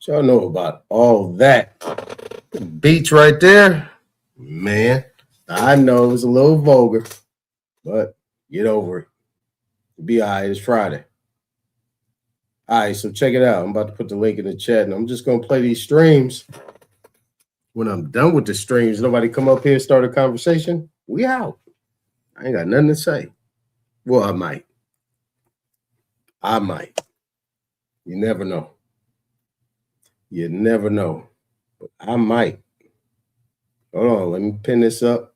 Y'all know about all that. Beach right there, man. I know it's a little vulgar, but get over it. Be all right. It's Friday. All right, so check it out. I'm about to put the link in the chat, and I'm just going to play these streams. When I'm done with the streams, nobody come up here and start a conversation. We out. I ain't got nothing to say. Well, I might. You never know. You never know. But I might. Hold on, let me pin this up.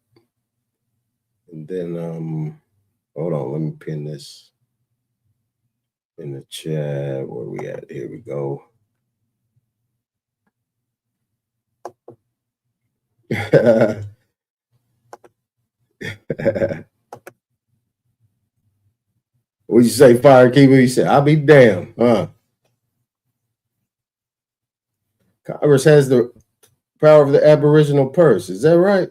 And then, hold on, let me pin this in the chat. Where we at? Here we go. What'd you say, Firekeeper? You said, I'll be damned, huh? Congress has the power of the aboriginal purse. Is that right?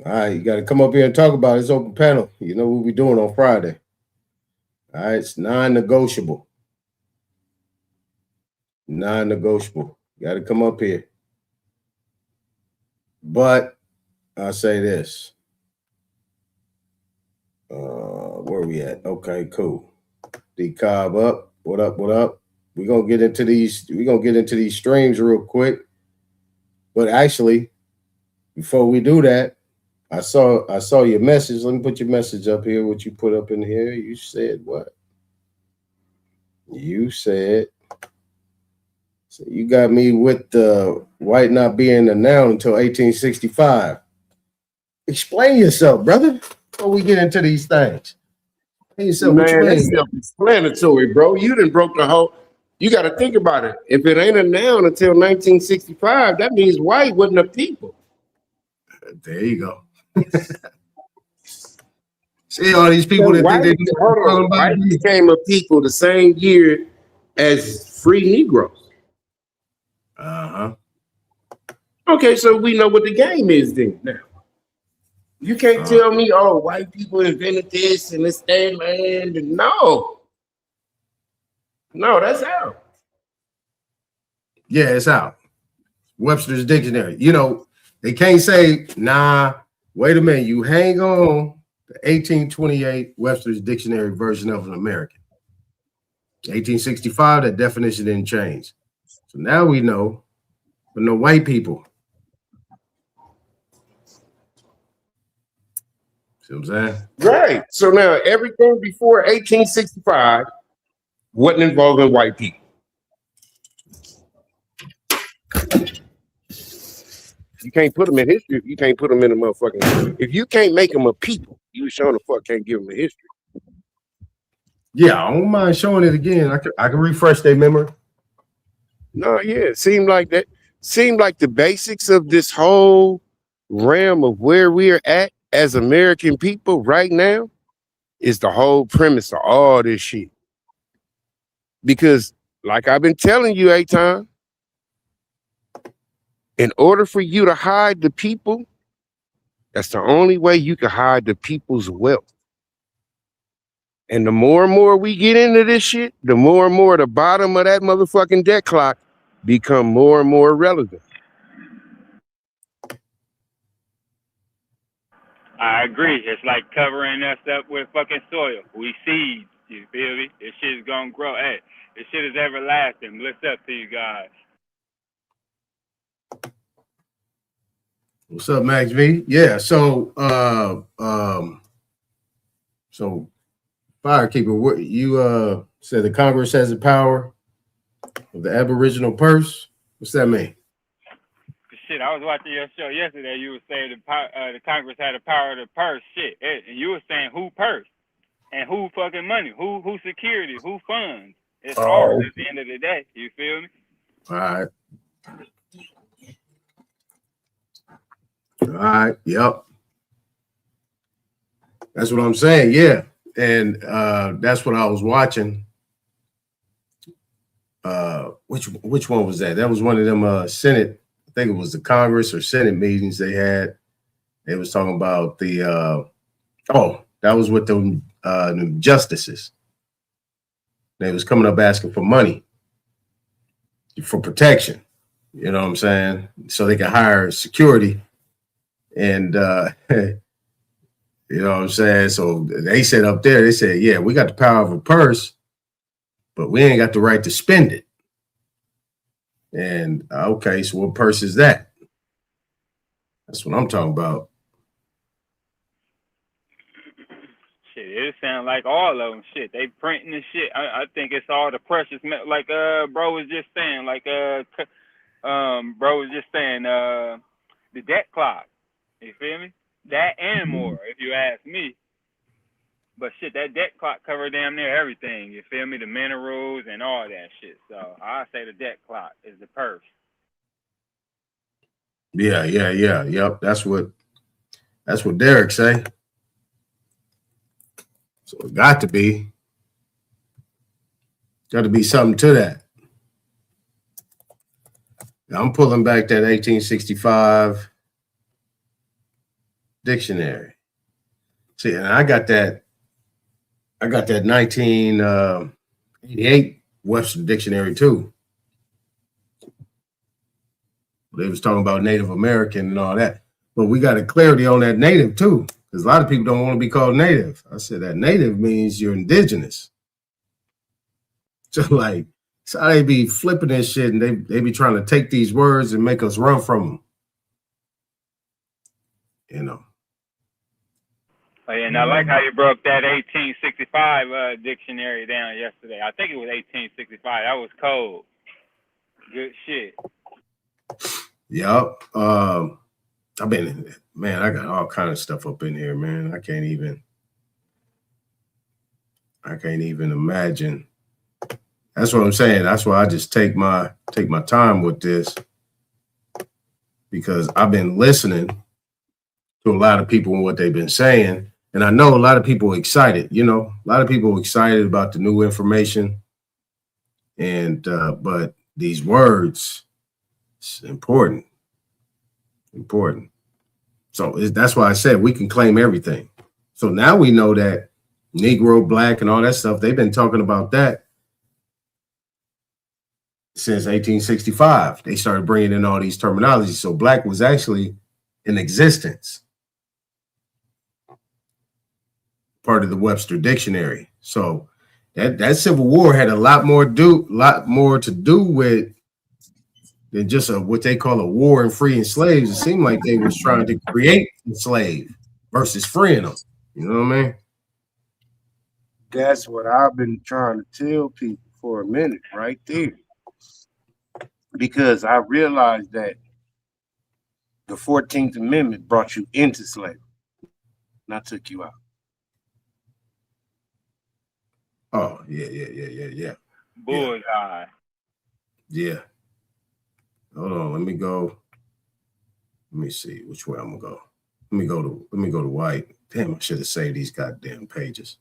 All right, you got to come up here and talk about it. It's open panel. You know what we're doing on Friday. All right, it's non-negotiable. Non-negotiable. You got to come up here. But I'll say this. Where we at? Okay, cool. D-Cobb up. What up? What up? We're gonna get into these streams real quick. But actually, before we do that, I saw your message. Let me put your message up here. What you put up in here. You said what? You said, so you got me with the white not being a noun until 1865. Explain yourself, brother, before we get into these things. Man, that's self-explanatory, bro. You done broke the whole. You got to think about it. If it ain't a noun until 1965, that means white wasn't a people. There you go. See all these people that think they white became a people the same year as free Negroes. Uh-huh. Okay, so we know what the game is then now. You can't tell me, oh, white people invented this and this thing, man. No, that's out. Yeah, it's out. Webster's Dictionary. You know, they can't say, nah, wait a minute, you hang on. The 1828 Webster's Dictionary version of an American. 1865, that definition didn't change. So now we know, but no white people. See what I'm saying? Right. So now everything before 1865 wasn't involving white people. You can't put them in history. You can't put them in a motherfucking. If you can't make them a people, you sure the fuck can't give them a history. Yeah, I don't mind showing it again. I can refresh their memory. No, yeah, it seemed like that. Seemed like the basics of this whole realm of where we are at as American people right now is the whole premise of all this shit. Because, like I've been telling you, Aton, in order for you to hide the people, that's the only way you can hide the people's wealth. And the more and more we get into this shit, the more and more the bottom of that motherfucking debt clock become more and more relevant. I agree. It's like covering us up with fucking soil. We seed. You feel me? This shit is gonna grow. Hey, this shit is everlasting. Bless up to you guys. What's up, Max V? Yeah, so Firekeeper, what you said the Congress has the power of the aboriginal purse. What's that mean? Shit, I was watching your show yesterday. You were saying the Congress had the power of the purse. Shit, and you were saying who purse and who fucking money, who security, who funds. It's ours at the end of the day. You feel me? All right. All right. Yep. That's what I'm saying. Yeah. And that's what I was watching. Which one was that? That was one of them Senate. I think it was the Congress or Senate meetings they had. They was talking about the that was with the justices. They was coming up asking for money for protection. You know what I'm saying? So they can hire security. And you know what I'm saying? So they said up there, they said, yeah, we got the power of a purse, but we ain't got the right to spend it. And okay, so what purse is that? That's what I'm talking about. Shit, it sound like all of them. Shit, they printing the shit. I think it's all the precious metal. Like bro was just saying. Like bro was just saying. The debt clock. You feel me? That and more, if you ask me. But shit, that debt clock covered damn near everything. You feel me? The minerals and all that shit. So I say the debt clock is the purse. Yeah. Yep. That's what Derek say. So it got to be something to that. Now, I'm pulling back that 1865 dictionary. See, and I got that 1988 Webster dictionary too. They was talking about Native American and all that. But we got a clarity on that native too, because a lot of people don't want to be called native. I said that native means you're indigenous. So like, so they be flipping this shit, and they be trying to take these words and make us run from them. You know. Oh, yeah, and I like how you broke that 1865 dictionary down yesterday. I think it was 1865. That was cold. Good shit. Yep. I've been, man, I got all kind of stuff up in here, man. I can't even imagine. That's what I'm saying. That's why I just take my time with this, because I've been listening to a lot of people and what they've been saying. And I know a lot of people are excited, you know, a lot of people are excited about the new information. And, but these words, it's important. So that's why I said we can claim everything. So now we know that Negro, Black, and all that stuff, they've been talking about that since 1865. They started bringing in all these terminologies. So Black was actually in existence, part of the Webster Dictionary. So that Civil War had a lot more to do with than just what they call a war and freeing slaves. It seemed like they was trying to create a slave versus freeing them. You know what I mean? That's what I've been trying to tell people for a minute right there. Because I realized that the 14th Amendment brought you into slavery, not took you out. Oh, yeah. Bullseye. Yeah. Hold on, let me go. Let me see which way I'm gonna go. Let me go to white. Damn, I should have saved these goddamn pages.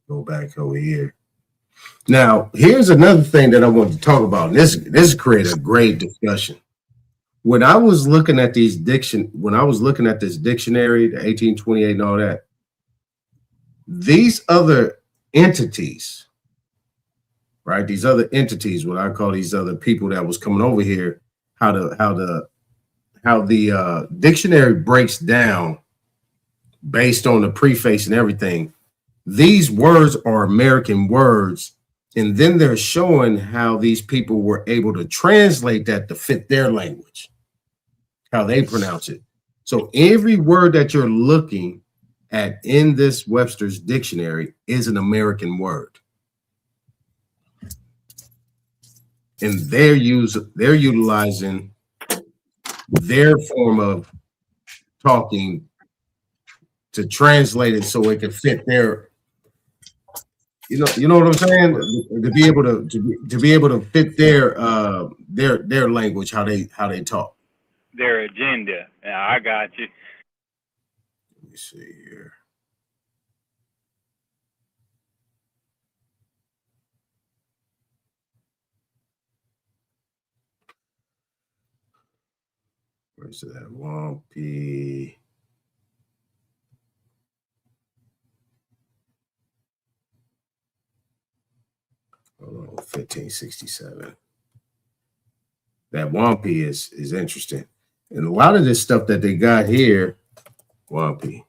Go back over here. Now, here's another thing that I want to talk about. And this created a great discussion. When I was looking at this dictionary, the 1828 and all that, these other entities, right? These other entities, what I call these other people that was coming over here, how the dictionary breaks down based on the preface and everything. These words are American words, and then they're showing how these people were able to translate that to fit their language, how they pronounce it. So every word that you're looking at in this Webster's dictionary is an American word. And they're utilizing their form of talking to translate it so it can fit their, you know what I'm saying? To be able to fit their language, how they talk. Their agenda. Yeah, I got you. Let me see here. Where's that? Wampy. Hold on, 1567. That Wampy is interesting. And a lot of this stuff that they got here, Wampy.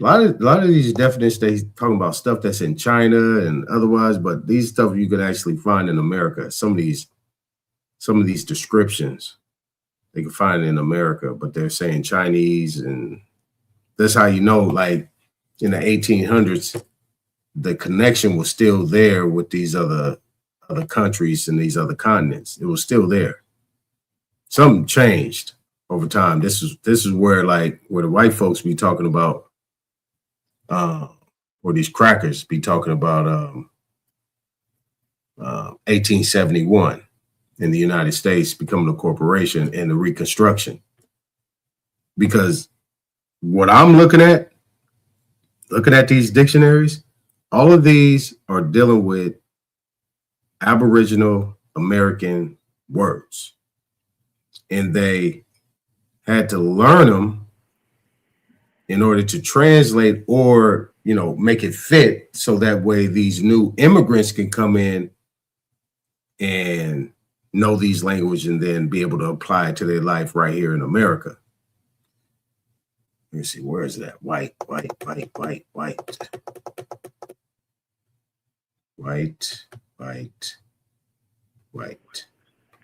A lot of these definitions, they talking about stuff that's in China and otherwise, but these stuff you could actually find in America. Some of these descriptions they can find in America, but they're saying Chinese, and that's how you know, like in the 1800s, the connection was still there with these other countries and these other continents. It was still there. Something changed over time. This is where the white folks be talking about, or these crackers be talking about 1871 in the United States becoming a corporation and the Reconstruction. Because what I'm looking at these dictionaries, all of these are dealing with Aboriginal American words. And they had to learn them in order to translate or, make it fit so that way these new immigrants can come in and know these languages and then be able to apply it to their life right here in America. Let me see, where is that? White.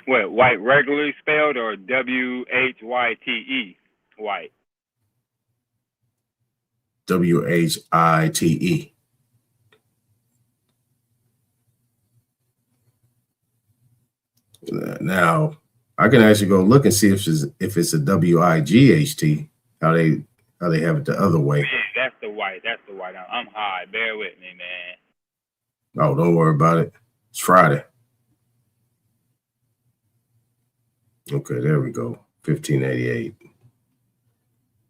What, white regularly spelled or WHYTE? White. WHITE. Now, I can actually go look and see if it's a WIGHT, how they have it the other way. Man, that's the white. I'm high. Bear with me, man. Oh, don't worry about it. It's Friday. Okay, there we go. 1588.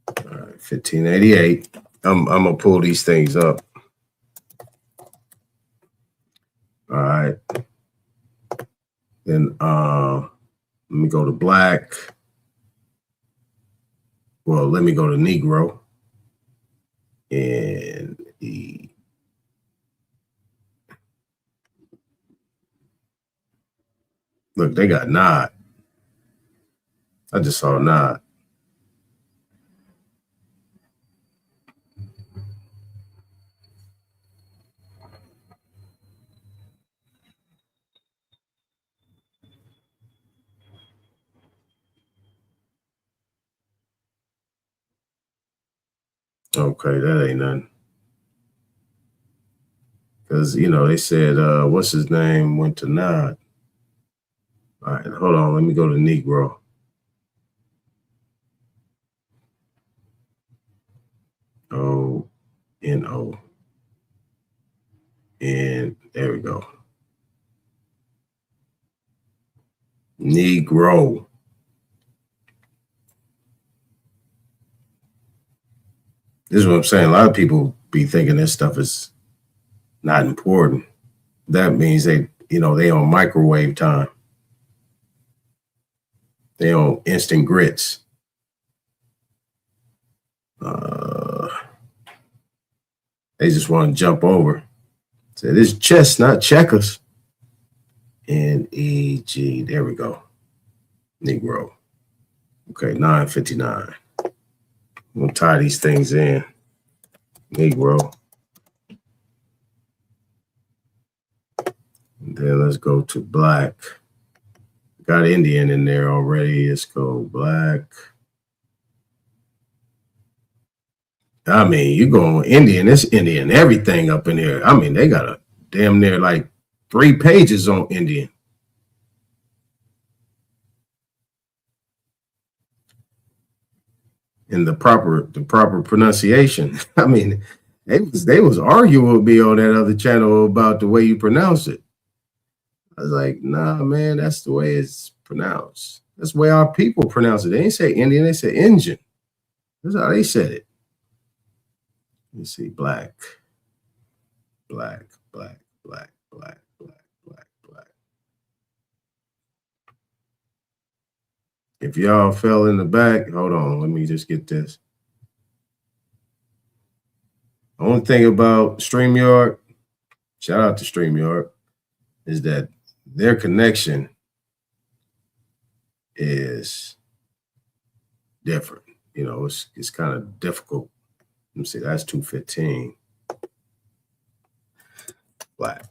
All right, 1588. I'm gonna pull these things up. All right. Then let me go to black. Well, let me go to Negro. And look, they got nod. I just saw a nod. Okay, that ain't nothing. Because, they said, what's his name went to nod. All right, hold on. Let me go to Negro. O-N-O. And there we go. Negro. This is what I'm saying. A lot of people be thinking this stuff is not important. That means they on microwave time. They on instant grits. They just want to jump over. Say this is chess, not checkers. N-E-G. There we go. Negro. Okay, 9:59. I'm gonna tie these things in. Negro. And then let's go to black. Got Indian in there already. Let's go black. I mean, you go Indian, it's Indian, everything up in here. I mean, they got a damn near like 3 pages on Indian. And the proper pronunciation. I mean, they was arguing with me on that other channel about the way you pronounce it. I was like, nah, man, that's the way it's pronounced. That's the way our people pronounce it. They ain't say Indian, they say engine. That's how they said it. Let's see, black. If y'all fell in the back, hold on, let me just get this. Only thing about StreamYard, shout out to StreamYard, is that their connection is different. You know, it's kind of difficult. Let me see, that's 215 black.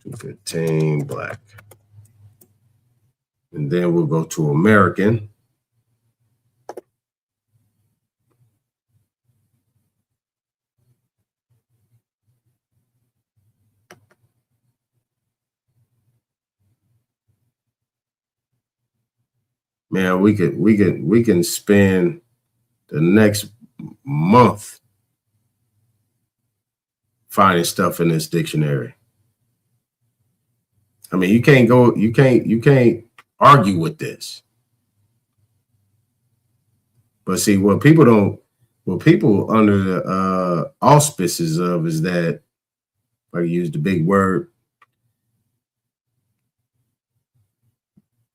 215 black. And then we'll go to American. Man, we can spend the next month finding stuff in this dictionary. I mean, you can't argue with this. But see, what people under the auspices of is that, if I use the big word,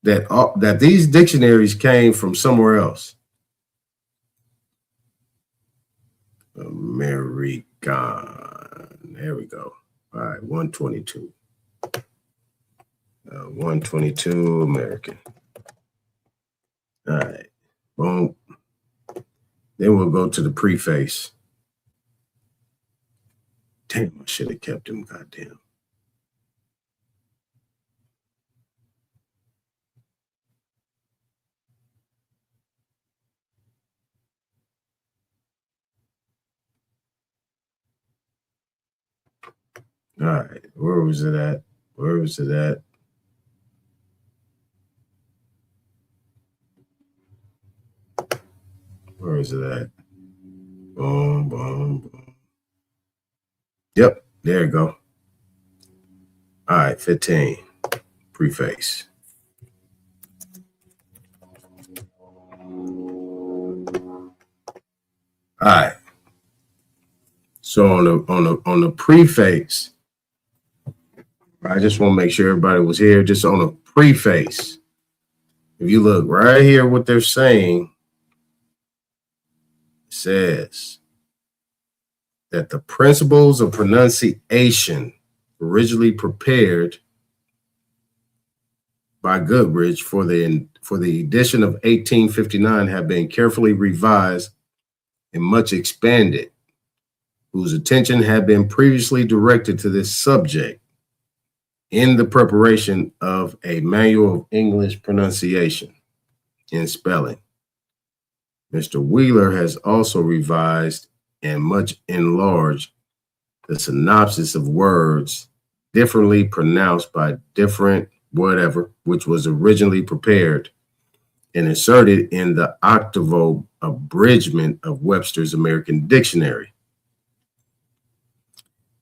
that these dictionaries came from somewhere else. American. There we go. All right, 122. 122 American. All right, boom. Then we'll go to the preface. Damn, I should have kept them, goddamn. All right, where was it at? Where was it at? Where is it at? Boom, boom, boom. Yep, there you go. All right, 15, preface. All right. So on the preface, I just want to make sure everybody was here. Just on a preface, if you look right here, what they're saying says that the principles of pronunciation originally prepared by Goodrich for the edition of 1859 have been carefully revised and much expanded, whose attention had been previously directed to this subject in the preparation of a manual of English pronunciation and spelling. Mr. Wheeler has also revised and much enlarged the synopsis of words differently pronounced by different whatever, which was originally prepared and inserted in the octavo abridgment of Webster's American Dictionary,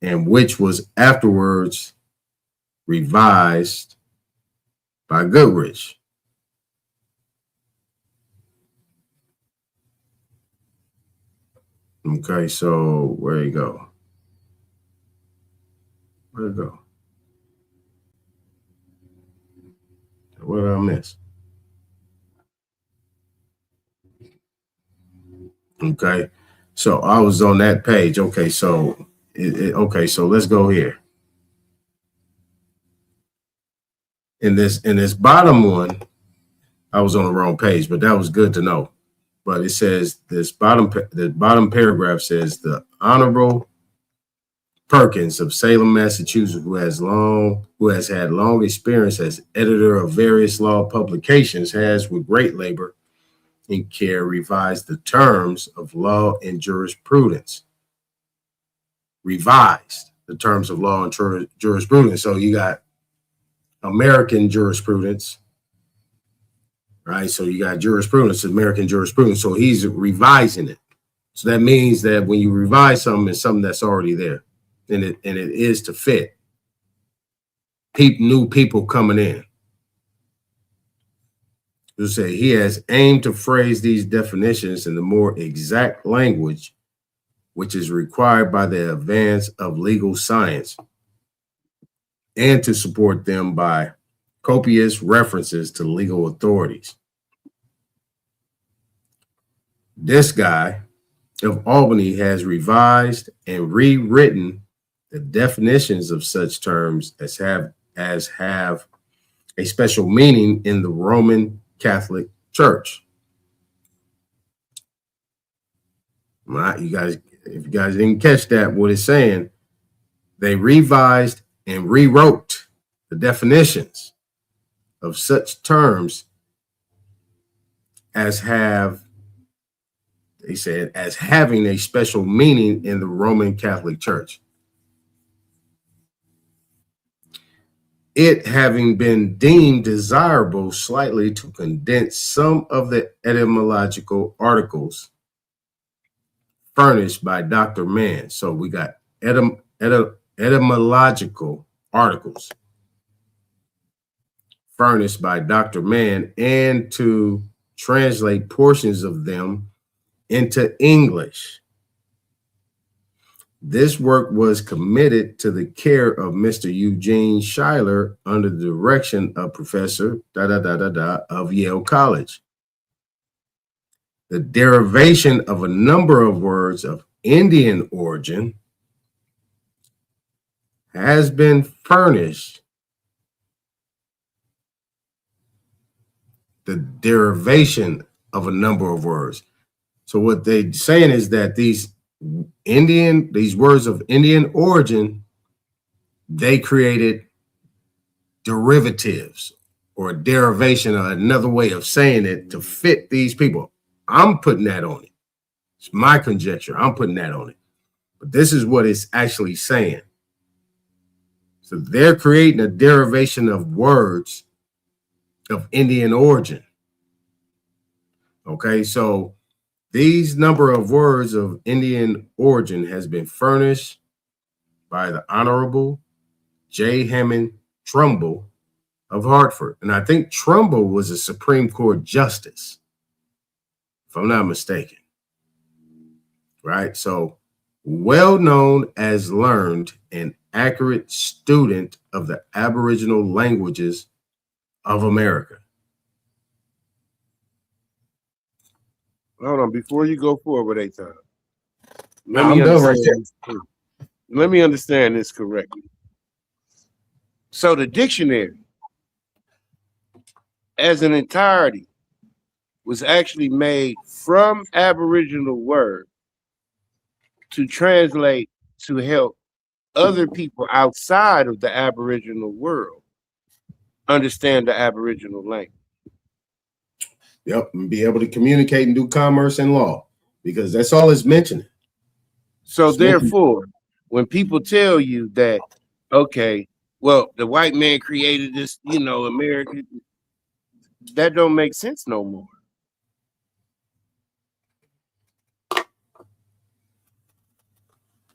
and which was afterwards revised by Goodrich. Okay, so where you go? Where'd it go? What did I miss? Okay, so I was on that page. Okay, so okay, so let's go here. In this bottom one, I was on the wrong page, but that was good to know. But it says the bottom paragraph says the Honorable Perkins of Salem, Massachusetts, who has had long experience as editor of various law publications, has with great labor and care revised the terms of law and jurisprudence. Revised the terms of law and jurisprudence. So you got American jurisprudence, right? So you got jurisprudence, American jurisprudence. So he's revising it. So that means that when you revise something, it's something that's already there, and it is to fit new people coming in. To say he has aimed to phrase these definitions in the more exact language which is required by the advance of legal science, and to support them by copious references to legal authorities. This guy of Albany has revised and rewritten the definitions of such terms as have a special meaning in the Roman Catholic Church. You guys, if you guys didn't catch that, what it's saying, they revised and rewrote the definitions of such terms as have, they said, as having a special meaning in the Roman Catholic Church. It having been deemed desirable slightly to condense some of the etymological articles furnished by Dr. Mann. So we got etymological articles furnished by Dr. Mann, and to translate portions of them into English. This work was committed to the care of Mr. Eugene Schuyler under the direction of Professor of Yale College. The derivation of a number of words of Indian origin has been furnished. The derivation of a number of words. So what they're saying is that these words of Indian origin, they created derivatives or a derivation or another way of saying it to fit these people. I'm putting that on it. It's my conjecture. I'm putting that on it. But this is what it's actually saying. So they're creating a derivation of words of Indian origin. Okay, so these number of words of Indian origin has been furnished by the Honorable J. Hammond Trumbull of Hartford. And I think Trumbull was a Supreme Court justice, if I'm not mistaken. Right? So well known as learned and accurate student of the Aboriginal languages of America. Hold on, before you go forward, Aton. I'm done right there. Let me understand this correctly. So the dictionary as an entirety was actually made from Aboriginal word to translate to help other people outside of the Aboriginal world understand the Aboriginal language. Yep, and be able to communicate and do commerce and law, because that's all it's mentioning. So therefore, when people tell you that, okay, well, the white man created this, America, that don't make sense no more.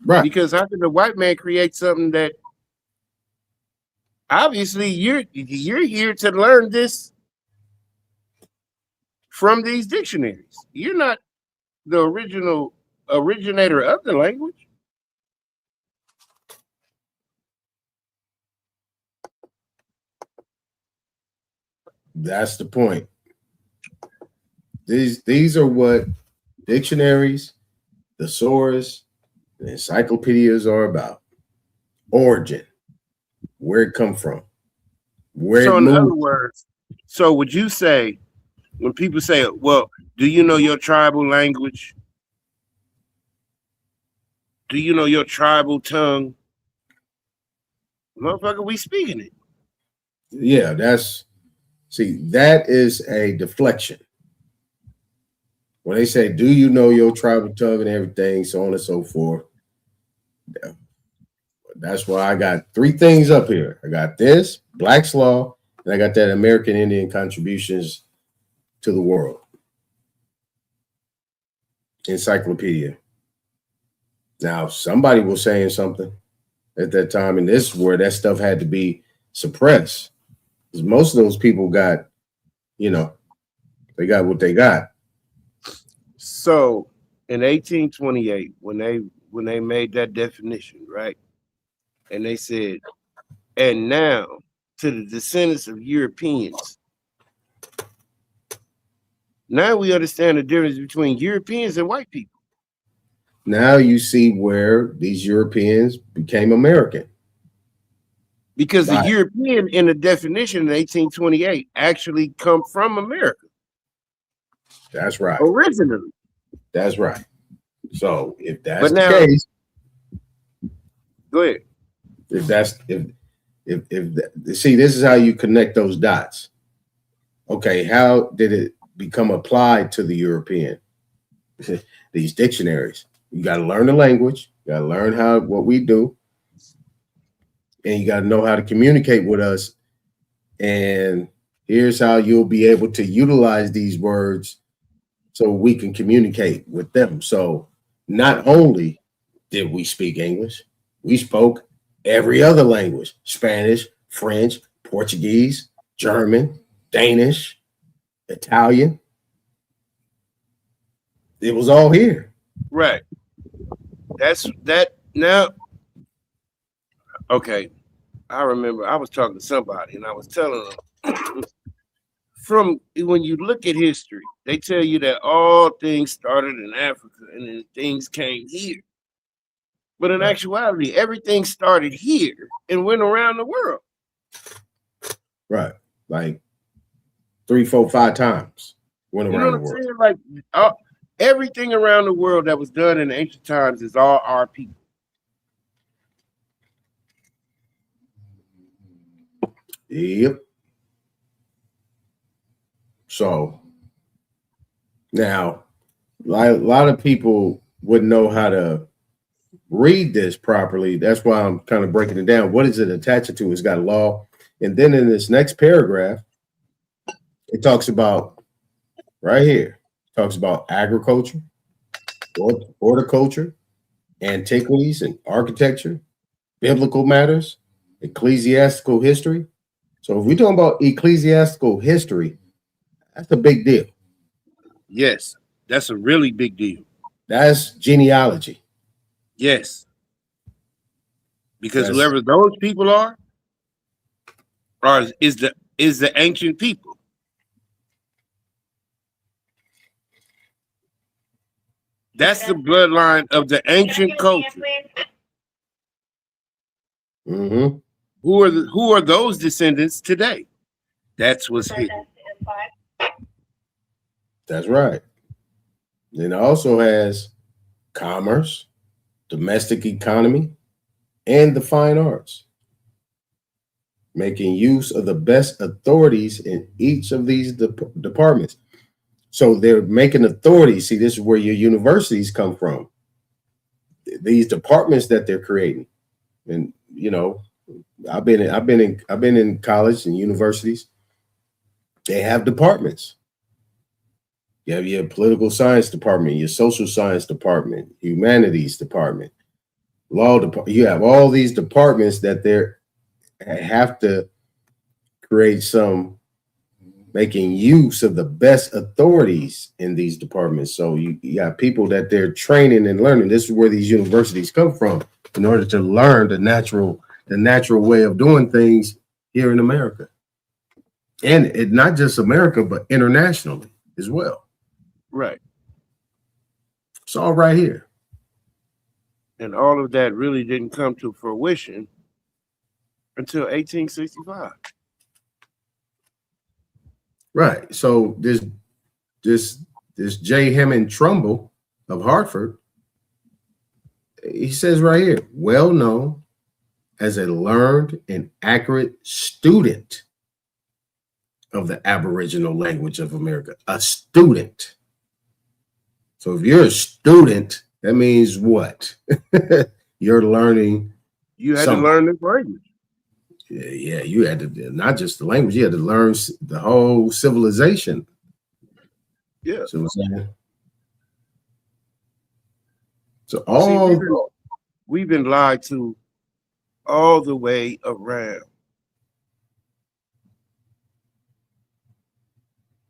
Right. Because how can the white man create something that obviously you're here to learn this from these dictionaries? You're not the originator of the language. That's the point. These are what dictionaries, thesaurus, and encyclopedias are about. Origin, where it come from, where so it in moved. other words, so would you say, when people say, well, do you know your tribal language? Do you know your tribal tongue? Motherfucker, we speaking it. Yeah, that is a deflection. When they say, do you know your tribal tongue and everything, so on and so forth. That's why I got three things up here. I got this, Black's Law, and I got that American Indian Contributions to the World encyclopedia. Now, somebody was saying something at that time, and this is where that stuff had to be suppressed. Because most of those people got, they got what they got. So in 1828, when they made that definition, right? And they said, and now to the descendants of Europeans. Now we understand the difference between Europeans and white people. now you see where these Europeans became American. Because the Right. European, in the definition in 1828, actually come from America That's right. originally. That's right. So if that's But the now, case, go ahead. See, this is how you connect those dots. Okay, how did it become applied to the European? These dictionaries. You got to learn the language. You got to learn what we do, and you got to know how to communicate with us. And here's how you'll be able to utilize these words so we can communicate with them. So not only did we speak English, we spoke every other language: Spanish, French, Portuguese, German, Danish, Italian. It was all here. Right. That's that now. Okay. I remember I was talking to somebody and I was telling them from when you look at history, they tell you that all things started in Africa and then things came here. But in actuality, everything started here and went around the world. Right. Like 3, 4, 5 times went around the world. Saying? Like everything around the world that was done in ancient times is all our people. Yep. So now a lot of people wouldn't know how to read this properly. That's why I'm kind of breaking it down. What is it attached to? It's got a law. And then in this next paragraph, it talks about right here, it talks about agriculture, horticulture, antiquities and architecture, biblical matters, ecclesiastical history. So if we're talking about ecclesiastical history, that's a big deal. Yes, that's a really big deal. That's genealogy. Yes. Because whoever those people are is the ancient people. That's the bloodline of the ancient culture. Mm-hmm. Who are those descendants today? That's what's hidden. That's right. And it also has commerce, domestic economy, and the fine arts, making use of the best authorities in each of these departments. So they're making authorities. See, this is where your universities come from. These departments that they're creating, and you know, I've been in college and universities. They have departments. You have your political science department, your social science department, humanities department, law department. You have all these departments that they have to create some making use of the best authorities in these departments. So you got people that they're training and learning. This is where these universities come from in order to learn the natural way of doing things here in America. And it not just America, but internationally as well. Right. It's all right here. And all of that really didn't come to fruition until 1865. Right. So this J. Hammond Trumbull of Hartford, he says right here, well known as a learned and accurate student of the Aboriginal language of America. A student. So if you're a student, that means what? You're learning. You had to learn this language. Yeah, you had to, not just the language, you had to learn the whole civilization. Yeah. So, so we've been lied to all the way around.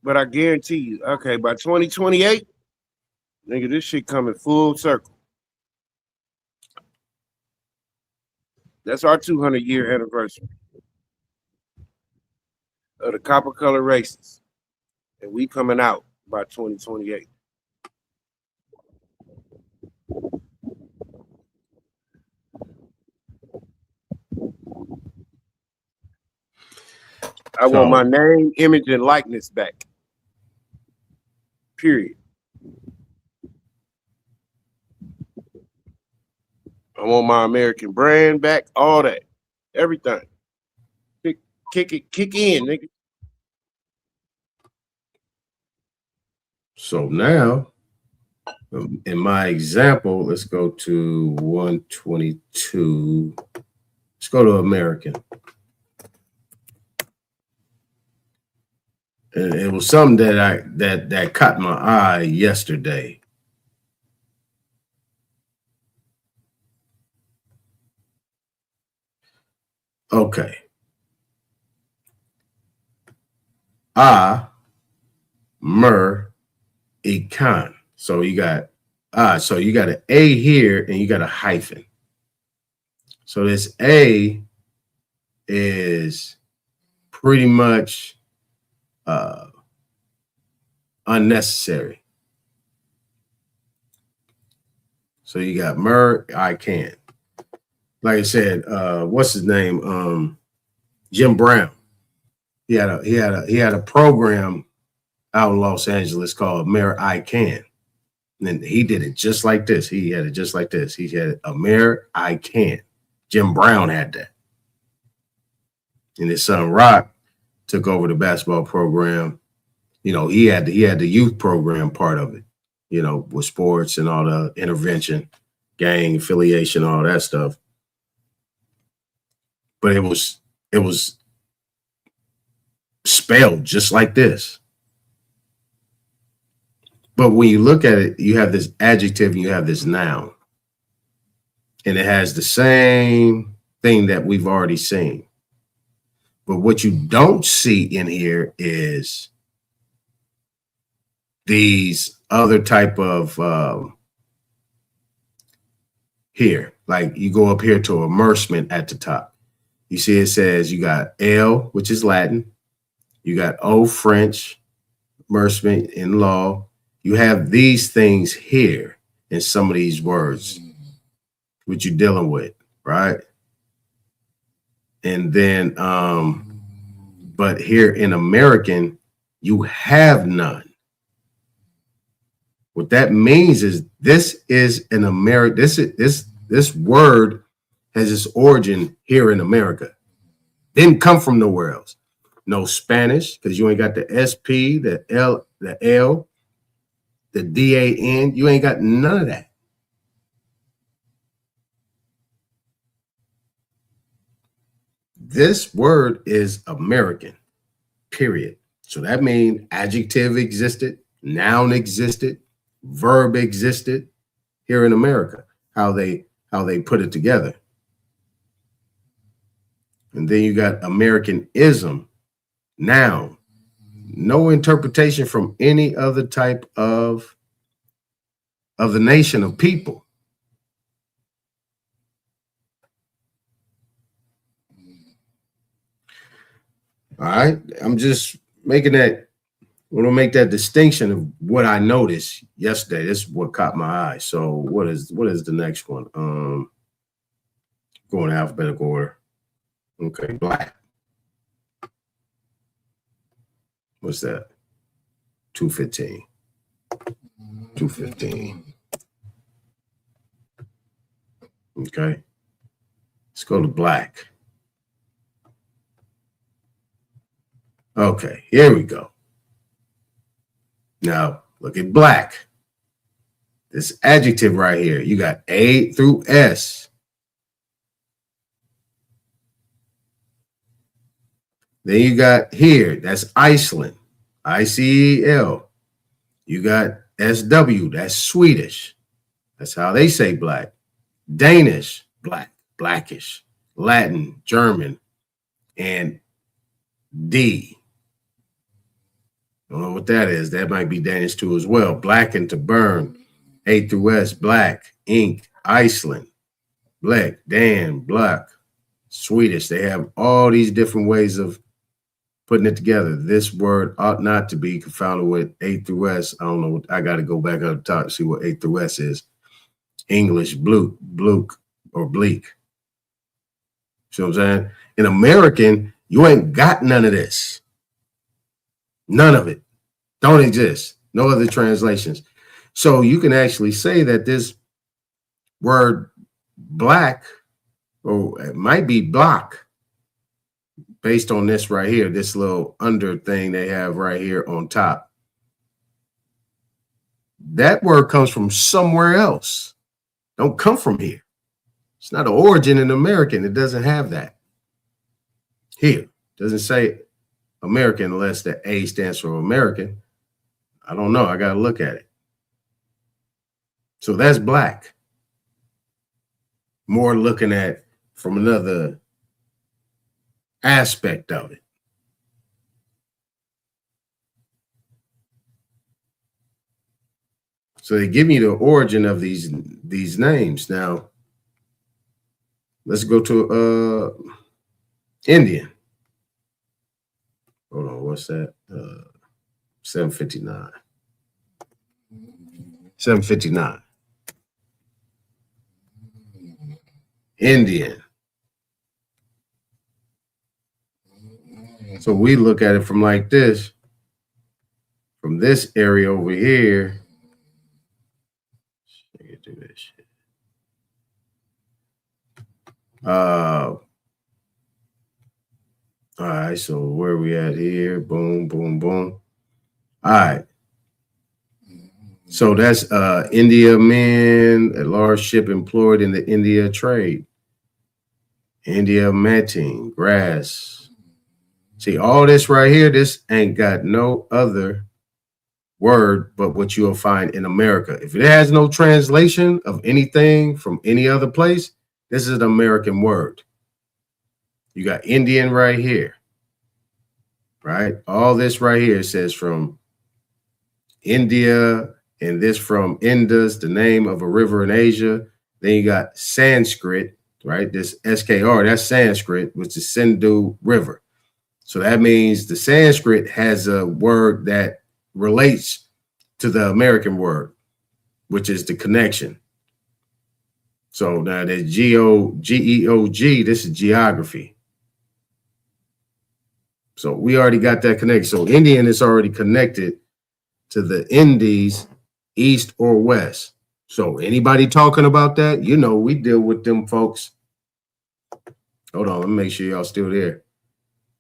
But I guarantee you, okay, by 2028, nigga, this shit coming full circle. That's our 200-year anniversary of the copper color races. And we coming out by 2028. I want my name, image, and likeness back. Period. I want my American brand back, all that. Everything. Kick in, nigga. So now, in my example, let's go to 122. Let's go to American. And it was something that caught my eye yesterday. Okay. Econ. So you got an A here and you got a hyphen. So this A is pretty much unnecessary. So you got I can. Like I said, what's his name? Jim Brown. He had a program out in Los Angeles called Mayor I Can. And he did it just like this. He had it just like this. He had a Mayor I Can. Jim Brown had that. And his son Rock took over the basketball program. You know, he had the youth program part of it, you know, with sports and all the intervention, gang affiliation, all that stuff. But it was spelled just like this. But when you look at it, you have this adjective and you have this noun. And it has the same thing that we've already seen. But what you don't see in here is these other type of here. Like you go up here to immersement at the top. You see it says you got L, which is Latin. You got O, French, immersement in law. You have these things here in some of these words, which you're dealing with, right? And then, but here in American, you have none. What that means is this is an American, this word has its origin here in America. Didn't come from nowhere else. No Spanish, because you ain't got the SP, the L, the DAN. You ain't got none of that. This word is American, period. So that means adjective existed, noun existed, verb existed here in America, how they put it together. And then you got Americanism, noun, no interpretation from any other type of the nation of people. All right, I'm just making that, I want to make that distinction of what I noticed yesterday. This is what caught my eye. So what is the next one? Going alphabetical order. Okay, black. What's that? 215. 215. Okay. Let's go to black. Okay, here we go. Now, look at black. This adjective right here. You got A through S. Then you got here, that's Iceland, ICEL. You got SW, that's Swedish. That's how they say black. Danish, black, blackish. Latin, German, and D. Don't know what that is. That might be Danish too as well. Blacken, to burn. A through S, black, ink, Iceland, black, Dan, black, Swedish. They have all these different ways of putting it together. This word ought not to be confounded with A through S. I don't know. I got to go back up top to see what A through S is. English, bluke, or bleak. See what I'm saying? In American, You ain't got none of this. None of it. Don't exist. No other translations. So you can actually say that this word black, or it might be block, based on this right here, this little under thing they have right here on top. That word comes from somewhere else. Don't come from here. It's not an origin in American. It doesn't have that. Here, it doesn't say American unless the A stands for American. I don't know. I got to look at it. So that's black. More looking at from another aspect of it. So they give me the origin of these names. Now, let's go to Indian. Hold on, what's that? 759. 759. Indian. So we look at it from like this, from this area over here. Do this shit. All right, so where we at here? Boom, boom, boom. All right. So that's India men at large ship employed in the India trade. India matting, grass. See, all this right here, this ain't got no other word but what you'll find in America. If it has no translation of anything from any other place, this is an American word. You got Indian right here, right? All this right here says from India, and this from Indus, the name of a river in Asia. Then you got Sanskrit, right? This SKR, that's Sanskrit, which is Sindhu River. So that means the Sanskrit has a word that relates to the American word, which is the connection. So now the GEOG, this is geography. So we already got that connected. So Indian is already connected to the Indies, east or west. So anybody talking about that, you know, we deal with them folks. Hold on, let me make sure y'all still there.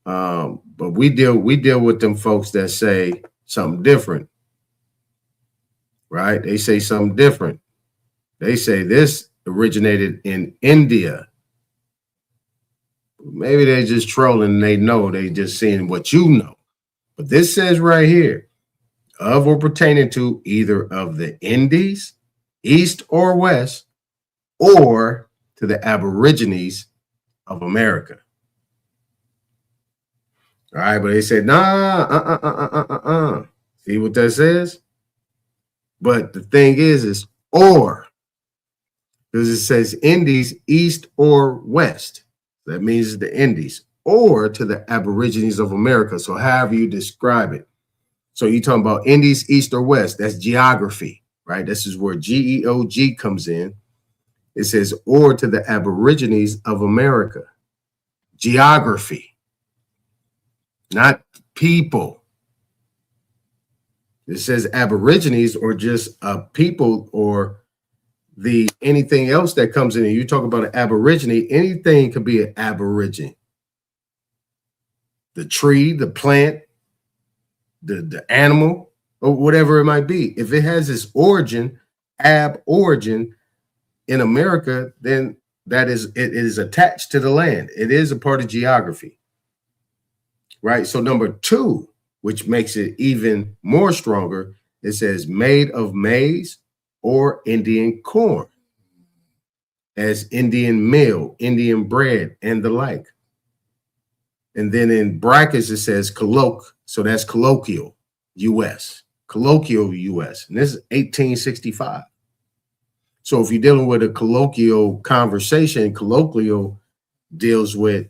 But we deal with them folks that say something different, right? They say something different. They say this originated in India. Maybe they're just trolling and they know, they just seeing what you know. But this says right here, of or pertaining to either of the Indies, east or west, or to the Aborigines of America. All right, but they said, nah, See what that says? But the thing is or, because it says Indies, east or west. That means the Indies, or to the Aborigines of America. So however you describe it. So you're talking about Indies, east or west. That's geography, right? This is where GEOG comes in. It says, or to the Aborigines of America. Geography, not people. It says Aborigines, or just people, or the anything else that comes in. And you talk about an Aborigine, anything could be an Aborigine. The tree, the plant, the animal, or whatever it might be. If it has its origin, origin in America, then it is attached to the land. It is a part of geography, right? So number two, which makes it even more stronger, it says made of maize or Indian corn, as Indian meal, Indian bread, and the like. And then in brackets, it says so that's colloquial U.S., colloquial U.S. And this is 1865. So if you're dealing with a colloquial conversation, colloquial deals with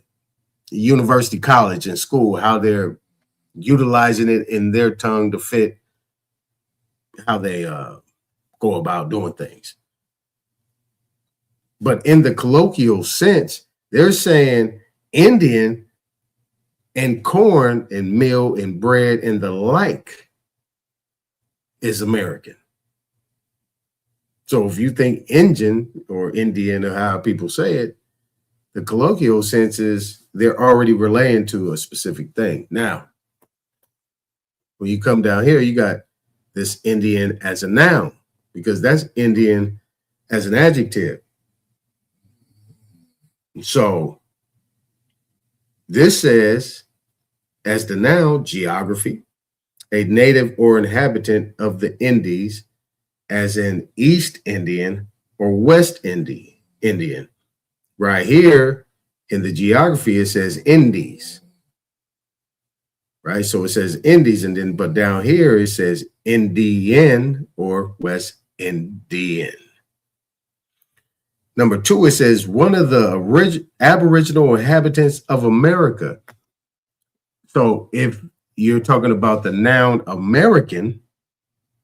university, college, and school, how they're utilizing it in their tongue to fit how they go about doing things. But in the colloquial sense, they're saying Indian And corn and meal and bread and the like is American. So if you think Indian or Indian or how people say it, the colloquial sense is they're already relating to a specific thing. Now, when you come down here, you got this Indian as a noun, because that's Indian as an adjective. So this says, as the noun, geography, a native or inhabitant of the Indies, as in East Indian or West Indian. Right here in the geography, it says Indies. Right? So it says Indies, and then, but down here it says Indian or West Indian. Number 2, it says one of the Aboriginal inhabitants of America. So if you're talking about the noun American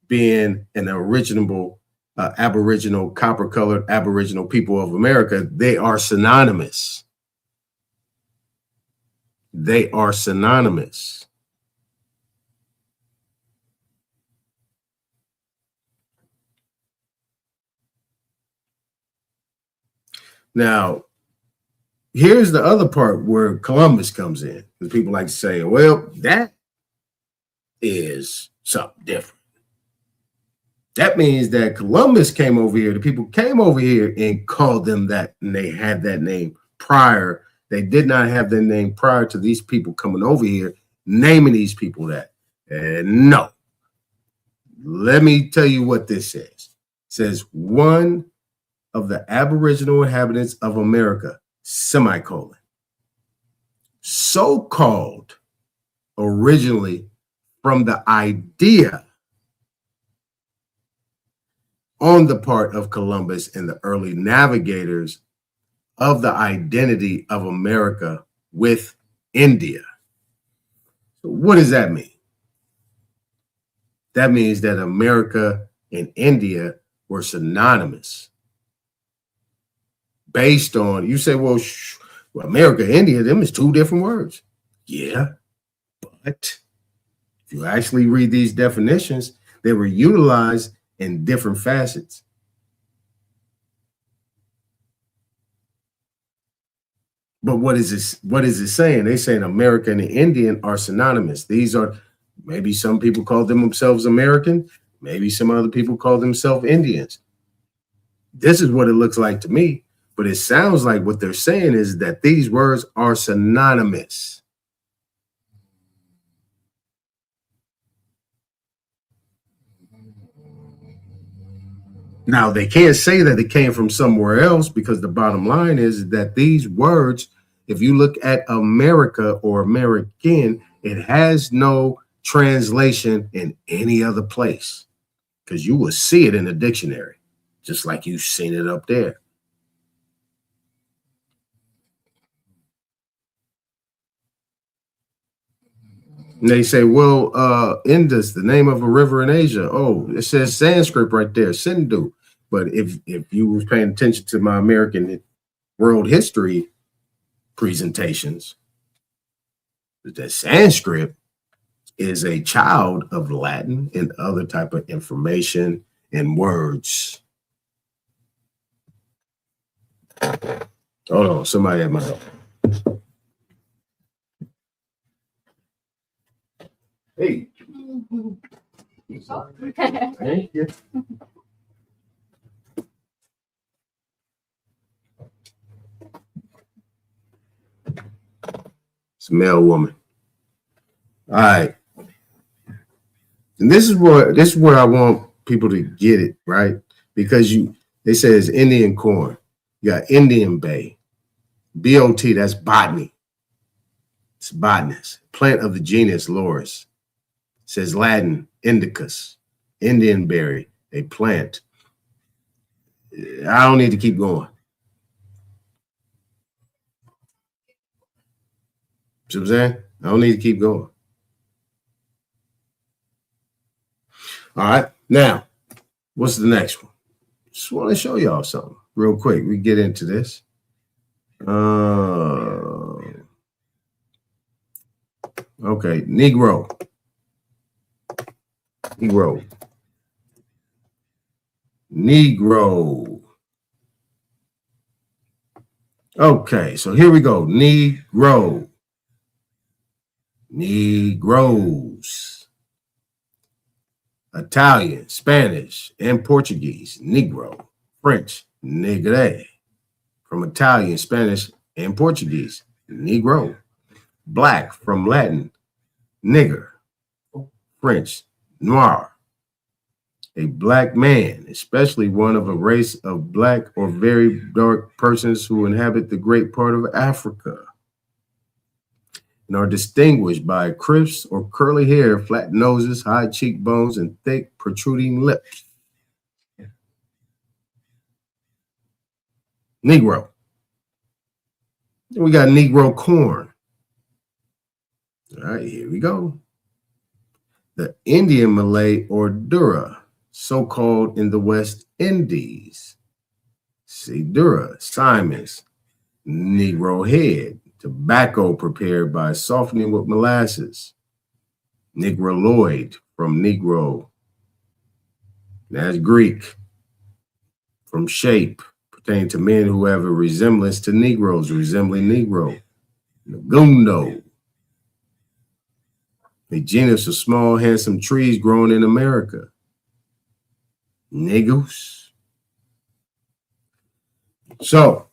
being an original, Aboriginal, copper-colored Aboriginal people of America, they are synonymous. They are synonymous. Now, here's the other part where Columbus comes in. Because people like to say, well, that is something different. That means that Columbus came over here. The people came over here and called them that, and they had that name prior. They did not have their name prior to these people coming over here, naming these people that. And no. Let me tell you what this says. It says one of the Aboriginal inhabitants of America, semicolon. So-called originally from the idea on the part of Columbus and the early navigators of the identity of America with India. So what does that mean? That means that America and India were synonymous. Based on, you say, well, America, India, them is 2 different words. Yeah, but if you actually read these definitions, they were utilized in different facets. But what is this? What is it saying? They're saying America and the Indian are synonymous. These are, maybe some people call themselves American, maybe some other people call themselves Indians. This is what it looks like to me. But it sounds like what they're saying is that these words are synonymous. Now, they can't say that it came from somewhere else, because the bottom line is that these words, if you look at America or American, it has no translation in any other place, because you will see it in the dictionary, just like you've seen it up there. And they say, well, Indus, the name of a river in Asia. Oh, it says Sanskrit right there, Sindhu. But if you was paying attention to my American world history presentations, that Sanskrit is a child of Latin and other type of information and words. Hold on, somebody at my door. Hey. Thank you. It's a male woman. All right. And this is where I want people to get it, right? Because they say it's Indian corn. You got Indian bay. BOT, that's botany. It's botanist. Plant of the genus Laurus. It says Latin, indicus. Indian berry, a plant. I don't need to keep going. See what I'm saying? I don't need to keep going. All right. Now, what's the next one? Just want to show y'all something real quick. We get into this. Okay, Negro. Negro. Negro. Okay, so here we go. Negro. Negroes. Italian, Spanish, and Portuguese. Negro. French, negre. From Italian, Spanish, and Portuguese. Negro. Black from Latin, nigger. French, noir. A black man, especially one of a race of black or very dark persons who inhabit the great part of Africa and are distinguished by crisp or curly hair, flat noses, high cheekbones, and thick protruding lips. Negro. Then we got Negro corn. All right, here we go. The Indian Malay or Dura, so-called in the West Indies. See, Dura, Simons, Negro head, tobacco prepared by softening with molasses. Negroloid from Negro. That's Greek. From shape, pertaining to men who have a resemblance to Negroes, resembling Negro. Negundo. A genus of small, handsome trees grown in America. Negus. So,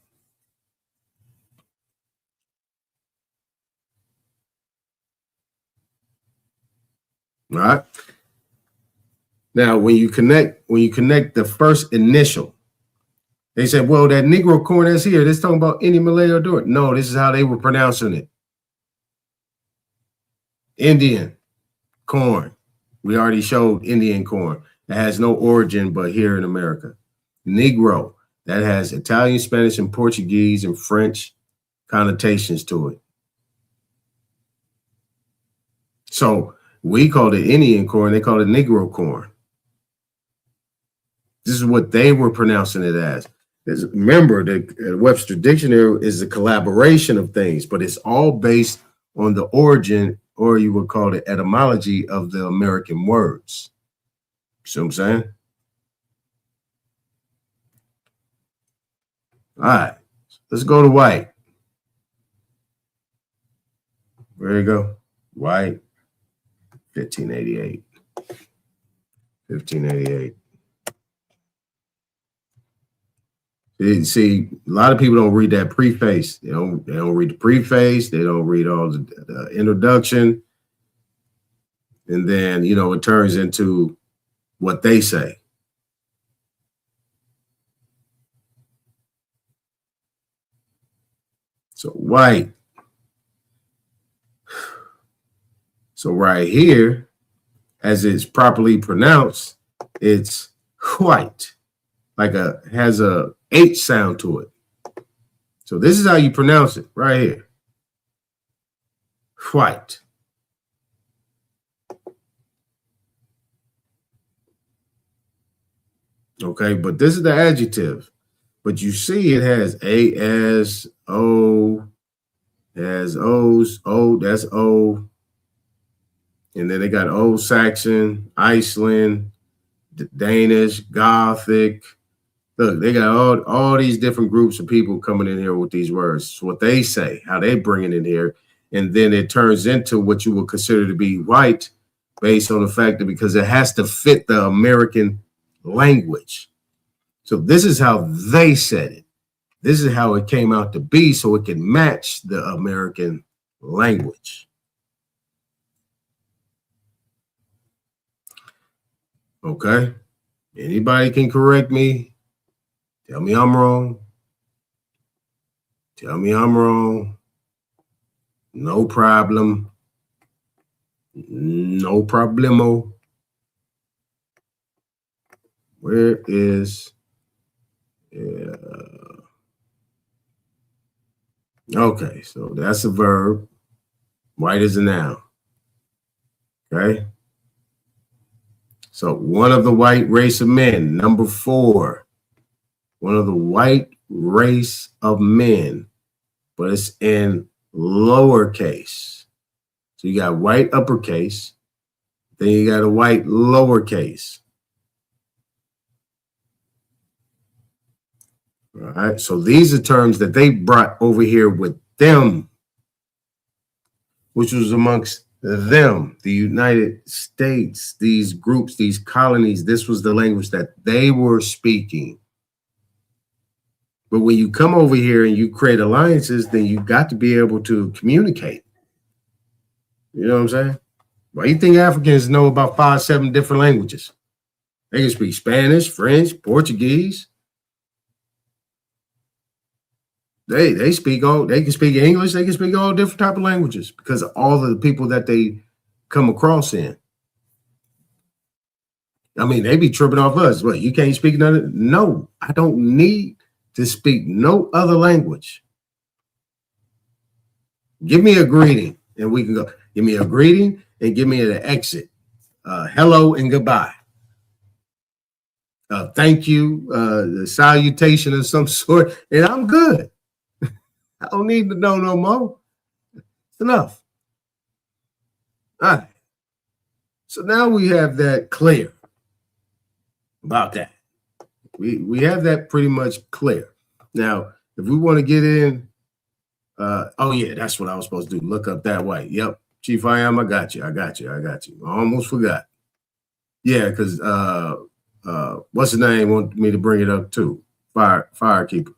all right. Now, when you connect the first initial, they said, well, that Negro corn that's here, this talking about Indian Malay or Dura. No, this is how they were pronouncing it. Indian corn. We already showed Indian corn. That has no origin but here in America. Negro. That has Italian, Spanish, and Portuguese and French connotations to it. So we called it Indian corn. They called it Negro corn. This is what they were pronouncing it as. Remember, the Webster Dictionary is a collaboration of things, but it's all based on the origin, or you would call it etymology, of the American words. See what I'm saying? All right, let's go to white. There you go. White, 1588. 1588. See, a lot of people don't read that preface. They don't read the preface. They don't read all the introduction. And then, it turns into what they say. So white. So right here, as it's properly pronounced, it's white. Has a H sound to it. So this is how you pronounce it right here. White. Okay, but this is the adjective. But you see it has A-S, O, has O's, O, that's O. And then they got Old Saxon, Iceland, Danish, Gothic. Look, they got all these different groups of people coming in here with these words. It's what they say, how they bring it in here. And then it turns into what you would consider to be white based on the fact that because it has to fit the American language. So this is how they said it. This is how it came out to be so it can match the American language. Okay? Anybody can correct me. Tell me I'm wrong. Tell me I'm wrong. No problem. No problemo. Where is... Okay, so that's a verb. White is a noun. Okay? So one of the white race of men, number 4. One of the white race of men, but it's in lowercase. So you got white uppercase, then you got a white lowercase. All right. So these are terms that they brought over here with them, which was amongst them, the United States, these groups, these colonies. This was the language that they were speaking. But when you come over here and you create alliances, then you got to be able to communicate. You know what I'm saying? Why do you think Africans know about 5, 7 different languages? They can speak Spanish, French, Portuguese. They can speak English, they can speak all different type of languages because of all of the people that they come across in. I mean, they be tripping off us. What, you can't speak none? No, I don't need to speak no other language. Give me a greeting and we can go. Give me a greeting and give me an exit. Hello and goodbye. Thank you, the salutation of some sort, and I'm good. I don't need to know no more. It's enough. All right. So now we have that clear about that. We have that pretty much clear. Now, if we want to get in, oh yeah, that's what I was supposed to do. Look up that way. Yep. Chief I got you. I almost forgot. Yeah, because what's his name wanted me to bring it up too. Firekeeper.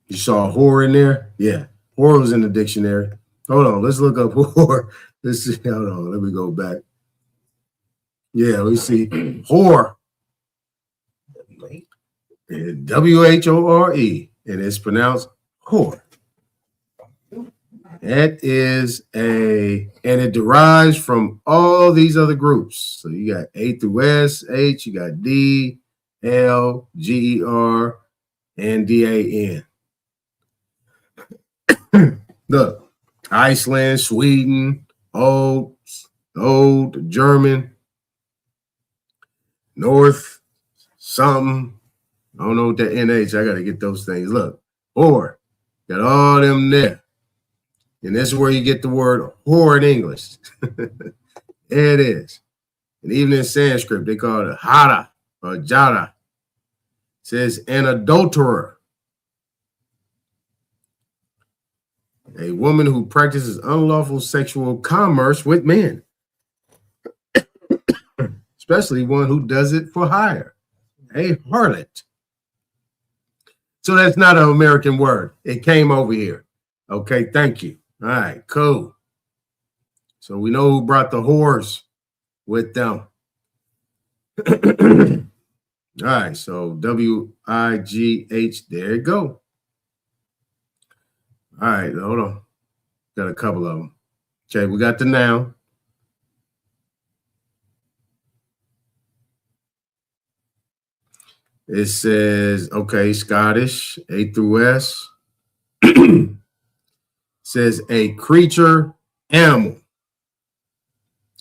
You saw whore in there? Yeah. Whore was in the dictionary. Hold on, let's look up whore. Let's see. Hold on, let me go back. Yeah, we see whore. W-H-O-R-E. And it's pronounced whore. That is and it derives from all these other groups. So you got A through S, H, you got D, L, G-E-R, and D-A-N. Look, Iceland, Sweden, old, German, North, something. I don't know what that NH, I got to get those things. Look, whore, got all them there. And this is where you get the word whore in English. There it is. And even in Sanskrit, they call it hara or jara. It says an adulterer. A woman who practices unlawful sexual commerce with men, especially one who does it for hire, a harlot. So that's not an American word. It came over here. Okay, thank you. All right, cool. So we know who brought the whores with them. All right, so W-I-G-H, there you go. All right, hold on. Got a couple of them. Okay, we got the noun. It says, okay, Scottish, A through S. Says a creature, animal.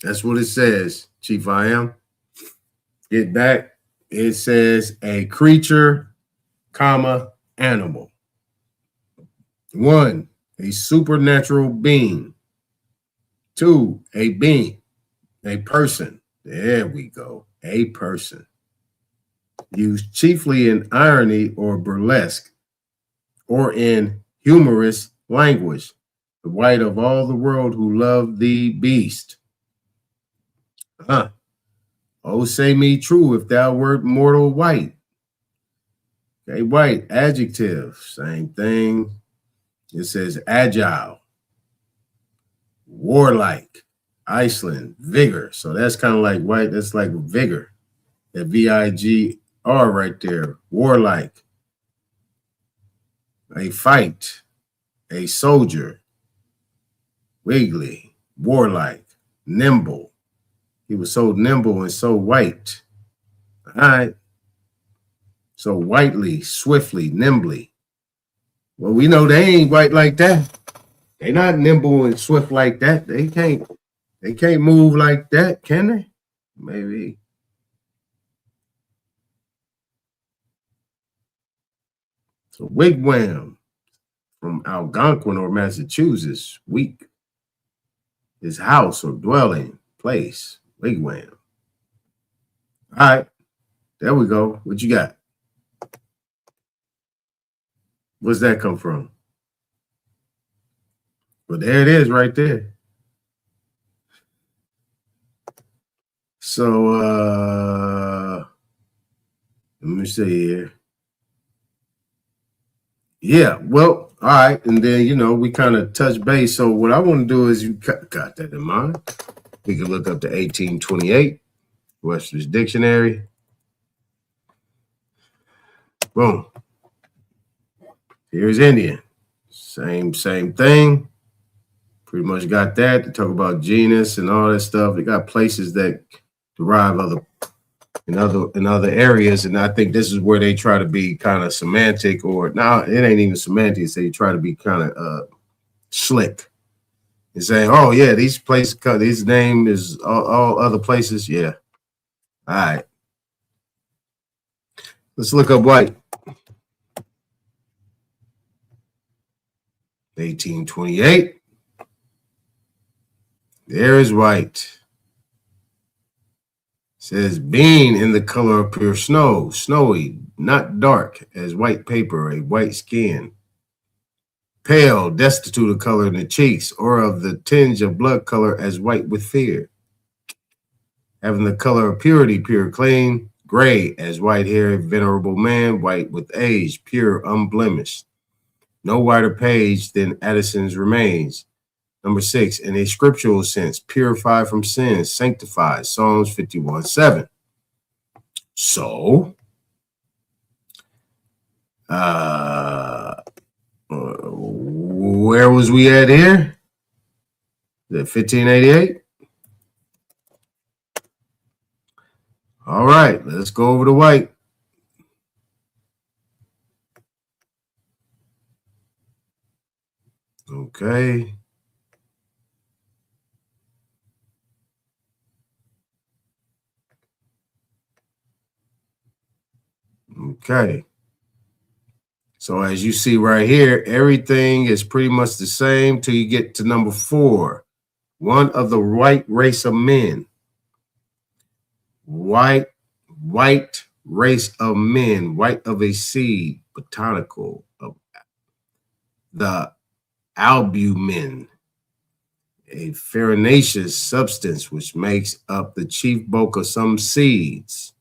That's what it says, Chief I am. Get back. It says a creature, comma, animal. 1, a supernatural being. 2, a being, a person. There we go, a person. Used chiefly in irony or burlesque or in humorous language. The white of all the world who love the beast. Oh, say me true if thou wert mortal white. Okay, white, adjective, same thing. It says agile, warlike, Iceland, vigor. So that's kind of like white. That's like vigor. That V-I-G-R right there, warlike. A fight, a soldier, wiggly, warlike, nimble. He was so nimble and so white. All right. So whitely, swiftly, nimbly. Well, we know they ain't white like that. They not nimble and swift like that. They can't move like that, can they? Maybe. So wigwam from Algonquin or Massachusetts, weak. His house or dwelling place, wigwam. All right, there we go. What you got? Where's that come from? Well, there it is right there. So let me see here. Yeah, well, all right. And then, we kind of touch base. So what I want to do is you got that in mind. We can look up to 1828, Webster's Dictionary. Boom. Here's Indian. Same thing. Pretty much got that. They talk about genus and all that stuff. They got places that derive in other areas, and I think this is where they try to be kind of semantic, or now it ain't even semantics. They try to be kind of slick and saying, "Oh yeah, these places, these name is all other places." Yeah. All right. Let's look up white. 1828. There is white. Says being in the color of pure snow, snowy, not dark as white paper, a white skin, pale, destitute of color in the cheeks, or of the tinge of blood color as white with fear, having the color of purity, pure, clean, gray as white hair, venerable man, white with age, pure, unblemished, no whiter page than Addison's remains. Number 6, in a scriptural sense, purified from sins, sanctified, Psalms 51:7. So, where was we at here? The 1588? All right, let's go over to white. Okay. Okay. So as you see right here, everything is pretty much the same till you get to number 4. One of the white race of men. White race of men, white of a seed, botanical, of the albumin, a farinaceous substance which makes up the chief bulk of some seeds.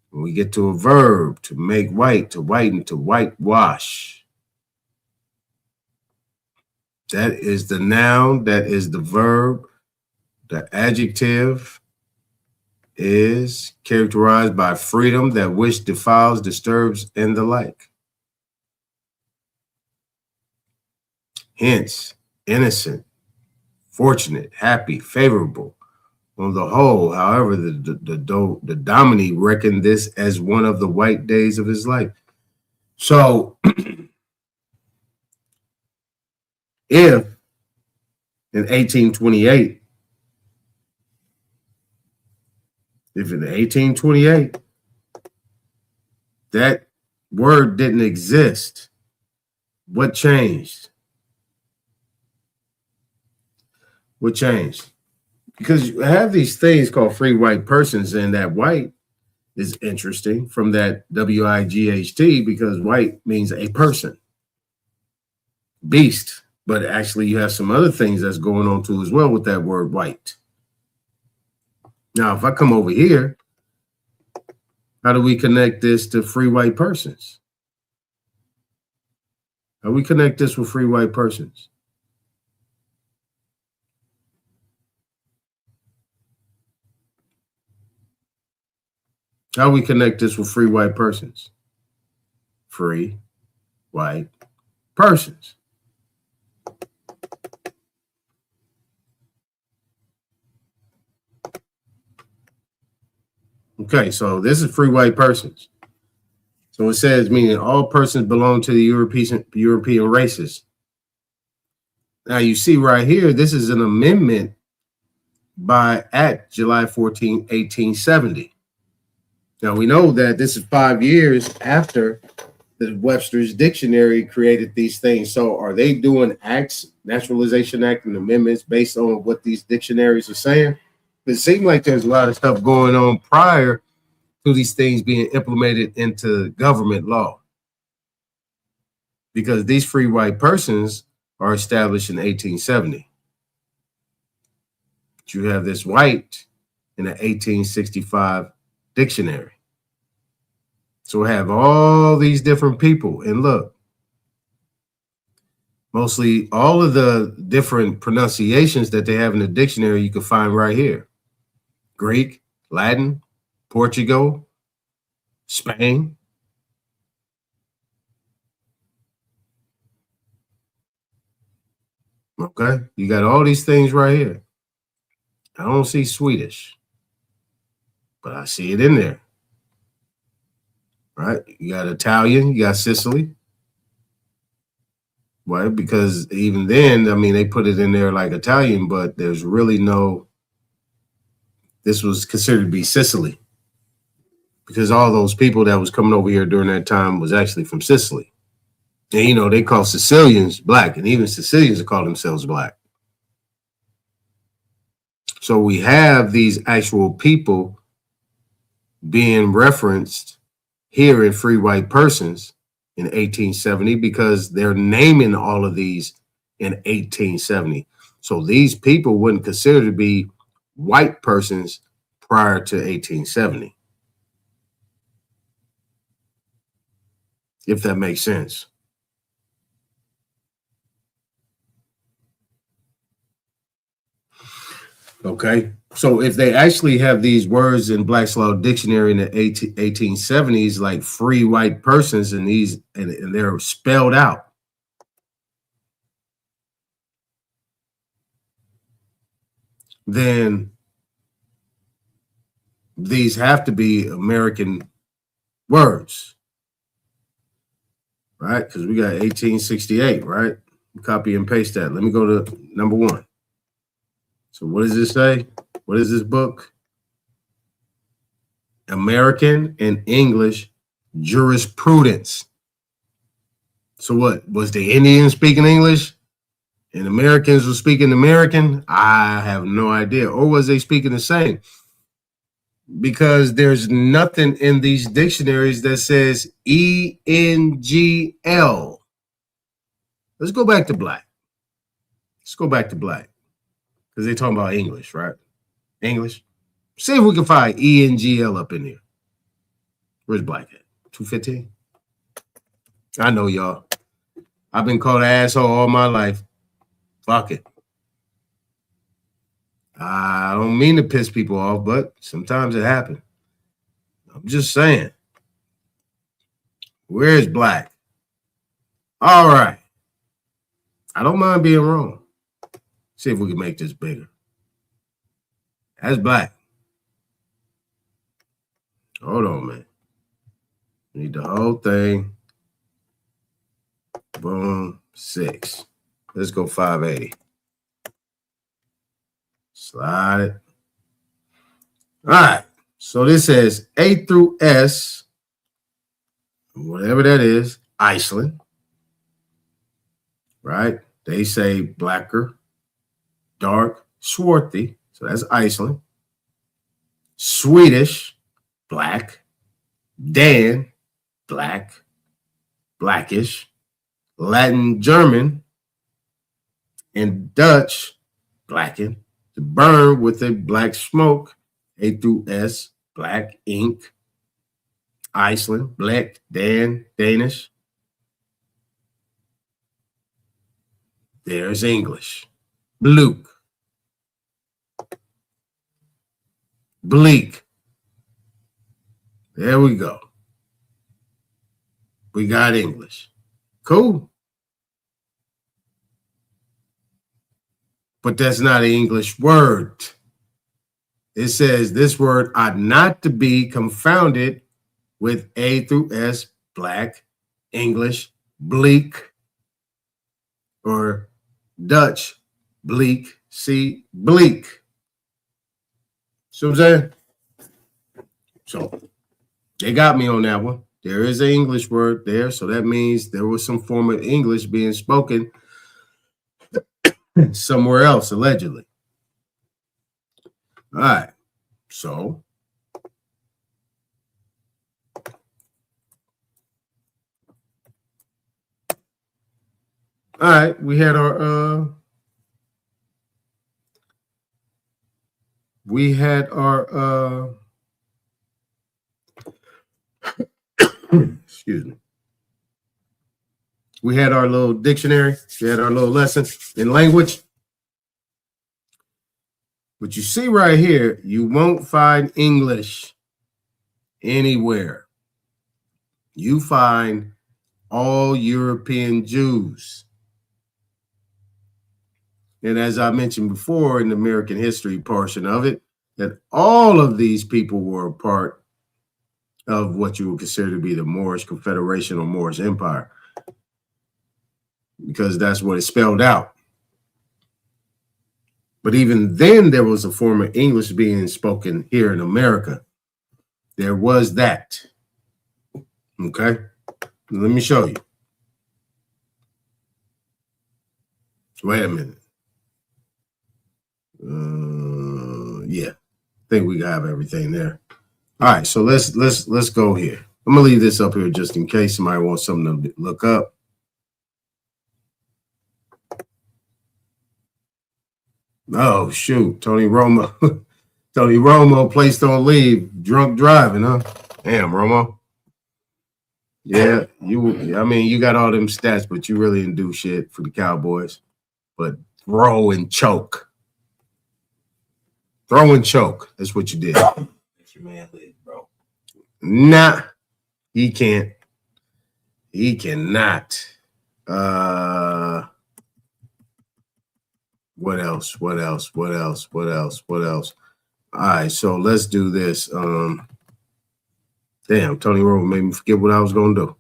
When we get to a verb, to make white, to whiten, to whitewash. That is the noun, that is the verb. The adjective is characterized by freedom, that which defiles, disturbs, and the like. Hence, innocent, fortunate, happy, favorable. On the whole, however, the Domini reckoned this as one of the white days of his life. So, if in 1828, that word didn't exist, what changed? What changed? Because you have these things called free white persons, and that white is interesting from that WIGHT, because white means a person, beast. But actually, you have some other things that's going on too as well with that word white. Now, if I come over here, how do we connect this to free white persons? How do we connect this with free white persons? How we connect this with free white persons? Free white persons. Okay, so this is free white persons. So it says, meaning all persons belong to the European races. Now you see right here, this is an amendment by Act July 14, 1870. Now we know that this is 5 years after the Webster's Dictionary created these things. So are they doing acts, Naturalization Act and amendments based on what these dictionaries are saying? It seems like there's a lot of stuff going on prior to these things being implemented into government law. Because these free white persons are established in 1870. But you have this white in the 1865 dictionary. So we have all these different people. And look, mostly all of the different pronunciations that they have in the dictionary you can find right here. Greek, Latin, Portugal, Spain. Okay, you got all these things right here. I don't see Swedish, but I see it in there. Right? You got Italian, you got Sicily. Right? Because even then, I mean, they put it in there like Italian, but there's really no, this was considered to be Sicily. Because all those people that was coming over here during that time was actually from Sicily. And, you know, they call Sicilians black, and even Sicilians call themselves black. So we have these actual people being referenced here in free white persons in 1870 because they're naming all of these in 1870. So these people wouldn't consider to be white persons prior to 1870. If that makes sense. Okay. So if they actually have these words in Black's Law Dictionary in the 1870s, like free white persons, and these and they're spelled out. Then these have to be American words. Right? Because we got 1868, right? Copy and paste that. Let me go to number 1. So what does this say? What is this book? American and English jurisprudence. So what? Was the Indians speaking English and Americans were speaking American? I have no idea. Or was they speaking the same? Because there's nothing in these dictionaries that says ENGL. Let's go back to black. Let's go back to black. Because they're talking about English, right? English. See if we can find ENGL up in here. Where's black at? 215? I know, y'all. I've been called an asshole all my life. Fuck it. I don't mean to piss people off, but sometimes it happens. I'm just saying. Where's black? All right. I don't mind being wrong. See if we can make this bigger. That's black. Hold on, man. Need the whole thing. Boom. 6. Let's go 580. Slide it. All right. So this says A through S, whatever that is, Iceland. Right? They say blacker, dark, swarthy. So that's Iceland. Swedish, black. Dan, black, blackish. Latin, German, and Dutch, blackened. To burn with a black smoke, A through S, black ink. Iceland, black, Dan, Danish. There's English. Blue. Bleak. There we go. We got English. Cool. But that's not an English word. It says this word ought not to be confounded with A through S, black, English, bleak, or Dutch, bleak, see, bleak. See what I'm saying? So they got me on that one. There is an English word there, so that means there was some form of English being spoken somewhere else, allegedly. All right, so all right, we had our excuse me. We had our little dictionary. We had our little lesson in language. But you see right here, you won't find English anywhere. You find all European Jews. And as I mentioned before in the American history portion of it, that all of these people were a part of what you would consider to be the Moorish Confederation or Moorish Empire, because that's what it spelled out. But even then, there was a form of English being spoken here in America. There was that. Okay? Let me show you. Wait a minute. Yeah, I think we have everything there. All right, so let's go here. I'm gonna leave this up here just in case somebody wants something to look up. Oh shoot, Tony Romo. Tony Romo placed on leave, drunk driving, huh? Damn, Romo. Yeah, you got all them stats, but you really didn't do shit for the Cowboys. But throw and choke. Throw and choke. That's what you did. That's your man league, bro. Nah, he can't. He cannot. What else? What else? What else? What else? What else? All right, so let's do this. Damn, Tony Romo made me forget what I was gonna do.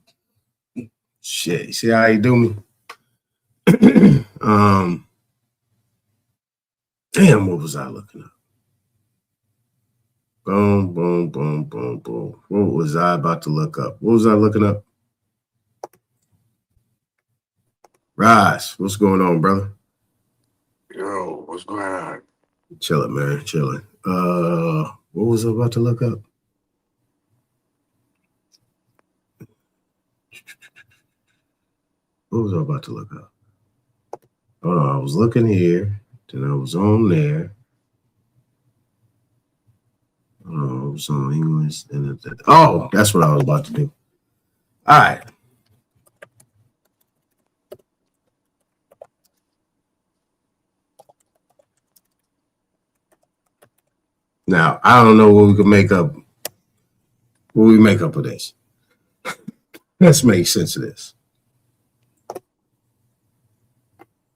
Shit, see how he do me? Damn, what was I looking at? Boom, boom, boom, boom, boom. What was I about to look up? What was I looking up? Rise, what's going on, brother? Yo, what's going on? Chilling, man, chilling. What was I about to look up? What was I about to look up? Hold on, I was looking here, then I was on there. Oh, I was on English, and oh, that's what I was about to do. All right. Now, I don't know what we can make up. What we make up of this? Let's make sense of this.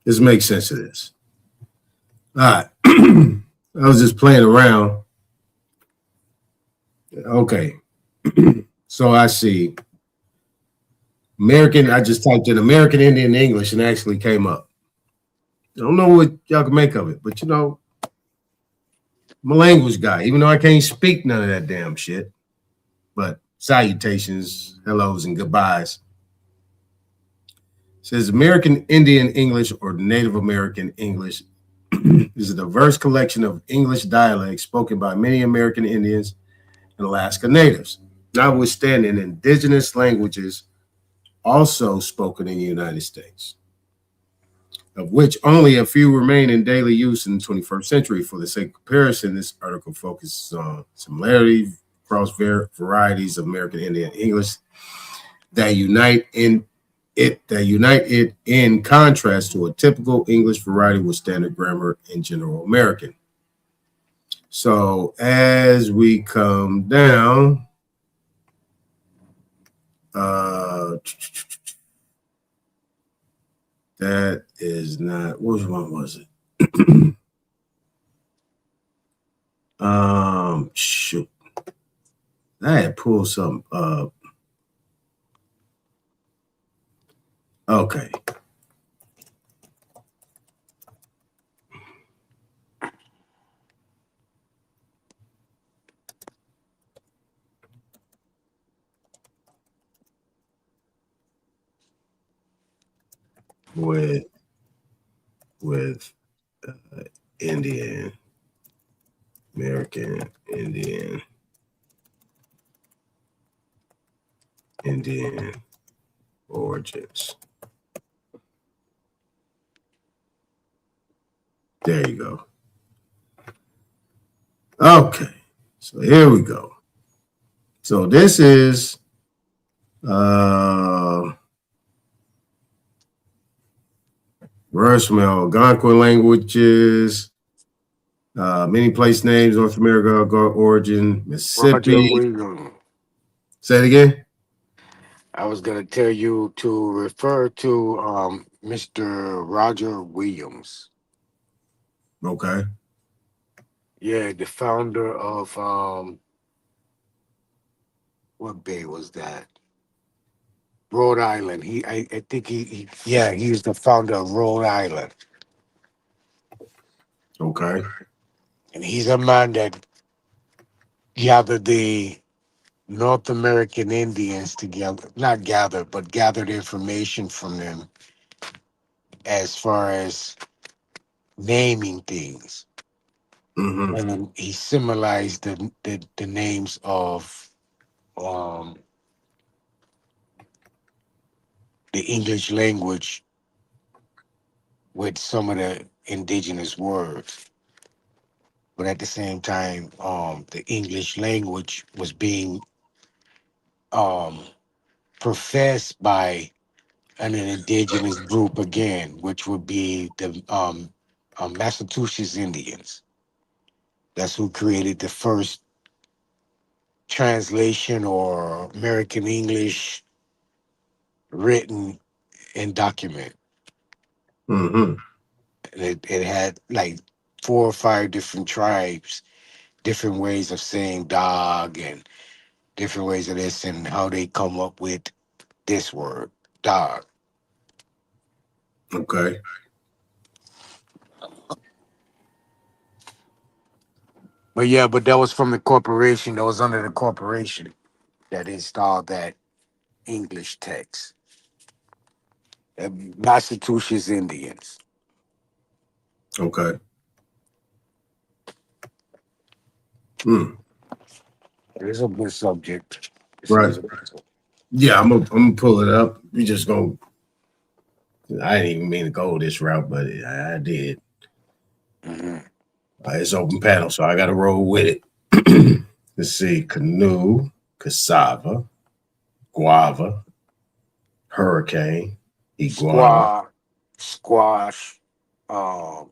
Let's make sense of this. All right. I was just playing around. Okay. So I see American. I just typed in American Indian English and actually came up. I don't know what y'all can make of it, but I'm a language guy, even though I can't speak none of that damn shit. But salutations, hellos, and goodbyes. It says American Indian English or Native American English is a diverse collection of English dialects spoken by many American Indians and Alaska Natives, notwithstanding indigenous languages also spoken in the United States, of which only a few remain in daily use in the 21st century. For the sake of comparison, this article focuses on similarity across varieties of American Indian English that unite it in contrast to a typical English variety with standard grammar and general American. So as we come down, that is not, which one was it? Shoot. I had pulled something up. Okay. with Indian, American Indian origins. There you go. Okay, so here we go. So this is verse from Algonquin languages, many place names, North America, origin, Roger Mississippi. Williams. Say it again. I was gonna tell you to refer to Mr. Roger Williams. Okay. Yeah, the founder of what bay was that? Rhode Island. I think he's the founder of Rhode Island. Okay. And he's a man that gathered the North American Indians together, not gathered, but gathered information from them as far as naming things. Mm-hmm. And then he symbolized the names of um, the English language with some of the indigenous words. But at the same time, the English language was being um, professed by an indigenous group again, which would be the Massachusetts Indians. That's who created the first translation or American English written and document. Mm-hmm. And it had like 4 or 5 different tribes, different ways of saying dog and different ways of this and how they come up with this word, dog. Okay. But yeah, but that was from the corporation. That was under the corporation that installed that English text. Massachusetts Indians. Okay. Mm. It's a good subject. Right. Yeah, I'm gonna pull it up. We just gonna. I didn't even mean to go this route, but I did. Mm-hmm. It's open panel, so I got to roll with it. Let's see: canoe, cassava, guava, hurricane, iguana, Squash, um,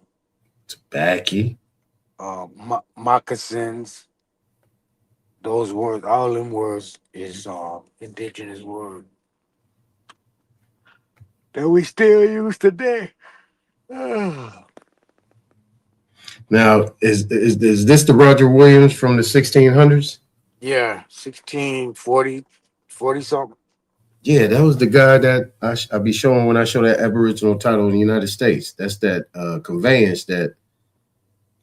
tobacco. moccasins. Those words, all them words is indigenous word that we still use today. Now, is this the Roger Williams from the 1600s? Yeah, 1640, 40 something. Yeah, that was the guy that I'll be showing when I show that Aboriginal title in the United States. That's that conveyance that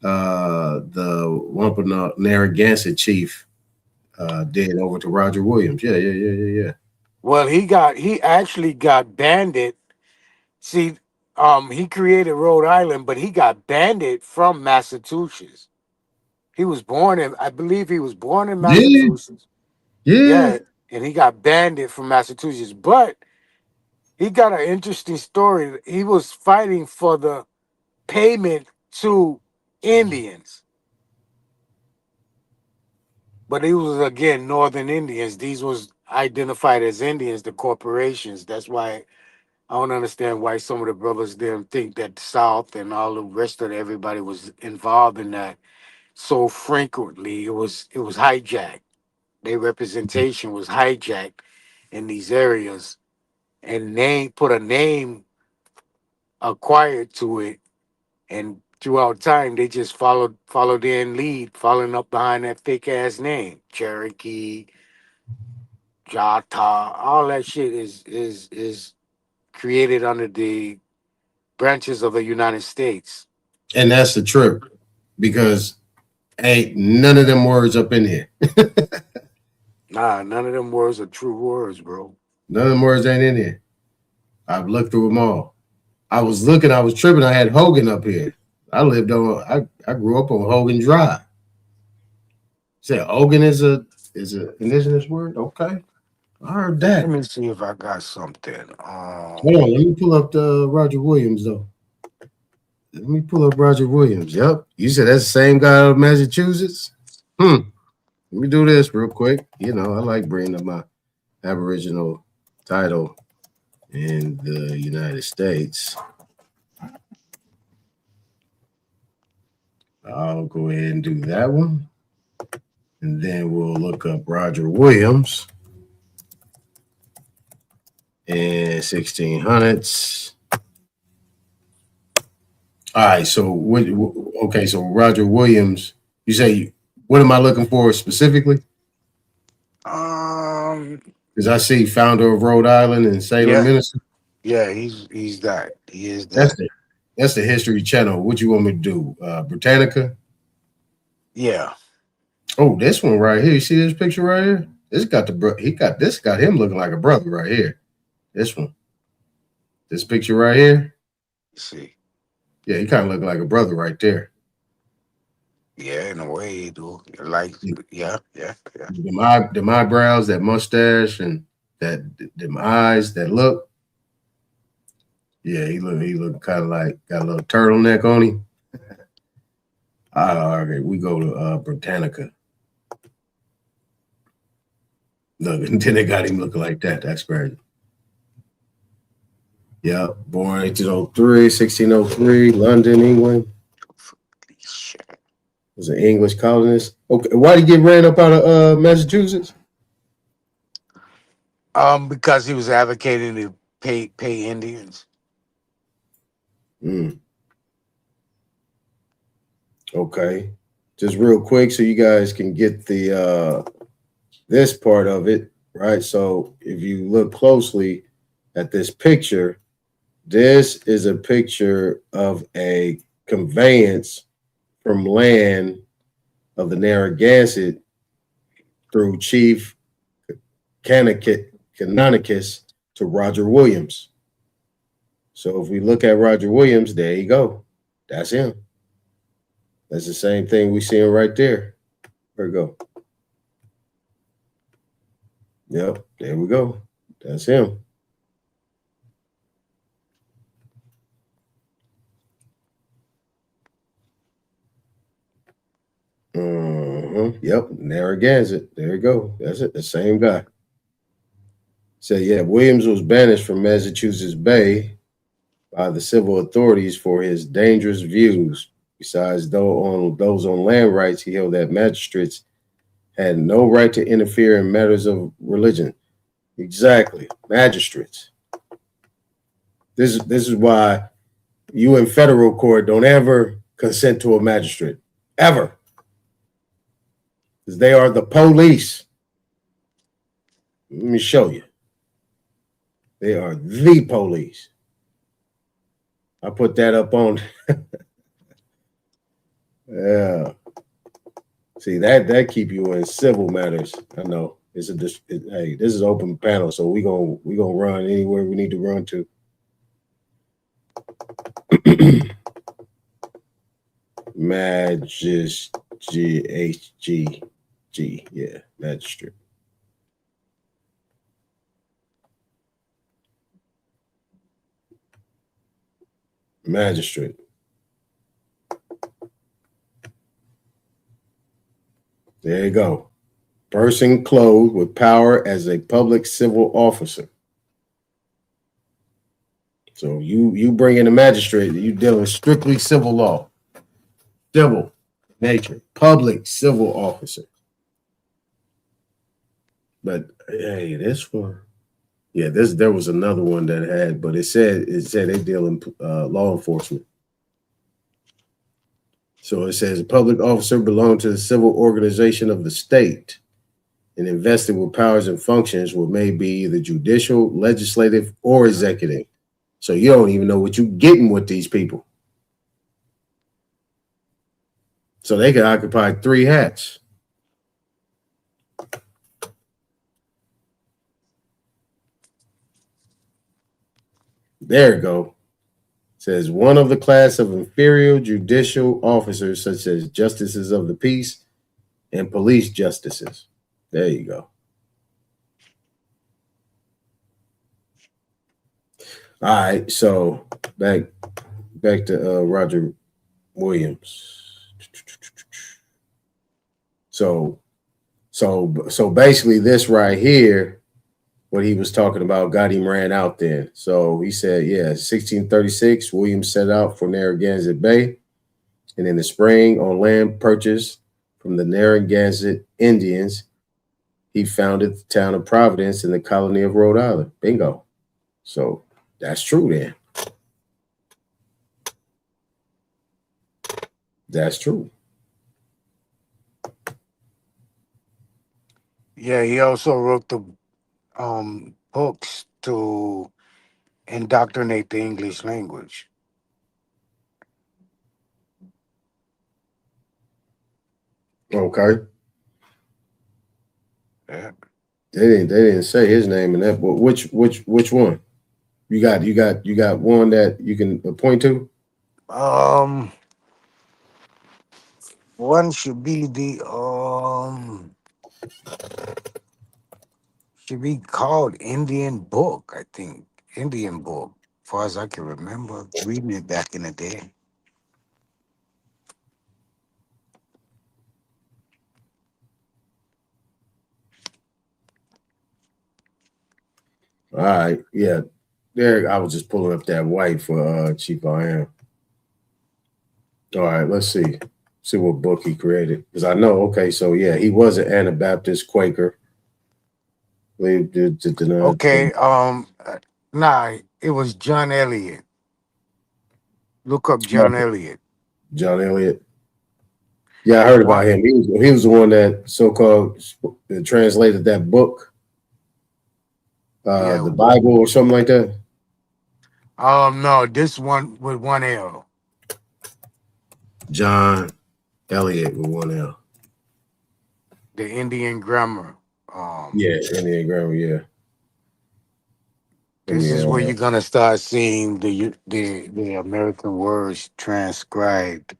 the Wampanoag Narragansett chief did over to Roger Williams. Yeah. Well, he actually got banded. See, he created Rhode Island, but he got banded from Massachusetts. He was born in, I believe he was born in Yeah, Massachusetts. yeah. Yeah, and he got banded from Massachusetts. But he got an interesting story. He was fighting for the payment to Indians. But he was again Northern Indians. These was identified as Indians, the corporations. That's why I don't understand why some of the brothers there think that the South and all the rest of everybody was involved in that so frequently. It was hijacked. Their representation was hijacked in these areas and put a name acquired to it. And throughout time they just followed in lead, following up behind that fake ass name. Cherokee, Jata, all that shit is created under the branches of the United States. And that's the trip because ain't none of them words up in here. Nah, none of them words are true words, bro. None of them words ain't in here. I've looked through them all. I was looking, I was tripping. I had Hogan up here. I lived on. I grew up on Hogan Drive. Say Hogan is a indigenous word. Okay, I heard Let that. me see if I got something. Hold on, let me pull up the Roger Williams though. Let me pull up Roger Williams. Yep, you said that's the same guy out of Massachusetts. Let me do this real quick. You know, I like bringing up my Aboriginal title in the United States. I'll go ahead and do that one. And then we'll look up Roger Williams in 1600s. All right, so okay, so Roger Williams, you say, what am I looking for specifically? Because I see founder of Rhode Island and Salem, Yeah, Minister. yeah, he's that. He is That's that. the History Channel. What you want me to do? Britannica? Yeah. Oh, this one right here. You see this picture right here? This got got him looking like a brother right here. This one. This picture right here. See. Yeah, he kind of look like a brother right there. Yeah, in a way you do. Like, yeah. Them eyebrows, that mustache, and them eyes that look. Yeah, he look kind of like got a little turtleneck on him. All right, we go to Britannica. Look, and then they got him looking like that. That's crazy. Yeah, born 1603, London, England. Was an English colonist. Okay, why did he get ran up out of Massachusetts? Because he was advocating to pay Indians. Okay, just real quick, so you guys can get the this part of it, right? So if you look closely at this picture, this is a picture of a conveyance from land of the Narragansett through Chief Canonicus to Roger Williams. So if we look at Roger Williams, there you go. That's him. That's the same thing we seeing right there. There we go. Yep, there we go. That's him. Yep, Narragansett. There you go. That's it. The same guy. So yeah, Williams was banished from Massachusetts Bay by the civil authorities for his dangerous views. Besides, those on land rights, he held that magistrates had no right to interfere in matters of religion. Exactly, magistrates. This is why you in federal court don't ever consent to a magistrate, ever, because they are the police. Let me show you. They are the police. I put that up on. Yeah. See, that keep you in civil matters. I know. Hey, this is open panel, so we gonna run anywhere we need to run to. Yeah, magistrate. Magistrate. There you go. Person clothed with power as a public civil officer. So you bring in a magistrate, you dealing strictly civil law. Civil nature, public civil officer. But hey, this one, yeah, there was another one that had, but it said they deal in law enforcement. So it says a public officer belonging to the civil organization of the state and invested with powers and functions what may be either judicial, legislative, or executive. So you don't even know what you're getting with these people. So they can occupy 3 hats. There you go. Says one of the class of inferior judicial officers, such as justices of the peace and police justices. There you go. All right, so back to Roger Williams. So basically, this right here, what he was talking about, got him ran out then. So he said, yeah, 1636, Williams set out for Narragansett Bay, and in the spring, on land purchased from the Narragansett Indians, he founded the town of Providence in the colony of Rhode Island. Bingo. So that's true then. That's true. Yeah, he also wrote the books to indoctrinate the English language. Okay. Yeah. They didn't say his name in that book. Which one? You got one that you can point to? One should be should be called Indian Book, I think. Indian Book, as far as I can remember reading it back in the day. All right, yeah. There, I was just pulling up that white for Chief I Am. All right, let's see what book he created, because I know. Okay, so yeah, he was an Anabaptist Quaker. Okay, nah, it was John Eliot. Look up John Eliot. John Eliot. Yeah, I heard about him. He was the one that so-called translated that book, Yeah. the Bible or something like that. No, this one with one L. John Eliot with one L. The Indian grammar. Yeah, Indian grammar. Yeah. This is where you're gonna start seeing the American words transcribed.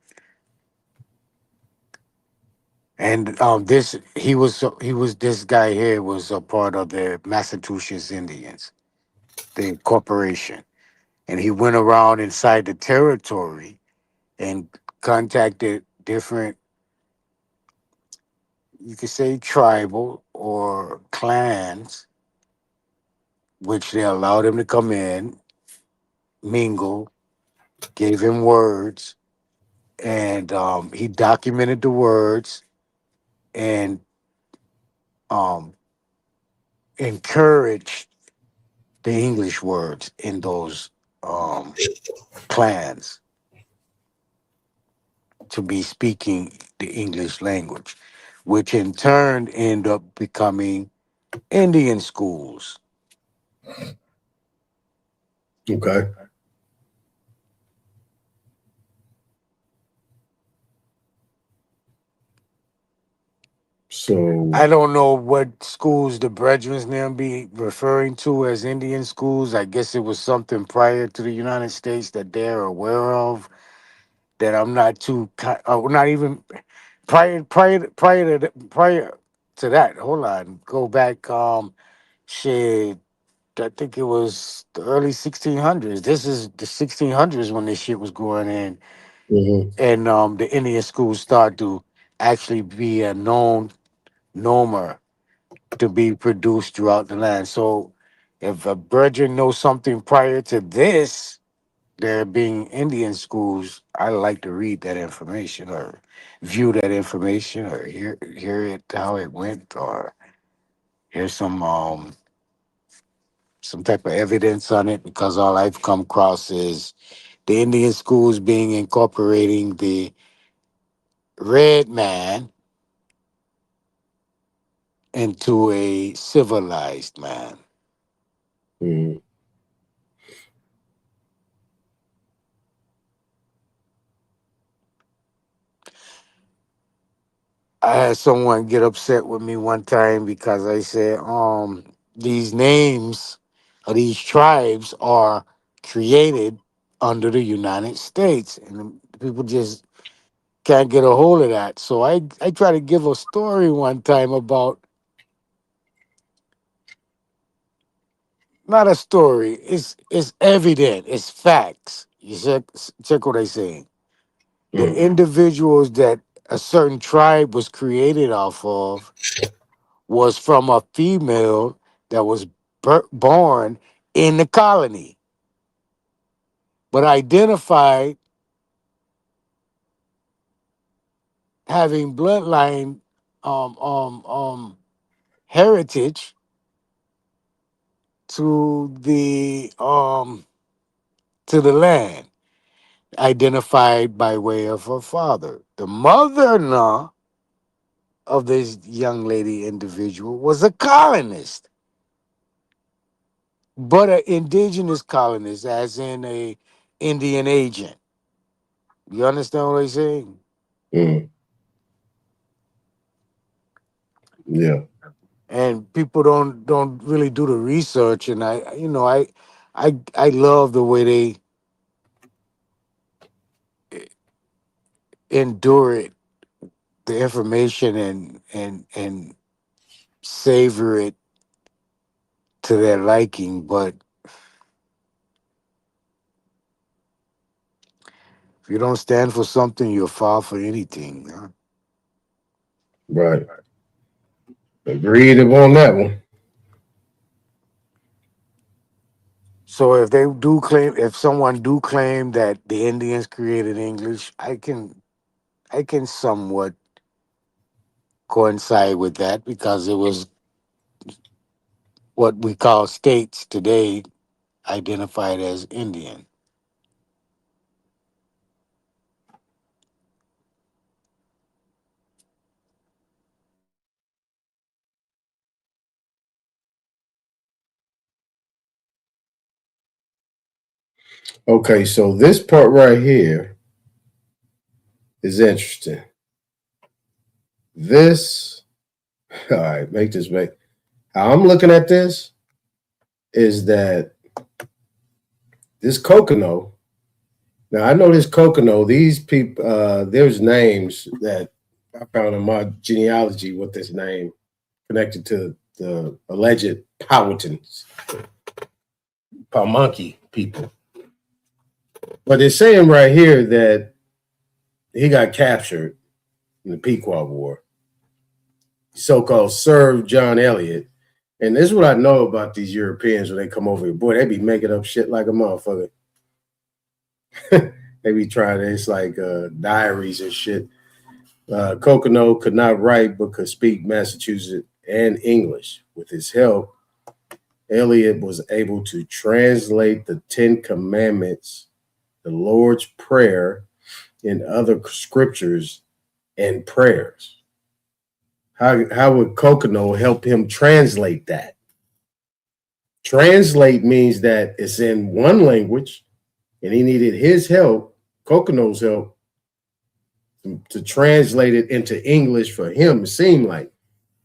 And this this guy here was a part of the Massachusetts Indians, the corporation, and he went around inside the territory and contacted different, you could say, tribal or clans, which they allowed him to come in, mingle, gave him words, and he documented the words and um, encouraged the English words in those clans to be speaking the English language, which in turn end up becoming Indian schools. Okay. So I don't know what schools the Brethren now be referring to as Indian schools. I guess it was something prior to the United States that they're aware of that I'm not too, not even prior to that. Hold on, go back. Shit, I think it was the early 1600s. This is the 1600s when this shit was going in, and the Indian schools start to actually be a known normer to be produced throughout the land. So, if a brethren knows something prior to this, there being Indian schools, I like to read that information or view that information or hear it how it went or hear some type of evidence on it, because all I've come across is the Indian schools being incorporating the red man into a civilized man. mm, I had someone get upset with me one time because I said, these names of these tribes are created under the United States, and people just can't get a hold of that. So I try to give a story one time about, not a story, it's evident, it's facts. You check what I saying. The individuals that a certain tribe was created off of was from a female that was born in the colony, but identified having bloodline heritage to the land, identified by way of her father. The mother-in-law of this young lady individual was a colonist, but an indigenous colonist, as in a Indian agent. You understand what I'm saying? Mm. Yeah. And people don't really do the research, and I love the way they endure it, the information, and savor it to their liking. But if you don't stand for something, you'll fall for anything. Huh? Right. Agreed on that one. So if someone do claim that the Indians created English, I can somewhat coincide with that, because it was what we call states today identified as Indian. Okay, so this part right here is interesting. This, all right, make this make. How I'm looking at this is that this Kokono. Now I know this Kokono. These people, there's names that I found in my genealogy with this name connected to the alleged Powhatans, Pamunkey people. But it's saying right here that he got captured in the Pequot War, so-called served John Elliott. And this is what I know about these Europeans when they come over here. Boy, they be making up shit like a motherfucker. They be trying to, it's like diaries and shit. Kokono could not write but could speak Massachusetts and English. With his help, Elliott was able to translate the 10 Commandments, the Lord's Prayer, and other scriptures and prayers. How would Kokono help him translate that? Translate means that it's in one language, and he needed his help, Kokono's help, to translate it into English for him. It seemed like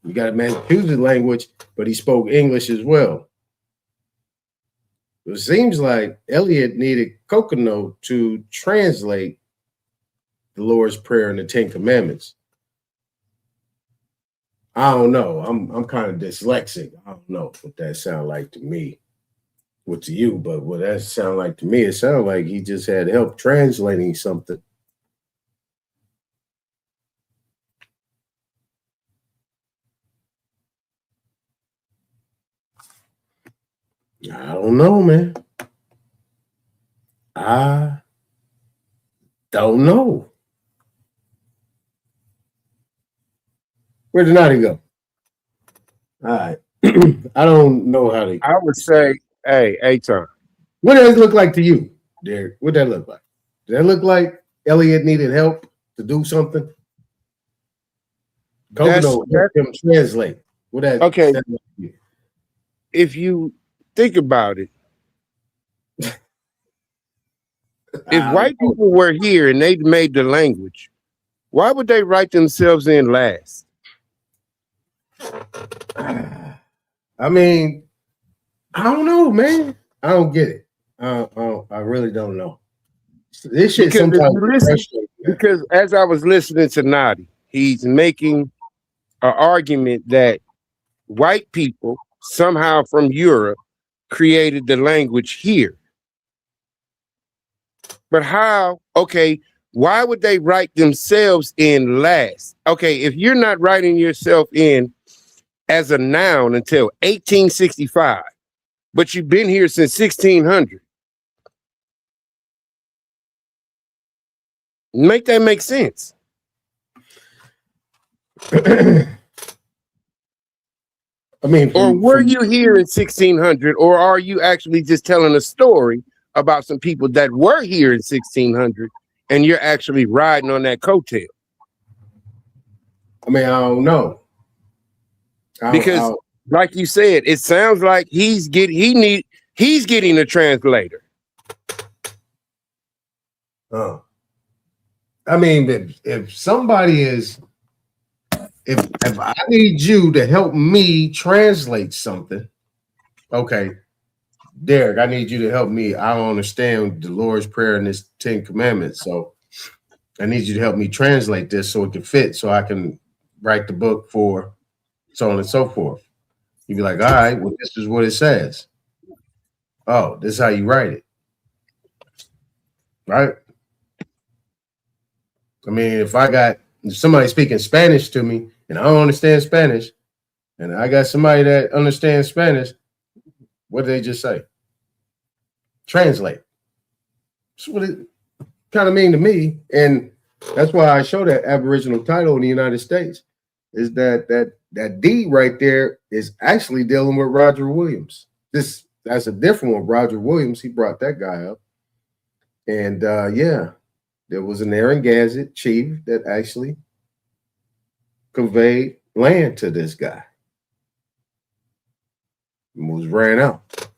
we got a Massachusetts language, but he spoke English as well. It seems like Elliott needed Kokono to translate the Lord's Prayer and the 10 Commandments. I don't know. I'm kind of dyslexic. I don't know what that sound like to me. What to you, but what that sound like to me, it sounded like he just had help translating something. I don't know, man. I don't know. Where did Naughty go? All right. I don't know how to. I would say, hey, Aton. What does it look like to you, Derek? What that look like? Does that look like Elliott needed help to do something? Kokono helped him translate. What that? Okay. That look like? If you think about it, if white people were here and they made the language, why would they write themselves in last? I mean, I don't know, man. I don't get it. I really don't know. This shit Because if sometimes you listen, frustrates me. because as I was listening to Nadi, he's making an argument that white people somehow from Europe created the language here. But how? Okay, why would they write themselves in last? Okay, if you're not writing yourself in as a noun until 1865, but you've been here since 1600, make that make sense? I mean, Or were you here in 1600, or are you actually just telling a story about some people that were here in 1600 and you're actually riding on that coattail? I mean, I don't know. Because like you said, it sounds like he's getting a translator. I mean, if somebody is, if I need you to help me translate something, okay, Derek, I need you to help me. I don't understand the Lord's Prayer and this 10 Commandments, so I need you to help me translate this so it can fit, so I can write the book for so on and so forth. You'd be like, all right, well, this is what it says. Oh, this is how you write it. Right? I mean, if somebody speaking Spanish to me and I don't understand Spanish, and I got somebody that understands Spanish, what did they just say? Translate. That's what it kind of mean to me. And that's why I show that Aboriginal title in the United States is that D right there is actually dealing with Roger Williams. That's a different one. Roger Williams, he brought that guy up. And yeah, there was an Aaron Gazette chief that actually conveyed land to this guy. And was ran out.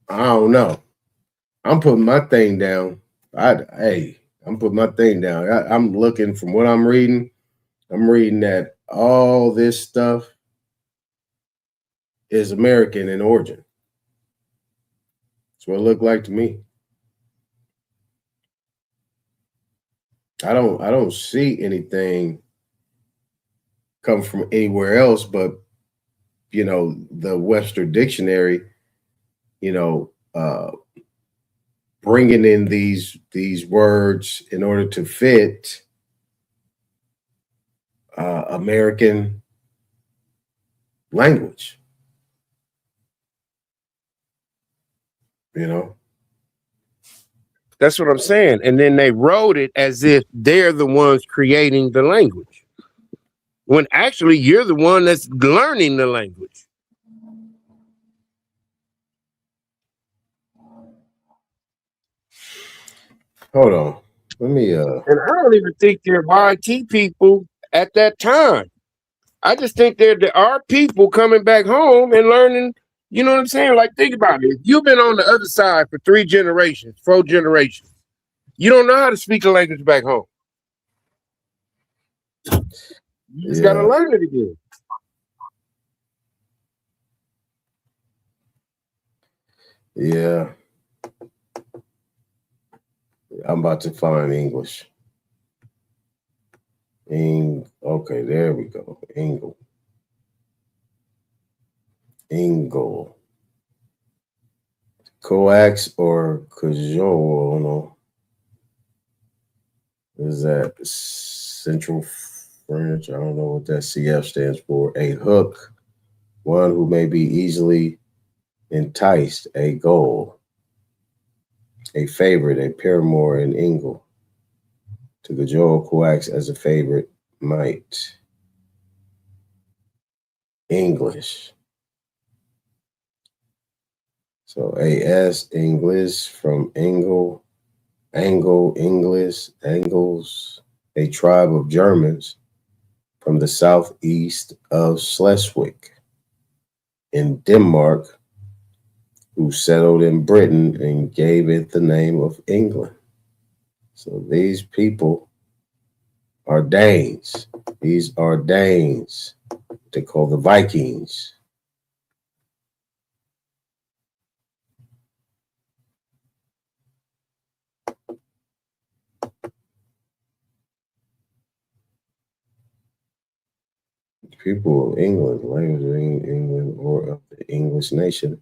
I don't know. I'm putting my thing down. I'm putting my thing down. I'm looking from what I'm reading. I'm reading that all this stuff is American in origin. That's what it looked like to me. I don't see anything come from anywhere else but, you know, the Webster Dictionary, you know, bringing in these words in order to fit American language. You know? That's what I'm saying. And then they wrote it as if they're the ones creating the language, when actually you're the one that's learning the language. Hold on. Let me And I don't even think they're YT people at that time. I just think there are people coming back home and learning, you know what I'm saying? Like, think about it. If you've been on the other side for 3 generations, 4 generations, you don't know how to speak a language back home. You just gotta learn it again. Yeah. I'm about to find English. Okay, there we go. Ingle. Coax or cajole, I don't know. Is that Central French? I don't know what that CF stands for. A hook, one who may be easily enticed, a goal, a favorite, a paramour in Ingle. To cajole, coax as a favorite might. English. So AS, English from Angle, English, Angles, a tribe of Germans from the southeast of Schleswig in Denmark, who settled in Britain and gave it the name of England. So these people are Danes. These are Danes. They call the Vikings. People of England, language of England or of the English nation,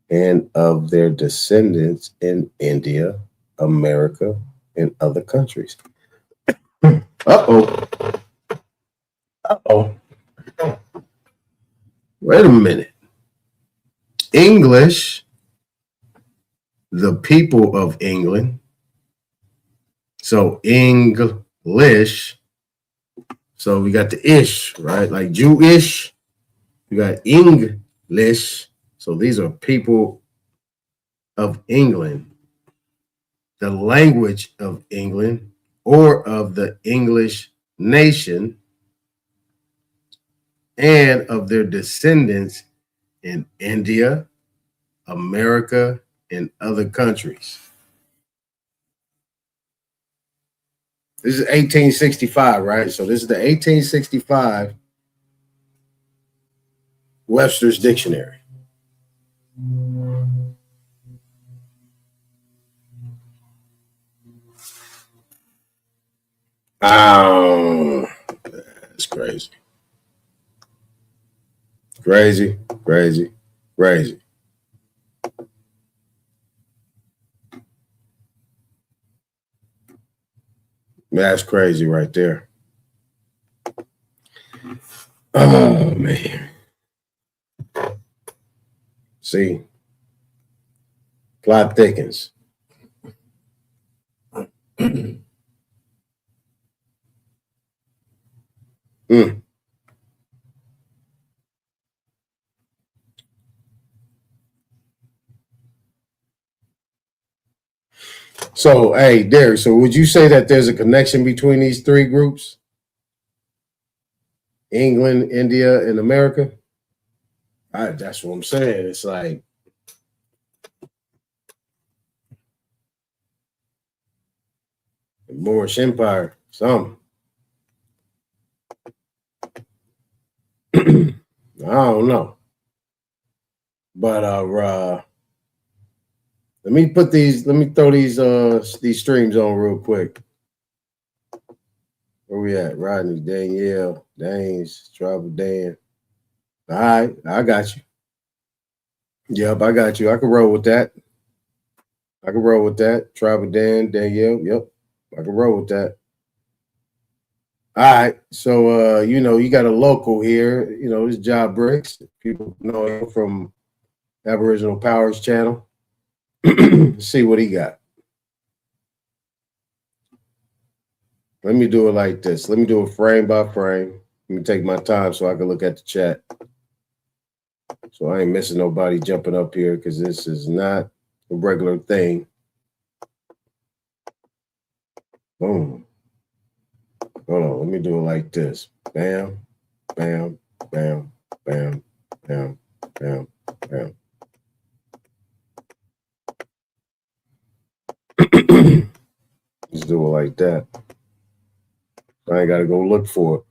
and of their descendants in India, America, and other countries. Uh-oh. Uh-oh. Wait a minute. English, the people of England. So English. So we got the ish, right? Like Jewish. We got English. So these are people of England, the language of England, or of the English nation, and of their descendants in India, America, and other countries. This is 1865, right? So this is the 1865 Webster's Dictionary. Oh, that's crazy. Crazy, crazy, crazy. That's crazy right there. Oh, man. See, plot thickens. Mm. So, hey, Derek, so would you say that there's a connection between these three groups? England, India, and America? That's what I'm saying. It's like the Moorish Empire, something. I don't know. But let me throw these streams on real quick. Where we at? Rodney, Danielle, Danes, Tribal Dan. All right, I got you. Yep, I got you. I can roll with that. Tribal Dan, Danielle. Yep, I can roll with that. All right, so you got a local here. This Job Bricks. People know him from Aboriginal Powers channel. See what he got. Let me do it like this. Let me do it frame by frame. Let me take my time so I can look at the chat. So I ain't missing nobody jumping up here because this is not a regular thing. Boom. Hold on. Let me do it like this. Bam, bam, bam, bam, bam, bam, bam. Just do it like that. I ain't got to go look for it.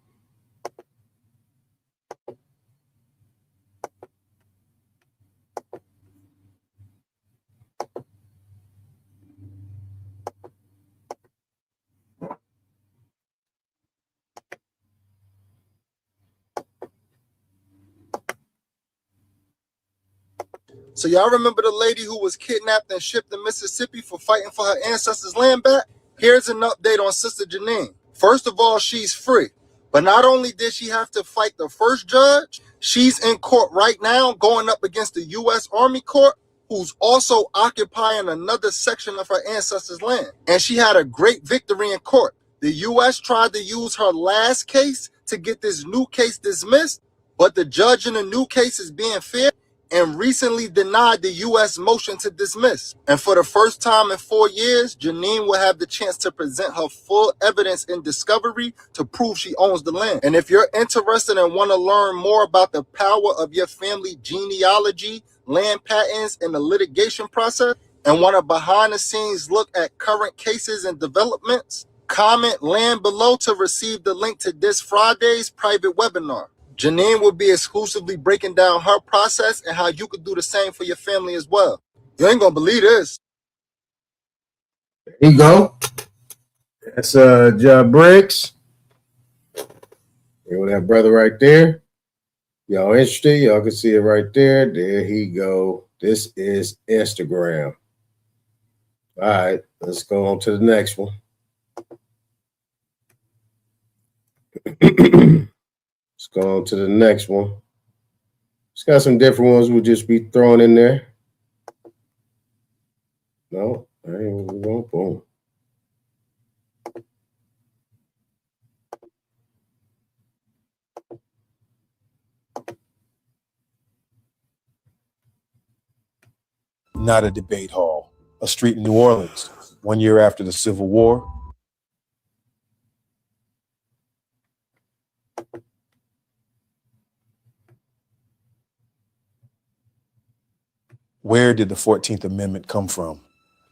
So y'all remember the lady who was kidnapped and shipped to Mississippi for fighting for her ancestors' land back? Here's an update on Sister Janine. First of all, she's free. But not only did she have to fight the first judge, she's in court right now going up against the U.S. Army Court, who's also occupying another section of her ancestors' land. And she had a great victory in court. The U.S. tried to use her last case to get this new case dismissed, but the judge in the new case is being fair and recently denied the U.S. motion to dismiss. And for the first time in 4 years, Janine will have the chance to present her full evidence in discovery to prove she owns the land. And if you're interested and want to learn more about the power of your family genealogy, land patents, and the litigation process, and want a behind-the-scenes look at current cases and developments, comment land below to receive the link to this Friday's private webinar. Janine will be exclusively breaking down her process and how you could do the same for your family as well. You ain't gonna believe this. There you go. That's Job Bricks. You know that brother right there? Y'all interested? Y'all can see it right there. There he go. This is Instagram. All right, let's go on to the next one. Let's go on to the next one. It's got some different ones we'll just be throwing in there. No, I ain't going boom. Not a debate hall. A street in New Orleans, 1 year after the Civil War. Where did the 14th Amendment come from?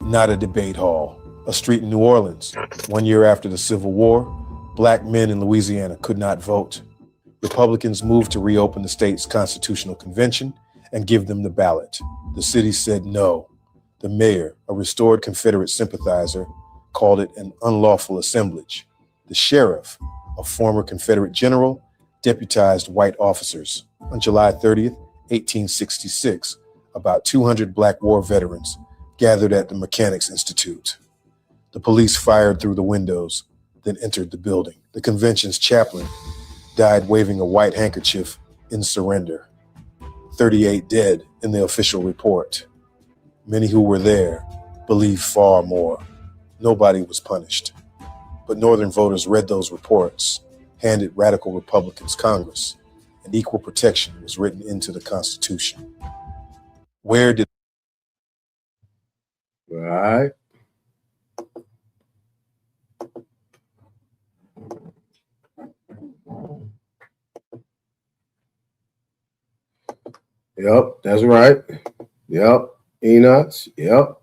Not a debate hall. A street in New Orleans, 1 year after the Civil War. Black men in Louisiana could not vote. Republicans moved to reopen the state's constitutional convention and give them the ballot. The city said no. The mayor, a restored Confederate sympathizer, called it an unlawful assemblage. The sheriff, a former Confederate general, deputized white officers. On July 30th, 1866, about 200 Black War veterans gathered at the Mechanics Institute. The police fired through the windows, then entered the building. The convention's chaplain died waving a white handkerchief in surrender. 38 dead in the official report. Many who were there believed far more. Nobody was punished. But Northern voters read those reports, handed radical Republicans Congress, and equal protection was written into the Constitution. Where did... All right. Yep, that's right. Yep, Enoch. Yep.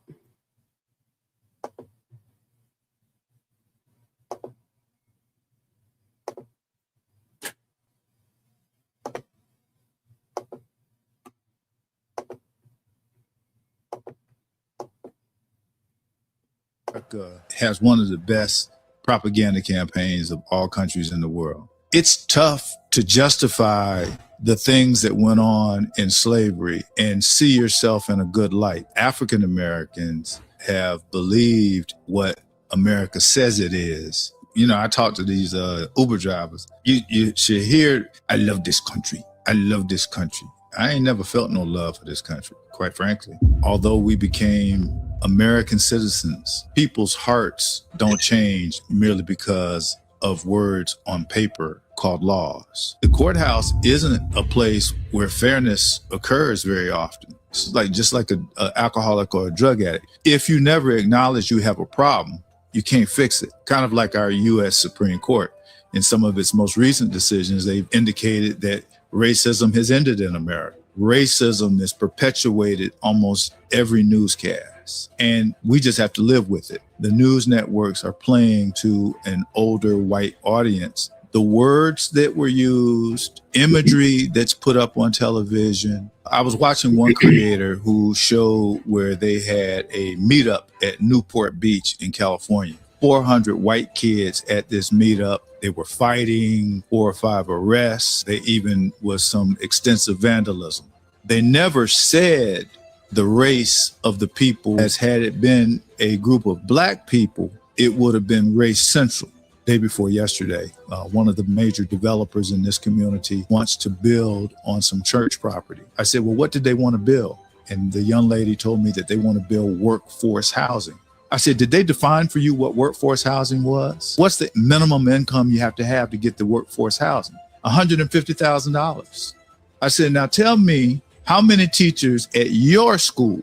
America has one of the best propaganda campaigns of all countries in the world. It's tough to justify the things that went on in slavery and see yourself in a good light. African Americans have believed what America says it is. You know, I talk to these Uber drivers. You should hear, I love this country. I love this country. I ain't never felt no love for this country, quite frankly. Although we became American citizens, people's hearts don't change merely because of words on paper called laws. The courthouse isn't a place where fairness occurs very often. It's like just like an alcoholic or a drug addict. If you never acknowledge you have a problem, you can't fix it. Kind of like our U.S. Supreme Court. In some of its most recent decisions, they've indicated that racism has ended in America. Racism is perpetuated almost every newscast, and we just have to live with it. The news networks are playing to an older white audience. The words that were used, imagery that's put up on television. I was watching one creator who showed where they had a meetup at Newport Beach in California. 400 white kids at this meetup. They were fighting, 4 or 5 arrests. There even was some extensive vandalism. They never said the race of the people, as had it been a group of black people, it would have been race central. Day before yesterday, one of the major developers in this community wants to build on some church property. I said, well, what did they want to build? And the young lady told me that they want to build workforce housing. I said, did they define for you what workforce housing was? What's the minimum income you have to get the workforce housing? $150,000. I said, now tell me how many teachers at your school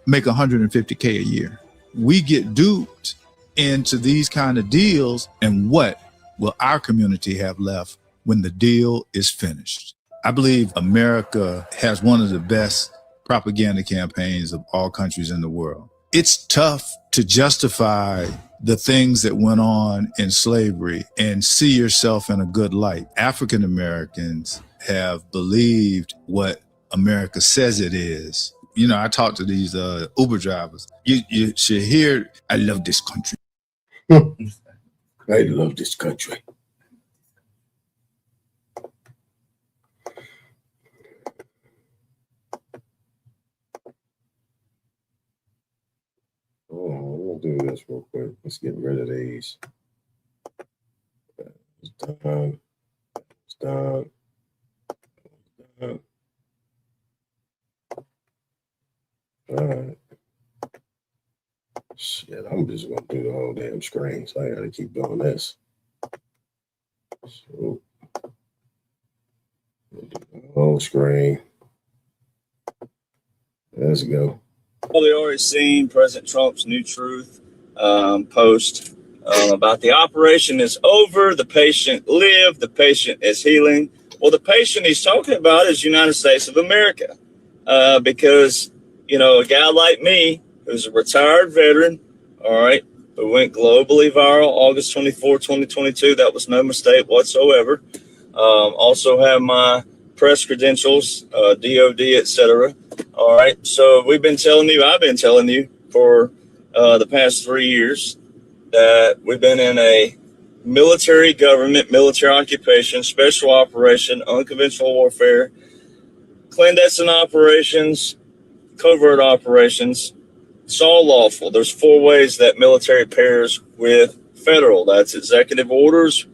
make $150K a year? We get duped into these kind of deals, and what will our community have left when the deal is finished? I believe America has one of the best propaganda campaigns of all countries in the world. It's tough to justify the things that went on in slavery and see yourself in a good light. African Americans have believed what America says it is. You know, I talk to these Uber drivers. You should hear, I love this country. I love this country. we'll do this real quick. Let's get rid of these. It's done. It's done. Done. All right. Shit, I'm just gonna do the whole damn screen, so I gotta keep doing this. So, we'll do the whole screen. Let's go. Probably already seen President Trump's New Truth post about the operation is over, the patient lived, the patient is healing. Well, the patient he's talking about is United States of America, because, you know, a guy like me, who's a retired veteran, all right, who went globally viral August 24, 2022, that was no mistake whatsoever. Also have my press credentials, DOD, etc. All right. So I've been telling you for the past 3 years that we've been in a military government, military occupation, special operation, unconventional warfare, clandestine operations, covert operations. It's all lawful. There's 4 ways that military pairs with federal. That's executive orders,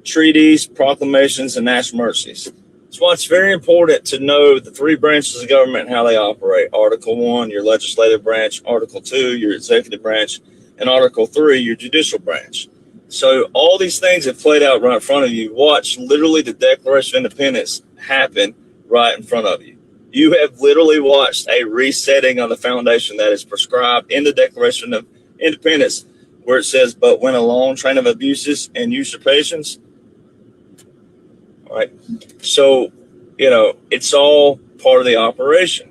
treaties, proclamations, and national emergencies. That's why it's very important to know the 3 branches of government and how they operate. Article 1, your legislative branch. Article 2, your executive branch. And Article 3, your judicial branch. So all these things have played out right in front of you. Watch literally the Declaration of Independence happen right in front of you. You have literally watched a resetting of the foundation that is prescribed in the Declaration of Independence, where it says, but when a long train of abuses and usurpations. All right. So, you know, it's all part of the operation.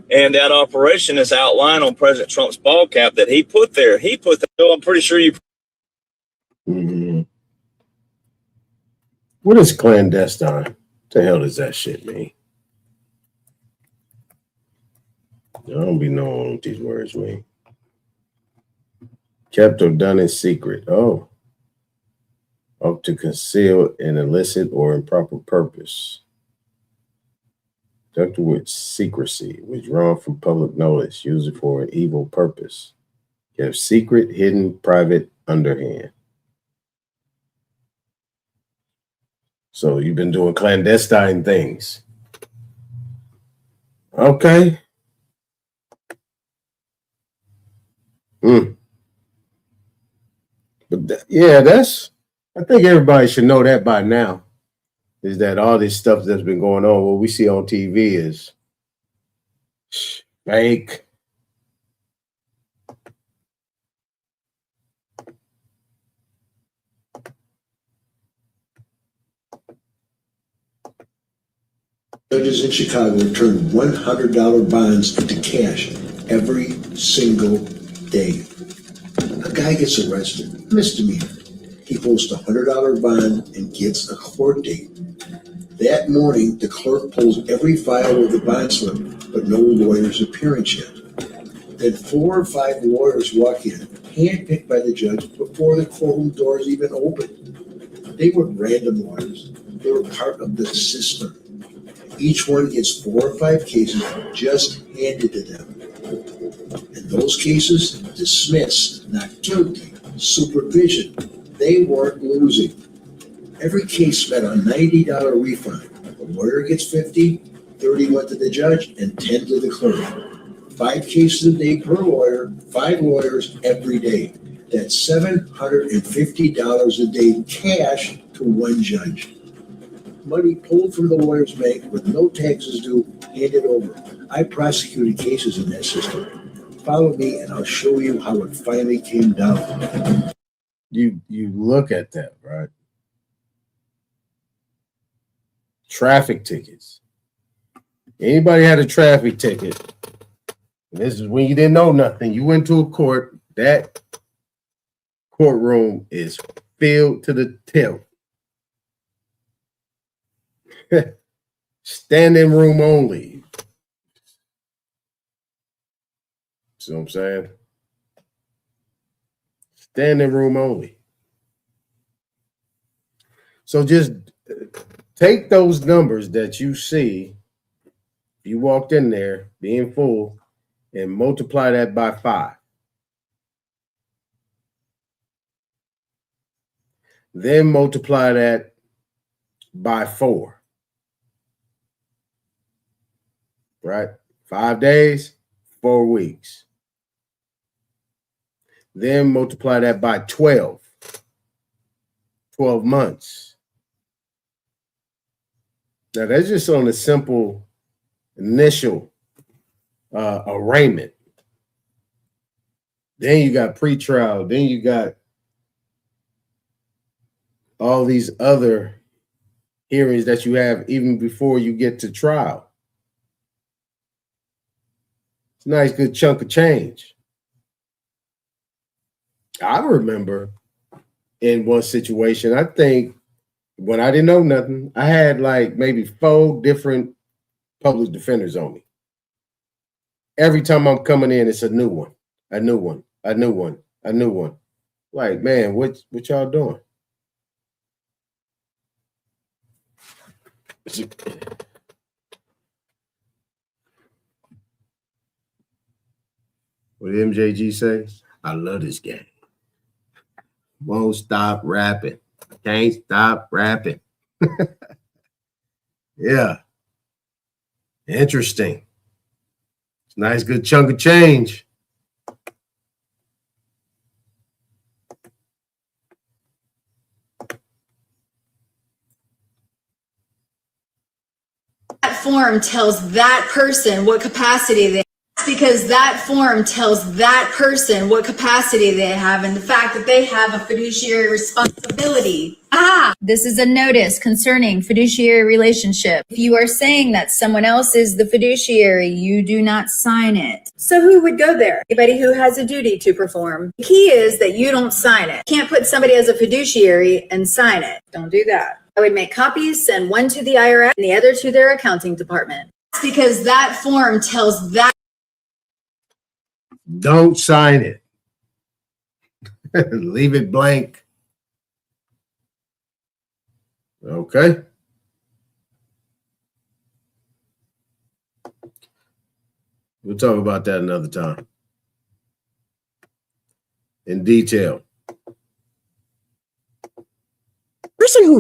And that operation is outlined on President Trump's ball cap that he put there. I'm pretty sure you. Mm-hmm. What is clandestine? What the hell does that shit mean? I don't be knowing what these words mean. Kept or done in secret. Oh. Up to conceal an illicit or improper purpose. Conducted with secrecy, withdrawn from public notice, used for an evil purpose. Kept secret, hidden, private, underhand. So you've been doing clandestine things. Okay. But I think everybody should know that by now. Is that all this stuff that's been going on, what we see on TV is fake. Judges in Chicago turn $100 bonds into cash every single day. A guy gets arrested, misdemeanor. He posts a $100 bond and gets a court date. That morning, the clerk pulls every file of the bond slip, but no lawyer's appearance yet. Then 4 or 5 lawyers walk in, handpicked by the judge before the courtroom doors even open. They weren't random lawyers. They were part of the system. Each one gets 4 or 5 cases just handed to them. And those cases dismissed, not guilty, supervision. They weren't losing. Every case meant a $90 refund. The lawyer gets 50, 30 went to the judge, and 10 to the clerk. 5 cases a day per lawyer, 5 lawyers every day. That's $750 a day cash to one judge. Money pulled from the lawyer's bank with no taxes due, handed over. I prosecuted cases in that system. Follow me and I'll show you how it finally came down. You look at that, right? Traffic tickets. Anybody had a traffic ticket? And this is when you didn't know nothing. You went to a court. That courtroom is filled to the tilt. Standing room only. See what I'm saying? Standing room only. So just take those numbers that you see, you walked in there being full, and multiply that by 5. then multiply that by 4. Right? 5 days, 4 weeks. Then multiply that by 12 months. Now, that's just on a simple initial arraignment. Then you got pretrial. Then you got all these other hearings that you have even before you get to trial. It's a nice, good chunk of change. I remember in one situation, I think when I didn't know nothing, I had like maybe 4 different public defenders on me. Every time I'm coming in, it's a new one, a new one, a new one, a new one. Like, man, what y'all doing? What did MJG say? I love this game. Won't stop rapping. Can't stop rapping. Yeah. Interesting. It's a nice, good chunk of change. That form tells that person what capacity they have. Because that form tells that person what capacity they have and the fact that they have a fiduciary responsibility. This is a notice concerning fiduciary relationship. If you are saying that someone else is the fiduciary, you do not sign it. So who would go there? Anybody who has a duty to perform. The key is that you don't sign it. You can't put somebody as a fiduciary and sign it. Don't do that. I would make copies, send one to the IRS and the other to their accounting department. It's because that form tells that. Don't sign it. Leave it blank. Okay. We'll talk about that another time in detail. The person who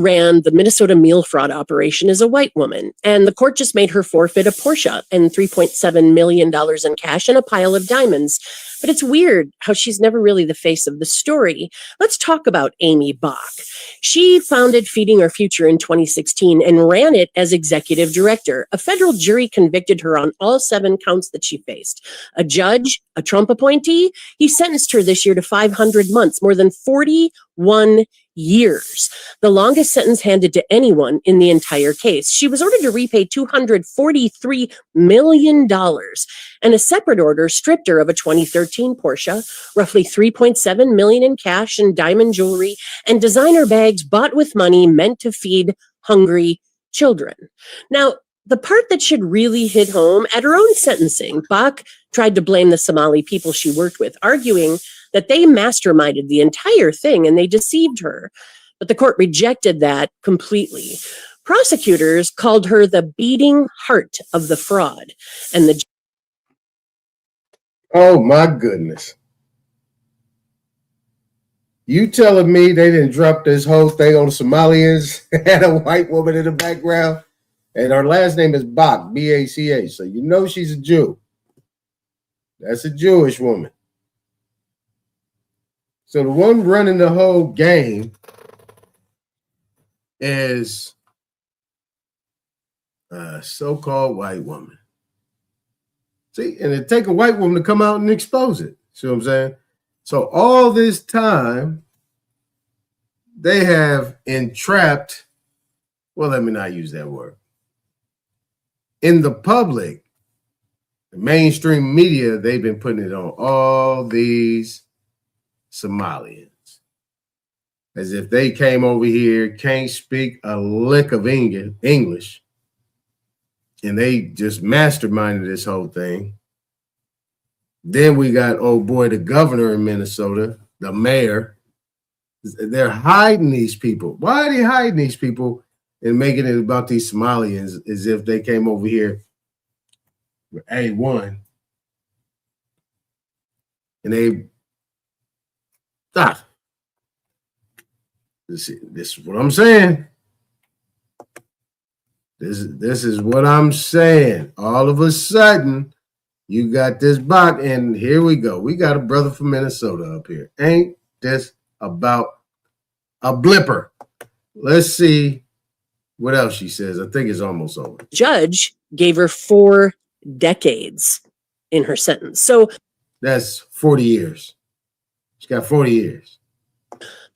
ran the Minnesota meal fraud operation is a white woman, and the court just made her forfeit a Porsche and $3.7 million in cash and a pile of diamonds. But it's weird how she's never really the face of the story. Let's talk about Amy Bach. She founded Feeding Our Future in 2016 and ran it as executive director. A federal jury convicted her on all 7 counts that she faced. A judge, a Trump appointee, he sentenced her this year to 500 months, more than 41 years, the longest sentence handed to anyone in the entire case. She was ordered to repay $243 million, and a separate order stripped her of a 2013 Porsche, roughly $3.7 million in cash and diamond jewelry, and designer bags bought with money meant to feed hungry children. Now, the part that should really hit home, at her own sentencing, Bach tried to blame the Somali people she worked with, arguing that they masterminded the entire thing and they deceived her. But the court rejected that completely. Prosecutors called her the beating heart of the fraud. And oh my goodness. You telling me they didn't drop this whole thing on the Somalians? Had a white woman in the background, and her last name is Bach, B-A-C-H. So you know she's a Jew. That's a Jewish woman. So the one running the whole game is a so-called white woman. See, and it take a white woman to come out and expose it. See what I'm saying? So all this time, they have entrapped, well, let me not use that word. In the public, the mainstream media, they've been putting it on all these Somalians. As if they came over here, can't speak a lick of English, and they just masterminded this whole thing. Then we got, oh boy, the governor in Minnesota, the mayor. They're hiding these people. Why are they hiding these people and making it about these Somalians as if they came over here with A1 and they This is what I'm saying. This is what I'm saying. All of a sudden, you got this bot, and here we go. We got a brother from Minnesota up here. Ain't this about a blipper? Let's see what else she says. I think it's almost over. Judge gave her 4 decades in her sentence. So that's 40 years. She got 40 years.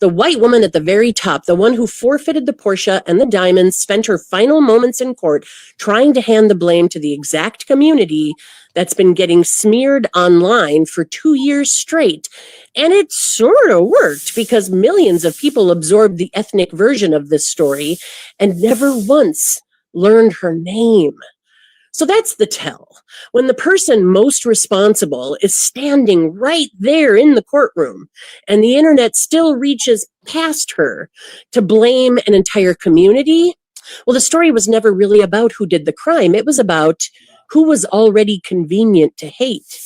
the white woman at the very top, the one who forfeited the Porsche and the diamonds, spent her final moments in court trying to hand the blame to the exact community that's been getting smeared online for 2 years straight. And it sort of worked because millions of people absorbed the ethnic version of this story and never once learned her name. So that's the tell. When the person most responsible is standing right there in the courtroom and the internet still reaches past her to blame an entire community, well, the story was never really about who did the crime. It was about who was already convenient to hate.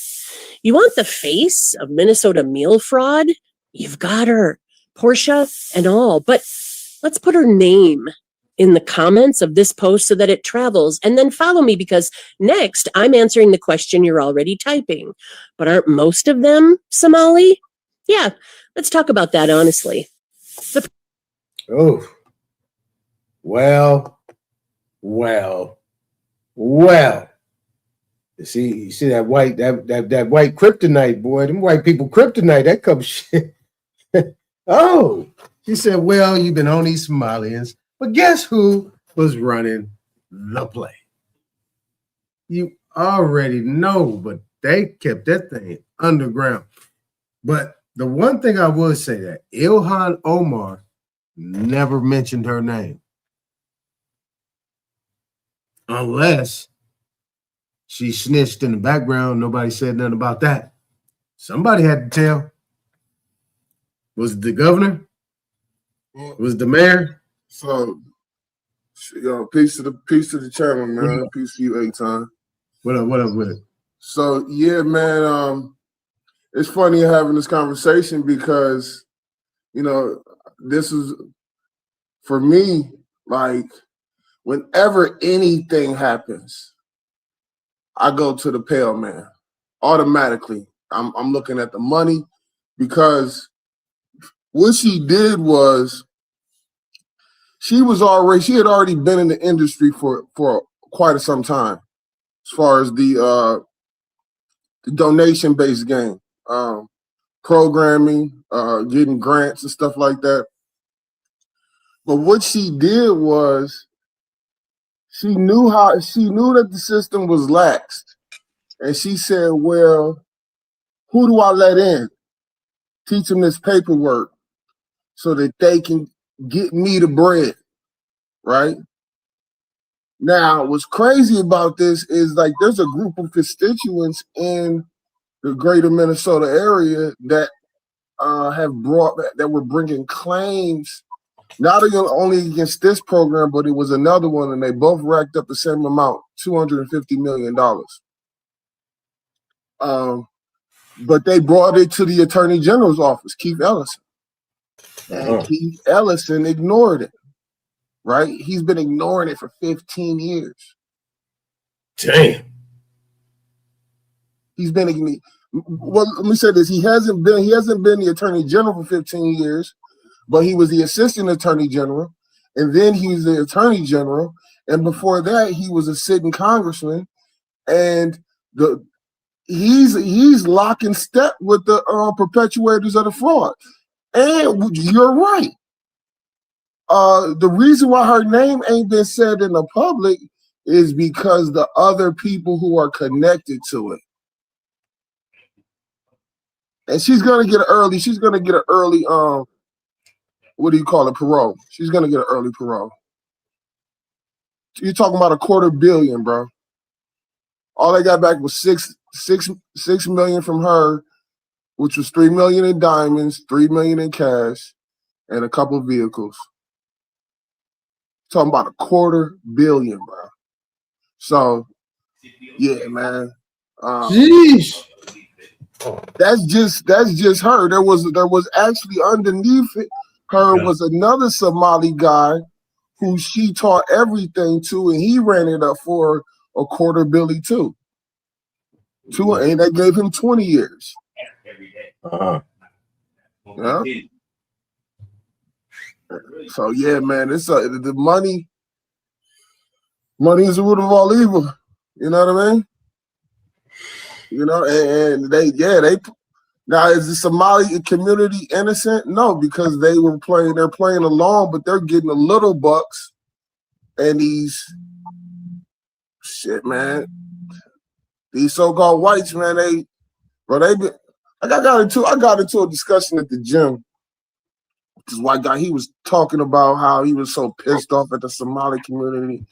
You want the face of Minnesota meal fraud? You've got her, Portia and all, but let's put her name in the comments of this post so that it travels, and then follow me because next I'm answering the question you're already typing. But aren't most of them Somali? Yeah, let's talk about that honestly. Oh, well. You see that white kryptonite, boy. Them white people kryptonite. That comes shit. Oh, she said, well, you've been on these Somalians. But guess who was running the play? You already know, but they kept that thing underground. But the one thing I would say that Ilhan Omar never mentioned her name. Unless she snitched in the background. Nobody said nothing about that. Somebody had to tell. Was it the governor? Was it the mayor? So, peace to the channel, man. Peace to you, Aton. What up with it? So, yeah, man, it's funny having this conversation because, this is, for me, like, whenever anything happens, I go to the pale man automatically. I'm looking at the money because what she did was she had already been in the industry for quite some time as far as the donation-based game, programming, getting grants and stuff like that. But what she did was she knew that the system was laxed. And she said, well, who do I let in? Teach them this paperwork so that they can get me the bread, right? Now, what's crazy about this is like there's a group of constituents in the greater Minnesota area that were bringing claims not only against this program, but it was another one, and they both racked up the same amount, $250 million. But they brought it to the Attorney General's office, Keith Ellison. And Keith Ellison ignored it, right? He's been ignoring it for 15 years. Damn. He's been well, let me say this. He hasn't been the Attorney General for 15 years, but he was the Assistant Attorney General, and then he was the Attorney General, and before that, he was a sitting congressman, and he's lock in step with the perpetuators of the fraud. And you're right. The reason why her name ain't been said in the public is because the other people who are connected to it. And she's gonna get an early, what do you call it, parole. She's gonna get an early parole. You're talking about $250 million, bro. All they got back was $6 million from her, which was $3 million in diamonds, $3 million in cash, and a couple of vehicles. Talking about $250 million, bro. So, yeah, man. Jeez. That's just her. There was actually underneath it her was another Somali guy who she taught everything to, and he ran it up for a $250 too. And they gave him 20 years. Yeah. So yeah, man, it's the money. Money is the root of all evil. You know what I mean? You know, and they now is the Somali community innocent? No, because they're playing along, but they're getting the little bucks, and these so-called whites, man, I got into a discussion at the gym. This white guy, he was talking about how he was so pissed off at the Somali community.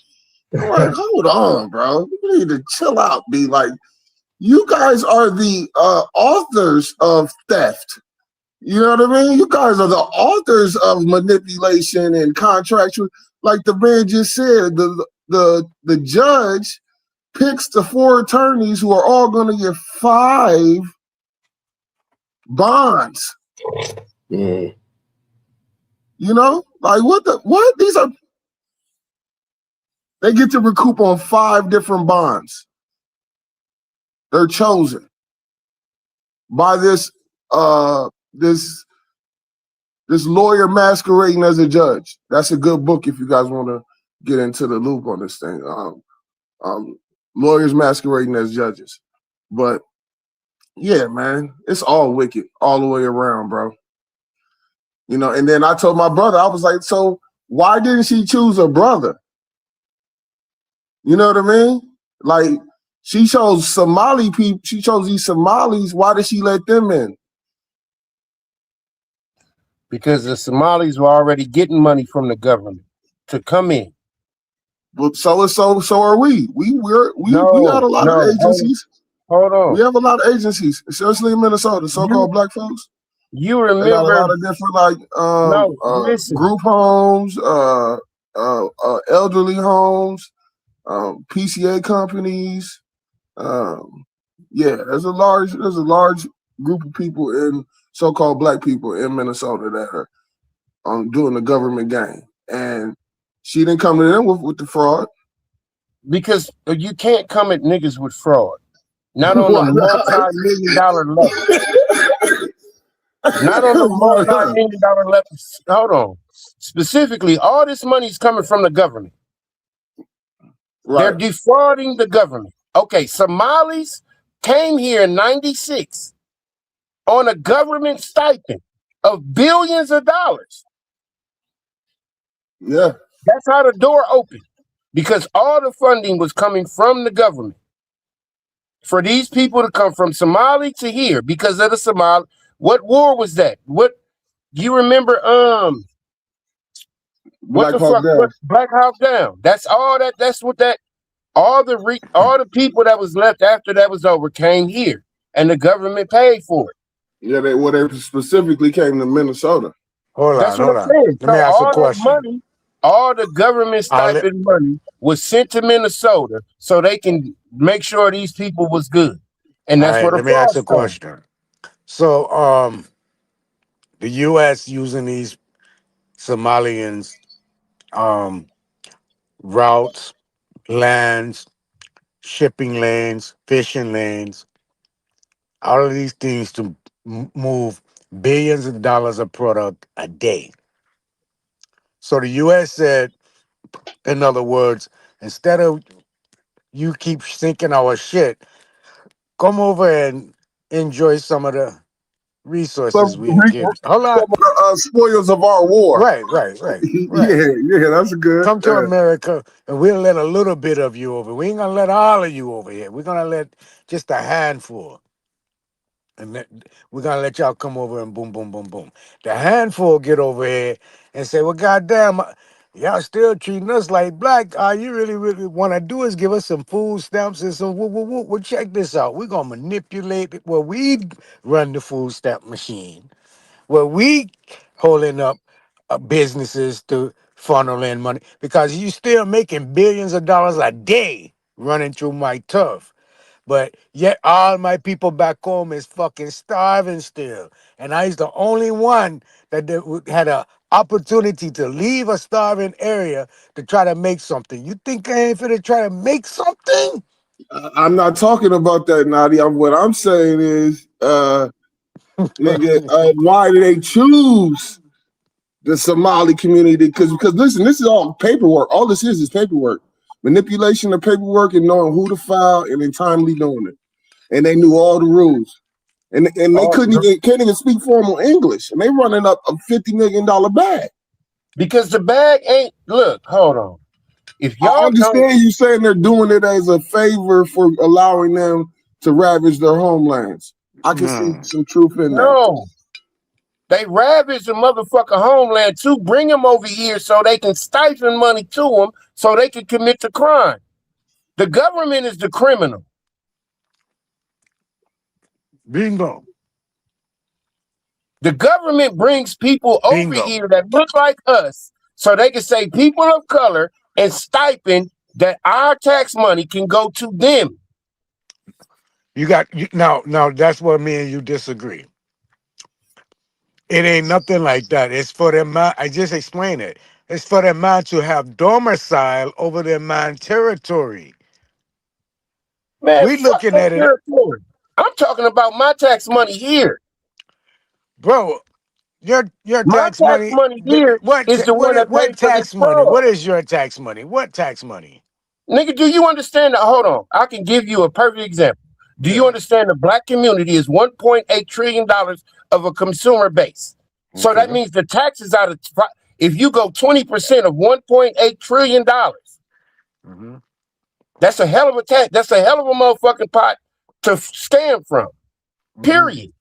I'm like, hold on, bro. You need to chill out. Be like, you guys are the authors of theft. You know what I mean? You guys are the authors of manipulation and contractual. Like the man just said, the judge picks the 4 attorneys who are all going to get 5 bonds. Mm. You know, like what? They get to recoup on 5 different bonds. They're chosen by this lawyer masquerading as a judge. That's a good book if you guys want to get into the loop on this thing. Lawyers masquerading as judges. But yeah, man, it's all wicked all the way around, bro. You know, and then I told my brother, I was like, so why didn't she choose a brother? You know what I mean? Like, she chose Somali people. She chose these Somalis. Why did she let them in? Because the Somalis were already getting money from the government to come in. But so are we. We got a lot of agencies. Hold on. We have a lot of agencies, especially in Minnesota, so-called black folks. You remember they got a lot of different group homes, elderly homes, PCA companies. There's a large group of people in so-called black people in Minnesota that are doing the government game, and she didn't come in with the fraud. Because you can't come at niggas with fraud. Not on a multi-million-dollar level. Not on a multi-million-dollar level. Hold on. Specifically, all this money is coming from the government. Right. They're defrauding the government. Okay, Somalis came here in 96 on a government stipend of billions of dollars. Yeah. That's how the door opened. Because all the funding was coming from the government. For these people to come from Somali to here because of the Somali. What war was that? What you remember? What the fuck? What, Black Hawk Down. That's all that. That's what that. All the people that was left after that was over came here, and the government paid for it. Yeah, they specifically came to Minnesota. Hold on. Let me ask a question. All the government stipend money was sent to Minnesota so they can make sure these people was good. And that's what. Let me ask a question. So, the U.S. using these Somalians, routes, lands, shipping lanes, fishing lanes, all of these things to move billions of dollars of product a day. So the U.S. said, in other words, instead of you keep sinking our shit, come over and enjoy some of the resources we give. Hold on. Some of the spoils of our war. Right. Yeah, that's good. Come to America and we'll let a little bit of you over. We ain't gonna let all of you over here. We're gonna let just a handful. And we're gonna let y'all come over and boom, boom, boom, boom. The handful get over here and say, well, goddamn, y'all still treating us like black. All you really want to do is give us some food stamps and some Well, check this out. We're gonna manipulate it. Well, we run the food stamp machine. Well, we holding up businesses to funnel in money because you still making billions of dollars a day running through my turf. But yet all my people back home is fucking starving still. And I was the only one that had a opportunity to leave a starving area to try to make something. You think I ain't finna try to make something? I'm not talking about that, Nadi. What I'm saying is, nigga, why do they choose the Somali community? Because listen, this is all paperwork. All this is paperwork, manipulation of paperwork, and knowing who to file and then timely doing it. And they knew all the rules, and they can't even speak formal English, and they running up a $50 million bag. Because the bag ain't. Look, hold on. If y'all I understand you saying they're doing it as a favor for allowing them to ravage their homelands. I can see some truth in that. No. They ravage the motherfucker homeland to bring them over here so they can stifle money to them so they can commit the crime. The government is the criminal. Bingo. The government brings people over here that look like us so they can say people of color and stipend that our tax money can go to them. Now that's where me and you disagree. It ain't nothing like that. It's for them. I just explained it. It's for them man to have domicile over their man territory. Man, We fuck looking that at it, territory. I'm talking about my tax money here. bro. Your My tax tax money. money here is the one that What pays for this tax money? fraud. What is your tax money? What tax money? Nigga, do you understand that? Hold on. I can give you a perfect example. Do you understand the black community is $1.8 trillion of a consumer base? So that means the taxes out of, if you go 20% of $1.8 trillion, that's a hell of a tax. That's a hell of a motherfucking pot to scam from. Period.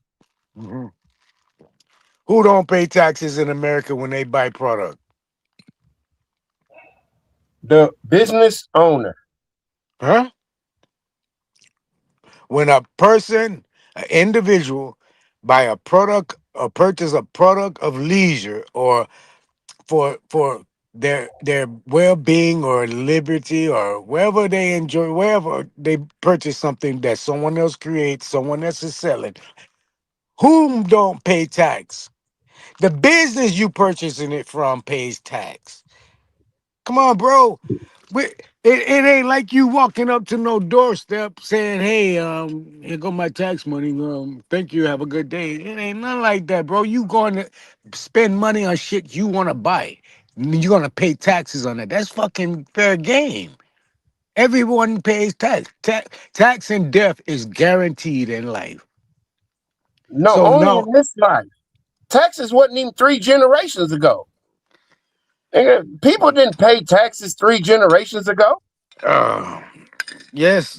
Who don't pay taxes in America when they buy product? The business owner. Huh? When a person, an individual, buy a product or purchase a product of leisure or for their well-being or liberty or wherever they enjoy, wherever they purchase something that someone else creates, someone else is selling, whom don't pay tax? The business you purchasing it from pays tax. Come on, bro. It ain't like you walking up to no doorstep saying, "Hey, here go my tax money. Thank you. Have a good day." It ain't nothing like that, bro. You going to spend money on shit you want to buy. You're gonna pay taxes on it. That's fucking fair game. Everyone pays tax. Tax and death is guaranteed in life. No, So only no, in this life. Taxes wasn't even 3 generations ago. People didn't pay taxes 3 generations ago. yes.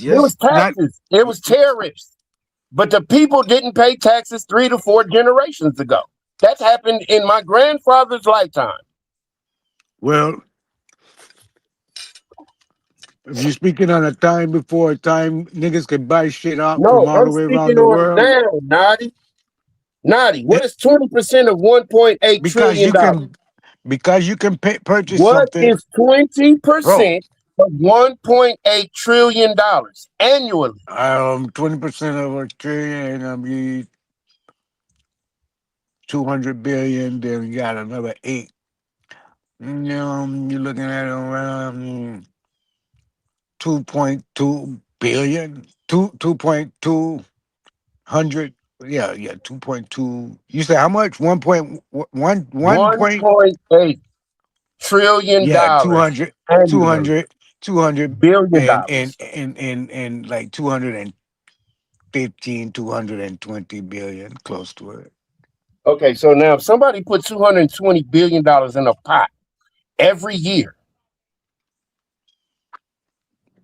It was Not taxes. It was tariffs. But the people didn't pay taxes 3 to 4 generations ago. That happened in my grandfather's lifetime. well. If you're speaking on a time before a time niggas could buy shit out from No, all I'm the way around speaking the on world, now, Nadi. Nadi, what is 20% of $1.8 because trillion? you can purchase What something, is bro. 20% of $1.8 trillion annually? 20% of a trillion gonna be 200 billion. Then you got another 8. You're looking at around 2.2 billion, 2.2 hundred. Yeah, 2.2. You say how much? 1.1 point. $1.8 trillion Yeah, 200, annually. 200, 200, Billion dollars. and like 215, 220 billion, close to it. Okay, so now if somebody put $220 billion in a pot every year,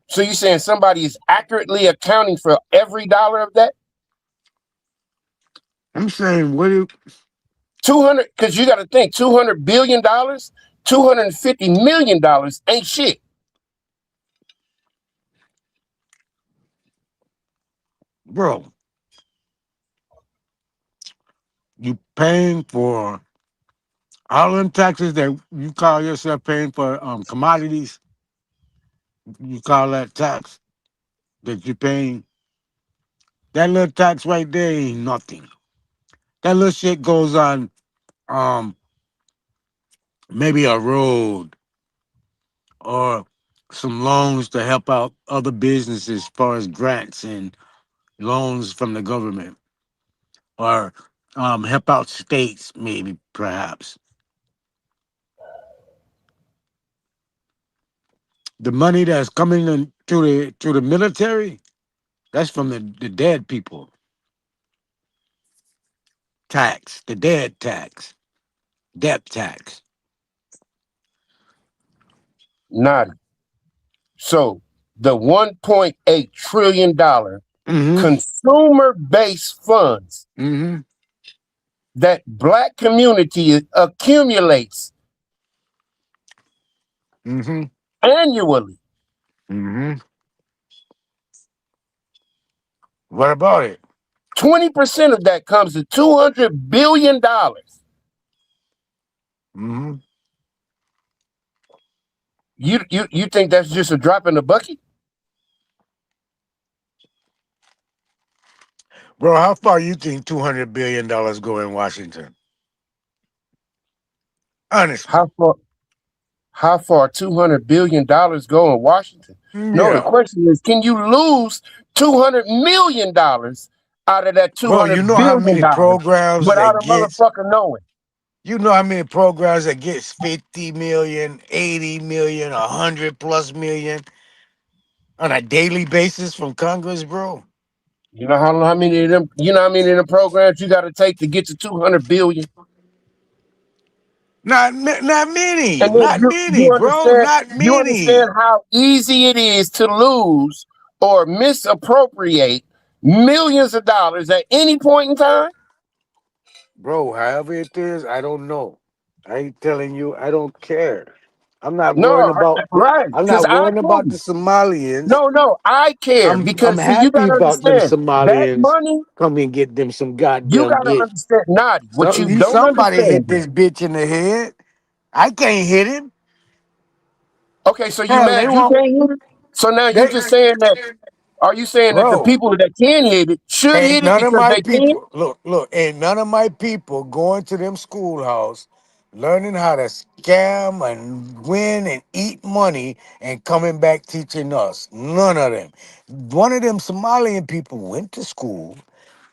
so you're saying somebody is accurately accounting for every dollar of that? I'm saying, what do 200, because you got to think $200 billion, $250 million ain't shit. bro? You paying for all them taxes that you call yourself paying for commodities? You call that tax? that you're paying, that little tax right there ain't nothing. That little shit goes on um maybe a road or some loans to help out other businesses as far as grants and loans from the government or help out states maybe perhaps. The money that's coming in to the military, that's from the dead people. Tax, the dead tax, debt tax. Not so the $1.8 trillion Mm-hmm. consumer-based funds Mm-hmm. that black community accumulates Mm-hmm. annually. Mm-hmm. What about it? 20% of that comes to $200 billion. Mm-hmm. You think that's just a drop in the bucket? Bro, how far you think $200 billion go in Washington? Honestly. How far $200 billion go in Washington? No, the Yeah. question is, can you lose $200 million out of that Bro, you $200 know how billion many programs without that a gets motherfucker knowing? you know how many programs that gets 50 million, 80 million, 100 plus million on a daily basis from Congress, bro? You know how many of them? You know how many of the programs you got to take to get to 200 billion? Not many. And then Not you many, you bro. understand Not you understand many. how easy it is to lose or misappropriate millions of dollars at any point in time? Bro, however it is, I don't know. I ain't telling you, I don't care. I'm not worrying No, about right? I'm Because not I worrying about the do. Somalians. No, I care I'm because see, you happy gotta about them understand that Somalians money. come and get them some You goddamn gotta get. understand, Nadi. So What at you least don't somebody understand, hit bro. this bitch in the head. I can't hit him. Okay, so you Hell, they mad you won't. can't hit it? So now you They, just saying that? Are you saying that the bro, people that can hit it should ain't hit it none of because my they can? people. Look, ain't none of my people going to them schoolhouse, learning how to scam and win and eat money and coming back teaching us. None of them. One of them Somalian people went to school,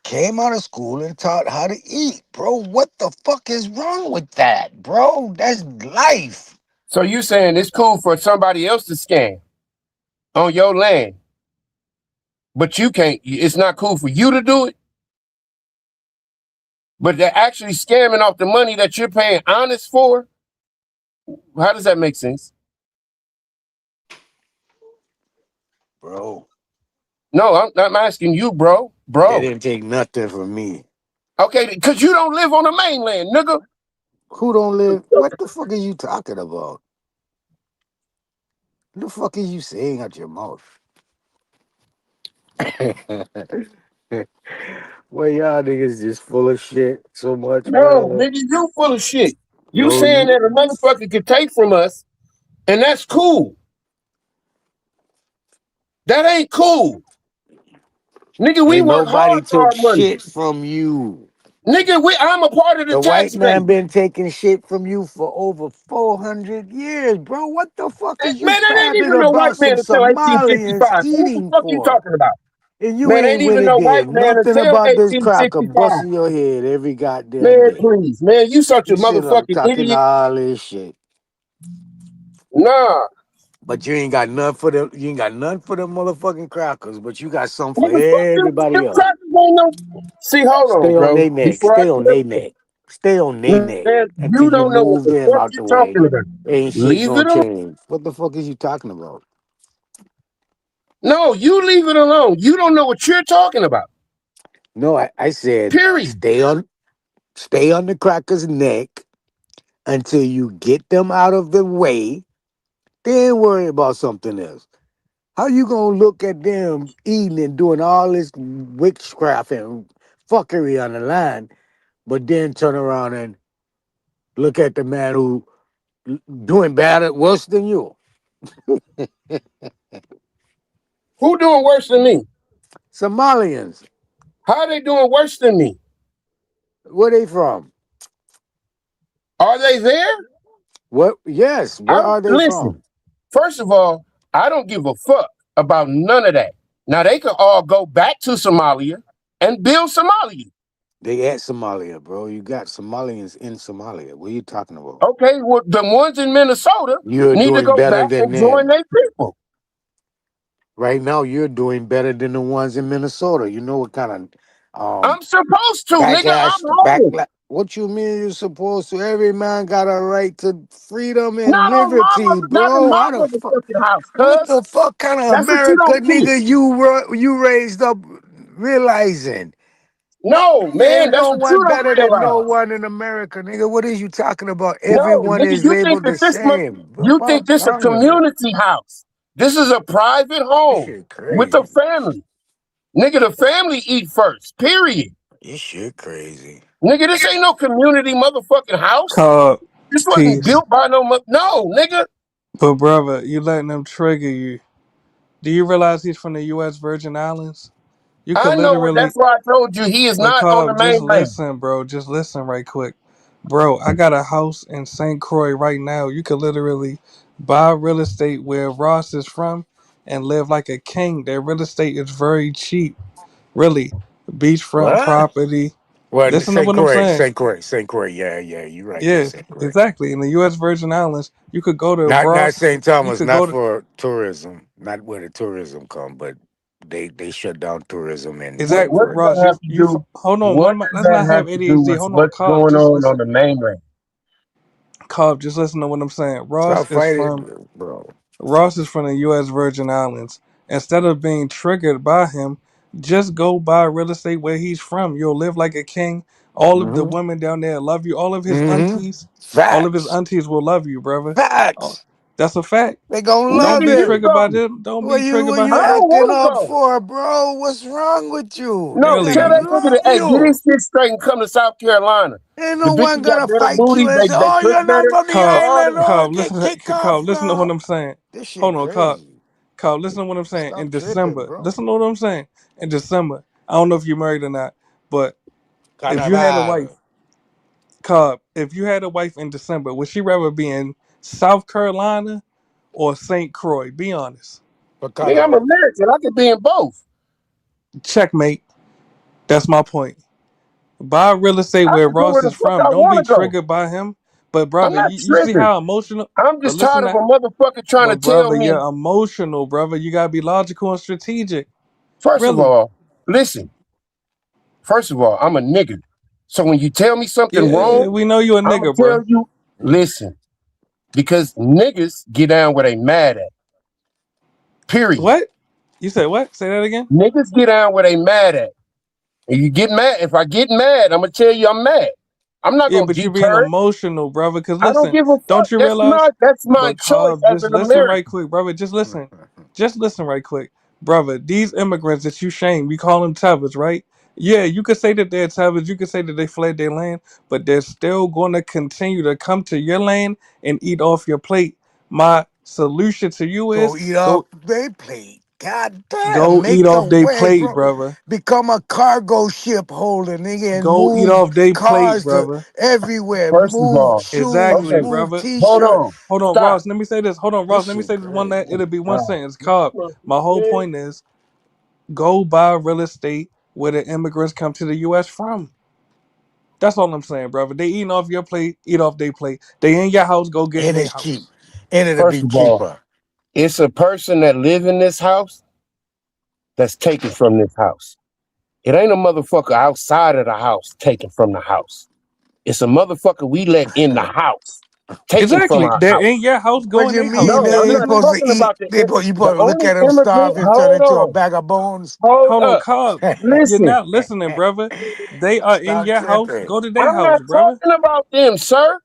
came out of school and taught how to eat, bro. What the fuck is wrong with that, bro? That's life. So you saying it's cool for somebody else to scam on your land, but you can't? It's not cool for you to do it, but they're actually scamming off the money that you're paying honest for. How does that make sense? Bro, No, I'm asking you, bro. they Bro. didn't take nothing from me. Okay, because you don't live on the mainland, nigga. Who don't live? What the fuck are you talking about? What the fuck are you saying out your mouth? Well, y'all niggas just full of shit so much, No, man. nigga, you full of shit. You Bro, saying you that a motherfucker could take from us, and that's cool. That ain't cool. Nigga, we ain't work nobody hard for took our money. shit from you. Nigga, I'm a part of the The white tax man base. been taking shit from you for over 400 years, bro. What the fuck is you Man, that ain't fabbing even no white about some man until Somalians 1865. So what the eating fuck you for? talking about? And you Man, ain't ain't went even and no white did man nothing until about this cracker 1865. busting your head every goddamn Man, day. please. Man, you such a You sit up motherfucking talking idiot. all this shit. Nah. But you ain't got none for them. You ain't got none for them motherfucking crackers. But you got some for Nigga, fuck them. Them everybody else. crackers ain't no. See, hold on, Stay on bro. their neck. Before I Stay on tell their you, neck. Stay on their neck man, until you you don't know what move the them fuck out you the way. talking about. Ain't shit Leave gonna it alone. change. What the fuck is you talking about? No, you leave it alone. You don't know what you're talking about. No, I said Period. stay on the cracker's neck until you get them out of the way. Then worry about something else. How you gonna look at them eating and doing all this witchcraft and fuckery on the line, but then turn around and look at the man who doing bad at worse than you? Who doing worse than me? Somalians. How are they doing worse than me? Where they from? Are they there? What? Yes. Where are they Listen, from? first of all, I don't give a fuck about none of that. Now they could all go back to Somalia and build Somalia. They at Somalia, bro. You got Somalians in Somalia. What are you talking about? Okay, well, the ones in Minnesota You're need to doing go better back than and join them. their people. Right now, you're doing better than the ones in Minnesota. You know what kind of I'm supposed to, nigga. I'm home. What you mean you're supposed to? Every man got a right to freedom and Not on my liberty, not in bro. my How the fuck? motherfucking house, What cuz. the fuck kind of That's what you America don't get. nigga you raised up realizing? No, man, Ain't that's no what you one don't better than no realize. one in America, nigga. What is you talking about? No, Everyone nigga, is labeled the same. What you think fuck this a wrong with you? community house. This is a private This home shit with a crazy. family. Nigga, the family eat first, period. This shit crazy. Nigga, this ain't no community motherfucking house. Called This wasn't peace. built by no, nigga. But brother, you letting them trigger you. Do you realize he's from the U.S. Virgin Islands? You could I know it. literally, That's why I told you he is but not on the Carl, just mainland. listen, bro. Just listen right quick. Bro, I got a house in St. Croix right now. You could literally buy real estate where Ross is from and live like a king. Their real estate is very cheap. Really. Beachfront What? property. Well, Listen to what I'm saying. St. Croix. Yeah, you're right. Yeah, Yeah, St. Croix. exactly. In the U.S. Virgin Islands, you could go to Not Ross. St. You Thomas, could go not to for tourism, not where the tourism come, but they shut down tourism in exact St. What Croix. does that Ross. have to do? Hold on. What does Let's that not have have to do ADHD. with Hold on, what's Cobb. going Just on listen. the mainland? Cobb, just listen to what I'm saying. Stop fighting, bro. Ross is from the U.S. Virgin Islands. Instead of being triggered by him, just go buy real estate where he's from. You'll live like a king. All of the Mm-hmm. women down there love you. Mm-hmm. All of his Facts. aunties will love you, brother. Oh, Facts. that's a fact. They gonna Don't love Nigga, be you him. triggered by go. them. Don't What be you triggered what by you I him. don't acting want to up go. for, bro? What's wrong with you? They No, gotta tell Really. that nigga to love hey, get you. his shit straight and come to South Carolina. Ain't The no one bitches got gonna better fight you booty, and they say, they "Oh, cook you're not better. from the Cobb, All island." that. Oh, Cobb, get kicked off. Cobb, listen to what No, I'm saying. this shit Hold on, Cobb. crazy. Cobb, listen to what I'm saying. In Stop tripping, December, bro. listen to what I'm saying. In December, I don't know if you're married or not, but if you had a wife, Carnaval. Cobb, if you had a wife in December, would she rather be in South Carolina or St. Croix? Be honest. For Nigga, I'm carnival. American. I could be in both. Checkmate. That's my point. Buy real estate I where could go Ross where the is fuck from. I Don't be want to go. triggered by him. But I'm brother, not you see triggered. how emotional. I'm But just tired listen of a to. motherfucker trying to But tell brother, me. you're emotional, brother. You gotta be logical and strategic. First of Really. all, listen. First of all, I'm a nigga. So when you tell me something Yeah, wrong, we know you a I'ma nigga, tell bro. you, listen, because niggas get down where they mad at. Period. What? You said what? Say that again. Niggas get down where they mad at. And you get mad. If I get mad, I'm gonna tell you I'm mad. I'm not Yeah, gonna but you're being deter it. emotional, brother. Cause I don't listen, give a fuck. don't you That's realize? my But choice Cobb, as just an listen right American. quick, brother. Just listen. Just listen right quick, brother. These immigrants that you shame, you call them Tevas, right? Yeah, you could say that they're Tevas. You could say that they fled their land, but they're still going to continue to come to your land and eat off your plate. My solution to you Go is eat off go they plate. God damn, go eat make a off their way, plate, bro. brother. Become a cargo ship holder, nigga, and Go eat move off their plate, cars to brother. everywhere. First of Move all, shoes, Exactly, okay, move brother. hold t-shirt. on. Hold on, Stop. Ross. Let me say this. Hold on, This Ross. Let me shit say this one. That crazy. it'll be one God. sentence. Cobb. My whole point is go buy real estate where the immigrants come to the U.S. from. That's all I'm saying, brother. They eating off your plate, eat off their plate. They in your house, go get in And their it's cheap. house. And it'll First be of all, cheaper. it's a person that live in this house that's taken from this house. It ain't a motherfucker outside of the house taken from the house. It's a motherfucker we let in the house, taken from Exactly. our They're house. in your house, What go do in you their house. mean, No, That's nigga? I'm They not literally supposed to talking eat. about You the supposed to look only at them immigrant. starve and turn Hold into a on, bag of bones. hold hold on, up. Cobb. You're Listen, not listening, brother. They are in Stop your house. tripping. Go to their I'm house, not brother. talking about them, sir.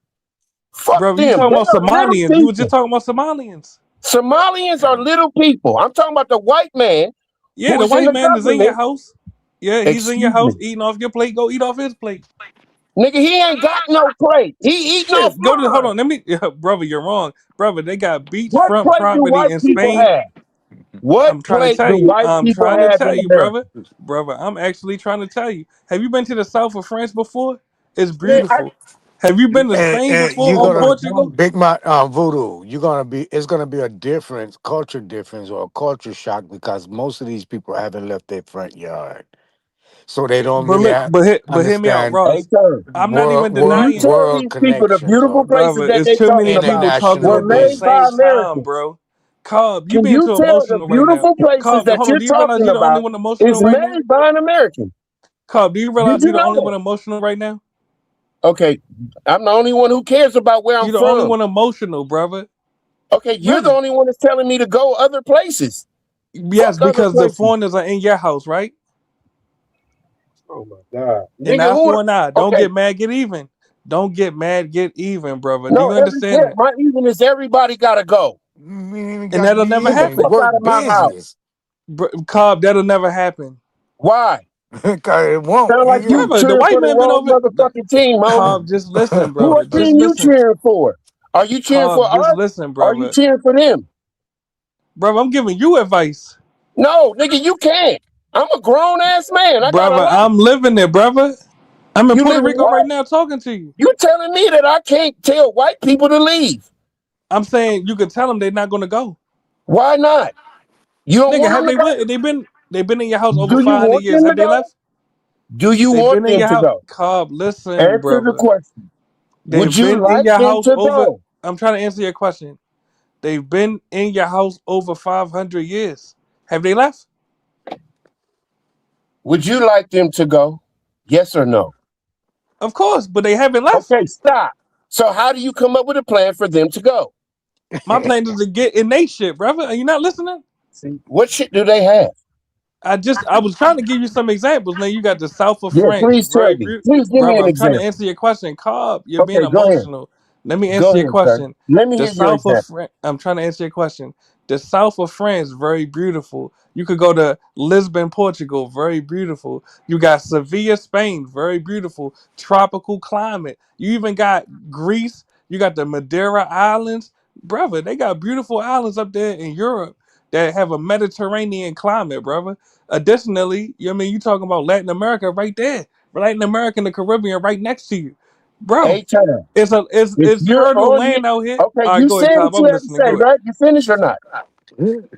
Fuck Brother, you them. talking They about are little Somalians. You were just people. talking about Somalians. Somalians are little people. I'm talking about the white man Yeah, who the is in white the man is in your government. house. Yeah, he's in your Excuse me. house eating off your plate. Go eat off his plate. Nigga, he ain't got no plate. He eating off Shit, go to hold mine. on. Let me, brother. You're wrong, brother. They got What beachfront plate do property white in people Spain. have? What I'm trying to place tell do you. white I'm people trying to have tell in you, America? brother. Brother, I'm actually trying to tell you. Have you been to the south of France before? It's Man, beautiful. Have you been to Spain And before you're or oh my gonna God. Portugal? Big Mac Voodoo. It's gonna be a difference, culture difference or a culture shock because most of these people haven't left their front yard, so they don't But really look, but hear me out, understand Hey, Ross. Turn, I'm not even can you denying, tell world these people the connections beautiful or places brother. that It's they too talking many people about talking were international at the made by same business. time, Americans? bro. Cobb, you Can being you too tell the emotional right now. beautiful places Cobb, that hold on. you're Do you realize talking you're the only about one emotional is right now? made by an American? Cobb, do you Did realize you you're the know only one that? emotional right now? Okay, I'm the only one who cares about where I'm You're the only from. one emotional, brother. Okay, you're the Brother. only one that's telling me to go other places. Yes, Fuck other because the places. foreigners are in your house, right? Oh my God. And Nigga, eye who? for an eye. Don't Okay, get mad, get even. Don't get mad, get even, brother. Do no, you understand that? my even is everybody gotta go. You ain't even And got to that'll be never Get the even. fuck happen. out Work of my house. business. Cobb, that'll never happen. Why? Because it won't. Sound like you Brother, the cheering white for the man been wrong over. motherfucking team, ho. Cobb, just listen, Who brother. Just team you listen. cheering for? Are you cheering for Cobb, just us? listen, Or are you brother. cheering for them? Brother, I'm giving you advice. No, nigga, you can't. I'm a grown ass man. I got a Brother, life. I'm living it, brother. I'm in You Puerto living Rico right what? now talking to you. You telling me that I can't tell white people to leave? I'm saying you could tell them they're not gonna go. Why not? You don't Nigga, want have them to they go? went? They've been in your house over Do you 500 want years. them to Have they go? left? Do you They've want been in them your to house. go? Cobb, listen, Answer the brother. question. Would They've you been in like your them house to over. go? I'm trying to answer your question. They've been in your house over 500 years. Have they left? Would you like them to go? Yes or no? Of course, but they haven't left. Okay, stop. So how do you come up with a plan for them to go? My plan is to get in they shit, brother. Are you not listening? See, what shit do they have? I was trying to give you some examples. Now you got the south of Yeah, France, please tell very me. beautiful, Please give me brother. an I'm trying to example. answer your question, Cobb. You're being Okay, go ahead. emotional. Let me Go answer your ahead, sir. question. Let me The hear your south of example. France. I'm trying to answer your question. The south of France, very beautiful. You could go to Lisbon, Portugal, very beautiful. You got Sevilla, Spain, very beautiful. Tropical climate. You even got Greece. You got the Madeira Islands, brother. They got beautiful islands up there in Europe that have a Mediterranean climate, brother. Additionally, you know what I mean, you talking about Latin America right there. Latin America and the Caribbean right next to you. Bro, A-Town. it's a it's If it's you're fertile on it, land out here. okay, All right, you go ahead, said what Cobb. you I'm had to listening. say, Go ahead. right? You finished or not?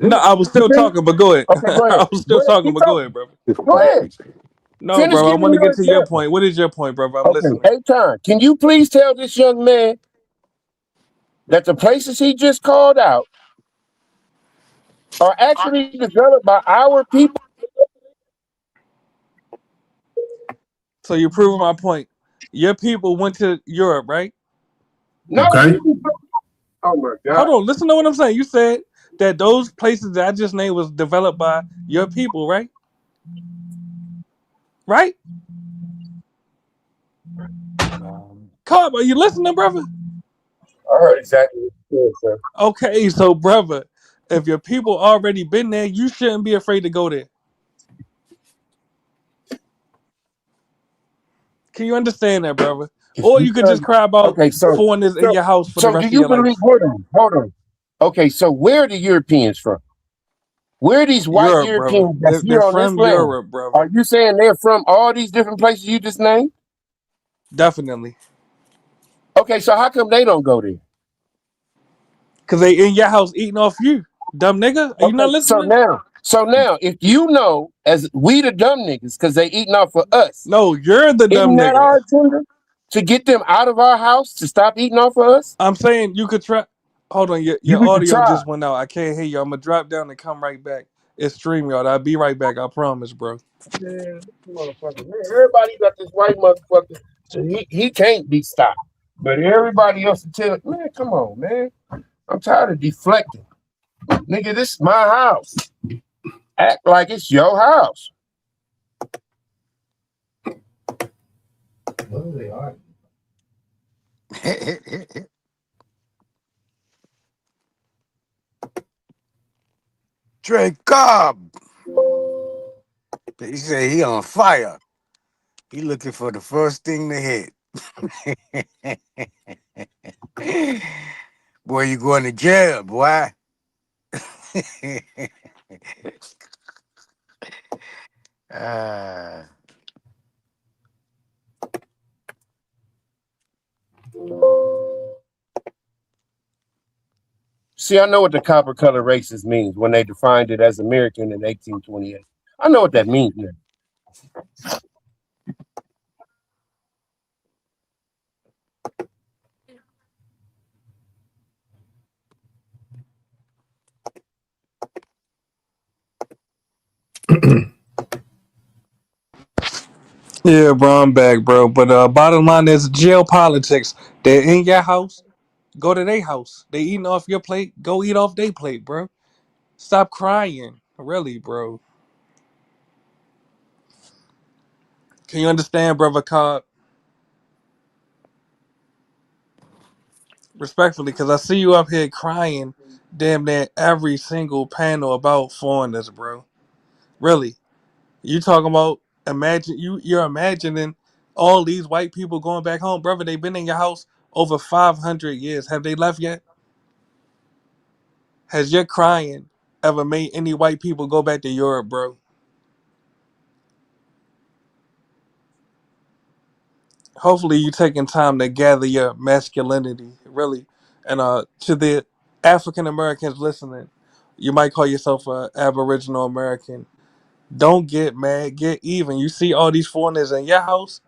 No, I was You still finished? talking, but go ahead. Okay, go ahead. I was Go still ahead, talking, keep but go talking. ahead, brother. Go ahead. No, Finish bro, I giving want to your get to your example. point. What is your point, brother? I'm Okay, listening. A-Town, can you please tell this young man that the places he just called out are actually developed by our people? So you're proving my point. Your people went to Europe, right? No, Okay. oh my Hold God. on, listen to what I'm saying. You said that those places that I just named was developed by your people, right? Right? Cobb, are you listening, brother? I heard exactly what you said, sir. Okay, so brother, if your people already been there, you shouldn't be afraid to go there. Can you understand that, brother? Or you could just Because, cry about okay, so foreigners in so your house for the so do rest of you your believe? life. Hold on. Okay, so where are the Europeans from? Where are these white Europe, brother. Europeans that's They're here on this from land? Europe, brother. Are you saying they're from all these different places you just named? Definitely. Okay, so how come they don't go there? Cause they in your house eating off you. Dumb nigga. Are you Okay, not listening? so now, if you know, as we the dumb niggas, because they eating off of us, No, you're the isn't dumb that nigga. our agenda? To get them out of our house to stop eating off of us? I'm saying you could try. Hold on, You your could audio try. just went out. I can't hear you. I'm gonna drop down and come right back. It's stream, y'all. I'll be right back. I promise, bro. Man, motherfucker, man, everybody got this white motherfucker, so he can't be stopped. But everybody else will tell, man, come on, man. I'm tired of deflecting. Nigga, this is my house. Act like it's your house. Well, they are. Trey Cobb. He said he on fire. He looking for the first thing to hit. Boy, you going to jail, boy. See, I know what the copper color racist means when they defined it as American in 1828. I know what that means now. Yeah, bro, I'm back, bro. But bottom line is geopolitics. They're in your house. Go to their house. They eating off your plate. Go eat off their plate, bro. Stop crying. Really, bro. Can you understand, brother Cobb? Respectfully, because I see you up here crying damn near every single panel about foreigners, bro. Really. You talking about you're imagining all these white people going back home, brother. They've been in your house over 500 years. Have they left yet? Has your crying ever made any white people go back to Europe, bro? Hopefully you taking time to gather your masculinity, really. And to the African Americans listening, you might call yourself a Aboriginal American. Don't get mad, get even. You see all these foreigners in your house,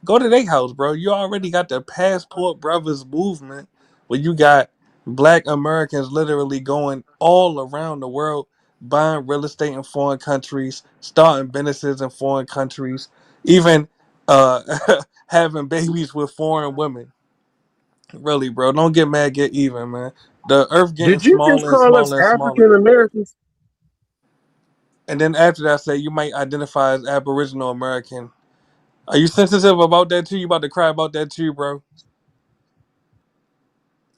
go to their house, bro. You already got the Passport Brothers movement where you got black Americans literally going all around the world buying real estate in foreign countries, starting businesses in foreign countries, even uh, having babies with foreign women. Really, bro. Don't get mad, get even, man. The earth getting Did you just smaller and call us smaller and smaller. African Americans? And then after that, say you might identify as Aboriginal American. Are you sensitive about that too? You about to cry about that too, bro?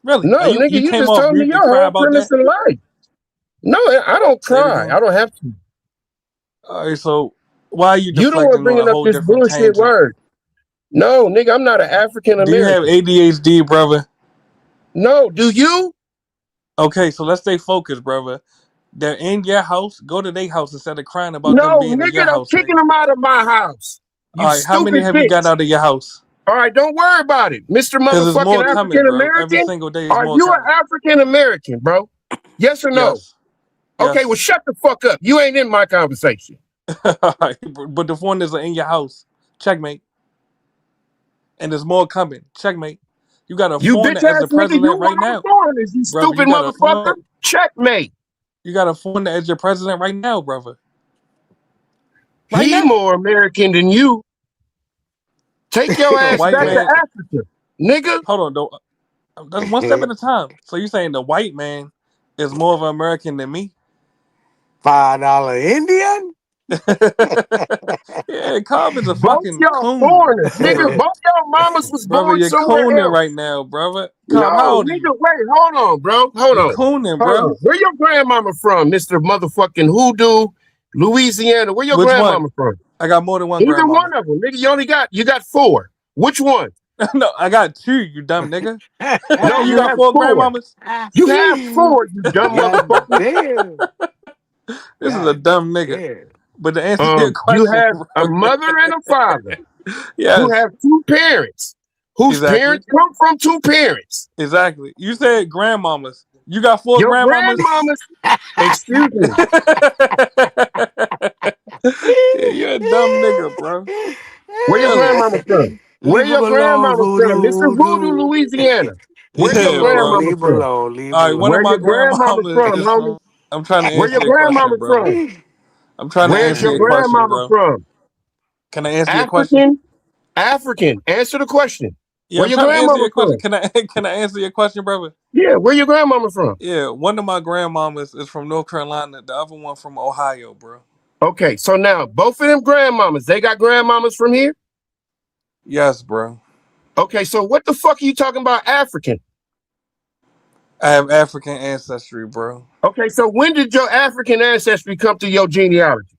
Really? Are No, nigga, you you came just off told me mute to your cry whole about premise that? in life. No, I don't Say it cry. again. I don't have to. All right, so why are you You the one deflecting on a bringing up whole this different bullshit tangent? word. No, nigga, I'm not an African Do you have American. ADHD, brother? No, do you? Okay, so let's stay focused, brother. They're in your house. Go to their house instead of crying about them No, being in nigga, your I'm house, kicking nigga. them out of my house. You All right, how many stupid have you got bitch. out of your house? All right, don't worry about it. Mr. Because there's Motherfucking more coming, African bro. Every American. single day is Are more you an coming. African American, bro? Yes or no? Yes. Okay, well, Yes. shut the fuck up. You ain't in my conversation. All right, but the foreigners are in your house. Checkmate. And there's more coming. Checkmate. You got a You foreigner bitch as the ass nigga, you president one right of the now. foreigners, you Brother, stupid motherfucker. Checkmate. you got a foreigner as your president right now, brother. Right He now. more American than you. Take your So a ass white back to man. Africa, nigga. Hold on, though. That's one step at a time. So you saying the white man is more of an American than me? $5 Indian? Yeah, Cobb is a Both fucking y'all coon, foreigners, nigga. brother. Both y'all mamas was Brother, born you're somewhere cooning right else. now, brother. Cobb, how No, old are nigga, you? wait, hold on, bro. Hold You're on. cooning, Hold on. bro. Where your grandmama from, Mr. Motherfucking Hoodoo, Louisiana? Where your Which one? grandmama from? I got more than one Either grandmama. one of them, nigga. You got 4. Which one? No, I got 2, you dumb nigga. No, You you got have 4 4. grandmamas? You have 4, you dumb God motherfucker. damn. This is a God dumb nigga. damn. But to answer your You question, have a bro. mother and a father who Yes, have 2 parents, whose exactly. parents come from 2 parents. Exactly. You said grandmamas. You got 4 Your grandmamas? grandmamas, excuse me, Yeah, you're a dumb nigga, bro. where your Really. grandmama from? Where Leave him your alone, grandmama from? voodoo, Mr. Voodoo, voodoo. Louisiana. Where your Yeah, Voodoo, bro. grandmama leave him from? alone, leave him All right, one of Where alone. my your grandmama grandmamas from, is homie? from. I'm trying to Where answer your your question, grandmama bro. from? I'm trying to Where's answer your your question, grandmama bro. from? Can I answer your question? African? African. Answer the question. Yeah, Where I'm your trying to answer grandmama your question. from? Can I can I answer your question, brother? Yeah, where your grandmama from? Yeah, one of my grandmamas is from North Carolina. The other one from Ohio, bro. Okay, so now both of them grandmamas, they got grandmamas from here? Yes, bro. Okay, so what the fuck are you talking about African? I have African ancestry, bro. Okay, so when did your African ancestry come to your genealogy?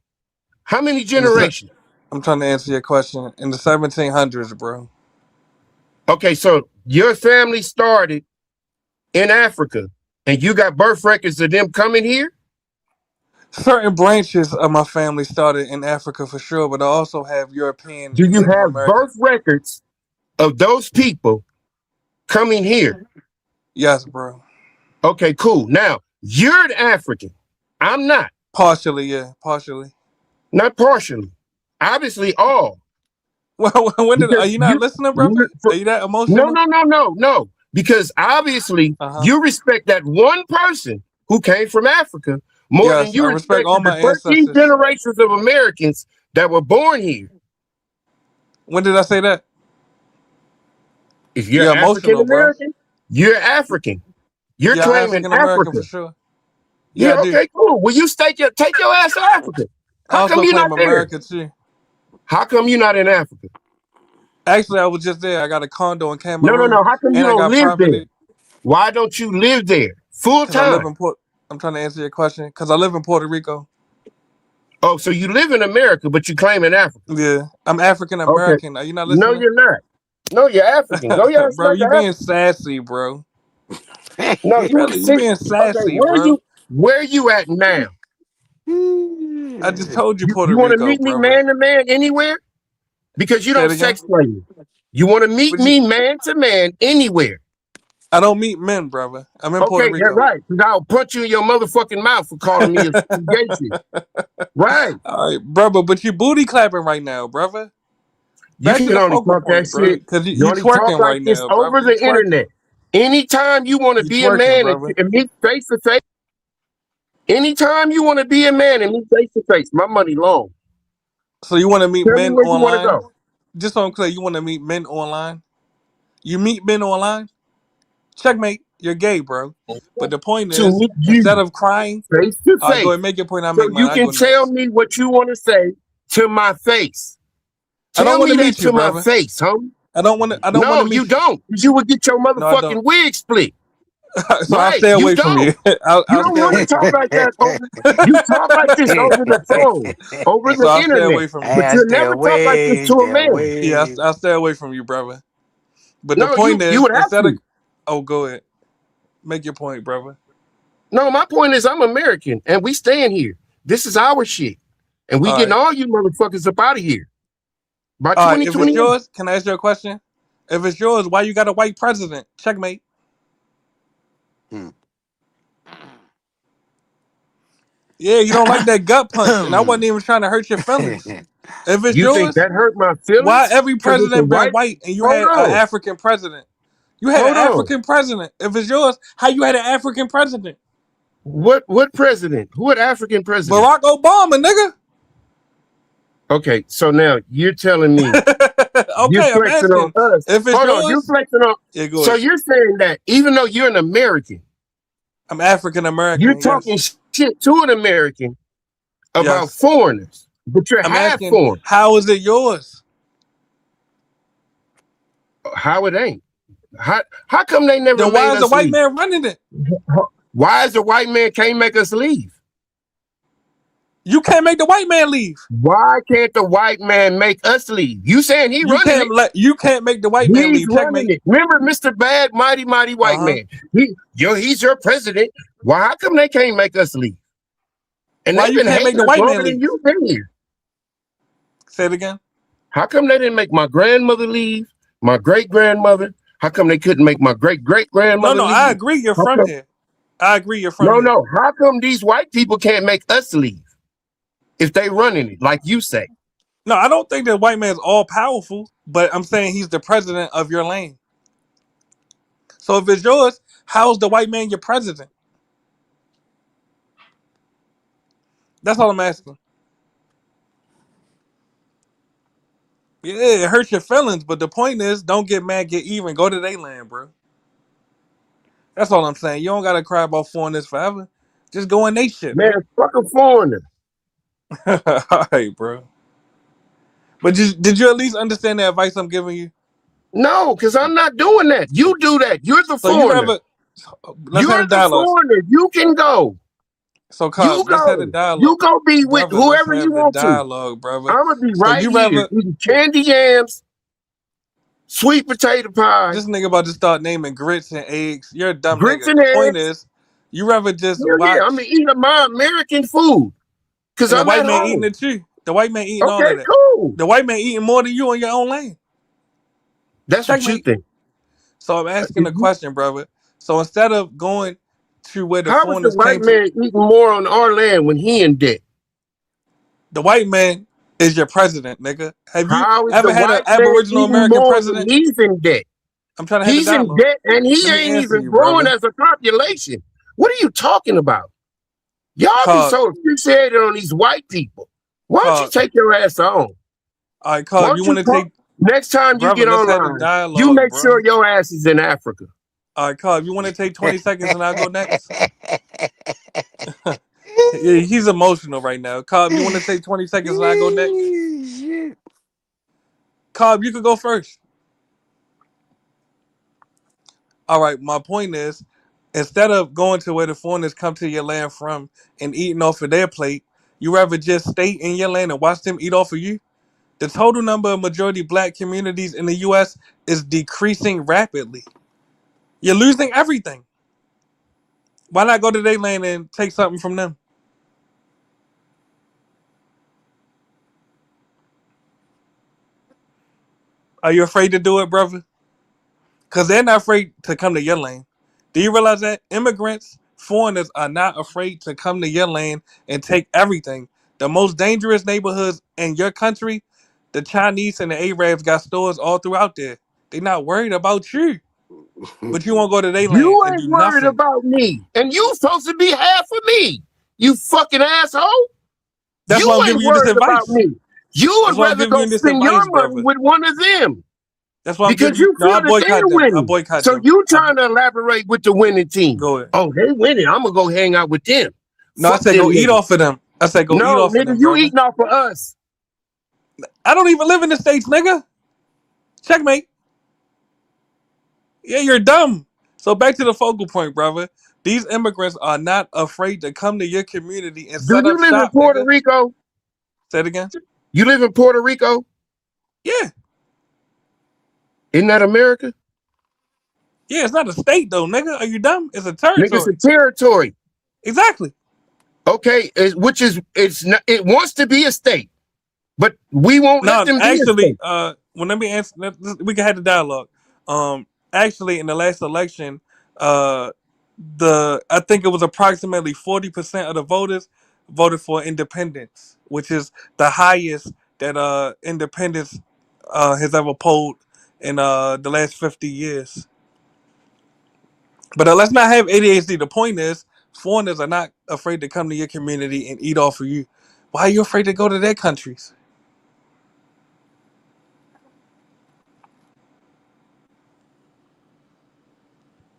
How many In the, generations? I'm trying to answer your question. In the 1700s, bro. Okay, so your family started in Africa and you got birth records of them coming here? Certain branches of my family started in Africa for sure, but I also have European Do and you Native have American. birth records of those people coming here? Yes, bro. Okay, cool. Now, you're an African. I'm not. Partially, yeah, partially. Not partially. Obviously, all. Well, when did Because are you not listening, brother? Are you that emotional? No. Because obviously, you respect that one person who came from Africa more than Yes, you I respect respected all the my 13 ancestors. generations of Americans that were born here. When did I say that? If you're You're African emotional, bro. American, you're African. You're Yeah, I'm claiming African American Africa. for sure. Yeah, I Yeah, do. okay, cool. Well, you take your ass to Africa. I How come also you're not claim there? America too. How come you're not in Africa? Actually, I was just there. I got a condo in No. Cameroon, How come you and I don't got live there? property Why don't you live there full because I live time? in Port. I'm trying to answer your question because I live in Puerto Rico. Oh, so you live in America, but you claim in Africa. Yeah, I'm African Okay. American. Are you not No, listening, you're not. No, you're African. Go your ass bro? back to You being Africa. sassy, bro. No, you Really, you see. being Okay, sassy, bro. where you at now? I just told you Puerto You want to Rico, meet me brother. man to man anywhere? Because you Say it don't again. sex slave me. You want to meet But you, me man to man anywhere. I don't meet men, brother. I'm in Puerto Okay, that's Rico. right. Because I'll punch you in your motherfucking mouth for calling me a gay shit. Right. All right, brother. But you booty clapping right now, brother. You Back to can the only focal talk that point, bro. shit. Because You you only talk twerking like right this now, over brother. You the twerking. internet. Anytime you want to You be a twerking, man brother. and meet face to face, anytime you want to be a man and meet face to face, my money long. So you want to meet Tell me men where you want to online? go. Just so I'm clear, you want to meet men online? You meet men online? Checkmate. You're gay, bro. But the point To is, meet instead you of crying, face to all right, go face. ahead, make your point. I'll So make mine. you I go can tell next. me what you want to say to my face. I don't Tell want me to that meet you, to my brother. face, homie. I don't want to. I don't want No, to you meet you. don't. 'Cause you would get your No, I don't. motherfucking wig split. So I'll Right. stay You away from you. don't. You I'll don't stay want away to from talk you. like that you talk like this over the phone, over So the I'll stay internet. away from you. But I you'll stay never talk like this away, to a stay man. Yeah, away. I'll stay away from you, brother. But the No, point you is, would have instead of to. oh, go ahead, make your point, brother. No, my point is I'm American and we staying here. This is our shit. And we All getting right, all you motherfuckers up out of here by all right. If it's 2028. yours, can I ask you a question? If it's yours, why you got a white president? Checkmate. Hmm. Yeah, you don't like that gut punch, and I wasn't even trying to hurt your feelings. If it's You think yours, that hurt my why feelings? every Because it's a president been white. white and you Hold had an on. African president? You had an Hold on. African president. If it's yours, how you had an African president? What president? What African president? Barack Obama, nigga. Okay, so now you're telling me you're Okay, I'm flexing on asking. us. If it's Hold on, you're yours, flexing on. yeah, go So ahead. you're saying that even though you're an American, I'm African you're American. talking Yes, shit to an American about yes. foreigners, but you're I'm half asking, foreign. how is it yours? How it ain't? How come they never Then why made is the us white leave? man running it? Why is the white man can't make us leave? You can't make the white man leave. Why can't the white man make us leave? You saying he running it? You can't make the white man He's leave. running Checkmate. it. Remember, Mr. Bad, mighty white Uh huh. man. He's your president. Why? How come they can't make us leave? And Why they've you been can't make hating the us white man longer than leave? you've been here. Say it again. How come they didn't make my grandmother leave? My great grandmother? How come they couldn't make my great grandmother No, I leave? agree. You're How from come? here. I agree. You're from No, here. no. How come these white people can't make us leave if they running it like you say? No, I don't think the white man's all powerful, but I'm saying he's the president of your land. So if it's yours, how's the white man your president? That's all I'm asking. Yeah, it hurts your feelings, but the point is, don't get mad, get even. Go to their land, bro. That's all I'm saying. You don't gotta cry about foreigners forever. Just go in they shit, Man, man. fuck a foreigner. All right, bro. But did you at least understand the advice I'm giving you? No, because I'm not doing that. You do that. You're the So you foreigner. rather let's have You're a the dialogue. foreigner. You can go. So You Cub, let's have the go. dialogue, You go be with brother. Let's whoever you have the want to. dialogue, brother. I'm gonna be So right you here rather eating candy yams, sweet potato pie, this nigga about to start naming grits and eggs. You're a dumb grits nigga. and The point eggs. is, you rather just Hell yeah, I'm watch. gonna eat my American food. because And the I'm white at man eating home. it too. The white man eating all Okay, of that. cool. The white man eating more than you on your own land. That's what you Checkmate. think. So I'm asking a question, brother. So instead of going to where the How is the foreigners white came to, man eating more on our land when he in debt? the white man is your president, nigga. Have you How is the ever had an white man Aboriginal eating American more when president? he's in debt? I'm trying to have the He's in dialogue. debt and he Let me ain't answer even you, growing brother. as a population. What are you talking about? Y'all be Cause, so fixated on these white people. Why don't you cause, take your ass on? all right, Why cause you don't you want to talk? take, Next time you brother, get let's have the online, you dialogue, make bro. sure your ass is in Africa. All right, cause you want to take 20 seconds and I'll go next. He's emotional right now. Cobb, you want to take 20 seconds and I go next? Cobb, you could go first. All right, my point is, instead of going to where the foreigners come to your land from and eating off of their plate, you rather just stay in your land and watch them eat off of you? The total number of majority black communities in the U.S. is decreasing rapidly. You're losing everything. Why not go to their land and take something from them? Are you afraid to do it, brother? Because they're not afraid to come to your land. Do you realize that? Immigrants, foreigners are not afraid to come to your land and take everything. The most dangerous neighborhoods in your country, the Chinese and the Arabs got stores all throughout there. They're not worried about you. But you won't go to their land You and ain't do worried nothing. about me. And you supposed to be half of me. You fucking asshole. That's You why I'm ain't giving you this worried about advice. me. You That's would why I'm rather giving go you this spend your advice, money brother. with one of them That's why I'm because giving you. you No, I feel that they're boycott them. I winning. boycott So them. you trying to elaborate with the winning team. Go ahead. Oh, they winning. I'm going to go hang out with them. No, I Fuck said them go eat niggas. off of them. I said go eat No, off of nigga, them, you brother. eating off of us. I don't even live in the States, nigga. Checkmate. Yeah, you're dumb. So back to the focal point, brother. These immigrants are not afraid to come to your community and Do set you up live in shop, Puerto nigga. Rico? Say it again. You live in Puerto Rico? Yeah. Isn't that America? Yeah, it's not a state though, nigga. Are you dumb? It's a Nigga, it's a territory. territory. Exactly. Okay, it's not, it wants to be a state, but we won't let No, them be a actually, state. when let me answer, we can have the dialogue. Actually, in the last election, uh, I think it was approximately 40% of the voters voted for independence, which is the highest that independence has ever polled in the last 50 years. But let's not have ADHD. The point is, foreigners are not afraid to come to your community and eat off of you. Why are you afraid to go to their countries?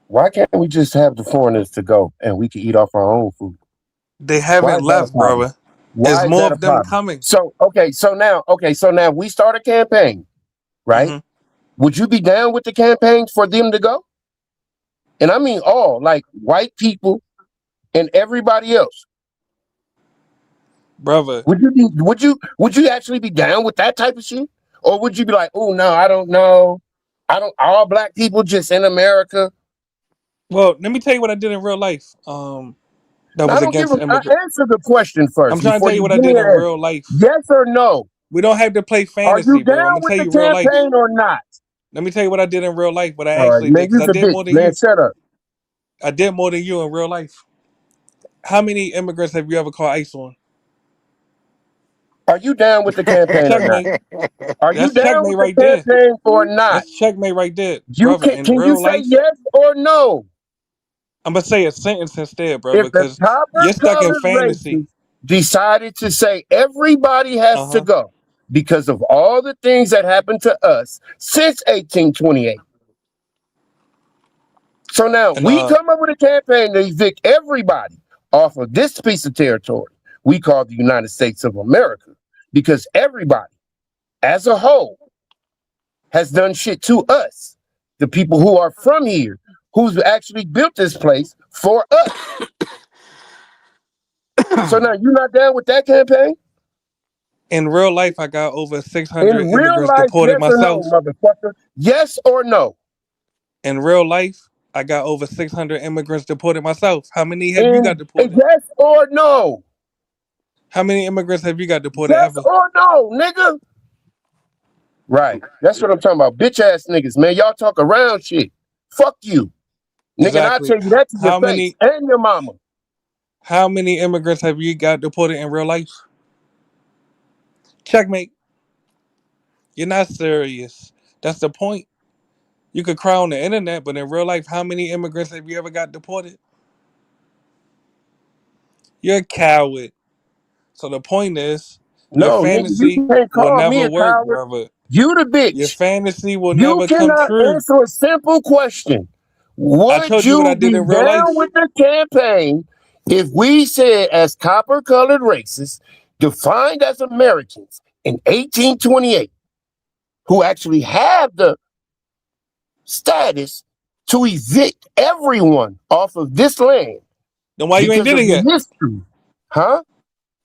Why can't we just have the foreigners to go and we can eat off our own food? They Why haven't is that a left, problem? brother. There's Why is more that a of them problem? coming. So now we start a campaign, right? Hmm. Would you be down with the campaign for them to go? And I mean all, like white people and everybody else. Brother, Would you actually be down with that type of shit? Or would you be like, oh no, I don't know. I don't all black people just in America? well, let me tell you what I did in real life. That Now, I was don't give against a immigrant. answer the question I'm first trying to before tell you you what I give me did an in answer. real life. Yes or no? We don't have to play Are you fantasy, bro. I'm down gonna with tell the you real life. campaign or not? Let me tell you what I did in real life. What I All right, actually did, man, because you's I a did bitch, more than man. you. Shut up. I did more than you in real life. How many immigrants have you ever called ICE on? Are you down with the campaign or not? Checkmate. Are you That's down checkmate with the right there. campaign or not? That's checkmate right there, You brother. In can you real say life, yes or no? I'm gonna say a sentence instead, brother, If the because copper you're stuck in colored fantasy. racists decided to say everybody Uh has to huh. go because of all the things that happened to us since 1828. So now And we come up with a campaign to evict everybody off of this piece of territory we call the United States of America because everybody as a whole has done shit to us, the people who are from here, who's actually built this place for us. So now you're not down with that campaign? in real life, I got over In 600 real immigrants life, deported yes or no, myself. motherfucker? Yes or no? In real life, I got over 600 immigrants deported myself. How many have you got In a deported? yes or no? How many immigrants have you got deported Yes ever? or no, nigga? Right. That's what I'm talking about. Bitch ass niggas, man. Y'all talk around shit. Fuck you. Nigga, and I'll Exactly. tell you that to your face and your mama. How many immigrants have you got deported in real life? Checkmate. You're not serious. That's the point. You could cry on the internet, but in real life, how many immigrants have you ever got deported? You're a coward. So the point is, your No, nigga, you fantasy can't will call me never a work, coward. brother. You the Your bitch. fantasy will You never come cannot true. answer a simple question. I Would told you what I you did be in real life. down with the campaign if we said, as copper-colored racists, defined as Americans in 1828, who actually have the status to evict everyone off of this land Then why you ain't because did of it the yet? history? Huh?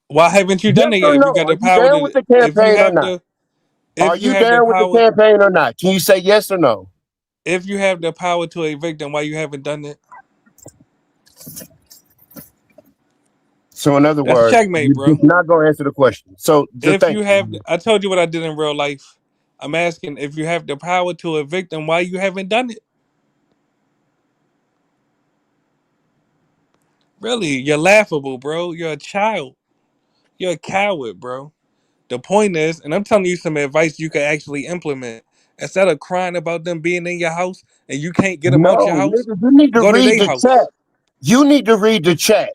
Why haven't you Yes done it or yet? If you no? got Are the you power down with to, the if you campaign or have not? the, Are if you you have the down with the power, campaign or not? Can you say yes or no? if you have the power to evict them, why you haven't done it? So in other That's words, checkmate, you're bro. just not going to answer the question. So If thank you have, you. I told you what I did in real life. I'm asking if you have the power to evict them, why you haven't done it? Really, you're laughable, bro. You're a child. You're a coward, bro. The point is, and I'm telling you some advice you can actually implement. Instead of crying about them being in your house and you can't get them out your No, house, nigga, you need to go to read their the chat. house. You need to read the chat.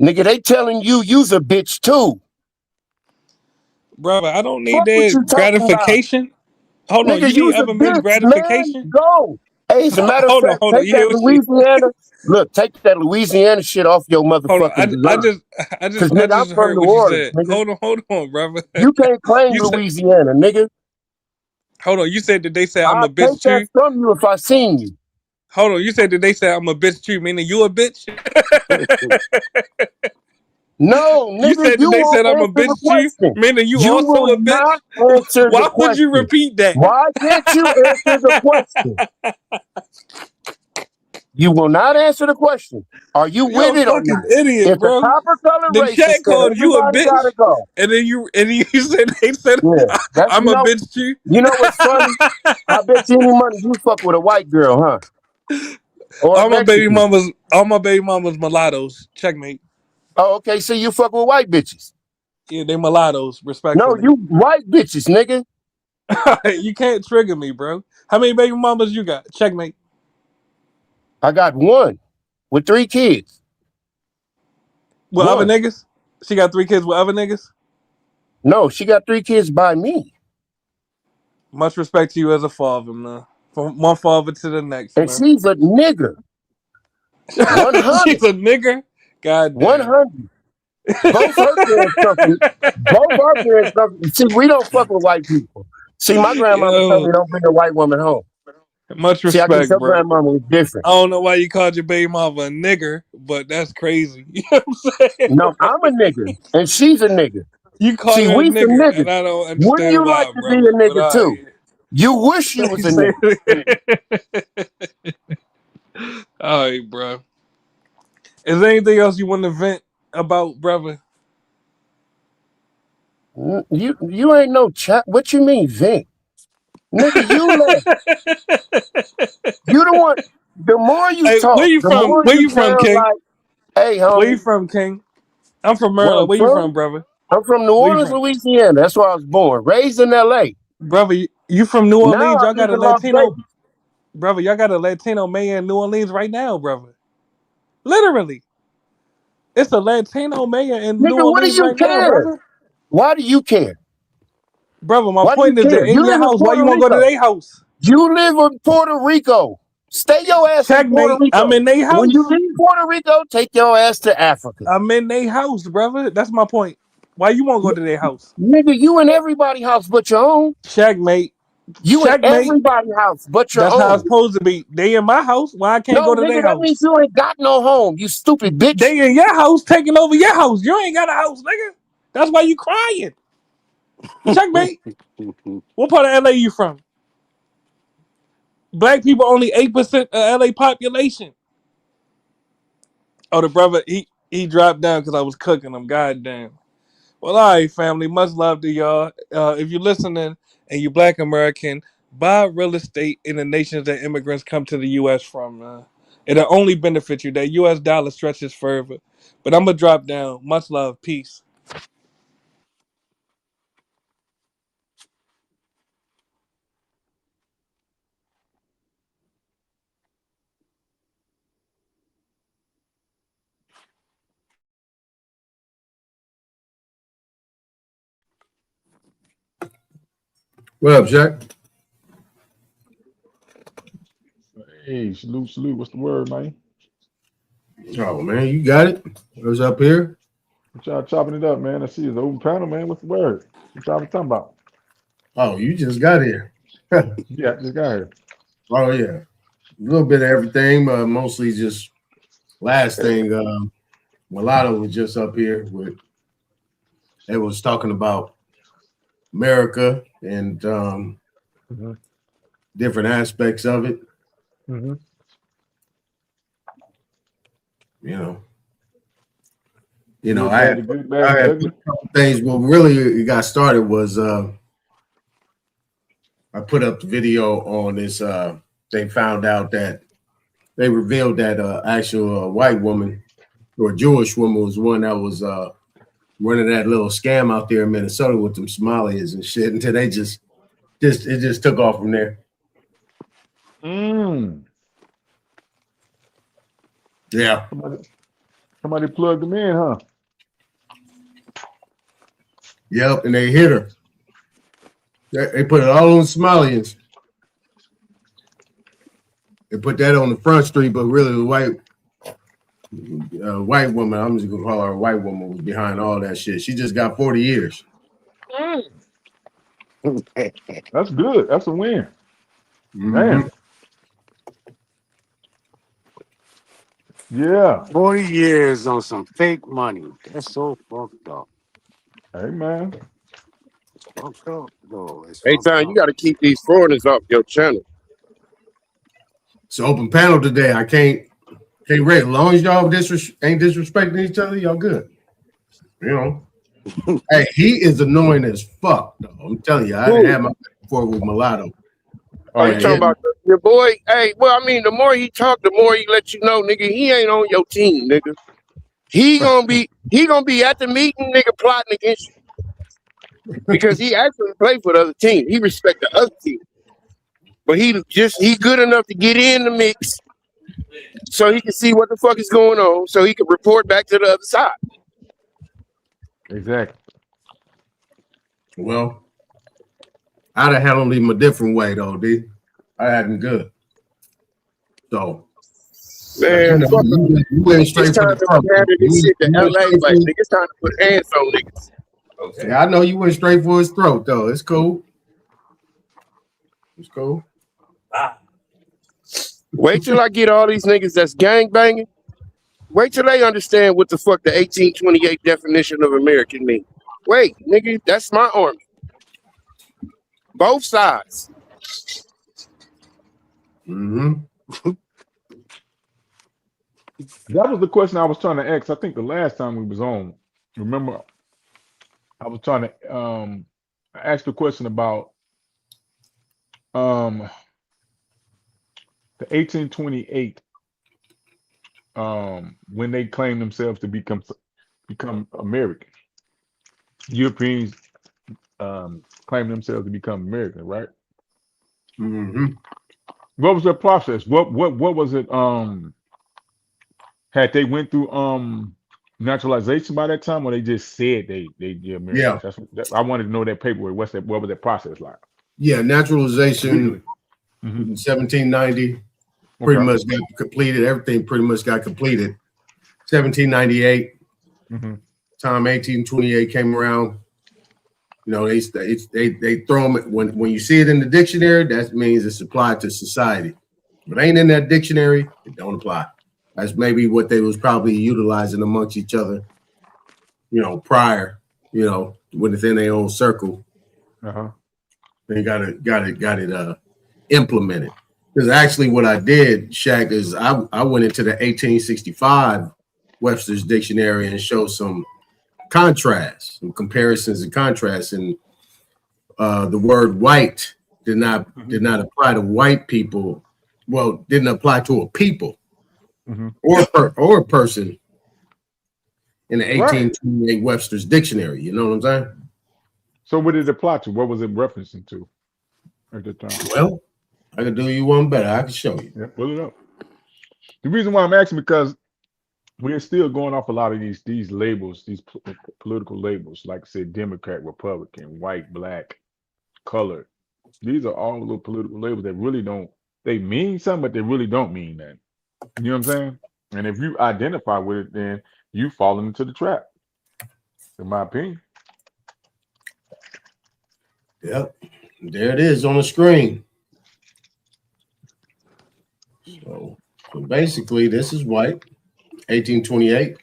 Nigga, they telling you you's a bitch too. Brother, I don't need Fuck what that you talking about. gratification. Hold on, Nigga, you need you's a other men's bitch, man. gratification? Go. Hey, as a matter of fact, Hold on. take You that hear what she? Louisiana. Look, take that Louisiana shit off your Hold on. motherfucking I line. just, Cause nigga, I'm from heard New what you Orleans, said. nigga. Hold on, brother. You can't claim You said, Louisiana, nigga. hold on. You said that they said I'm I'll a take bitch that too. from you if I seen you. Hold on. You said that they said I'm a bitch too, meaning you a bitch. No, You nigga, said that you they won't said I'm a answer the bitch too, question. meaning you You also will a bitch. not answer the Why would you question. repeat that? Why can't you answer the question? You will not answer the question. Are you You're with a it or fucking not? idiot, If the bro. copper color The racist chat said called you a everybody gotta bitch, go. and then you said they said Yeah, that's I'm a bitch too. you know what's funny? I bet you any money you fuck with a white girl, huh? Or a Mexican. All my baby mamas mulattoes. Checkmate. Oh, okay, so you fuck with white bitches. Yeah, they mulattoes, No, respectfully. you white bitches, nigga. You can't trigger me, bro. How many baby mamas you got? Checkmate. I got one with 3 kids. With other One. niggas? She got 3 kids with other niggas? No, she got 3 kids by me. Much respect to you as a father, man. From one father to the next, And man. she's a nigga. 100. She's a nigger? God damn. 100. Both her parents come from, both our parents come from. See, we don't fuck with white people. See, my grandmama told Yo, me don't bring a white woman home. much See, I guess respect, her bro. grandmama was different. I don't know why you called your baby mama a nigger, but that's crazy. You know what I'm saying? No, I'm a nigga, and she's a nigga. You called See, her a we some nigger, and niggas. I don't Wouldn't understand you like why, to be a brother. But nigga too? You wish you was a nigga. all right, bro. Is there anything else you want to vent about, brother? You ain't no chat. What you mean, vent? Nigga, you left. You the one. The more you Hey, where talk, you the from? more Where you you from, sound King? like, hey, Where you homie, from, King? I'm from where I'm Maryland. Where you from? from, brother? I'm from New Where you Orleans, from? Louisiana. That's where I was born. Raised in L.A. Brother, you from New Now Orleans? I Y'all live got a in Las Latino, Vegas. brother. Y'all got a Latino mayor in New Orleans right now, brother. Literally, it's a Latino mayor in New Nigga, what do Orleans you right now, care? brother. Why do you care? Brother, my Why do you point is they're care? in You your live in house. Why Puerto you want to go to Rico. their house? You live in Puerto Rico. Stay your ass in Puerto Checkmate. I'm Rico. in their When you house. leave Puerto Rico, take your ass to Africa. I'm in their house, brother. That's my point. Why you want to go to their house? Nigga, you in everybody's house but your own. Checkmate. You in Checkmate. everybody's house but your That's how it's own. supposed to be. They in my house. Why I can't go No, to nigga, their that means house? you ain't got no home, you stupid bitch. They in your house taking over your house. You ain't got a house, nigga. That's why you crying. Checkmate. What part of LA you from? Black people only 8% of LA population. Oh, the brother, he dropped down because I was cooking him. God damn. Well, all right, family. Much love to y'all. If you're listening and you're Black American, buy real estate in the nations that immigrants come to the U.S. from. It'll only benefit you. That U.S. dollar stretches further. But I'm gonna drop down. Much love. Peace. What up, Jack? Hey, salute, salute. What's the word, man? Oh man, you got it. What's up here? What y'all chopping it up, man? I see it's open panel, man. What's the word? What y'all talking about? Oh, you just got here. Yeah, I just got here. Oh yeah, a little bit of everything, but mostly just last thing. Mulatto was just up here with. They was talking about America and different aspects of it. Mm-hmm. I had The good, bad, the a ugly. couple things. Well, really, it got started was I put up the video on this. They found out that they revealed that actual white woman or Jewish woman was one that was running that little scam out there in Minnesota with them Somalis and shit. Until they just took off from there. Yeah. Somebody plugged them in, huh? Yep, and they hit her. They put it all on Somalians. They put that on the front street, but really the white woman, I'm just gonna call her a white woman, was behind all that shit. She just got 40 years. That's good. That's a win. Mm-hmm. Damn. Yeah. 40 years on some fake money. That's so fucked up. Hey, man. It's fucked up, though. It's Hey, fucked Tom, up. you got to keep these foreigners off your channel. It's an open panel today. I can't rate. As long as y'all ain't disrespecting each other, y'all good. Hey, he is annoying as fuck, though. I'm telling you, I didn't have my before with Mulatto. Oh, you talking about your boy? Hey, well, I mean, the more he talk, the more he let you know, nigga, he ain't on your team, nigga. He gonna be at the meeting, nigga, plotting against you. Because he actually played for the other team. He respect the other team. But he good enough to get in the mix so he can see what the fuck is going on, so he can report back to the other side. Exactly. Well, I'd have handled him a different way, though, D. I had him good. So, man, you went straight it's for time the throat. to this shit to LA, like, nigga, it's time to put hands on niggas. Okay, I know you went straight for his throat, though. It's cool. It's cool. Wait till I get all these niggas that's gang banging. Wait till they understand what the fuck the 1828 definition of American means. Wait, nigga, that's my army. Both sides. Mm-hmm. That was the question I was trying to ask. I think the last time we was on, remember, I was trying to I asked the question about the 1828 when they claimed themselves to become American. Europeans claimed themselves to become American, right? Mm-hmm. What was the process? What was it? Had they went through naturalization by that time, or they just said they Americans? Yeah. I wanted to know that paperwork. What was that process like? Yeah, naturalization in 1790 pretty much got completed. Everything pretty much got completed. 1798, time 1828 came around. You know, they throw them when you see it in the dictionary. That means it's applied to society. If it ain't in that dictionary, it don't apply. That's maybe what they was probably utilizing amongst each other. You know, prior. You know, when it's in their own circle. They got it implemented. Because actually what I did, Shaq, is I went into the 1865 Webster's Dictionary and showed some contrasts, some comparisons and contrasts, and the word white did not apply to white people. Well, didn't apply to a people or a person in the 1828 Webster's Dictionary. You know what I'm saying? So what did it apply to? What was it referencing to at the time? Well, I can do you one better. I can show you. Yeah, pull it up. The reason why I'm asking, because we're still going off a lot of these labels, these political labels, like I said, Democrat, Republican, white, black, colored. These are all little political labels that really don't, they mean something, but they really don't mean that. You know what I'm saying? And if you identify with it, then you fall into the trap, in my opinion. Yep. There it is on the screen. So basically, this is white, 1828.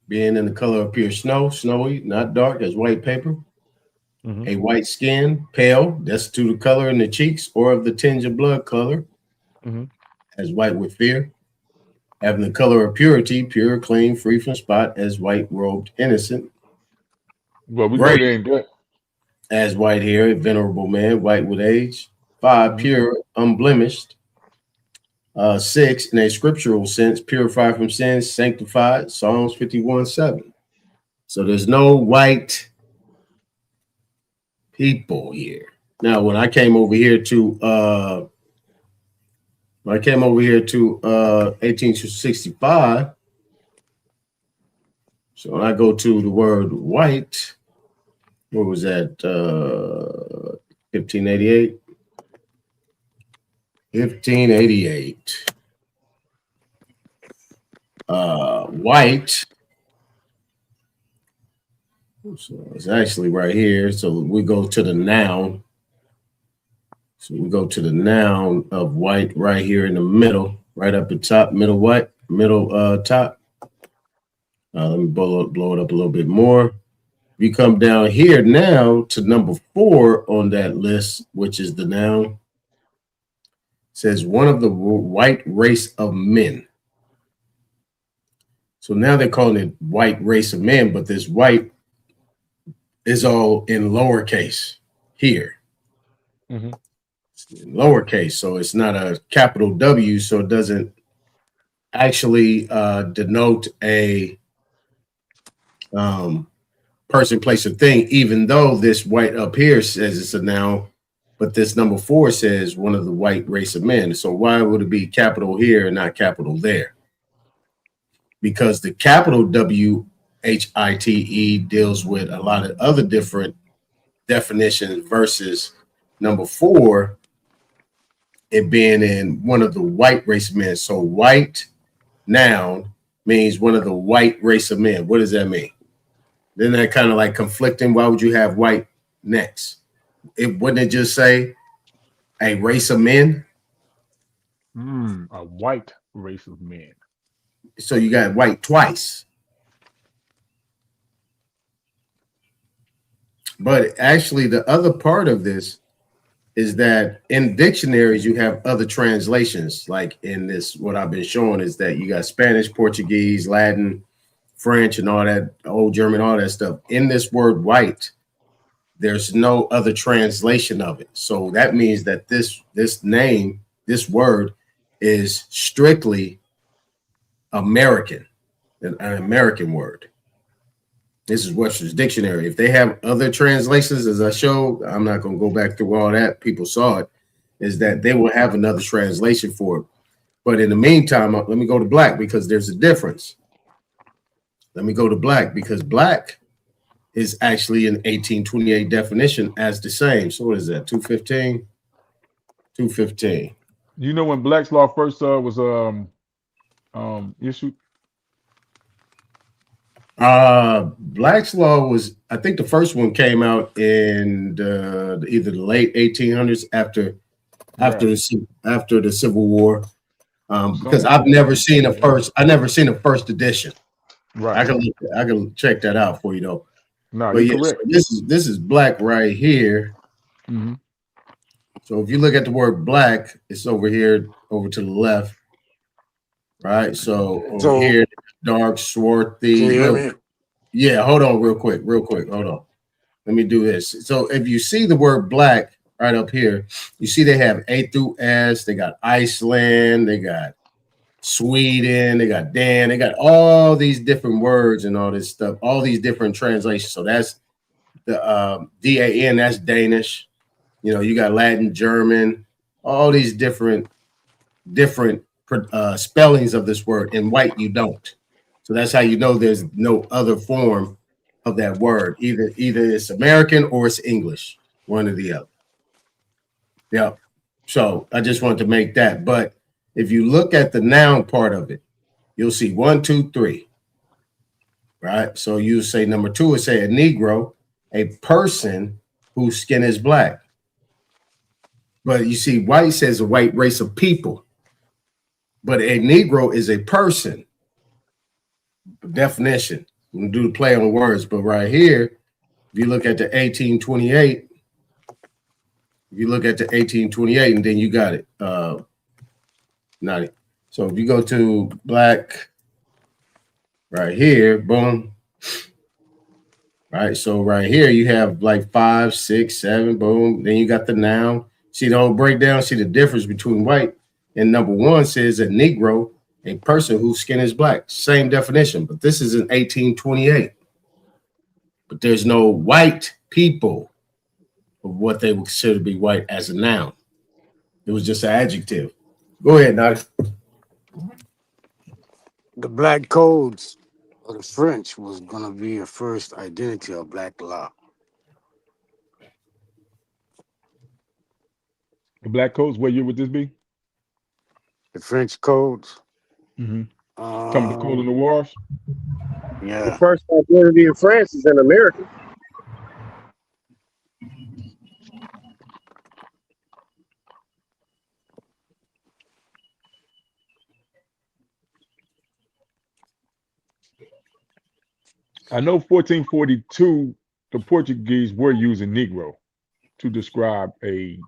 Being in the color of pure snow, snowy, not dark as white paper. A white skin, pale, destitute of color in the cheeks or of the tinge of blood color, as white with fear. Having the color of purity, pure, clean, free from spot, as white robed, innocent. Well, we know they ain't good. As white hair, a venerable man, white with age. 5, pure, unblemished. 6, in a scriptural sense, purified from sins, sanctified. Psalms 51:7. So there's no white people here. Now, when I came over here to 1865, so when I go to the word white, what was that? 1588. 1588. White. So it's actually right here. So we go to the noun. So we go to the noun of white right here in the middle, right up the top, middle white, middle top. Let me blow it up a little bit more. We come down here now to number 4 on that list, which is the noun. It says one of the white race of men. So now they're calling it white race of men, but this white is all in lowercase here. Lowercase, so it's not a capital W, so it doesn't actually denote a person, place, or thing, even though this white up here says it's a noun, but this number 4 says one of the white race of men. So why would it be capital here and not capital there? Because the capital WHITE deals with a lot of other different definitions versus number 4, it being in one of the white race of men. So white noun means one of the white race of men. What does that mean? Then that kind of like conflicting. Why would you have white next? Wouldn't it just say a race of men? A white race of men. So you got white twice. But actually, the other part of this is that in dictionaries, you have other translations. Like in this, what I've been showing is that you got Spanish, Portuguese, Latin, French, and all that, Old German, all that stuff. In this word white, there's no other translation of it. So that means that this name, this word, is strictly American, an American word. This is Webster's Dictionary. If they have other translations, as I showed, I'm not going to go back through all that. People saw it, is that they will have another translation for it. But in the meantime, let me go to black because there's a difference. Let me go to black because black is actually an 1828 definition as the same. So what is that, 215? 215. You know when Black's Law first was issued? Black's Law was, I think the first one came out in either the late 1800s after the Civil War. Because I've never seen a first edition. Right. I can check that out for you though. No, but you're correct. So this is black right here. So if you look at the word black, it's over here, over to the left. Right. So over here, dark, swarthy. Can you hear me? Yeah, hold on real quick. Hold on. Let me do this. So if you see the word black right up here, you see they have A through S, they got Iceland, they got Sweden, they got Dan, they got all these different words and all this stuff, all these different translations. So that's the DAN, that's Danish. You know, you got Latin, German, all these different spellings of this word. In white, you don't. So that's how you know there's no other form of that word. Either it's American or it's English, one or the other. Yeah. So I just wanted to make that. But if you look at the noun part of it, you'll see 1, 2, 3. Right. So you say number 2 is say a Negro, a person whose skin is black. But you see, white says a white race of people. But a Negro is a person. Definition. I'm gonna do the play on words, but right here, if you look at the 1828, and then you got it. Not it. So if you go to black right here, boom. Right. So right here you have like 5, 6, 7, boom. Then you got the noun. See the whole breakdown, see the difference between white and number 1 says a Negro, a person whose skin is black. Same definition, but this is in 1828. But there's no white people of what they would consider to be white as a noun. It was just an adjective. Go ahead, Nadi. The black codes of the French was going to be a first identity of black law. The black codes, what year would this be? The French codes. Mm-hmm. Come the code of the wars. Yeah. The first identity in France is in America. I know 1442, the Portuguese were using Negro to describe a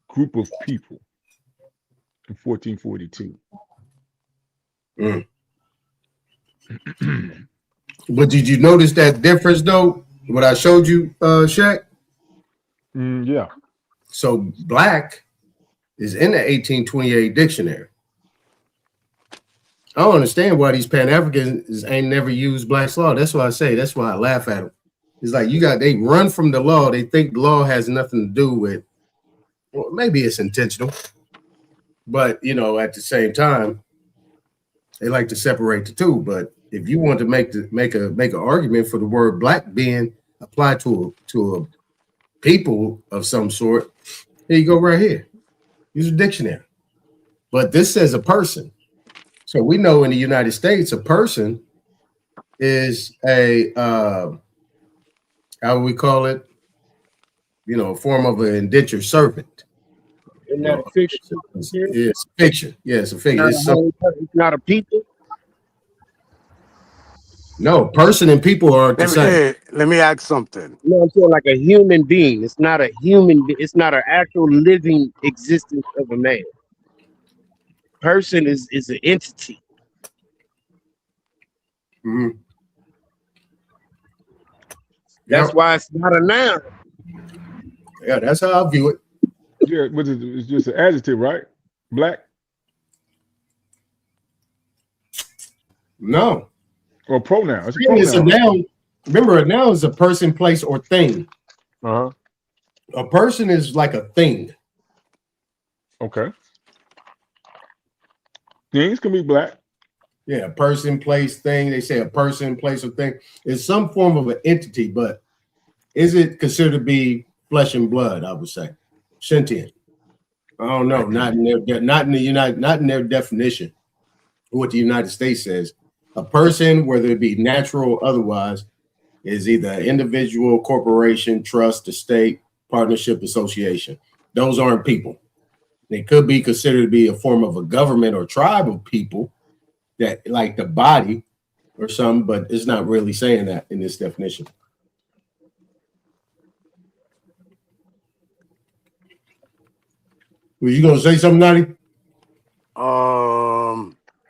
group of people in 1442. Mm. But did you notice that difference though? What I showed you, Shaq? Yeah. So black is in the 1828 dictionary. I don't understand why these Pan-Africans ain't never used Black's law. That's why I say, that's why I laugh at them. It's like they run from the law. They think the law has nothing to do with, well, maybe it's intentional, but you know, at the same time, they like to separate the two. But if you want to make an argument for the word black being applied to a people of some sort, here you go right here. Use a dictionary. But this says a person. So we know in the United States, a person is a how would we call it? You know, a form of an indentured servant. Isn't that a fiction? It's fiction. Yeah, it's a fiction. It's not a people. No, person and people aren't the same. Let me ask something. No, I'm saying like a human being. It's not a human. It's not an actual living existence of a man. Person is an entity. Mm-hmm. That's why it's not a noun. Yeah, that's how I view it. Yeah, but it's just an adjective, right? Black? No. Or pronoun. It's a noun. Remember, a noun is a person, place, or thing. Uh-huh. A person is like a thing. Okay. Things can be black. Yeah, person, place, thing. They say a person, place, or thing is some form of an entity, but is it considered to be flesh and blood? I would say sentient. I don't know. Not in their definition. What the United States says, a person, whether it be natural or otherwise, is either an individual, corporation, trust, estate, partnership, association. Those aren't people. They could be considered to be a form of a government or tribe of people that like the body or something, but it's not really saying that in this definition. Were you gonna say something, Nadi?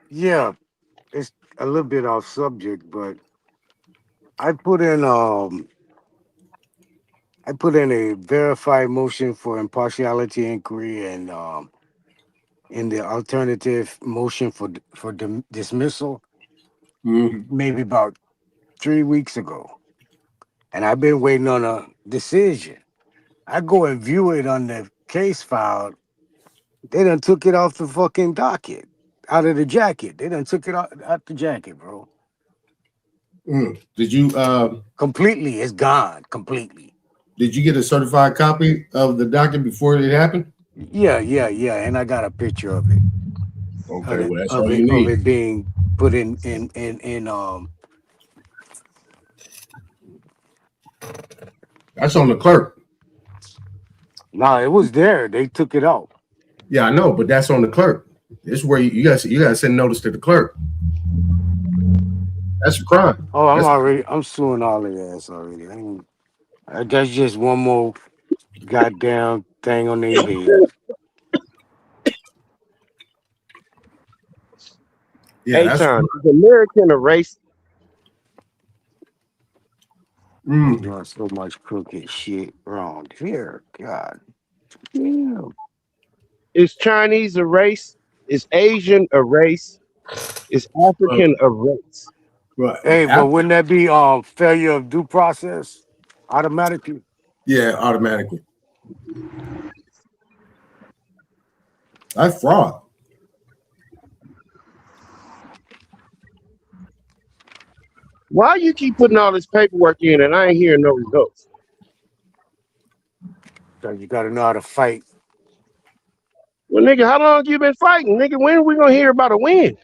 Yeah. a little bit off subject, but I put in a verified motion for impartiality inquiry and in the alternative motion for dismissal maybe about 3 weeks ago, and I've been waiting on a decision. I go and view it on the case file. They done took it off the fucking docket, out of the jacket. They done took it out the jacket, bro. Did you completely? It's gone completely. Did you get a certified copy of the document before it happened? Yeah, and I got a picture of it. Okay, well that's all you need. Of it being put in That's on the clerk. No, it was there. They took it out. Yeah, I know, but that's on the clerk. This is where you gotta send notice to the clerk. That's a crime. Oh, I'm suing all of your ass already. That's just one more goddamn thing on their head. Yeah, Aton, is American a race? Doing so much crooked shit wrong here. God damn. Is Chinese a race? Is Asian a race? Is African a race? Right. Hey, but wouldn't that be failure of due process automatically? Yeah, automatically. That's fraud. Why you keep putting all this paperwork in and I ain't hearing no results? So you got to know how to fight. Well, nigga, how long you been fighting? Nigga, when are we going to hear about a win?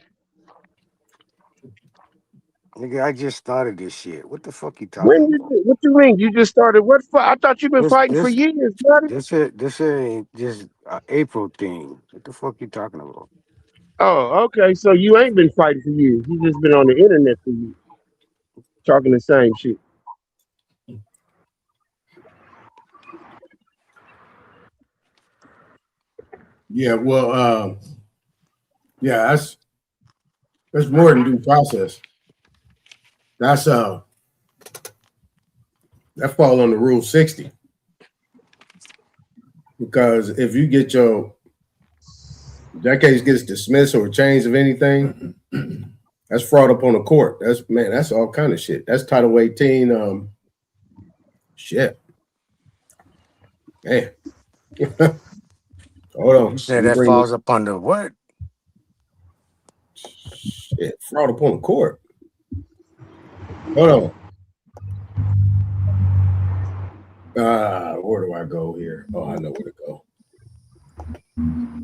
Nigga, I just started this shit. What the fuck you talking about? What you mean? You just started what? I thought you've been fighting for years, buddy. This ain't just April thing. What the fuck you talking about? Oh, okay. So you ain't been fighting for years. You just been on the internet for years, talking the same shit. Yeah, well, yeah, that's more than due process. That's that fall under Rule 60. Because if you get that case gets dismissed or changed of anything, that's fraud upon the court. That's all kind of shit. That's Title 18. Shit. Man. Hold on. You said that falls up under what? Shit, fraud upon the court. Hold on. Where do I go here? Oh, I know where to go.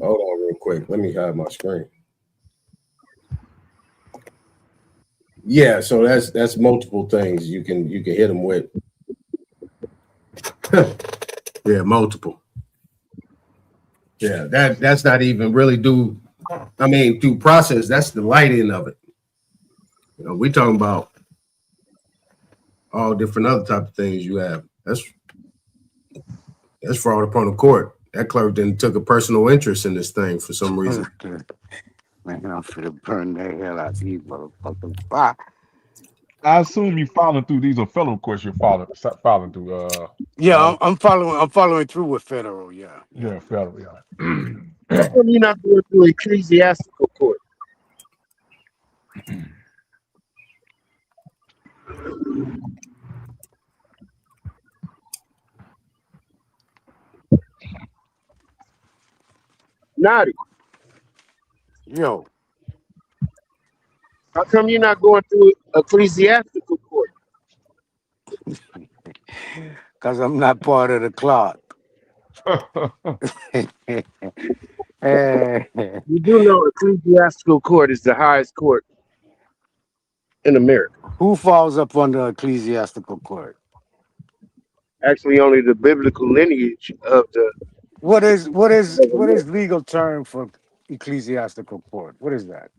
Hold on real quick. Let me hide my screen. Yeah, so that's multiple things you can hit them with. Yeah, multiple. Yeah, that's not even really due process. That's the light end of it. You know, we're talking about all different other type of things you have. That's fraud upon the court. That clerk then took a personal interest in this thing for some reason. Man, I'm finna burn the hell out of these motherfuckers. Bye. I assume you following through these are federal courts. You're following through. Yeah, I'm following through with federal. Yeah, federal. Yeah. How come you're not going through ecclesiastical court? Naughty. Yo. How come you're not going through ecclesiastical court? Because I'm not part of the clock. You do know ecclesiastical court is the highest court in America. Who falls up under ecclesiastical court? Actually, only the biblical lineage of the. What is legal term for ecclesiastical court? What is that?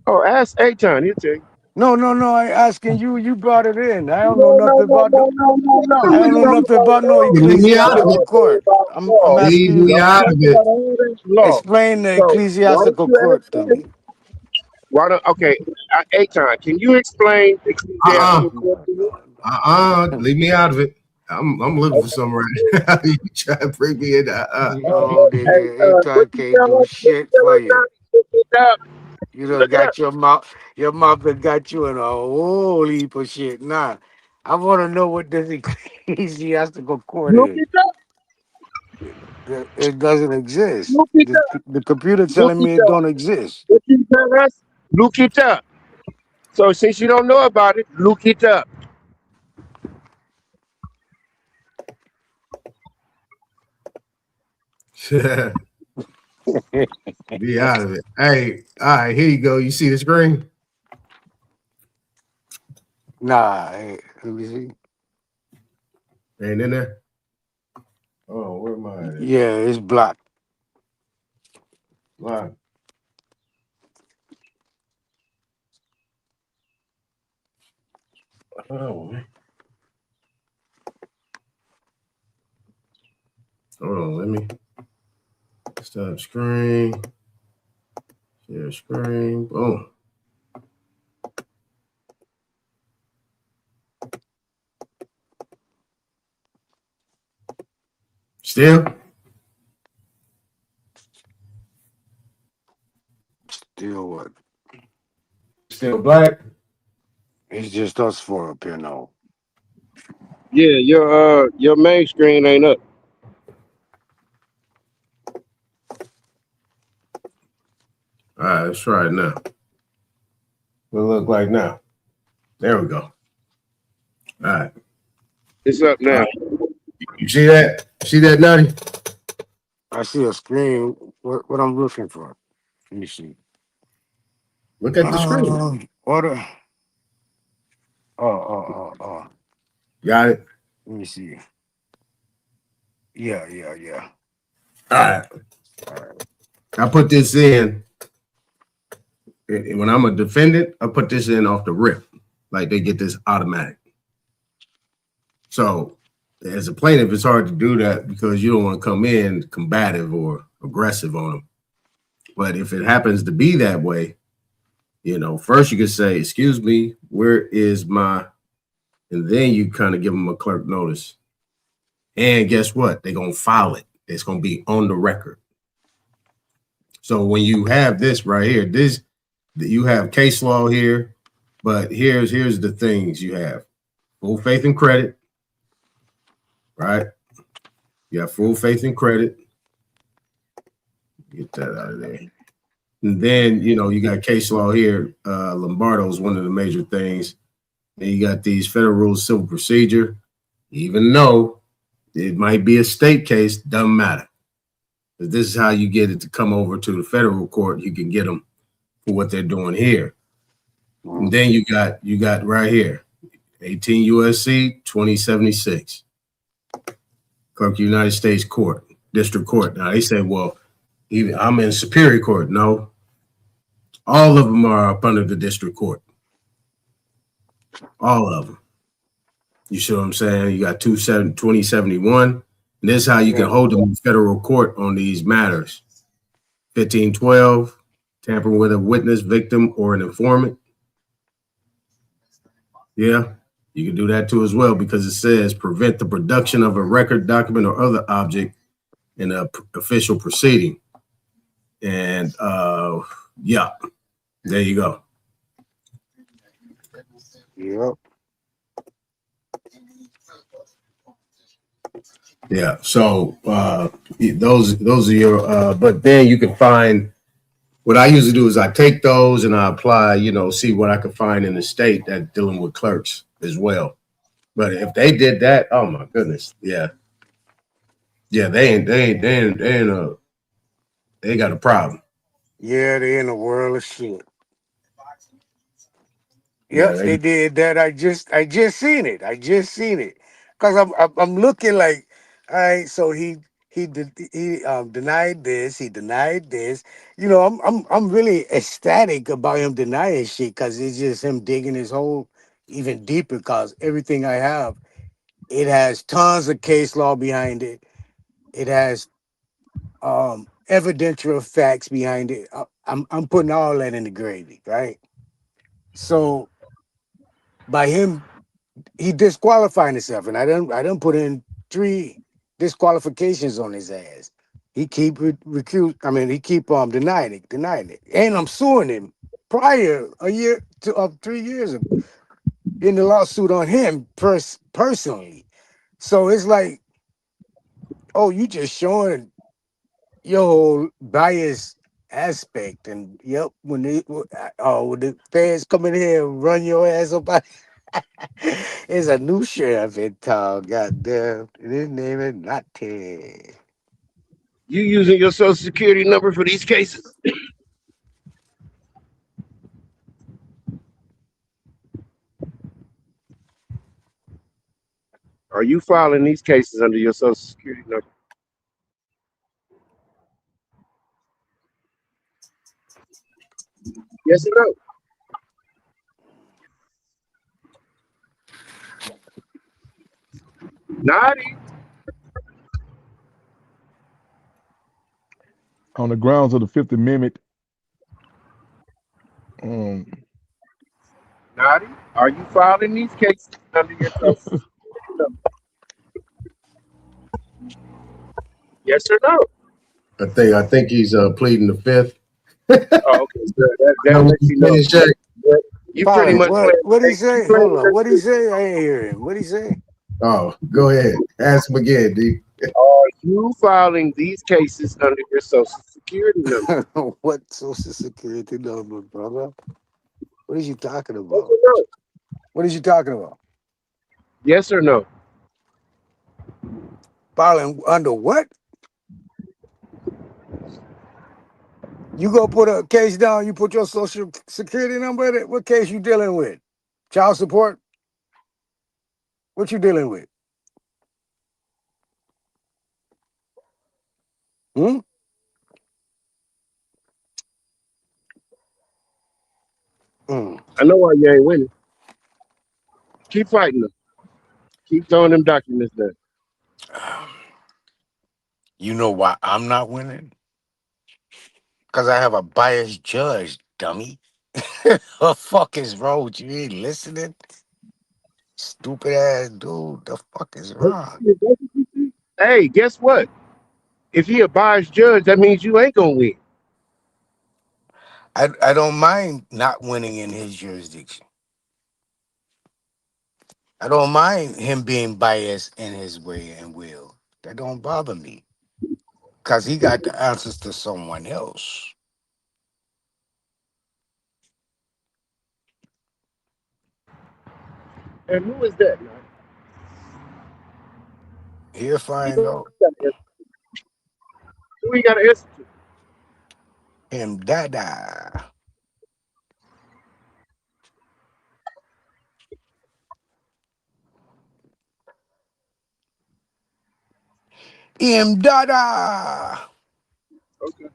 Oh, ask Aton. He'll tell you. No. I asking you. You brought it in. I don't know nothing about. I don't know nothing about no ecclesiastical court. I'm asking you. Explain the ecclesiastical court to me. Why don't, okay, Aton, can you explain Uh-uh. Ecclesiastical court to me? Leave me out of it. I'm looking for something right now. You try to bring me in. No, nigga, What Aton you can't tell do us? What you shit tell for us, you. John? Look it up. You done Look it up. got your mouth done got you in a whole heap of shit. Nah, I want to know what this ecclesiastical court Look is. it up. It doesn't exist. Look it up. The computer Look telling it me it up. don't exist. What you tell us? Look it up. So since you don't know about it, look it up. Be out of it. Hey, all right, here you go. You see the screen? Nah, hey, let me see. Ain't in there? Oh, where am I at? Yeah, it's blocked. Why? Oh, man. Hold on, let me stop screen. Share screen. Boom. Still? Still what? Still black? It's just us four up here now. Yeah, your main screen ain't up. All right, let's try it now. What it look like now? There we go. All right. It's up All now. right. You see that? See that, Nutty? I see a screen. What I'm looking for? Let me see. Look at the screen. Order. Oh. Got it? Let me see. Yeah. All right. I put this in. When I'm a defendant, I put this in off the rip. Like they get this automatic. So as a plaintiff, it's hard to do that because you don't want to come in combative or aggressive on them. But if it happens to be that way, first you could say, excuse me, where is my, and then you kind of give them a clerk notice. And guess what? They're going to file it. It's going to be on the record. So when you have this right here, you have case law here, but here's the things you have. Full faith and credit, right? You have full faith and credit. Get that out of there. And then, you got case law here. Lombardo is one of the major things. And you got these federal rules of civil procedure. Even though it might be a state case, doesn't matter. But this is how you get it to come over to the federal court. You can get them for what they're doing here. And then you got right here, 18 USC 2076. Clerk of the United States Court, District Court. Now they say, well, I'm in Superior Court. No, all of them are up under the District Court. All of them. You see what I'm saying? You got 2071. And this is how you can hold them in federal court on these matters. 1512, tampering with a witness, victim, or an informant. Yeah, you can do that too as well because it says prevent the production of a record, document, or other object in an official proceeding. And yeah, there you go. Yep. Yeah. So those are your. But then you can find. What I usually do is I take those and I apply. See what I can find in the state that's dealing with clerks as well. But if they did that, oh my goodness, yeah, they got a problem. Yeah, they in a world of shit. Yeah, Yep, they did that. I just seen it. Cause I'm looking like, all right. So he denied this. He denied this. I'm really ecstatic about him denying shit. Cause it's just him digging his hole even deeper. Cause everything I have, it has tons of case law behind it. It has evidential facts behind it. I'm putting all that in the gravy, right? So by him, he disqualifying himself, and I done put in 3 disqualifications on his ass. He keep he keep denying it, and I'm suing him prior a year to 3 years ago in the lawsuit on him personally. So it's like, oh, you just showing your whole bias aspect, and yep, when the feds come in here and run your ass up, it's a new sheriff in town. Goddamn, his name is not Ted. You using your social security number for these cases? Are you filing these cases under your social security number? Yes or no? Naughty. On the grounds of the Fifth Amendment, Naughty. Are you filing these cases under your social security number? Yes or no? I think he's pleading the fifth. Oh, okay. So that lets you know. Finish that. You pretty Polly, much what did he you say? playing Hold on, with what did he us. say? I ain't hear him. What did he say? Oh, go ahead. Ask him again, D. Are you filing these cases under your social security number? What social security number, brother? What is you talking Yes about? or no? What is you talking about? Yes or no? Filing under what? You go put a case down, you put your social security number in it. What case you dealing with? Child support? What you dealing with? Hmm? I know why you ain't winning. Keep fighting them. Keep throwing them documents down. You know why I'm not winning? Because I have a biased judge, dummy. What fuck is wrong with you? You ain't listening? Stupid ass dude. The fuck is wrong? Hey, guess what? If he a biased judge, that means you ain't gonna win. I don't mind not winning in his jurisdiction. I don't mind him being biased in his way and will. That don't bother me. Because he got the answers to someone else. And who is that, man? He'll find out. Who we got to answer to? Him dada. Him dada. Okay.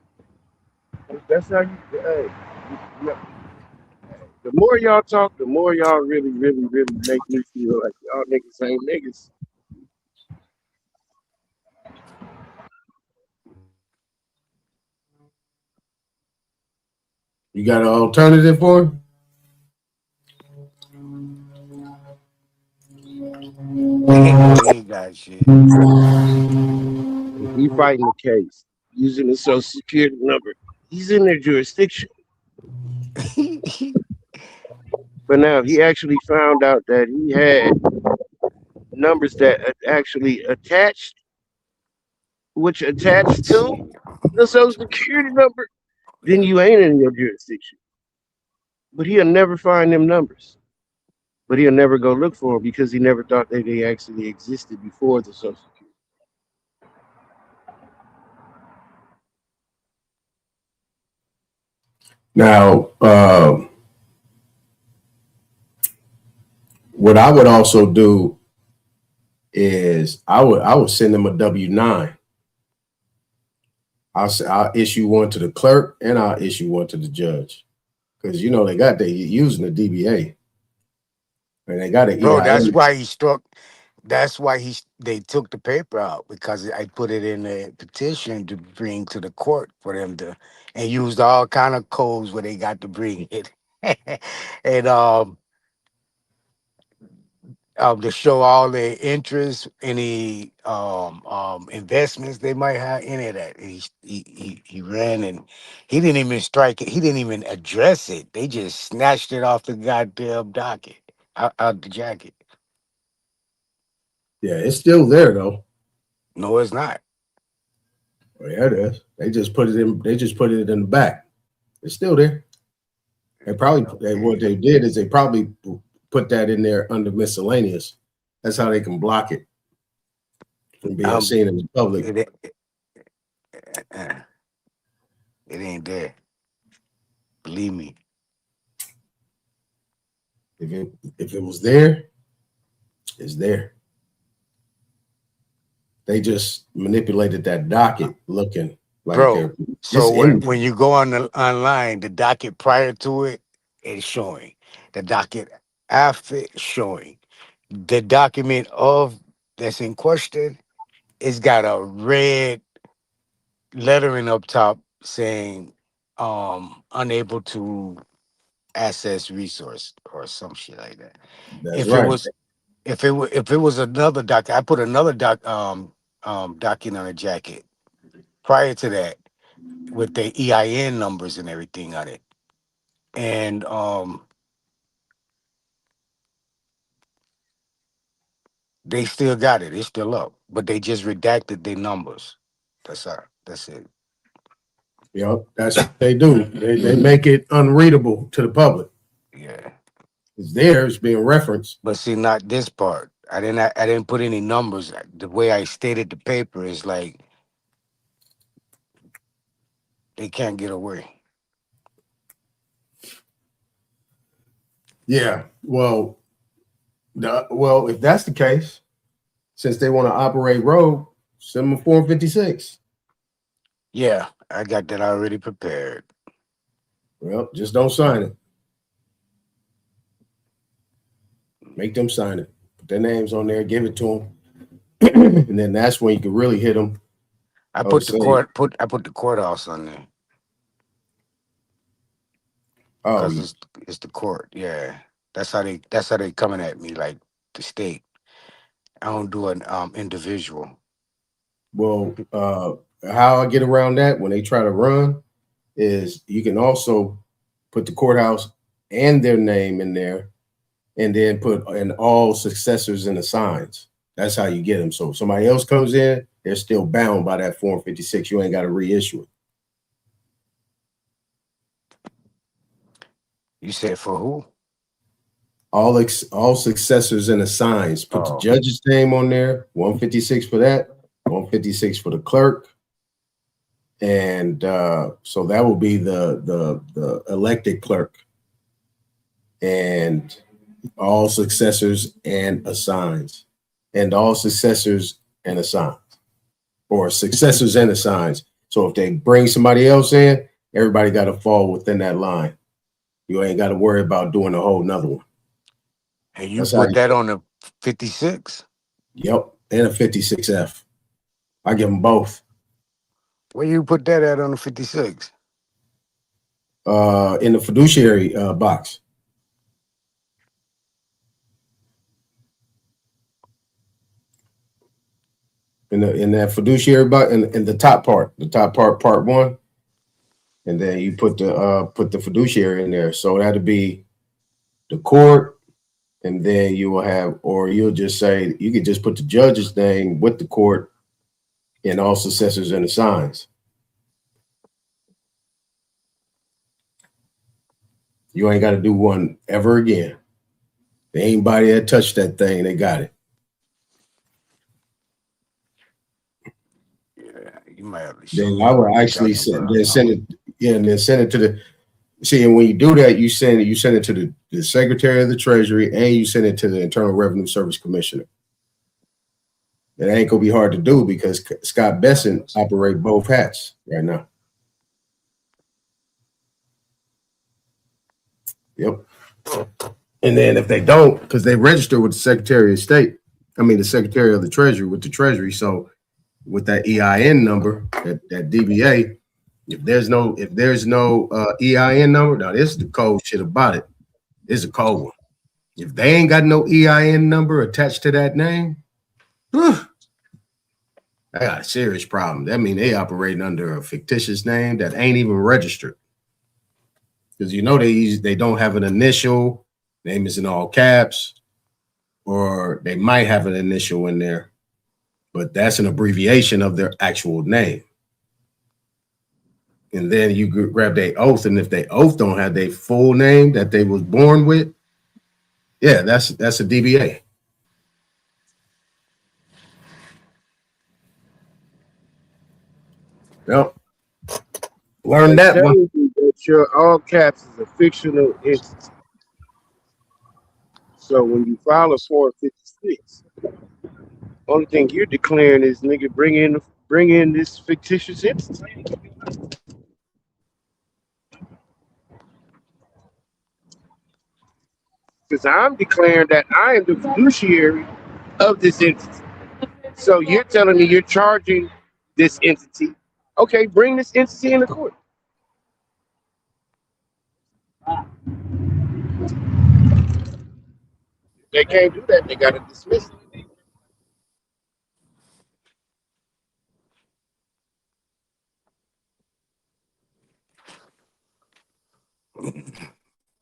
That's how you. Hey, you- the more y'all talk, the more y'all really make me feel like y'all niggas ain't niggas. You got an alternative for him? He ain't got shit. If he fighting the case using the social security number, he's in their jurisdiction. But now he actually found out that he had numbers that actually attached, which attached to the social security number, then you ain't in your jurisdiction. But he'll never find them numbers. But he'll never go look for them because he never thought that they actually existed before the social security. Now, what I would also do is I would send them a W-9. I'll issue one to the clerk and I'll issue one to the judge, because they using the DBA and they got to Bro, EIN. that's why he struck. That's why they took the paper out, because I put it in a petition to bring to the court for them to, and used all kind of codes where they got to bring it. And to show all their interest, any investments they might have, any of that. He ran, and he didn't even strike it. He didn't even address it. They just snatched it off the goddamn docket, out the jacket. Yeah, it's still there though. No, it's not. Oh, yeah, it is. They just put it in. They just put it in the back. It's still there. What they did is they probably put that in there under miscellaneous. That's how they can block it from being seen in the public. It ain't there. Believe me. If it was there, it's there. They just manipulated that docket looking like Bro, so in. when you go online, the docket prior to it is showing. The docket after it's showing. The document of that's in question, it's got a red lettering up top saying unable to access resource or some shit like that. That's right. If it was another doc, I put another document on a jacket prior to that with the EIN numbers and everything on it. And they still got it. It's still up. But they just redacted their numbers. That's it. Yep, that's what they do. They make it unreadable to the public. Yeah. It's there, it's being referenced. But see, not this part. I didn't put any numbers. The way I stated the paper is like they can't get away. Yeah. Well, if that's the case, since they want to operate rogue, send them a Form 56. Yeah, I got that already prepared. Well, just don't sign it. Make them sign it. Put their names on there, give it to them. And then that's when you can really hit them. I put the courthouse on there. Oh, because it's the court. Yeah, that's how they coming at me, like the state. I don't do an individual. Well, how I get around that when they try to run is you can also put the courthouse and their name in there, and then put in all successors and assigns. That's how you get them. So if somebody else comes in, they're still bound by that Form 56. You ain't got to reissue it. You said for who? All successors and assigns. Put the judge's name on there. 156 for that. 156 for the clerk. And so that will be the elected clerk. And all successors and assigns. And all successors and assigns. Or successors and assigns. So if they bring somebody else in, everybody got to fall within that line. You ain't got to worry about doing a whole nother one. And you put that on the 56? Yep, and a 56F. I give them both. Where you put that at on the 56? In the fiduciary box. In that fiduciary box, in the top part, part one, and then you put the fiduciary in there. So that'll be the court. And then you will have, or you'll just say, you could just put the judge's name with the court and all successors and assigns. You ain't got to do one ever again. Anybody that touched that thing, they got it. Yeah, you might have to Then I would actually send it. Yeah, and then send it to the. See, and when you do that, you send it to the Secretary of the Treasury, and you send it to the Internal Revenue Service Commissioner. It ain't gonna be hard to do because Scott Besson operate both hats right now. Yep. And then if they don't, because they register with the Secretary of State, the Secretary of the Treasury with the Treasury. So with that EIN number, that DBA, if there's no EIN number, now this is the cold shit about it. This is a cold one. If they ain't got no EIN number attached to that name, I got a serious problem. That means they operating under a fictitious name that ain't even registered. Because they don't have an initial, name is in all caps, or they might have an initial in there, but that's an abbreviation of their actual name. And then you grab their oath, and if their oath don't have their full name that they was born with, yeah, that's a DBA. Yep. Learn that one. That your all caps is a fictional entity. So when you file a Form 56, only thing you're declaring is, nigga, bring in this fictitious entity. Because I'm declaring that I am the fiduciary of this entity. So you're telling me you're charging this entity. Okay, bring this entity into court. They can't do that. They got to dismiss it.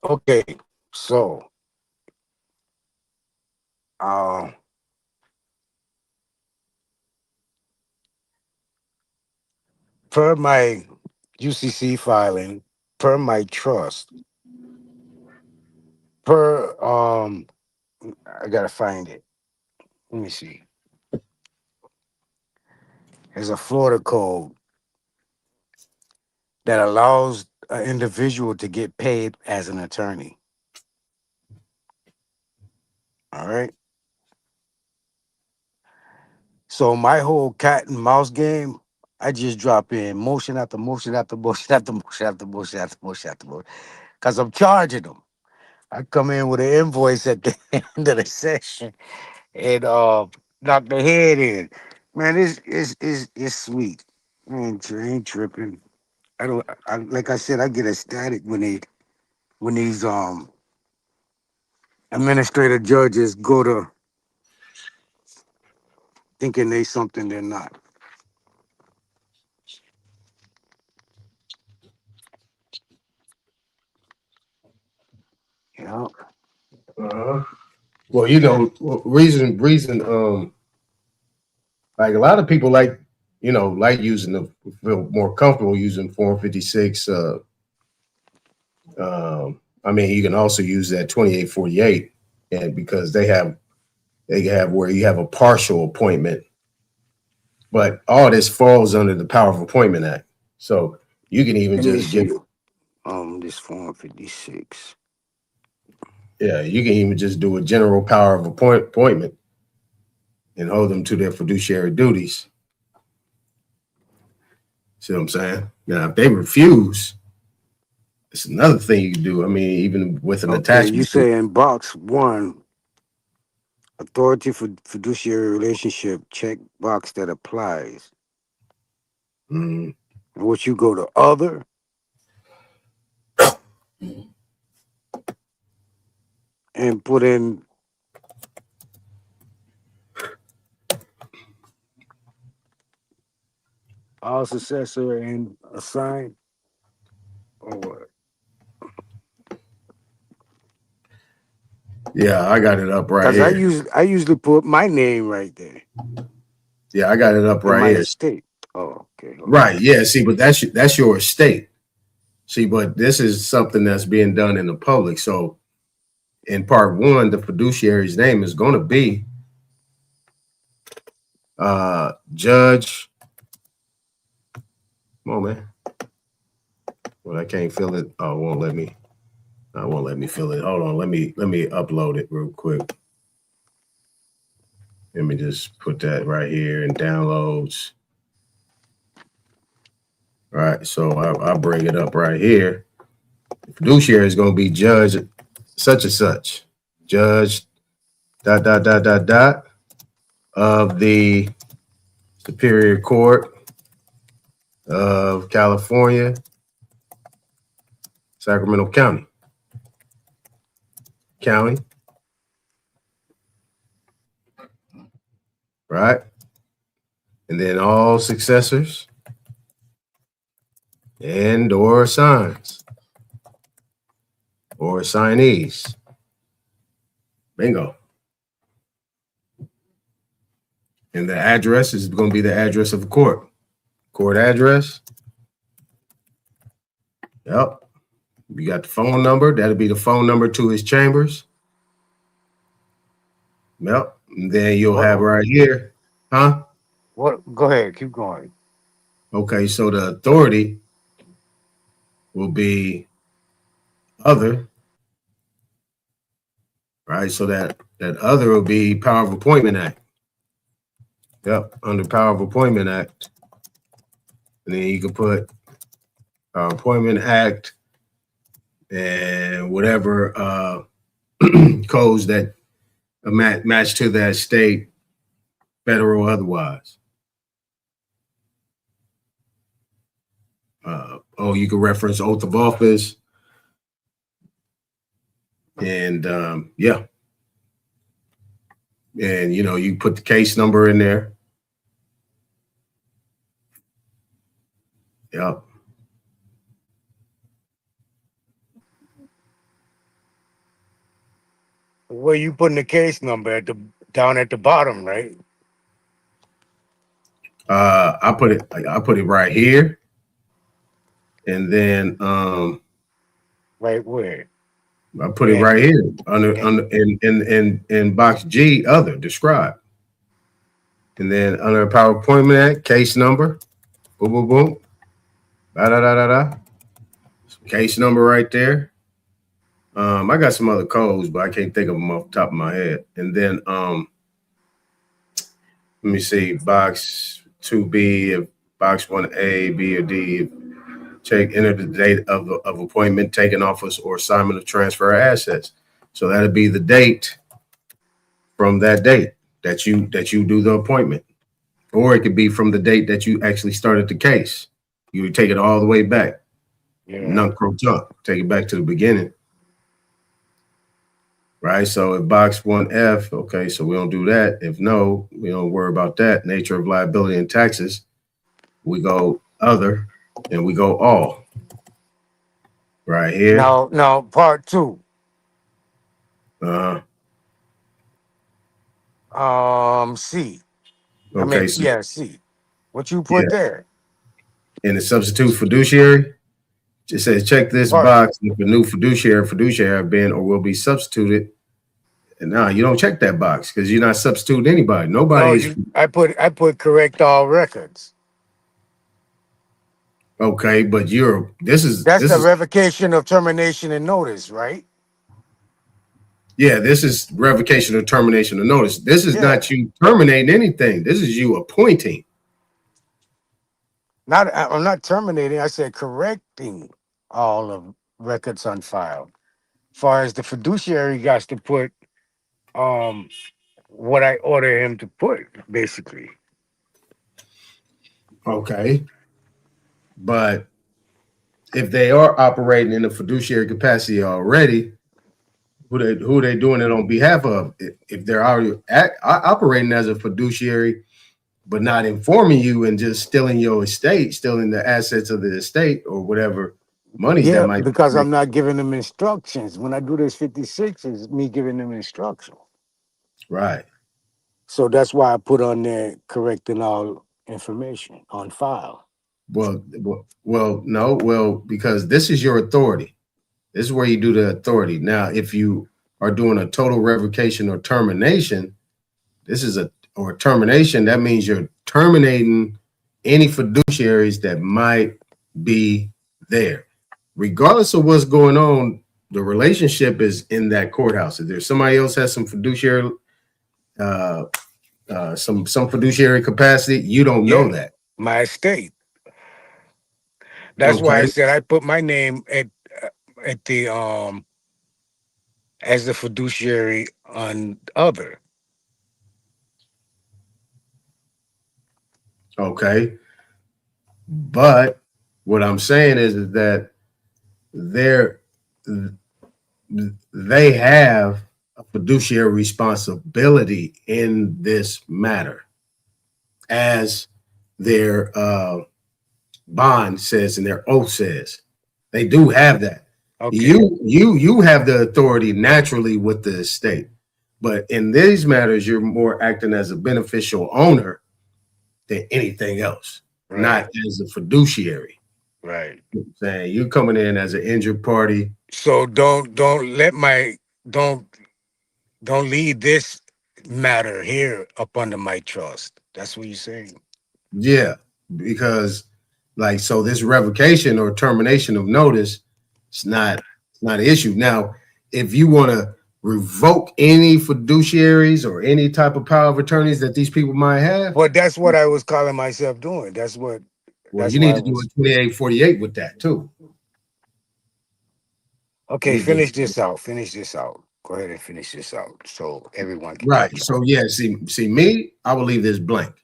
Okay, so per my UCC filing, per my trust, I gotta find it. Let me see. There's a Florida code that allows an individual to get paid as an attorney. All right. So my whole cat and mouse game, I just drop in motion after motion after motion after motion after motion after motion after motion, because I'm charging them. I come in with an invoice at the end of the session and knock the head in. Man, it's sweet. I ain't tripping. Like I said, I get ecstatic when these administrative judges go to thinking they something they're not. Yeah. Well, reason, like a lot of people like using feel more comfortable using Form 56. You can also use that 2848, and because they have where you have a partial appointment, but all this falls under the Power of Appointment Act. So you can even just give this Form 56. Yeah, you can even just do a general power of appointment and hold them to their fiduciary duties. See what I'm saying? Now, if they refuse, it's another thing you can do. Even with an attachment. You say in box 1, authority for fiduciary relationship, check box that applies. Mm-hmm. What you go to other? And put in all successor and assign, or what? Yeah, I got it up right here. I usually put my name right there. Yeah, I got it up right my here. Estate. Oh, okay. Right. Yeah. See, but that's your estate. See, but this is something that's being done in the public. So in part 1, the fiduciary's name is going to be Judge. Come on, man. Well, I can't feel it. Oh, it won't let me. I won't let me feel it. Hold on. Let me upload it real quick. Let me just put that right here in downloads. All right. So I'll bring it up right here. The fiduciary is going to be Judge such and such. Judge ... of the Superior Court of California, Sacramento County, right? And then all successors and or assigns or assignees. Bingo. And the address is going to be the address of the court. Court address. Yep. You got the phone number. That'll be the phone number to his chambers. Yep. And then you'll have right here. Huh? What? Go ahead. Keep going. Okay. So the authority will be other. Right. So that other will be Power of Appointment Act. Yep. Under Power of Appointment Act. And then you can put Appointment Act and whatever codes that match to that state, federal, otherwise. You can reference oath of office. And yeah. And, you put the case number in there. Yep. Where you putting the case number down at the bottom, right? I put it right here. And then Right where? I put it right here under in box G, other, describe. And then under Power Appointment Act, case number, boom, boom, boom, da da da da da. Case number right there. I got some other codes, but I can't think of them off the top of my head. And then let me see, box 2B, box 1A, B, or D. Check, enter the date of appointment, taking office, or assignment of transfer of assets. So that'll be the date from that date that you do the appointment, or it could be from the date that you actually started the case. You would take it all the way back. Nunc pro tunc, take it back to the beginning. Right. So if box 1F, okay, so we don't do that. If no, we don't worry about that. Nature of liability and taxes. We go other and we go all. Right here. Now, part 2. C. Okay. C. What you put there? In the substitute fiduciary, it says check this box if a new fiduciary have been or will be substituted. And now you don't check that box because you're not substituting anybody. Nobody. I put correct all records. Okay, but that's the revocation of termination and notice, right? Yeah, this is revocation or termination of notice. This is not you terminating anything. This is you appointing. I'm not terminating. I said correcting all of records on file. As far as the fiduciary got to put what I order him to put, basically. Okay. But if they are operating in a fiduciary capacity already, who are they doing it on behalf of? If they're already operating as a fiduciary, but not informing you and just stealing your estate, stealing the assets of the estate or whatever monies that might because I'm not giving them instructions. When I do this 56, it's me giving them instructions. Right. So that's why I put on there correcting all information on file. Well, no, because this is your authority. This is where you do the authority. Now, if you are doing a total revocation or termination, termination, that means you're terminating any fiduciaries that might be there. Regardless of what's going on, the relationship is in that courthouse. If there's somebody else has some fiduciary, some fiduciary capacity, you don't know that. My estate. That's why I said I put my name at the as the fiduciary on other. Okay. But what I'm saying is that they're they have a fiduciary responsibility in this matter, as their bond says and their oath says. They do have that. Okay. You have the authority naturally with the estate, but in these matters, you're more acting as a beneficial owner than anything else, not Right. as a fiduciary. Right. You know what I'm saying you coming in as an injured party. So don't don't leave this matter here up under my trust. That's what you're saying. Yeah, because like so this revocation or termination of notice, it's not an issue. Now, if you want to revoke any fiduciaries or any type of power of attorneys that these people might have, But that's what I was calling myself doing. well, That's you why need I to do a was 2848 with that too. You okay. need to Finish this out. Finish this out. Go ahead and finish this out so everyone can right. take it. So yeah, see me, I will leave this blank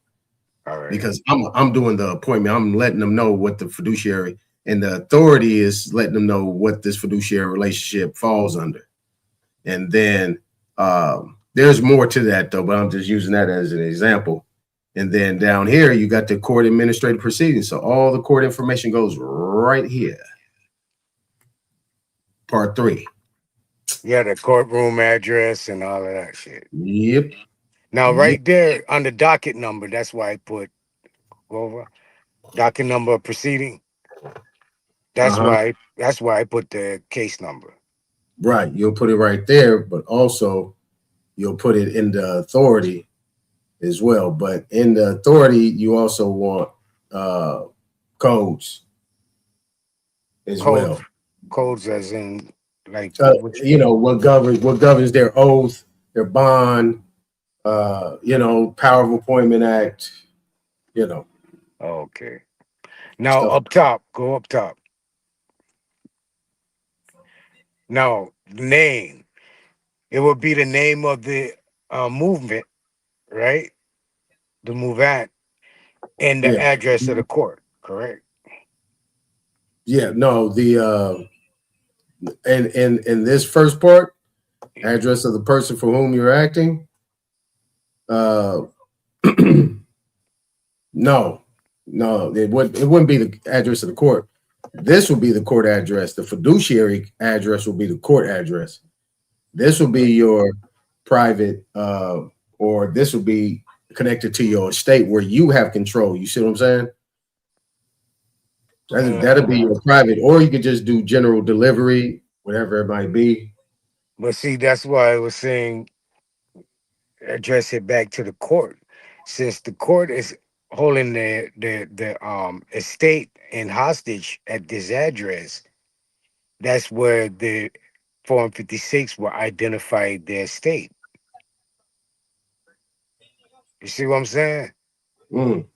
All right. because I'm doing the appointment. I'm letting them know what the fiduciary and the authority is letting them know what this fiduciary relationship falls under. And then there's more to that though, but I'm just using that as an example. And then down here, you got the court administrative proceedings. So all the court information goes right here. Part 3. Yeah, the courtroom address and all of that shit. Yep. Now, Yep. right there on the docket number, that's why I put go over docket number of proceeding. Uh-huh. That's why I put the case number. Right. You'll put it right there, but also you'll put it in the authority as well. But in the authority, you also want codes as Codes, well. codes as in like which What governs their oath, their bond, power of appointment act, okay. Now stuff. up top, go up top. Now name. It would be the name of the movement, right? The movement and the Yeah. address of the court, correct? Yeah. No, the and in this first part, address of the person for whom you're acting. Uh no, it wouldn't be the address of the court. This will be the court address. The fiduciary address will be the court address. This will be your private or this will be connected to your estate where you have control. You see what I'm saying? That'll be your private, or you could just do general delivery, whatever it might be. But see, that's why I was saying address it back to the court, since the court is holding the estate in hostage at this address. That's where the Form 56 will identify the estate. You see what I'm saying? Mm.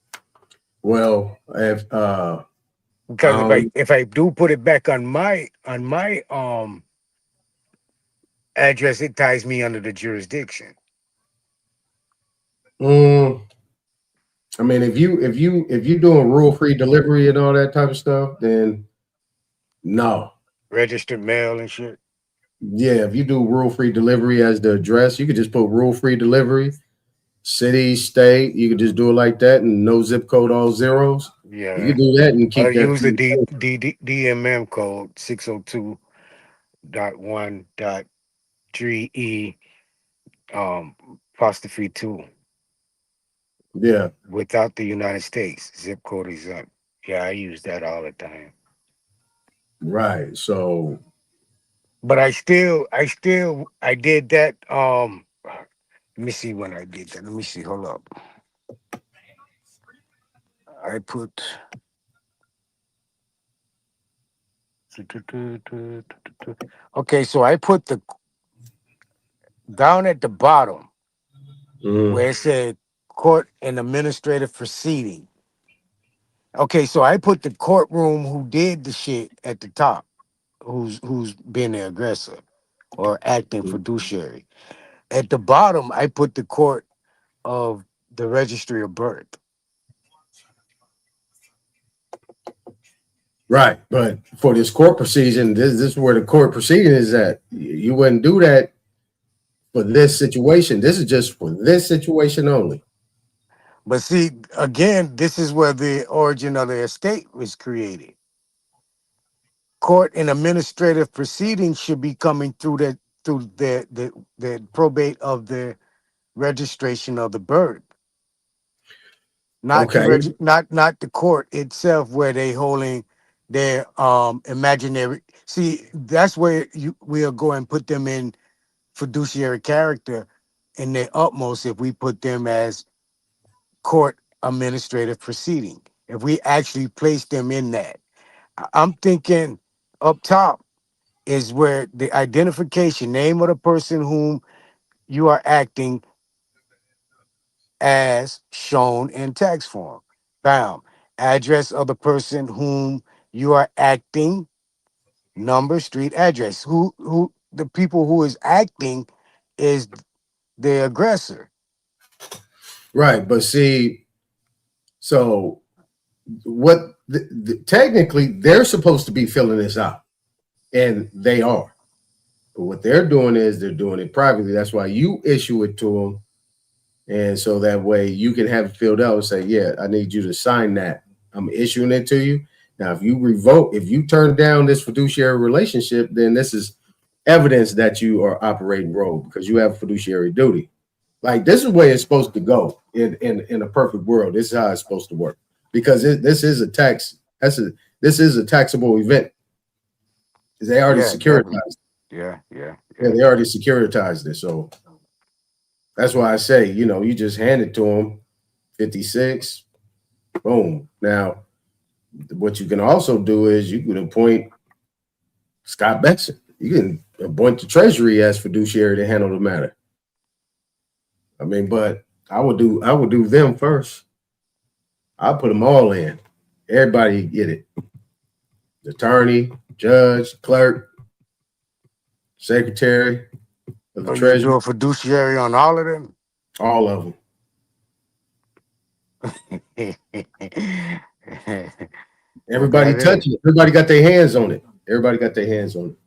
Well, if Because if I do put it back on my address, it ties me under the jurisdiction. I mean, if you doing rule free delivery and all that type of stuff, then no. Registered mail and shit. Yeah, if you do rule free delivery as the address, you could just put rule free delivery, city, state. You could just do it like that, and no zip code, all zeros. Yeah. You can do that and keep that. Use the DMM code 602.1.3E apostrophe 2. Yeah. Without the United States. Zip code exempt. Yeah, I use that all the time. Right. So But I did that. Let me see when I did that. Let me see. Hold up. I put okay, so I put the down at the bottom where it said court and administrative proceeding. Okay, so I put the courtroom who did the shit at the top, who's being the aggressor or acting fiduciary. At the bottom, I put the court of the registry of birth. Right, but for this court proceeding, this is where the court proceeding is at. You wouldn't do that for this situation. This is just for this situation only. But see, again, this is where the origin of the estate was created. Court and administrative proceedings should be coming through the probate of the registration of the birth, not the Okay, not the court itself where they holding their imaginary. See, that's where we are going to put them in fiduciary character in their utmost if we put them as court administrative proceeding. If we actually place them in that, I'm thinking up top is where the identification, name of the person whom you are acting as shown in tax form. Bam. Address of the person whom you are acting, number, street address. Who the people who is acting is the aggressor. right, but see, so what? Technically, they're supposed to be filling this out, and they are. But what they're doing is they're doing it privately. That's why you issue it to them, and so that way you can have it filled out and say, "Yeah, I need you to sign that. I'm issuing it to you." Now, if you revoke, if you turn down this fiduciary relationship, then this is evidence that you are operating rogue because you have fiduciary duty. Like this is the way it's supposed to go in a perfect world. This is how it's supposed to work because this is a tax. This is a taxable event. They already Yeah, definitely. securitized. Yeah. Yeah, they already securitized it. So that's why I say, you just hand it to them, 56, boom. Now, what you can also do is you can appoint Scott Benson. You can appoint the Treasury as fiduciary to handle the matter. I mean, but I would do them first. I'll put them all in. Everybody get it. The attorney, judge, clerk, secretary of the So you Treasury, do a fiduciary on all of them? all of them. Well, Everybody that touch is. it. Everybody got their hands on it. Everybody got their hands on it.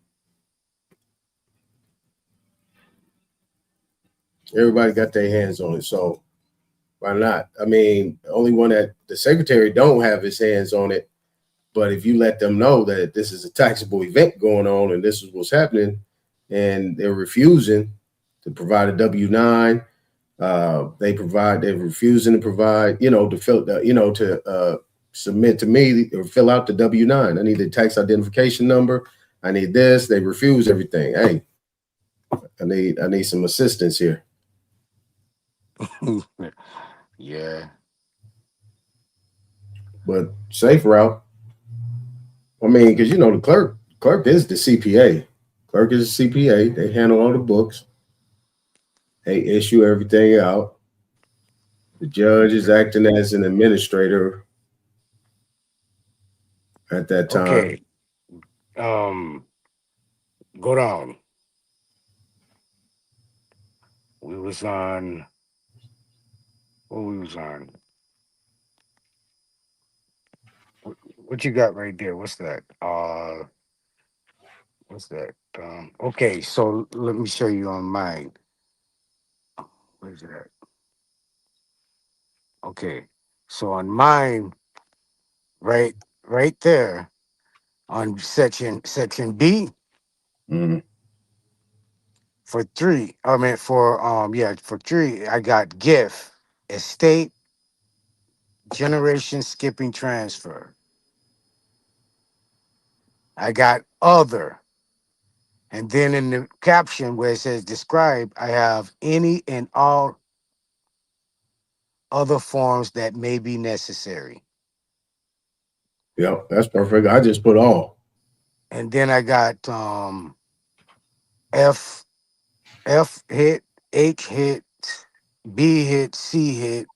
Everybody got their hands on it. So why not? I mean, the only one that the secretary don't have his hands on it. But if you let them know that this is a taxable event going on and this is what's happening, and they're refusing to provide a W-9, they're refusing to provide, to fill, to submit to me or fill out the W-9. I need the tax identification number. I need this. They refuse everything. Hey, I need some assistance here. Yeah. But safe route. I mean, because the clerk is the CPA. Clerk is the CPA. They handle all the books. They issue everything out. The judge is acting as an administrator at that time. Okay. Go down. We was on. What we was on? What you got right there? What's that? What's that? Okay, so let me show you on mine. Where's it at? Okay, so on mine, right there, on section B Mhm. for 3. I mean for 3, I got gift, estate, generation skipping transfer. I got other. And then in the caption where it says describe, I have any and all other forms that may be necessary. Yep, that's perfect. I just put all. And then I got F hit, H hit, B hit, C hit,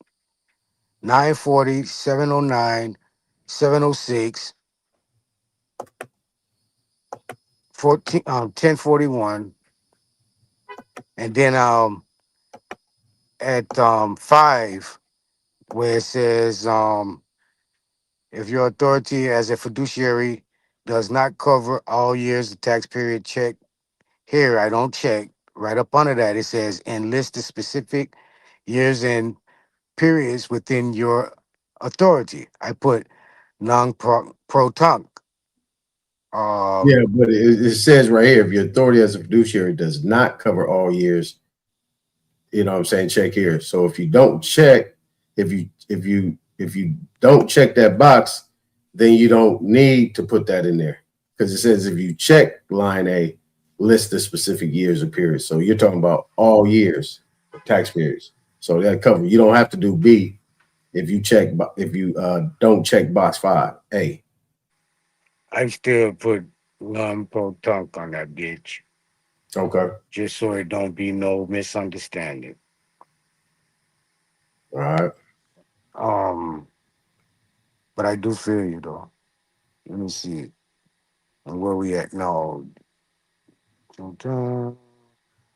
940, 709, 706, 1041. And then at 5 where it says If your authority as a fiduciary does not cover all years the tax period check, here I don't check. Right up under that, it says, and list the specific years and periods within your authority. I put non-pro-tonc. Yeah, but it says right here, if your authority as a fiduciary does not cover all years, you know what I'm saying, check here. So if you don't check, if you don't check that box, then you don't need to put that in there. Because it says if you check line A, list the specific years or periods. So you're talking about all years, tax periods. So that cover, you don't have to do B if you don't check box 5A. I still put non-pro-tonc on that bitch. Okay. Just so it don't be no misunderstanding. All right. But I do feel you though. Let me see. And where we at? No.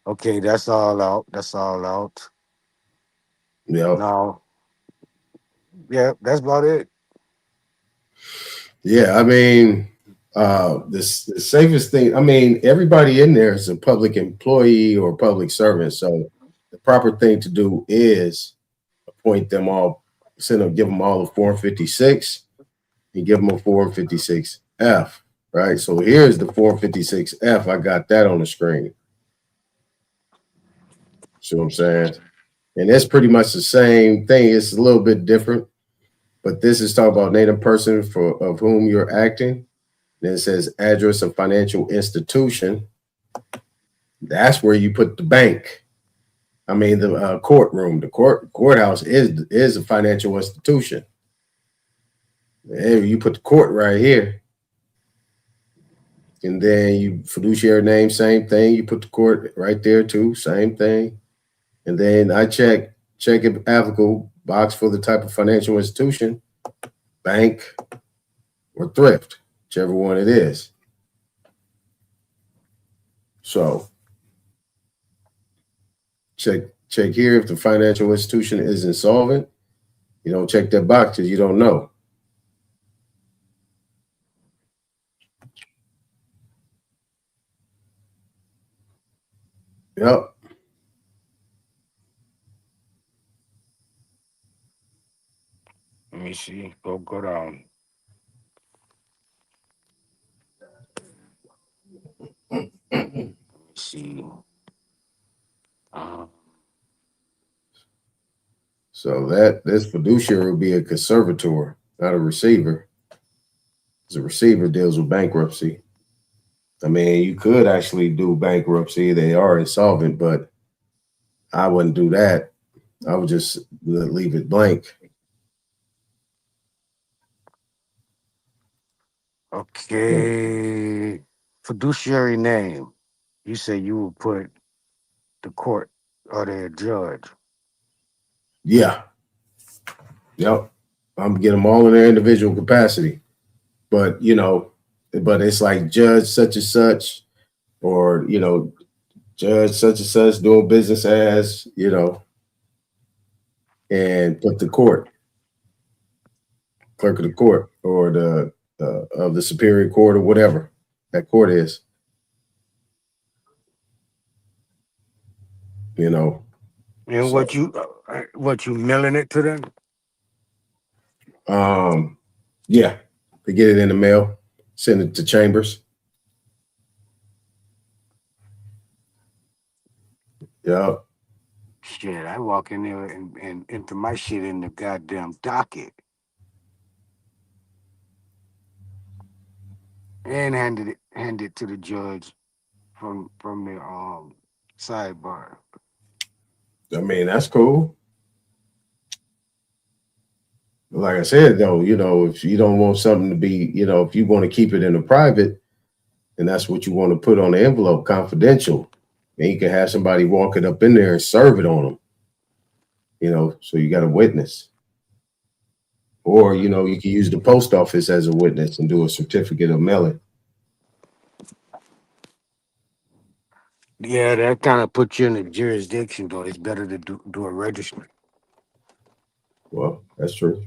Okay, that's all out. That's all out. Yeah. Now, yeah, that's about it. Yeah, I mean, the safest thing, I mean, everybody in there is a public employee or public servant. So the proper thing to do is appoint them all, give them all a Form 56 and give them a Form 56F, right? So here's the Form 56F. I got that on the screen. See what I'm saying? And it's pretty much the same thing. It's a little bit different, but this is talking about named person of whom you're acting. Then it says address of financial institution. That's where you put the bank. I mean, the courtroom, the courthouse is a financial institution. And you put the court right here. And then you fiduciary name, same thing. You put the court right there too, same thing. And then I check if applicable, box for the type of financial institution, bank or thrift, whichever one it is. So check here if the financial institution is insolvent. You don't check that box because you don't know. Yep. Let me see. Go down. Let me see. So this fiduciary will be a conservator, not a receiver. Because a receiver deals with bankruptcy. I mean, you could actually do bankruptcy. They are insolvent, but I wouldn't do that. I would just leave it blank. Okay. Fiduciary name. You say you will put the court or the judge. Yeah. Yep. I'm gonna get them all in their individual capacity. But, but it's like judge such and such, or, judge such and such doing business as, and put the court, clerk of the court, or the of the superior court, or whatever that court is. And so, what you mailing it to them? Yeah, they get it in the mail, send it to Chambers. Yeah. Shit, I walk in there and enter my shit in the goddamn docket. And hand it to the judge from the sidebar. I mean, that's cool. Like I said, though, if you don't want something to be, if you want to keep it in the private, and that's what you want to put on the envelope, confidential, and you can have somebody walk it up in there and serve it on them, so you got a witness. Or, you can use the post office as a witness and do a certificate of mailing. Yeah, that kind of puts you in the jurisdiction, though. It's better to do a registry. Well, that's true.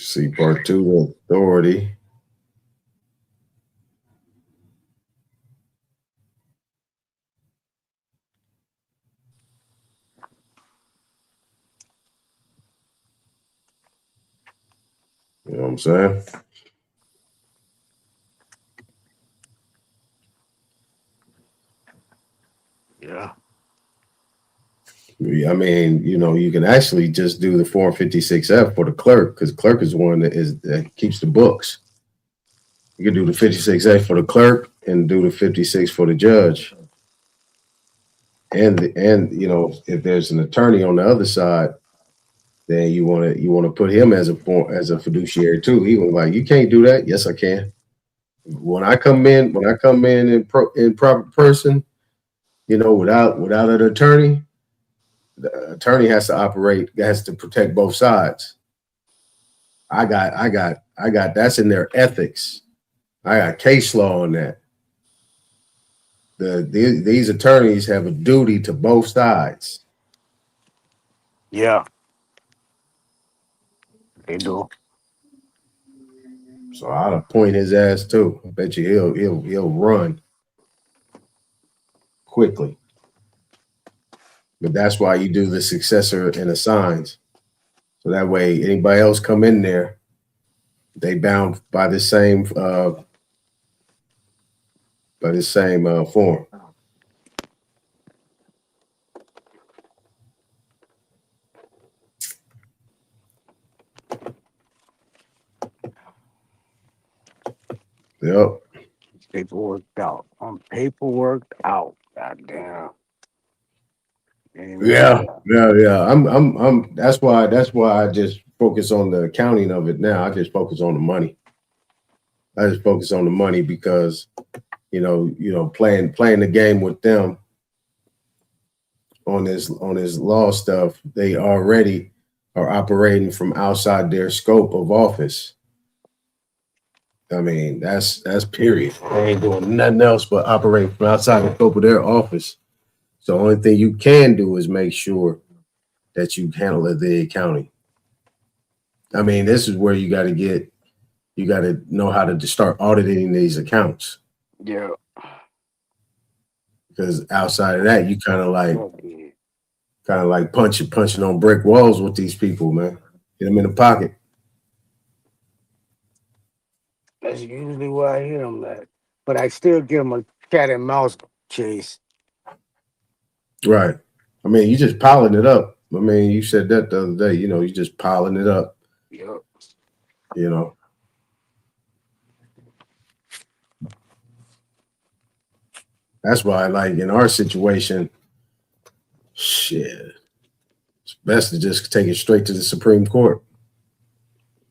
See part 2, authority. You know what I'm saying? Yeah. I mean, you know, you can actually just do the Form 56F for the clerk, because clerk is the one that keeps the books. You can do the 56F for the clerk and do the 56 for the judge. And you know, if there's an attorney on the other side, then you want to put him as a fiduciary too. He was like, you can't do that. Yes, I can. When I come in proper person, you know, without an attorney, the attorney has to protect both sides. I got that's in their ethics. I got case law on that. These attorneys have a duty to both sides. Yeah. They do. So I'll appoint his ass too. I bet you he'll run quickly. But that's why you do the successor and assigns. So that way anybody else come in there, they bound by the same form. Yep. Paperwork out. I'm paperworked out. Goddamn. Yeah. I'm that's why I just focus on the accounting of it now. I just focus on the money. I just focus on the money because you know, playing the game with them on this law stuff, they already are operating from outside their scope of office. I mean, that's period. They ain't doing nothing else but operating from outside the scope of their office. So the only thing you can do is make sure that you handle the accounting. I mean, this is where you got to know how to start auditing these accounts. Yeah. Because outside of that, you kind of like punching on brick walls with these people, man. Get them in the pocket. That's usually where I hear them at. But I still give them a cat and mouse chase. Right. I mean, you just piling it up. I mean, you said that the other day, you know, you just piling it up. Yep. You know. That's why, like, in our situation, shit, it's best to just take it straight to the Supreme Court.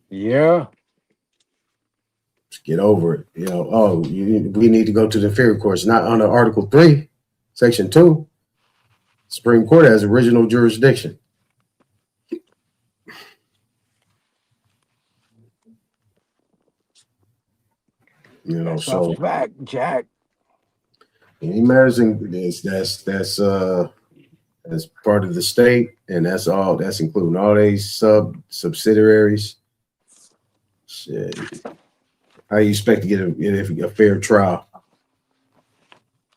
Yeah. Just get over it. You know, we need to go to the inferior courts, not under Article 3, Section 2. Supreme Court has original jurisdiction. You know, That's a fact, Jack. Any matters that's part of the state, and that's including all these subsidiaries. Shit. How you expect to get a fair trial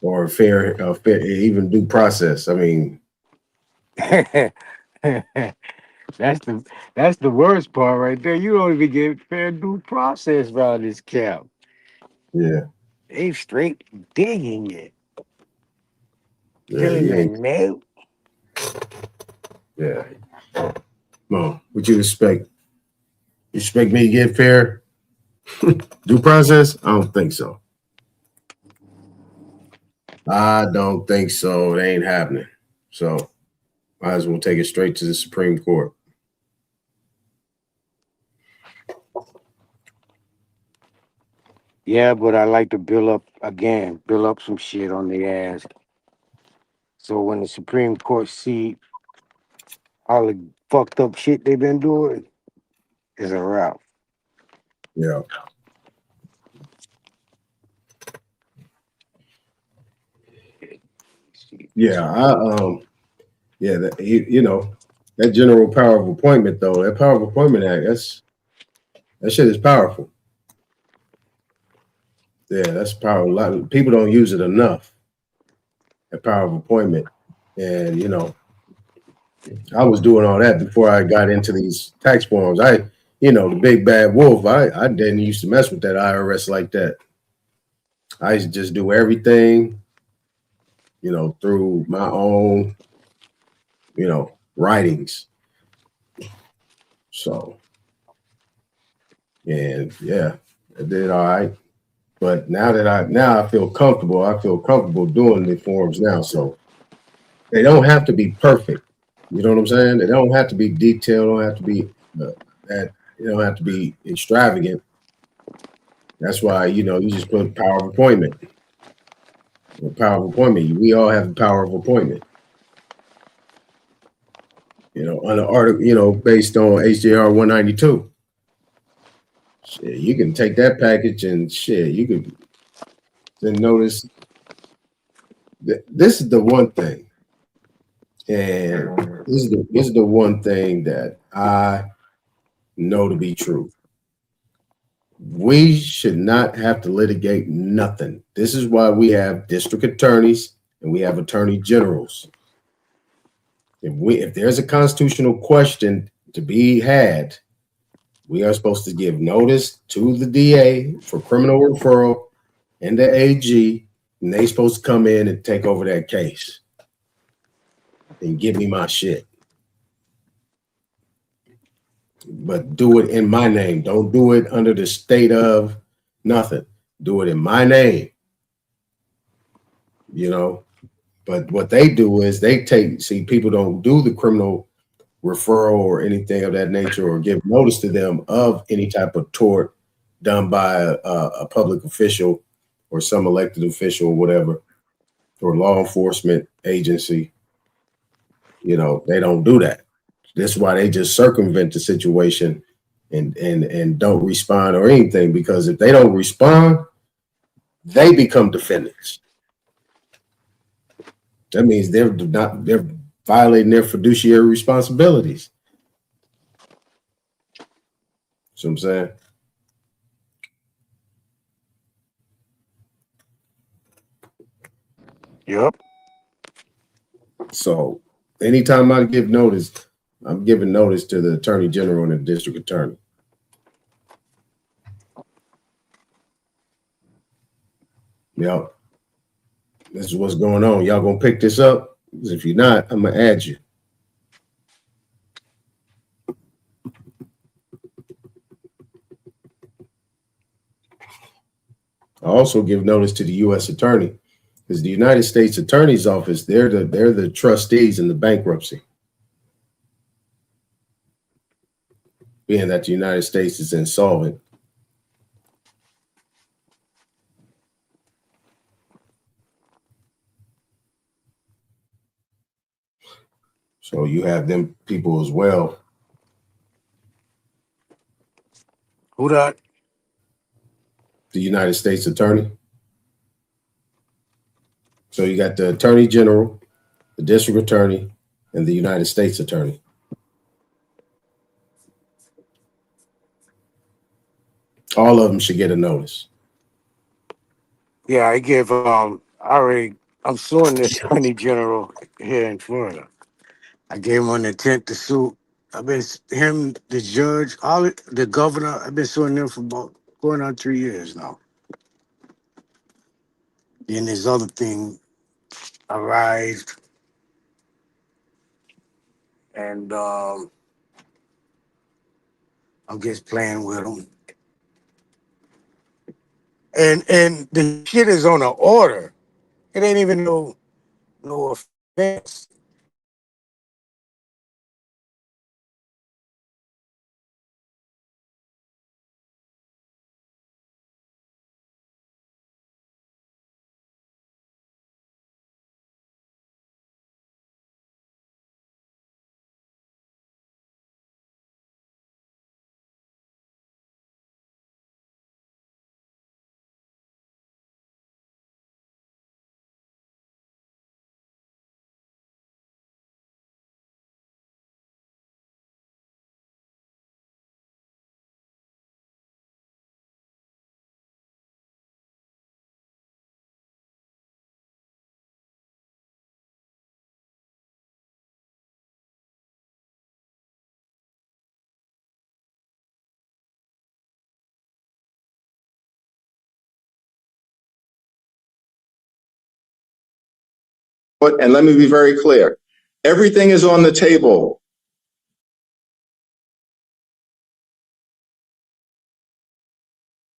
or a fair even due process? I mean, that's the worst part right there. You don't even get fair due process around this cap. Yeah. They straight digging it. Yeah, you ain't. No. Yeah. No, what you expect? You expect me to get fair due process? I don't think so. I don't think so. It ain't happening. So might as well take it straight to the Supreme Court. Yeah, but I like to build up some shit on their ass. So when the Supreme Court see all the fucked up shit they've been doing, it's a wrap. Yeah. Yeah, that general power of appointment though, that power of appointment act, That shit is powerful. Yeah, that's powerful. A lot of people don't use it enough. That power of appointment. And I was doing all that before I got into these tax forms. The big bad wolf, I didn't used to mess with that IRS like that. I used to just do everything, through my own, writings. So, and yeah, I did all right. But now I feel comfortable. I feel comfortable doing the forms now. So they don't have to be perfect. You know what I'm saying? They don't have to be detailed. Don't have to be that. They don't have to be extravagant. That's why you just put power of appointment. The power of appointment. We all have the power of appointment. On an article, based on HJR 192. Shit, you can take that package and shit. You could then notice that this is the one thing, and this is the one thing that I know to be true. We should not have to litigate nothing. This is why we have district attorneys and we have attorney generals. If there's a constitutional question to be had, we are supposed to give notice to the DA for criminal referral and the AG, and they're supposed to come in and take over that case and give me my shit. But do it in my name. Don't do it under the state of nothing. Do it in my name. But what they do is people don't do the criminal referral or anything of that nature or give notice to them of any type of tort done by a public official or some elected official or whatever, or law enforcement agency. They don't do that. That's why they just circumvent the situation and don't respond or anything, because if they don't respond, they become defendants. That means they're violating their fiduciary responsibilities. See what I'm saying? Yep. So anytime I give notice, I'm giving notice to the attorney general and the district attorney. Yep. This is what's going on. Y'all gonna pick this up? Because if you're not, I'm gonna add you. I also give notice to the U.S. attorney, because the United States Attorney's Office, they're the trustees in the bankruptcy, being that the United States is insolvent. So you have them people as well. Who that? The United States Attorney. So you got the Attorney General, the District Attorney, and the United States Attorney. All of them should get a notice. Yeah, I'm suing the attorney general here in Florida. I gave him an intent to sue. The judge, the governor, I've been suing them for about going on 3 years now. Then this other thing arise, and I'm just playing with them. And the shit is on an order. It ain't even no offense. And let me be very clear. Everything is on the table.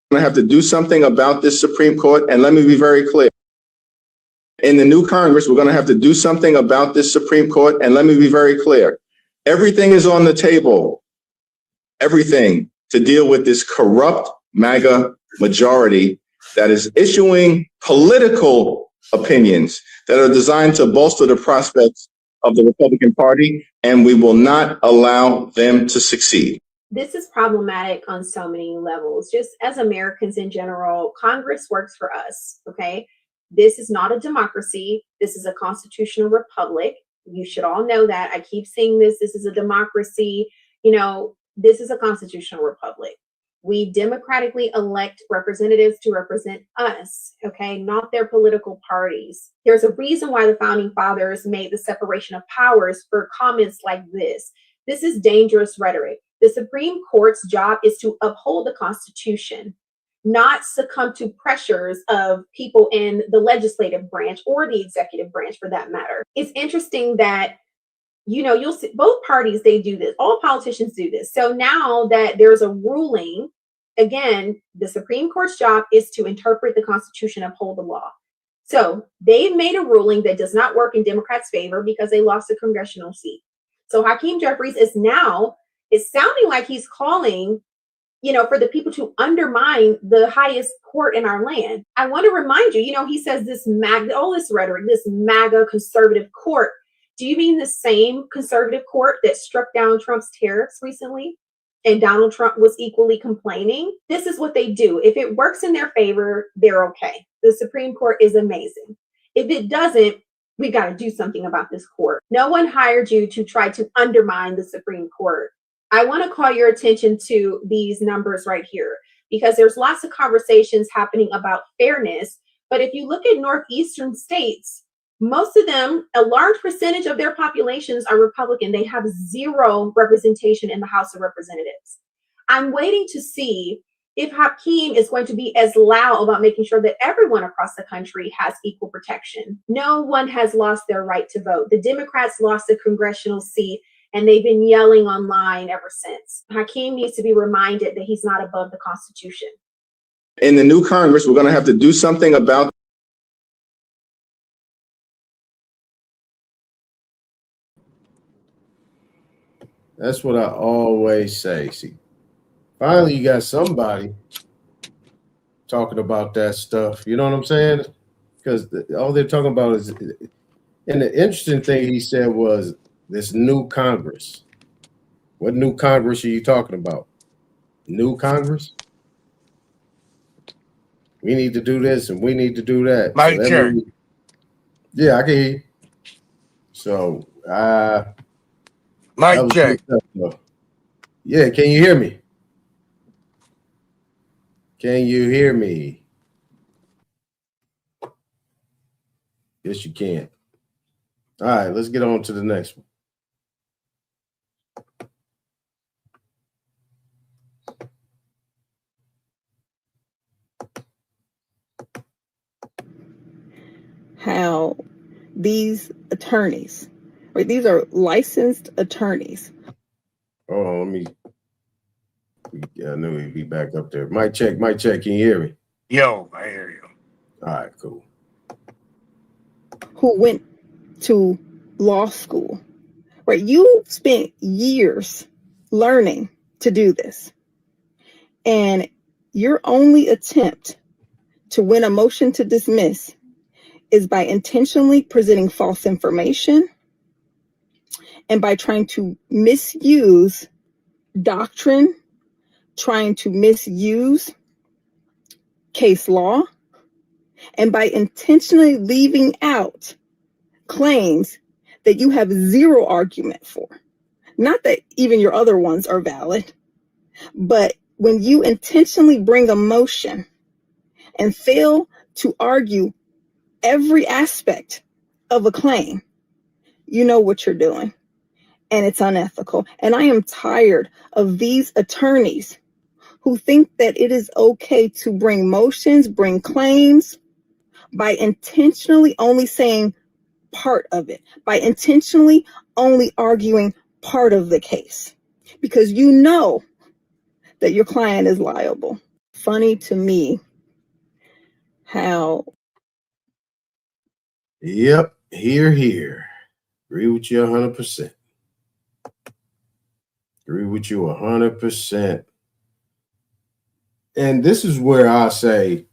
We're going to have to do something about this Supreme Court. And let me be very clear. In the new Congress, we're going to have to do something about this Supreme Court. And let me be very clear. Everything is on the table. Everything to deal with this corrupt MAGA majority that is issuing political opinions that are designed to bolster the prospects of the Republican Party, and we will not allow them to succeed. This is problematic on so many levels. Just as Americans in general, Congress works for us, okay? This is not a democracy. This is a constitutional republic. You should all know that. I keep saying this. This is a democracy. You know, this is a constitutional republic. We democratically elect representatives to represent us, okay, not their political parties. There's a reason why the founding fathers made the separation of powers for comments like this. This is dangerous rhetoric. The Supreme Court's job is to uphold the Constitution, not succumb to pressures of people in the legislative branch or the executive branch for that matter. It's interesting that, you know, you'll see both parties, they do this. All politicians do this. So now that there's a ruling, again, the Supreme Court's job is to interpret the Constitution, uphold the law. So they've made a ruling that does not work in Democrats' favor because they lost a congressional seat. So Hakeem Jeffries is now, it's sounding like he's calling, you know, for the people to undermine the highest court in our land. I want to remind you, you know, he says this MAGA, all this rhetoric, this MAGA conservative court. Do you mean the same conservative court that struck down Trump's tariffs recently? And Donald Trump was equally complaining? This is what they do. If it works in their favor, they're okay. The Supreme Court is amazing. If it doesn't, we got to do something about this court. No one hired you to try to undermine the Supreme Court. I want to call your attention to these numbers right here, because there's lots of conversations happening about fairness. But if you look at northeastern states, most of them, a large percentage of their populations are Republican. They have zero representation in the House of Representatives. I'm waiting to see if Hakeem is going to be as loud about making sure that everyone across the country has equal protection. No one has lost their right to vote. The Democrats lost a congressional seat, and they've been yelling online ever since. Hakeem needs to be reminded that he's not above the Constitution. In the new Congress, we're going to have to do something about That's what I always say. See, finally, you got somebody talking about that stuff. You know what I'm saying? Because all they're talking about is, and the interesting thing he said was this new Congress. What new Congress are you talking about? New Congress? We need to do this and we need to do that. Mic check. Yeah, I can hear you. So, mic check. Yeah, can you hear me? Can you hear me? Yes, you can. All right, let's get on to the next one. How these attorneys, right? These are licensed attorneys. Oh, let me. I knew he'd be back up there. Mic check, mic check. Can you hear me? Yo, I hear you. All right, cool. Who went to law school, right? You spent years learning to do this. And your only attempt to win a motion to dismiss is by intentionally presenting false information and by trying to misuse doctrine, trying to misuse case law, and by intentionally leaving out claims that you have zero argument for. Not that even your other ones are valid, but when you intentionally bring a motion and fail to argue every aspect of a claim, you know what you're doing, and it's unethical. And I am tired of these attorneys who think that it is okay to bring motions, bring claims by intentionally only saying part of it, by intentionally only arguing part of the case, because you know that your client is liable. Funny to me how. Yep, here. Agree with you 100%. Agree with you 100%. And this is where I say,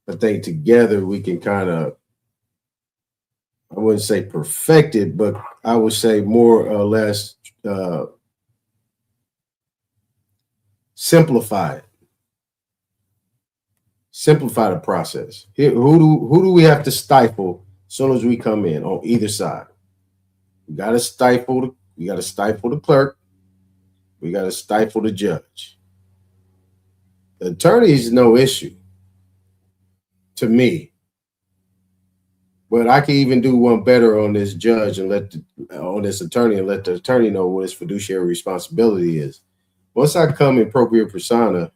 I think together we can kind of, I wouldn't say perfect it, but I would say more or less simplify it. Simplify the process. Here, who do we have to stifle as soon as we come in on either side? We got to stifle the clerk. We got to stifle the judge. The attorney is no issue to me, but I can even do one better on this judge and on this attorney and let the attorney know what his fiduciary responsibility is. Once I come in appropriate persona,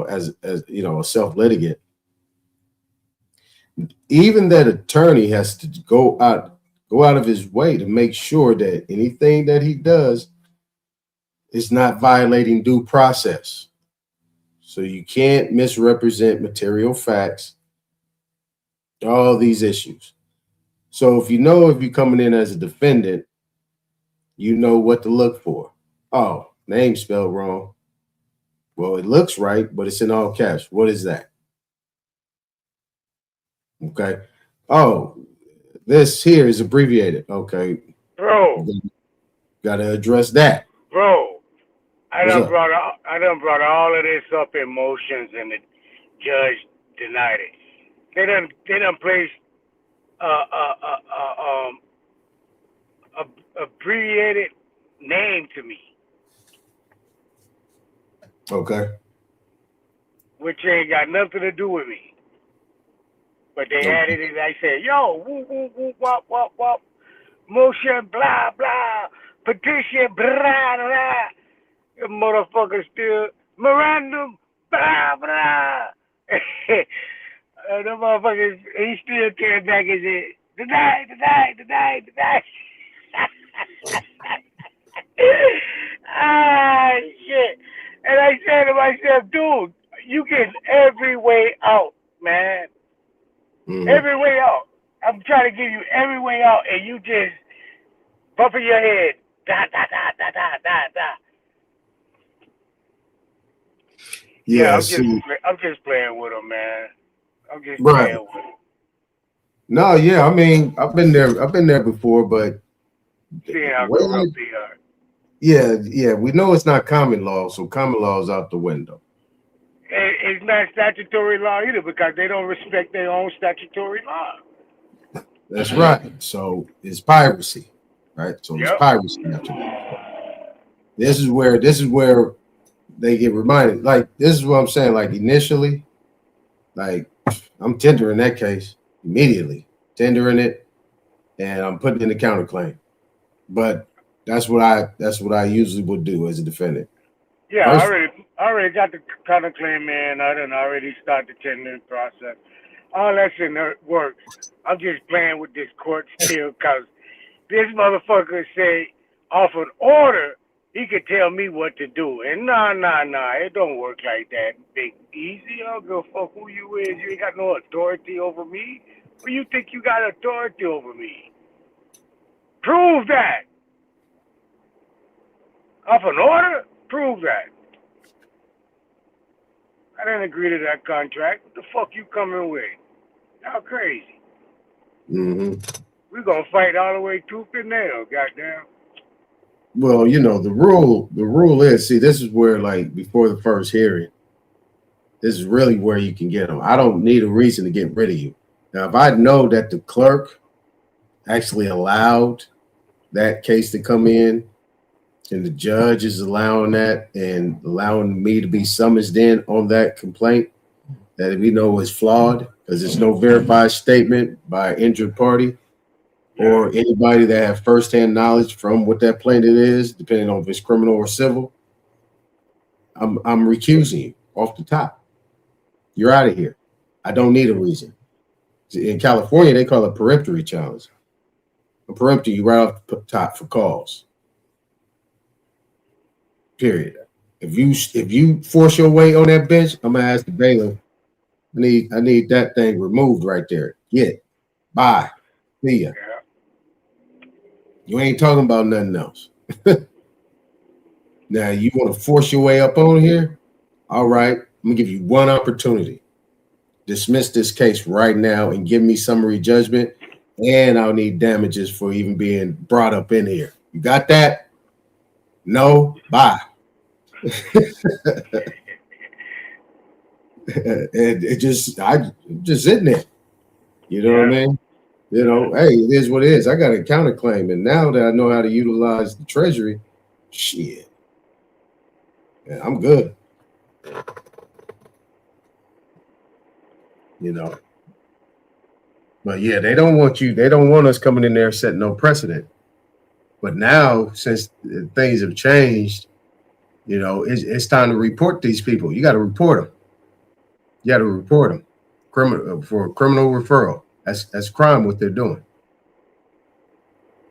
as a self-litigant, even that attorney has to go out of his way to make sure that anything that he does is not violating due process. So you can't misrepresent material facts, all these issues. So if you're coming in as a defendant, you know what to look for. Oh, name spelled wrong. Well, it looks right, but it's in all caps. What is that? Okay. Oh, this here is abbreviated. Okay. Bro. Got to address that. Bro, I done up? brought all of this up in motions, and the judge denied it. They done placed abbreviated name to me, Okay. which ain't got nothing to do with me. But they added it. I said, yo, woo, woo, woo, wop, wop, wop. Motion, blah, blah. Petition, blah, blah. The motherfucker still, memorandum, blah, blah. The motherfucker, he still came back and said, deny. Ah, shit. And I said to myself, dude, you get every way out, man. Mm-hmm. Every way out. I'm trying to give you every way out, and you just bumping your head. Da. Yeah, I'm just playing with him, man. I'm just right. playing with him. No, yeah, I mean, I've been there before, but See how corrupt they are. Yeah, we know it's not common law, so common law is out the window. It's not statutory law either, because they don't respect their own statutory law. That's right. So it's piracy, right? So it's piracy after that. This is where they get reminded. Like, this is what I'm saying. Like, initially, like, I'm tendering that case immediately, tendering it, and I'm putting in the counterclaim. But that's what I usually would do as a defendant. Yeah, I already got the counterclaim in. I done already started the tendering process. All that's in the works. I'm just playing with this court still, because this motherfucker say off an order he could tell me what to do. And nah, it don't work like that. Big easy. I don't give a fuck who you is. You ain't got no authority over me. Or you think you got authority over me? Prove that. Off an order? Prove that. I didn't agree to that contract. What the fuck you coming with? Y'all crazy. Mm-hmm. We're gonna fight all the way tooth and nail, goddamn. Well, the rule is, see, this is where, like, before the first hearing, this is really where you can get them. I don't need a reason to get rid of you. Now, if I know that the clerk actually allowed that case to come in, and the judge is allowing that and allowing me to be summoned in on that complaint that we know is flawed because there's no verified statement by an injured party or anybody that have firsthand knowledge from what that plaintiff is, depending on if it's criminal or civil, I'm recusing you off the top. You're out of here. I don't need a reason. In California, they call it peremptory challenge. A peremptory right off the top for cause. Period. If you force your way on that bench, I'm gonna ask the bailiff. I need that thing removed right there. Get bye. See ya. You ain't talking about nothing else. Now you want to force your way up on here? All right, I'm gonna give you one opportunity. Dismiss this case right now and give me summary judgment, and I'll need damages for even being brought up in here. You got that? No, bye. And I'm just sitting there. You know what I mean? You know, hey, it is what it is. I got a counterclaim, and now that I know how to utilize the Treasury, shit, yeah, I'm good. You know, but yeah, they don't want you. They don't want us coming in there setting no precedent. But now, since things have changed, you know, it's time to report these people. You got to report them. You got to report them. For criminal referral. That's crime. What they're doing.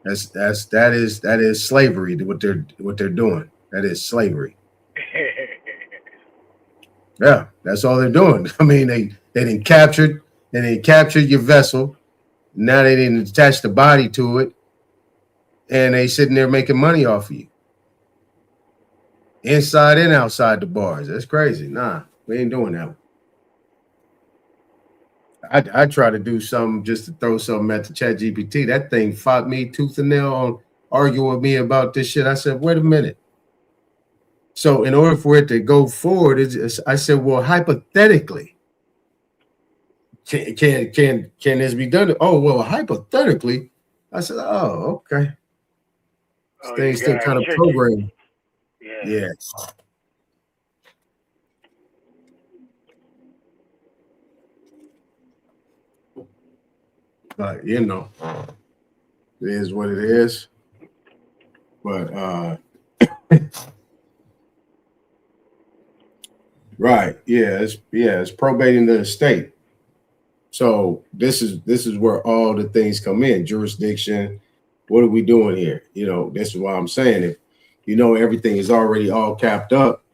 That is slavery. What they're doing. That is slavery. Yeah, that's all they're doing. I mean, they didn't captured your vessel. Now they didn't attach the body to it, and they sitting there making money off of you, inside and outside the bars. That's crazy. Nah, we ain't doing that. I try to do something just to throw something at the chat GPT. That thing fought me tooth and nail on arguing with me about this shit. I said, wait a minute. So in order for it to go forward, I said, well, hypothetically, can this be done? Oh, well, hypothetically. I said, oh, okay. This thing's still kind of programmed. Yeah. But you know, it is what it is. But right, it's probating the estate. So this is where all the things come in. Jurisdiction. What are we doing here? You know, this is why I'm saying it. You know, everything is already all capped up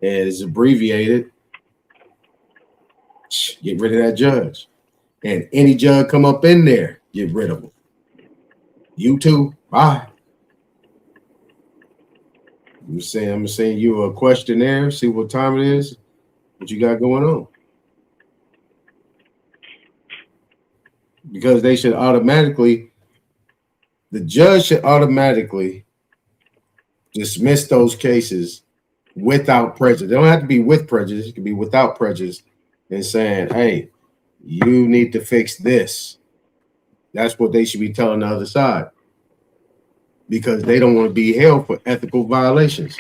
and it's abbreviated. Get rid of that judge. And any judge come up in there, get rid of them. You too. Bye. I'm gonna send you a questionnaire, see what time it is, what you got going on. Because the judge should automatically dismiss those cases without prejudice. They don't have to be with prejudice, it can be without prejudice, and saying, hey, you need to fix this. That's what they should be telling the other side. Because they don't want to be held for ethical violations.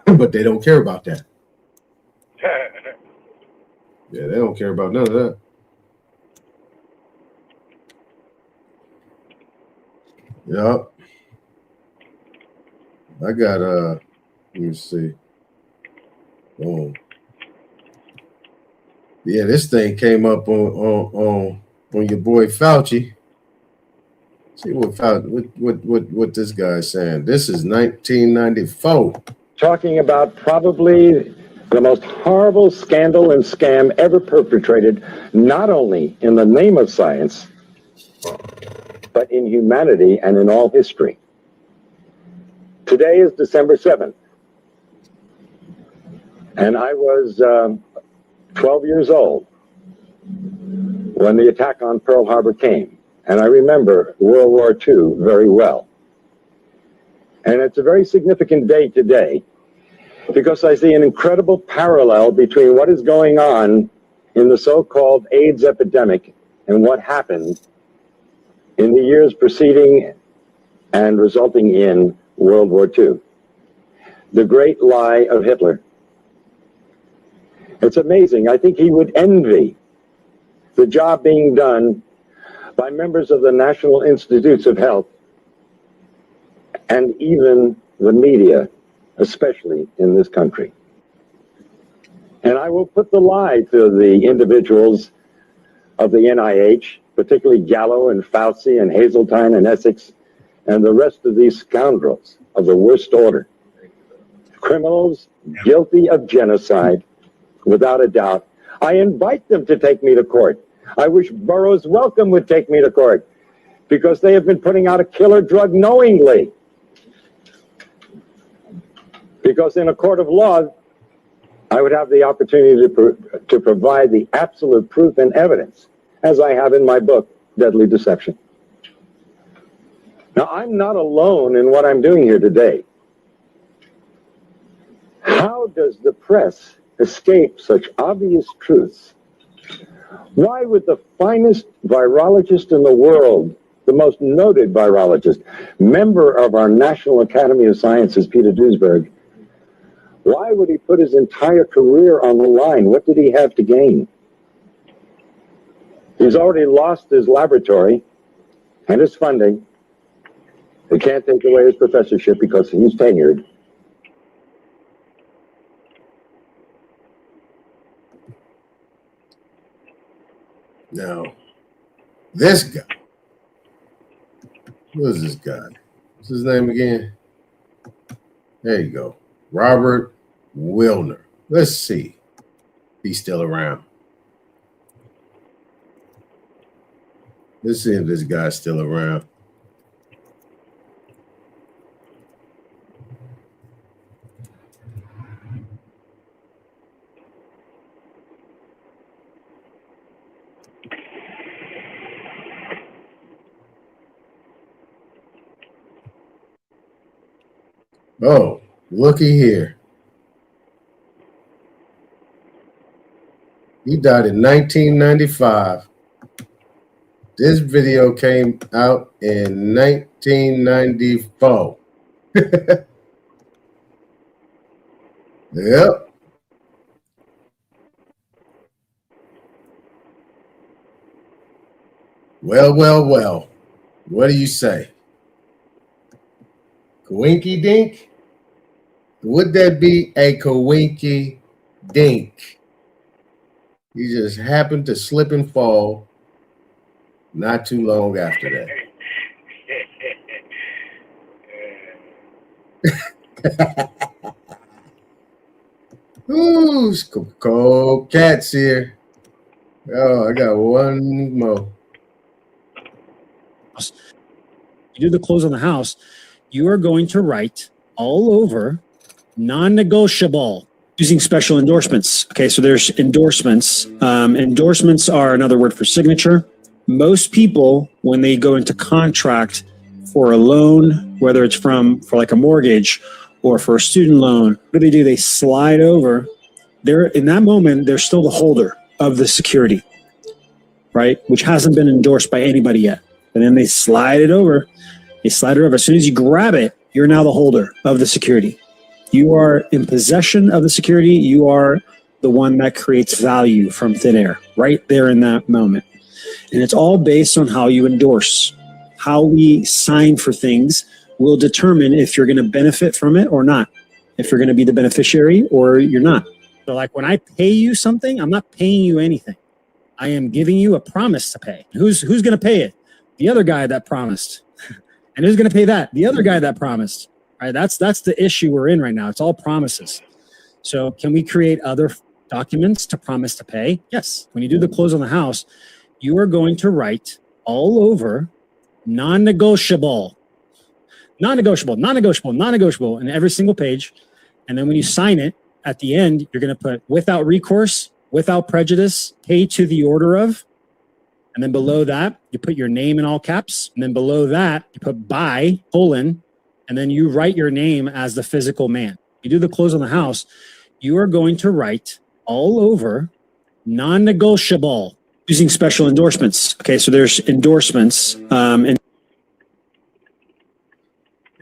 But they don't care about that. Yeah, they don't care about none of that. Yep. I got let me see. Oh. Yeah, this thing came up on your boy Fauci. See what this guy's saying. This is 1994. Talking about probably the most horrible scandal and scam ever perpetrated, not only in the name of science, but in humanity and in all history. Today is December 7th, and I was 12 years old when the attack on Pearl Harbor came, and I remember World War II very well. And it's a very significant day today because I see an incredible parallel between what is going on in the so-called AIDS epidemic and what happened in the years preceding and resulting in World War II. The great lie of Hitler. It's amazing. I think he would envy the job being done by members of the National Institutes of Health and even the media, especially in this country. And I will put the lie to the individuals of the NIH, particularly Gallo and Fauci and Hazeltine and Essex and the rest of these scoundrels of the worst order. Criminals guilty of genocide, without a doubt. I invite them to take me to court. I wish Burroughs Wellcome would take me to court because they have been putting out a killer drug knowingly. Because in a court of law, I would have the opportunity to provide the absolute proof and evidence, as I have in my book, Deadly Deception. Now, I'm not alone in what I'm doing here today. How does the press escape such obvious truths? Why would the finest virologist in the world, the most noted virologist, member of our National Academy of Sciences, Peter Duesberg, why would he put his entire career on the line? What did he have to gain? He's already lost his laboratory and his funding. They can't take away his professorship because he's tenured. Now, this guy, who is this guy? What's his name again? There you go. Robert Wilner. Let's see if he's still around. Let's see if this guy's still around. Oh, looky here. He died in 1995. This video came out in 1994. Yep. Well. What do you say? Coinky dink? Would that be a coinky dink? He just happened to slip and fall not too long after that. Ooh, cold cats here. Oh, I got one more. You do the close on the house, you are going to write all over non-negotiable using special endorsements. Okay, so there's endorsements. Endorsements are another word for signature. Most people, when they go into contract for a loan, whether it's for like a mortgage or for a student loan, what do? They slide over. They're in that moment, they're still the holder of the security, right? Which hasn't been endorsed by anybody yet. And then they slide it over. They slide it over. As soon as you grab it, you're now the holder of the security. You are in possession of the security. You are the one that creates value from thin air right there in that moment. And it's all based on how you endorse. How we sign for things will determine if you're going to benefit from it or not. If you're going to be the beneficiary or you're not. So like when I pay you something, I'm not paying you anything. I am giving you a promise to pay. Who's going to pay it? The other guy that promised. And who's going to pay that? The other guy that promised. Right? That's the issue we're in right now. It's all promises. So can we create other documents to promise to pay? Yes. When you do the close on the house, you are going to write all over non-negotiable in every single page. And then when you sign it, at the end, you're going to put without recourse, without prejudice, pay to the order of. And then below that, you put your name in all caps. And then below that, you put by, colon, and then you write your name as the physical man. You do the close on the house, you are going to write all over non-negotiable using special endorsements. Okay, so there's endorsements.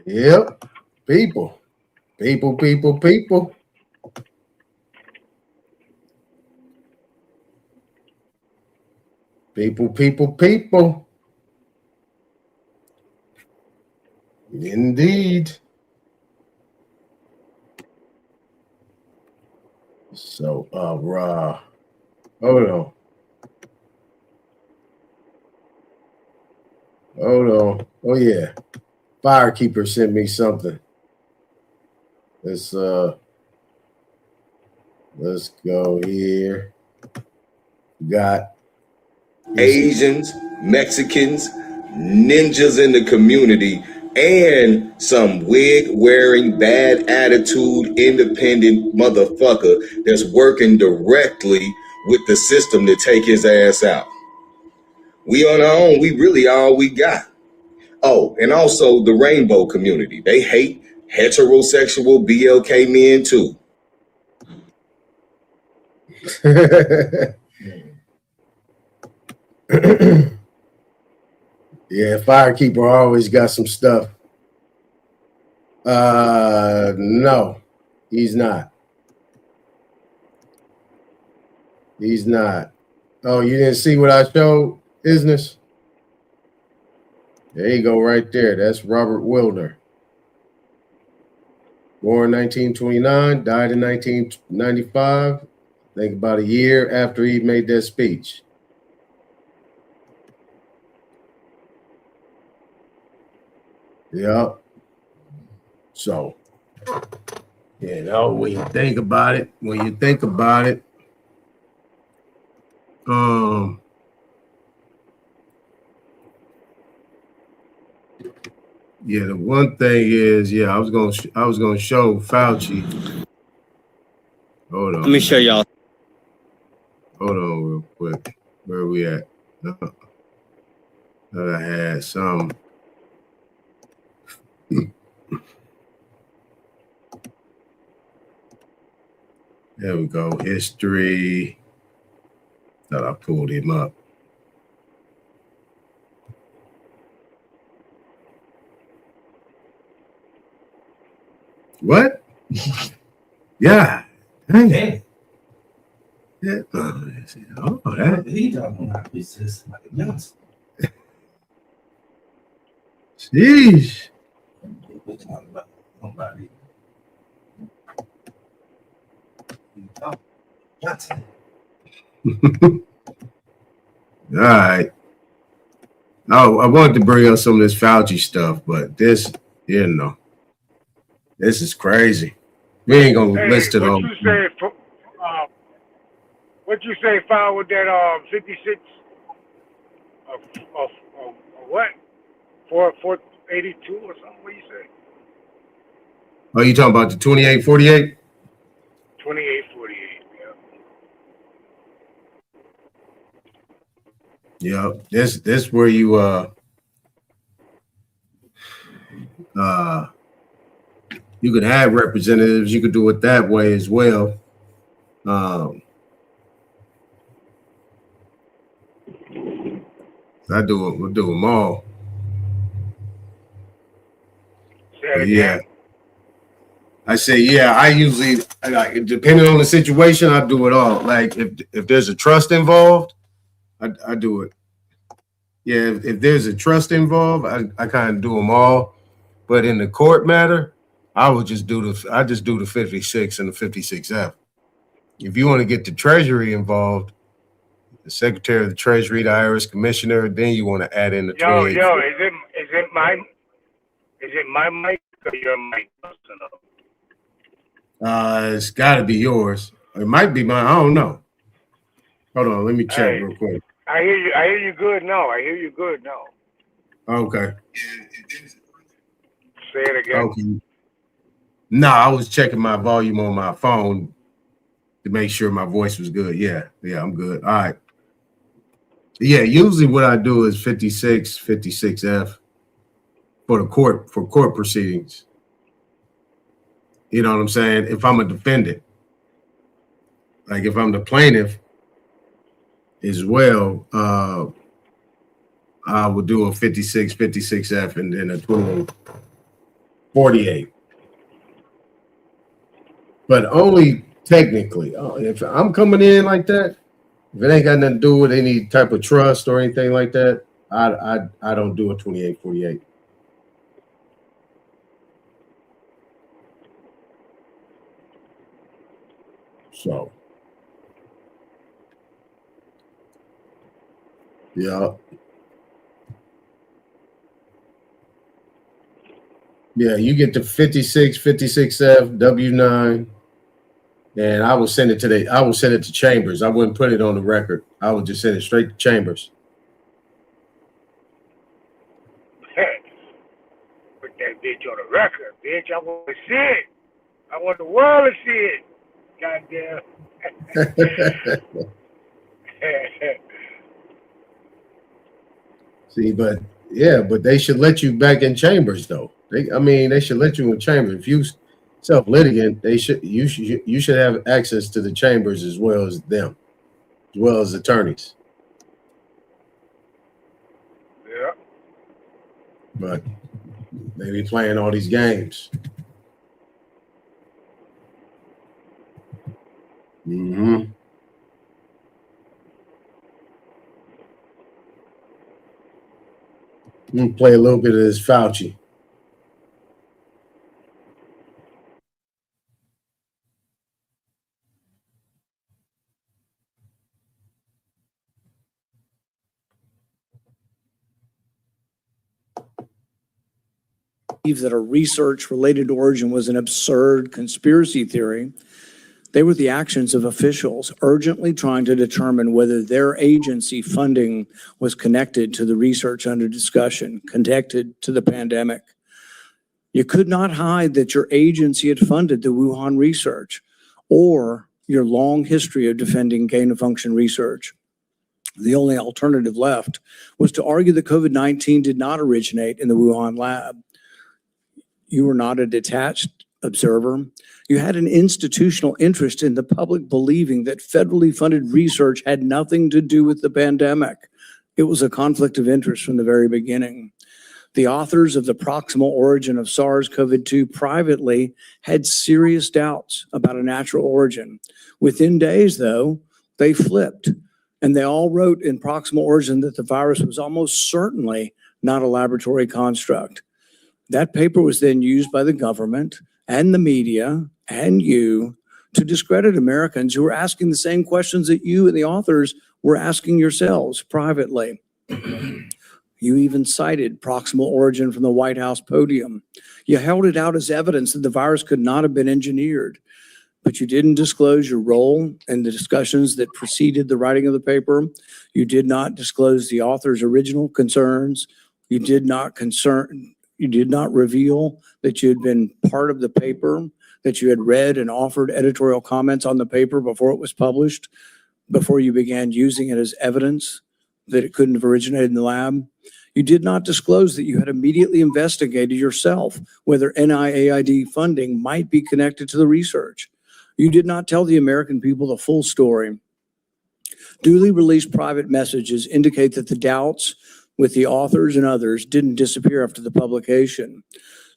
Yep. People. People. Indeed. So, hold on. Hold on. Oh yeah. Firekeeper sent me something. Let's go here. Got Asians, Mexicans, ninjas in the community, and some wig-wearing, bad attitude, independent motherfucker that's working directly with the system to take his ass out. We on our own, we really all we got. Oh, and also the rainbow community. They hate heterosexual BLK men too. Yeah, Firekeeper always got some stuff. No, he's not. He's not. Oh, you didn't see what I showed, business? There you go, right there. That's Robert Wilner. Born 1929, died in 1995. I think about a year after he made that speech. Yep. So, you know, when you think about it, yeah, the one thing is, yeah, I was gonna show Fauci. Hold on. Let me show y'all. Hold on real quick. Where are we at? I had some. There we go. History. Thought I pulled him up. What? Yeah. Hey. Yeah. Oh, that. He talking about this like a mouse. Sheesh. We're talking about nobody. All right. Oh, I wanted to bring up some of this Fauci stuff, but this, you know, this is crazy. We ain't gonna list it all. What you say, file with that 56 of what? 482 or something? What you say? Oh, you talking about the 2848? 2848. Yeah. This where you you could have representatives. You could do it that way as well. We'll do them all. Yeah. I say, yeah, I usually, like, depending on the situation, I do it all. Like, if there's a trust involved, I do it. Yeah, if there's a trust involved, I kind of do them all. But in the court matter, I just do the 56 and the 56F. If you want to get the Treasury involved, the Secretary of the Treasury, the IRS Commissioner, then you want to add in the 28. Yo, is it my mic or your mic? It's got to be yours. It might be mine. I don't know. Hold on, let me check real quick. I hear you good now. Okay. Say it again. Okay. No, I was checking my volume on my phone to make sure my voice was good. Yeah, I'm good. All right. Yeah, usually what I do is 56, 56F for court proceedings. You know what I'm saying? If I'm a defendant, like if I'm the plaintiff as well, I would do a 56, 56F and then a 48. But only technically. If I'm coming in like that, if it ain't got nothing to do with any type of trust or anything like that, I don't do a 28, 48. So, yeah. Yeah, you get the 56, 56F, W9, and I will send it to Chambers. I wouldn't put it on the record. I would just send it straight to Chambers. Put that bitch on the record, bitch. I want to see it. I want the world to see it. Goddamn. See, but they should let you back in Chambers though. They should let you in Chambers. If you self-litigant, you should have access to the Chambers as well as them, as well as attorneys. Yeah. But they be playing all these games. Mm-hmm. I'm gonna play a little bit of this Fauci. That a research-related origin was an absurd conspiracy theory. They were the actions of officials urgently trying to determine whether their agency funding was connected to the research under discussion, connected to the pandemic. You could not hide that your agency had funded the Wuhan research or your long history of defending gain-of-function research. The only alternative left was to argue that COVID-19 did not originate in the Wuhan lab. You were not a detached observer. You had an institutional interest in the public believing that federally funded research had nothing to do with the pandemic. It was a conflict of interest from the very beginning. The authors of the proximal origin of SARS-CoV-2 privately had serious doubts about a natural origin. Within days, though, they flipped, and they all wrote in proximal origin that the virus was almost certainly not a laboratory construct. That paper was then used by the government and the media and you to discredit Americans who were asking the same questions that you and the authors were asking yourselves privately. You even cited proximal origin from the White House podium. You held it out as evidence that the virus could not have been engineered, but you didn't disclose your role in the discussions that preceded the writing of the paper. You did not disclose the author's original concerns. You did not reveal that you had been part of the paper, that you had read and offered editorial comments on the paper before it was published, before you began using it as evidence that it couldn't have originated in the lab. You did not disclose that you had immediately investigated yourself whether NIAID funding might be connected to the research. You did not tell the American people the full story. Duly released private messages indicate that the doubts with the authors and others didn't disappear after the publication.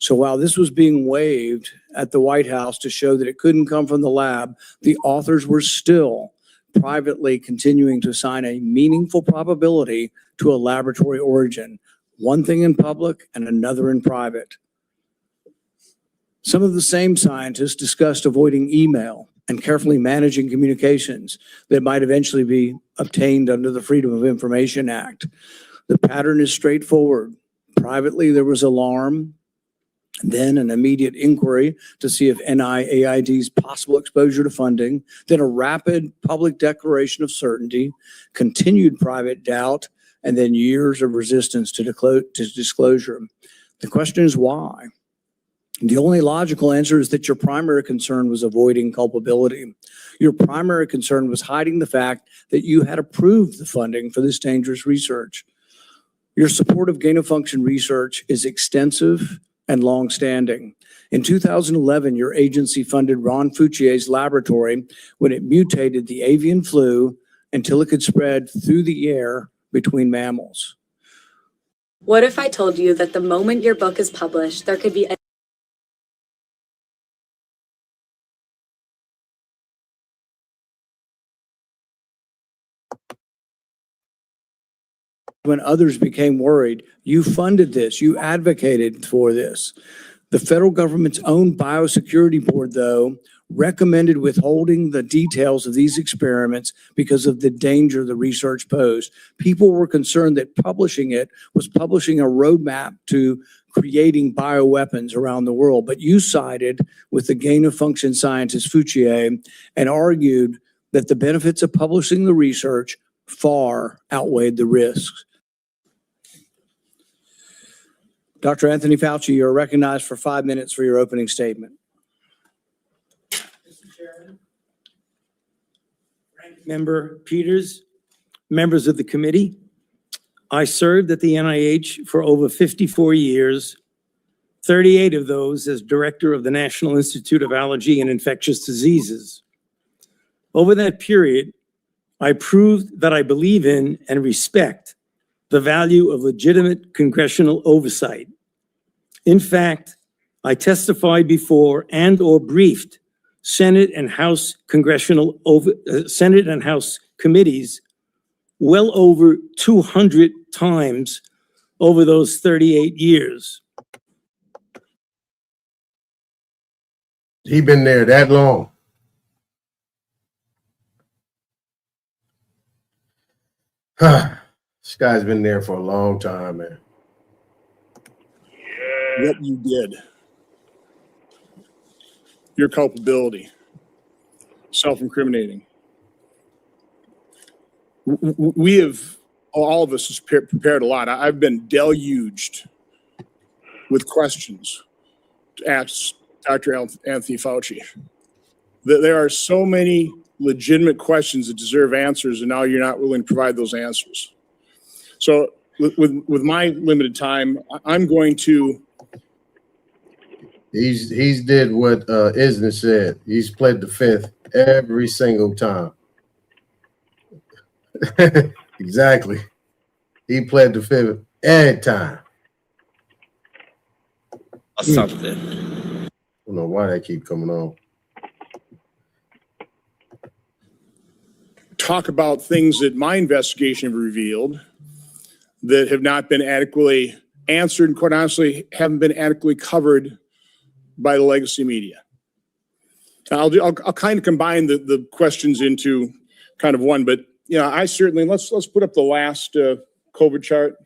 So while this was being waved at the White House to show that it couldn't come from the lab, the authors were still privately continuing to assign a meaningful probability to a laboratory origin, one thing in public and another in private. Some of the same scientists discussed avoiding email and carefully managing communications that might eventually be obtained under the Freedom of Information Act. The pattern is straightforward. Privately, there was alarm, then an immediate inquiry to see if NIAID's possible exposure to funding, then a rapid public declaration of certainty, continued private doubt, and then years of resistance to disclosure. The question is why? The only logical answer is that your primary concern was avoiding culpability. Your primary concern was hiding the fact that you had approved the funding for this dangerous research. Your support of gain-of-function research is extensive and long-standing. In 2011, your agency funded Ron Fauci's laboratory when it mutated the avian flu until it could spread through the air between mammals. What if I told you that the moment your book is published, there could be a When others became worried, you funded this, you advocated for this. The federal government's own biosecurity board, though, recommended withholding the details of these experiments because of the danger the research posed. People were concerned that publishing it was publishing a roadmap to creating bioweapons around the world. But you sided with the gain-of-function scientist Fouchier and argued that the benefits of publishing the research far outweighed the risks. Dr. Anthony Fauci, you are recognized for 5 minutes for your opening statement. Mr. Chairman, Ranking Member Peters, members of the committee, I served at the NIH for over 54 years, 38 of those as director of the National Institute of Allergy and Infectious Diseases. Over that period, I proved that I believe in and respect the value of legitimate congressional oversight. In fact, I testified before and or briefed Senate and House Senate and House committees well over 200 times over those 38 years. He been there that long. This guy's been there for a long time, man. What you did, your culpability, self-incriminating. We have, all of us has prepared a lot. I've been deluged with questions to ask Dr. Anthony Fauci. There are so many legitimate questions that deserve answers, and now you're not willing to provide those answers. So with my limited time, I'm going to. He's did what Isner said. He's pled the fifth every single time. Exactly. He pled the fifth every time. Something. I don't know why they keep coming on. Talk about things that my investigation have revealed that have not been adequately answered and, quite honestly, haven't been adequately covered by the legacy media. I'll kind of combine the questions into kind of one, but you know, I certainly let's put up the last COVID chart.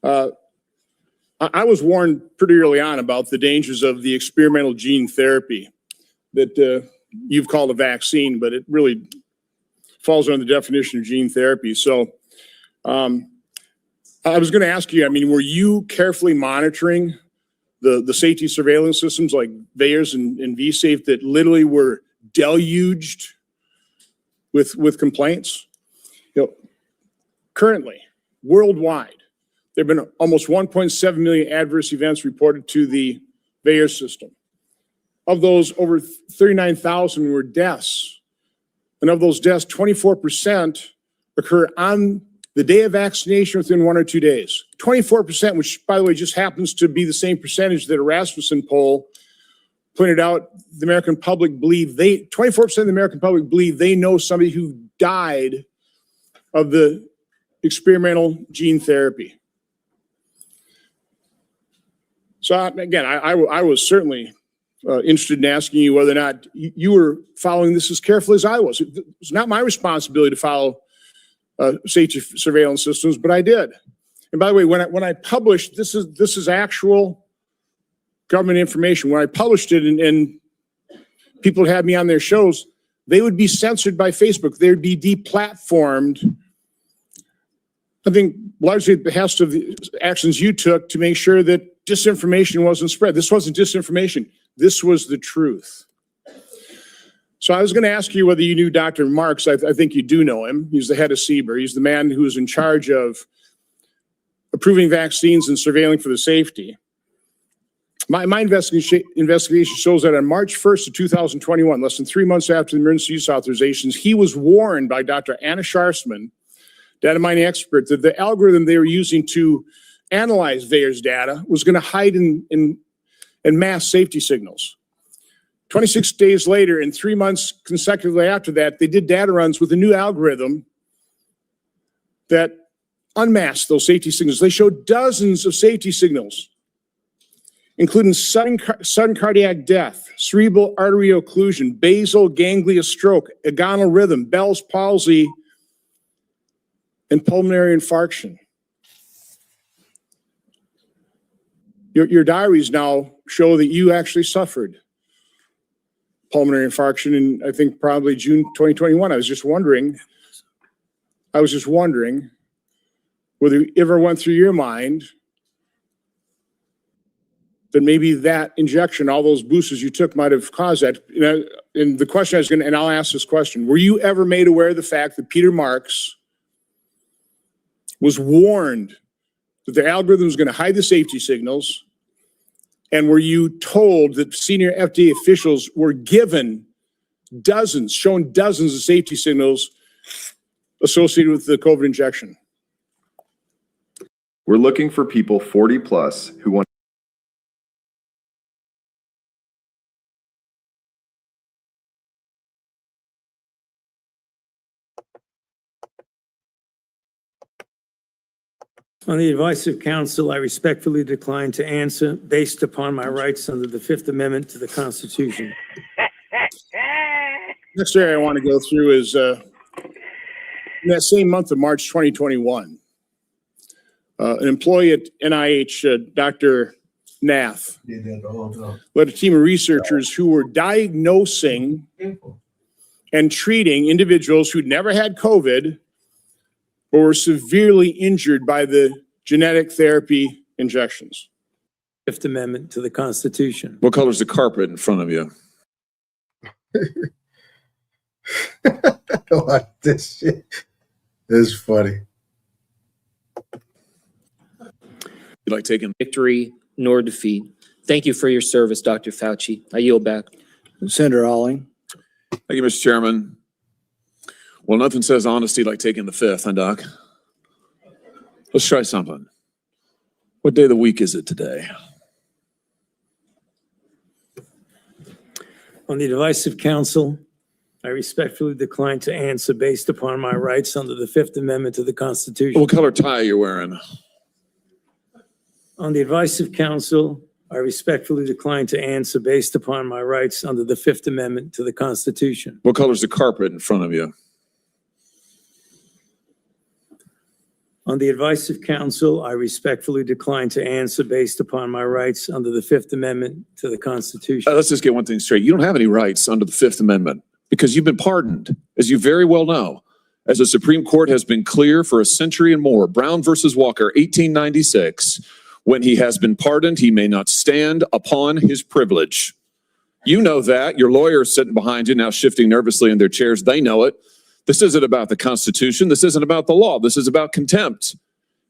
I was warned pretty early on about the dangers of the experimental gene therapy that you've called a vaccine, but it really falls under the definition of gene therapy. So I was going to ask you, I mean, were you carefully monitoring the safety surveillance systems like VAERS and vSafe that literally were deluged with complaints? You know, currently, worldwide, there have been almost 1.7 million adverse events reported to the VAERS system. Of those, over 39,000 were deaths. And of those deaths, 24% occur on the day of vaccination within 1 or 2 days. 24%, which, by the way, just happens to be the same percentage that a Rasmussen poll pointed out. The American public believe 24% of the American public believe they know somebody who died of the experimental gene therapy. So again, I was certainly interested in asking you whether or not you were following this as carefully as I was. It was not my responsibility to follow safety surveillance systems, but I did. And by the way, when I published, this is actual government information. When I published it and people had me on their shows, they would be censored by Facebook. They would be deplatformed. I think largely at the behest of the actions you took to make sure that disinformation wasn't spread. This wasn't disinformation. This was the truth. So I was going to ask you whether you knew Dr. Marks. I think you do know him. He's the head of CBER. He's the man who's in charge of approving vaccines and surveilling for the safety. My investigation shows that on March 1st of 2021, less than 3 months after the emergency use authorizations, he was warned by Dr. Anna Scharsman, data mining expert, that the algorithm they were using to analyze VAERS data was going to hide in mass safety signals. 26 days later and 3 months consecutively after that, they did data runs with a new algorithm that unmasked those safety signals. They showed dozens of safety signals. including sudden cardiac death, cerebral artery occlusion, basal ganglia stroke, agonal rhythm, Bell's palsy, and pulmonary infarction. Your diaries now show that you actually suffered pulmonary infarction in, I think, probably June 2021. I was just wondering whether it ever went through your mind that maybe that injection, all those boosters you took might have caused that. And the question I was and I'll ask this question, were you ever made aware of the fact that Peter Marks was warned that the algorithm was going to hide the safety signals? And were you told that senior FDA officials were given shown dozens of safety signals associated with the COVID injection? We're looking for people 40 plus who want. On the advice of counsel, I respectfully decline to answer based upon my rights under the Fifth Amendment to the Constitution. Next area I want to go through is in that same month of March 2021, an employee at NIH, Dr. Nath, led a team of researchers who were diagnosing and treating individuals who'd never had COVID or were severely injured by the genetic therapy injections. Fifth Amendment to the Constitution. What color's the carpet in front of you? Like this shit. This is funny. You like taking victory nor defeat. Thank you for your service, Dr. Fauci. I yield back. Senator Alling. Thank you, Mr. Chairman. Well, nothing says honesty like taking the fifth, huh, Doc? Let's try something. What day of the week is it today? On the advice of counsel, I respectfully decline to answer based upon my rights under the Fifth Amendment to the Constitution. What color tie are you wearing? On the advice of counsel, I respectfully decline to answer based upon my rights under the Fifth Amendment to the Constitution. What color's the carpet in front of you? On the advice of counsel, I respectfully decline to answer based upon my rights under the Fifth Amendment to the Constitution. Let's just get one thing straight. You don't have any rights under the Fifth Amendment because you've been pardoned, as you very well know. As the Supreme Court has been clear for a century and more, Brown versus Walker, 1896, when he has been pardoned, he may not stand upon his privilege. You know that. Your lawyers sitting behind you now shifting nervously in their chairs. They know it. This isn't about the Constitution. This isn't about the law. This is about contempt.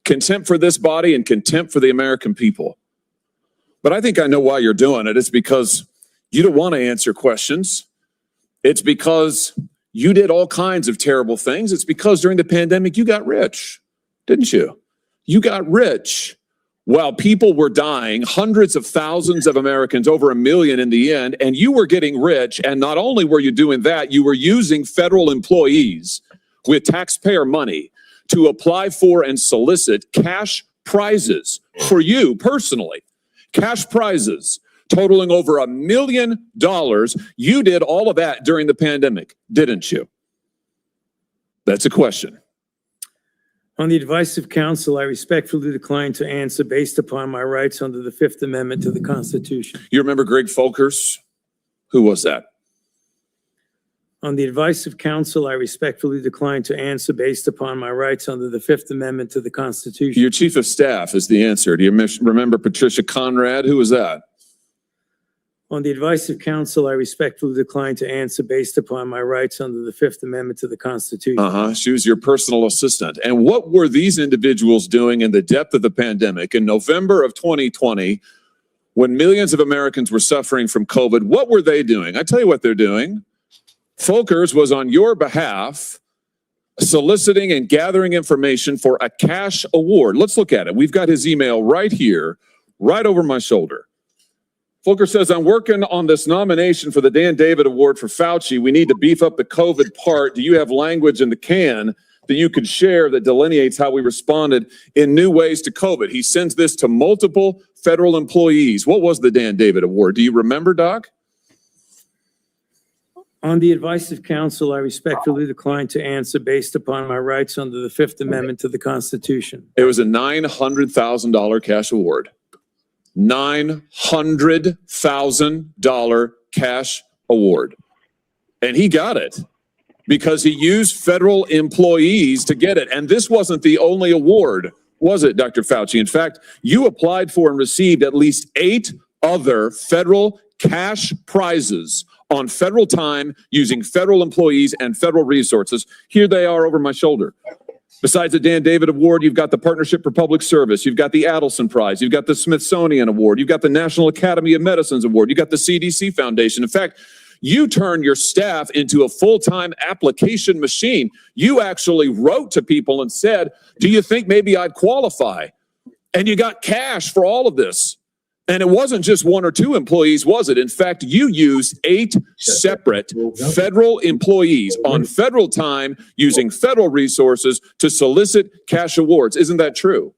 Contempt for this body and contempt for the American people. But I think I know why you're doing it. It's because you don't want to answer questions. It's because you did all kinds of terrible things. It's because during the pandemic, you got rich, didn't you? You got rich while people were dying, hundreds of thousands of Americans, over 1 million in the end, and you were getting rich. And not only were you doing that, you were using federal employees with taxpayer money to apply for and solicit cash prizes for you personally, cash prizes totaling over $1 million. You did all of that during the pandemic, didn't you? That's a question. On the advice of counsel, I respectfully decline to answer based upon my rights under the Fifth Amendment to the Constitution. You remember Greg Folkers? Who was that? On the advice of counsel, I respectfully decline to answer based upon my rights under the Fifth Amendment to the Constitution. Your chief of staff is the answer. Do you remember Patricia Conrad? Who was that? On the advice of counsel, I respectfully decline to answer based upon my rights under the Fifth Amendment to the Constitution. She was your personal assistant. And what were these individuals doing in the depth of the pandemic in November of 2020, when millions of Americans were suffering from COVID? What were they doing? I tell you what they're doing. Folkers was on your behalf soliciting and gathering information for a cash award. Let's look at it. We've got his email right here, right over my shoulder. Folkers says, I'm working on this nomination for the Dan David Award for Fauci. We need to beef up the COVID part. Do you have language in the can that you could share that delineates how we responded in new ways to COVID. He sends this to multiple federal employees. What was the Dan David Award? Do you remember, Doc? On the advice of counsel, I respectfully decline to answer based upon my rights under the Fifth Amendment to the Constitution. It was a $900,000 cash award. $900,000 cash award. And he got it because he used federal employees to get it. And this wasn't the only award, was it, Dr. Fauci? In fact, you applied for and received at least 8 other federal cash prizes on federal time using federal employees and federal resources. Here they are over my shoulder. Besides the Dan David Award, you've got the Partnership for Public Service, you've got the Adelson Prize, you've got the Smithsonian Award, you've got the National Academy of Medicine's Award, you've got the CDC Foundation. In fact, you turned your staff into a full-time application machine. You actually wrote to people and said, do you think maybe I'd qualify? And you got cash for all of this. And it wasn't just 1 or 2 employees, was it? In fact, you used 8 separate federal employees on federal time using federal resources to solicit cash awards. Isn't that true?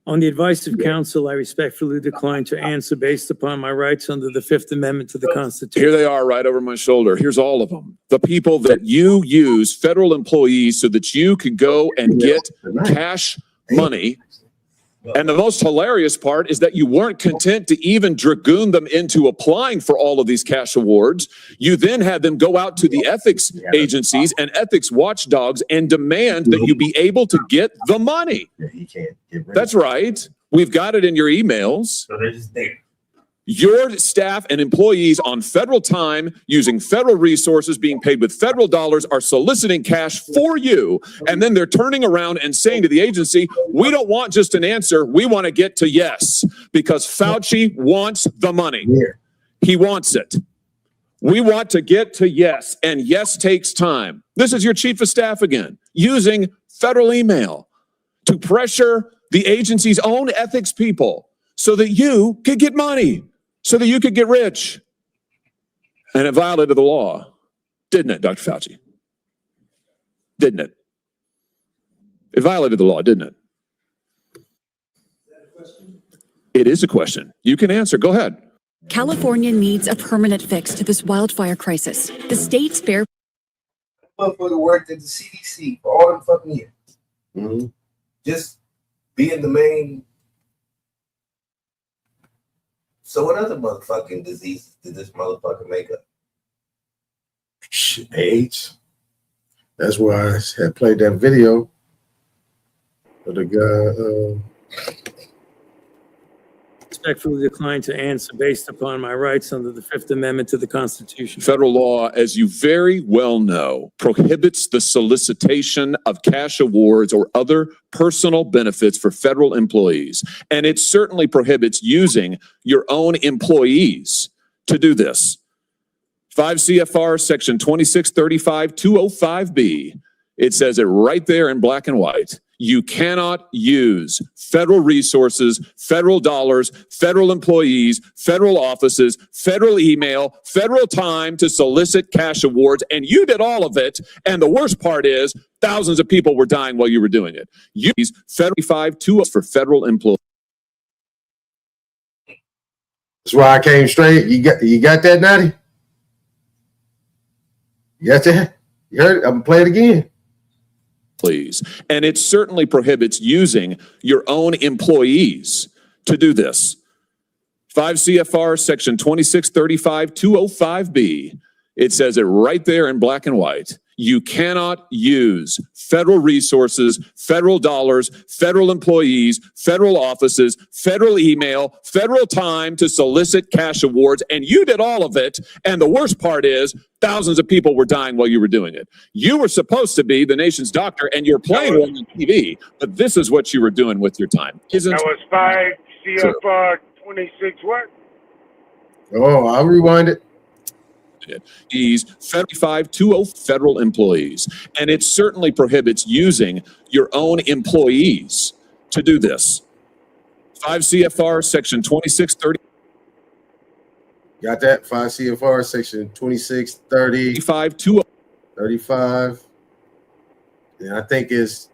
On the advice of counsel, I respectfully decline to answer based upon my rights under the Fifth Amendment to the Constitution. Here they are right over my shoulder. Here's all of them. The people that you use, federal employees, so that you could go and get cash money. And the most hilarious part is that you weren't content to even dragoon them into applying for all of these cash awards. You then had them go out to the ethics agencies and ethics watchdogs and demand that you be able to get the money. That's right. We've got it in your emails. Your staff and employees on federal time using federal resources being paid with federal dollars are soliciting cash for you. And then they're turning around and saying to the agency, we don't want just an answer. We want to get to yes, because Fauci wants the money. He wants it. We want to get to yes, and yes takes time. This is your chief of staff again, using federal email to pressure the agency's own ethics people so that you could get money. So that you could get rich. And it violated the law, didn't it, Dr. Fauci? Didn't it? It violated the law, didn't it? It is a question. You can answer. Go ahead. California needs a permanent fix to this wildfire crisis. The state's fair. For the work that the CDC for all them fucking years. Just being the main. So what other motherfucking diseases did this motherfucker make up? AIDS. That's why I had played that video of the guy. Respectfully decline to answer based upon my rights under the Fifth Amendment to the Constitution. Federal law, as you very well know, prohibits the solicitation of cash awards or other personal benefits for federal employees. And it certainly prohibits using your own employees to do this. 5 CFR section 2635-205B. It says it right there in black and white. You cannot use federal resources, federal dollars, federal employees, federal offices, federal email, federal time to solicit cash awards. And you did all of it. And the worst part is thousands of people were dying while you were doing it. You use federal 5-2 for federal employees. That's why I came straight. You got that, Natty? You got that? You heard it? I'm gonna play it again. Please. And it certainly prohibits using your own employees to do this. 5 CFR section 2635-205B. It says it right there in black and white. You cannot use federal resources, federal dollars, federal employees, federal offices, federal email, federal time to solicit cash awards. And you did all of it. And the worst part is thousands of people were dying while you were doing it. You were supposed to be the nation's doctor and you're playing one on TV, but this is what you were doing with your time. That was 5 CFR 26 what? Oh, I'll rewind it. These 5-2 federal employees. And it certainly prohibits using your own employees to do this. 5 CFR section 2630. Got that? 5 CFR section 2630. 5-2. 35. And I think there's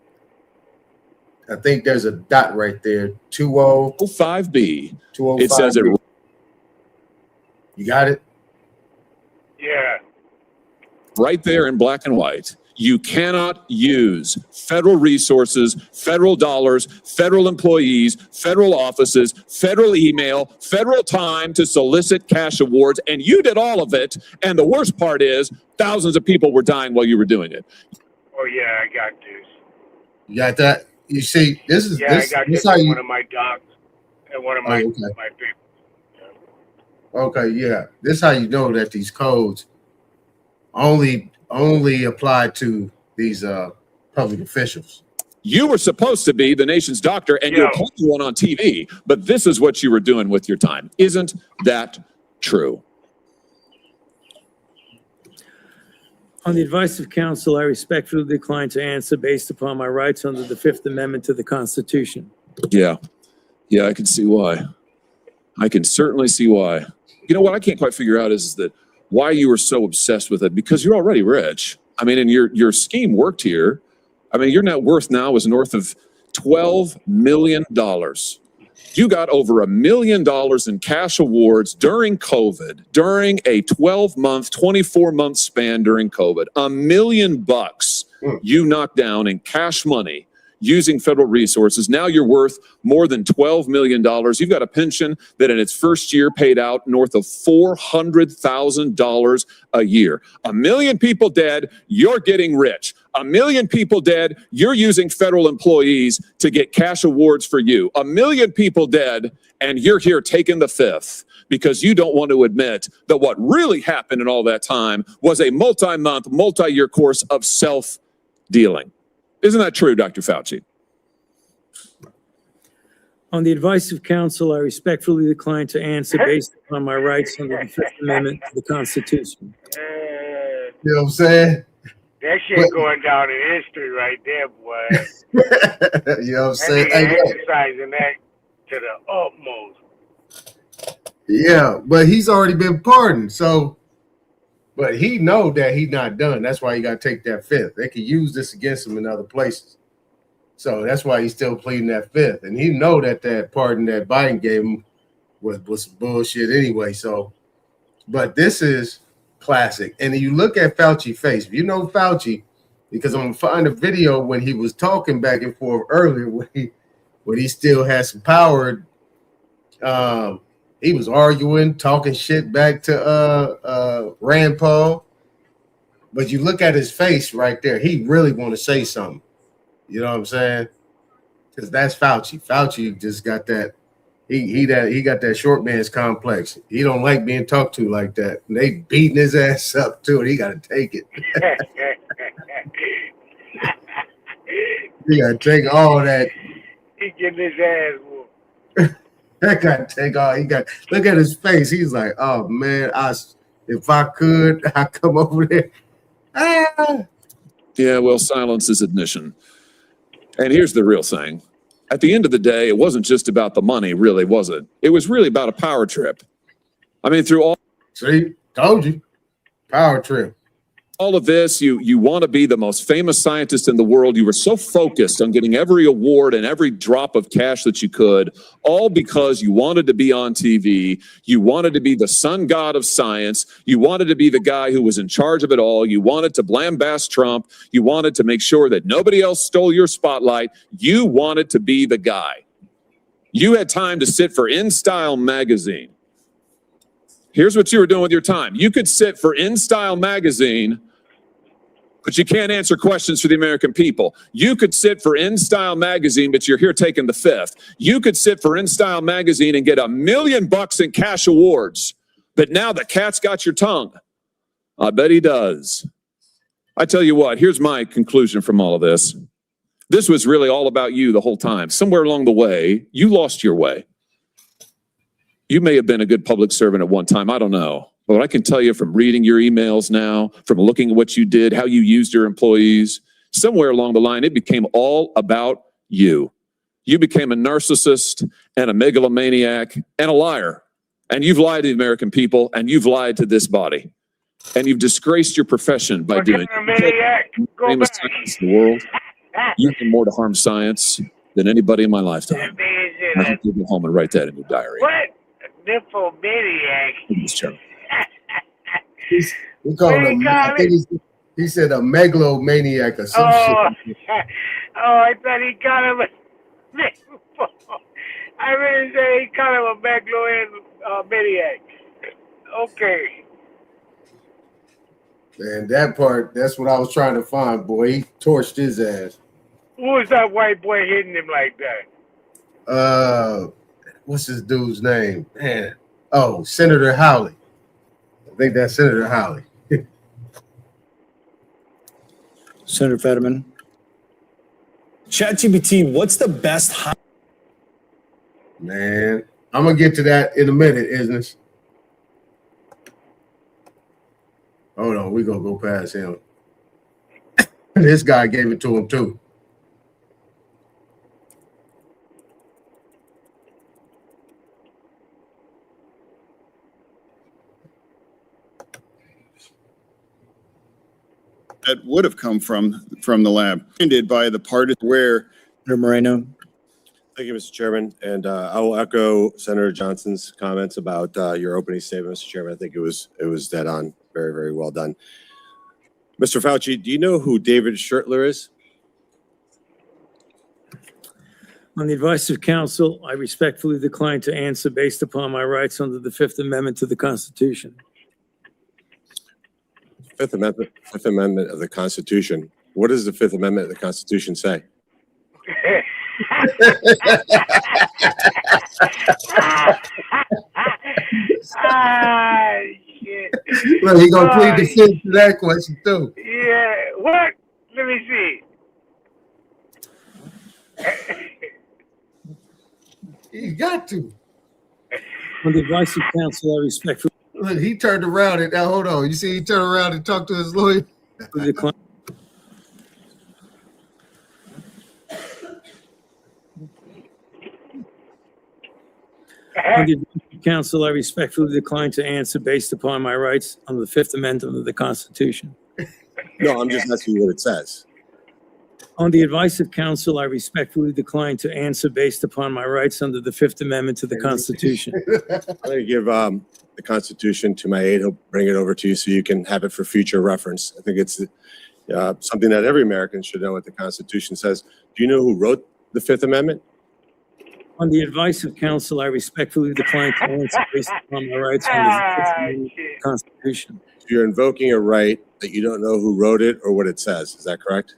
a dot right there. 205B. 205B. It says it. You got it? Yeah. Right there in black and white. You cannot use federal resources, federal dollars, federal employees, federal offices, federal email, federal time to solicit cash awards. And you did all of it. And the worst part is thousands of people were dying while you were doing it. Oh yeah, I got this. You got that? You see, this is Yeah, this, I got this this how in you, one of my docs and one of my okay. my papers. Okay, yeah. This is how you know that these codes only apply to these public officials. You were supposed to be the nation's doctor, and you're playing one on TV, but this is what you were doing with your time. Isn't that true? On the advice of counsel, I respectfully decline to answer based upon my rights under the Fifth Amendment to the Constitution. Yeah. Yeah, I can see why. I can certainly see why. You know what I can't quite figure out is that why you were so obsessed with it, because you're already rich. I mean, and your scheme worked here. I mean, your net worth now is north of $12 million. You got over $1 million in cash awards during COVID, during a 12-month, 24-month span during COVID. $1 million you knocked down in cash money using federal resources. Now you're worth more than $12 million. You've got a pension that in its first year paid out north of $400,000 a year. 1 million people dead, you're getting rich. 1 million people dead, you're using federal employees to get cash awards for you. 1 million people dead, and you're here taking the fifth because you don't want to admit that what really happened in all that time was a multi-month, multi-year course of self-dealing. Isn't that true, Dr. Fauci? On the advice of counsel, I respectfully decline to answer based upon my rights under the Fifth Amendment to the Constitution. You know what I'm saying? That shit going down in history right there, boy. You know what I'm saying? That nigga exercising that to the utmost. Yeah, but he's already been pardoned, so. But he know that he's not done. That's why he got to take that fifth. They could use this against him in other places. So that's why he's still pleading that fifth. And he know that that pardon that Biden gave him was some bullshit anyway. So, but this is classic. And you look at Fauci's face. If you know Fauci, because I'm going to find a video when he was talking back and forth earlier when he still had some power. He was arguing, talking shit back to Rand Paul. But you look at his face right there, he really want to say something. You know what I'm saying? Because that's Fauci. Fauci just got that. He got that short man's complex. He don't like being talked to like that. And they beating his ass up too, and he got to take it. He got to take all that. He getting his ass whooped. That got to take all. He got. Look at his face. He's like, oh man, if I could, I'd come over there. Ah. Yeah, well, silence is admission. And here's the real thing. At the end of the day, it wasn't just about the money, really, was it? It was really about a power trip. I mean, through all. See, told you, power trip. All of this, you want to be the most famous scientist in the world. You were so focused on getting every award and every drop of cash that you could, all because you wanted to be on TV. You wanted to be the sun god of science. You wanted to be the guy who was in charge of it all. You wanted to lambast Trump. You wanted to make sure that nobody else stole your spotlight. You wanted to be the guy. You had time to sit for InStyle magazine. Here's what you were doing with your time. You could sit for InStyle magazine, but you can't answer questions for the American people. You could sit for InStyle magazine, but you're here taking the fifth. You could sit for InStyle magazine and get $1 million in cash awards, but now the cat's got your tongue. I bet he does. I tell you what, here's my conclusion from all of this. This was really all about you the whole time. Somewhere along the way, you lost your way. You may have been a good public servant at one time. I don't know. But I can tell you from reading your emails now, from looking at what you did, how you used your employees, somewhere along the line, it became all about you. You became a narcissist and a megalomaniac and a liar. And you've lied to the American people, and you've lied to this body. And you've disgraced your profession by doing kind of maniac? Go famous back. scientist in the world. You've done more to harm science than anybody in my lifetime. I hope you go home and write that in your diary. What? A nymphomaniac? Mr. Chairman. We call him, I think he said a megalomaniac or some shit. I thought he called him a nympho. I really say he called him a megalomaniac. Okay. And that part, that's what I was trying to find, boy. He torched his ass. Who was that white boy hitting him like that? What's this dude's name? Man. Oh, Senator Hawley. I think that's Senator Hawley. Senator Fetterman. ChatGPT, what's the best? Man, I'm gonna get to that in a minute, isn't it? Hold on, we're gonna go past him. This guy gave it to him too. That would have come from the lab, ended by the party where Moreno. Thank you, Mr. Chairman. And I will echo Senator Johnson's comments about your opening statement, Mr. Chairman. I think it was dead on. Very, very well done. Mr. Fauci, do you know who David Schertler is? On the advice of counsel, I respectfully decline to answer based upon my rights under the Fifth Amendment to the Constitution. Fifth Amendment of the Constitution. What does the Fifth Amendment of the Constitution say? Shit. Look, he gonna plead the fifth to that question too. Yeah, what? Let me see. He got to. On the advice of counsel, I respectfully Look, he turned around and now hold on. You see, he turned around and talked to his lawyer. decline. On the advice of counsel, I respectfully decline to answer based upon my rights under the Fifth Amendment of the Constitution. No, I'm just asking you what it says. On the advice of counsel, I respectfully decline to answer based upon my rights under the Fifth Amendment to the Constitution. I'm going to give the Constitution to my aide. He'll bring it over to you so you can have it for future reference. I think it's something that every American should know what the Constitution says. Do you know who wrote the Fifth Amendment? On the advice of counsel, I respectfully decline to answer based upon my rights under the Fifth Amendment to the Constitution. You're invoking a right that you don't know who wrote it or what it says. Is that correct?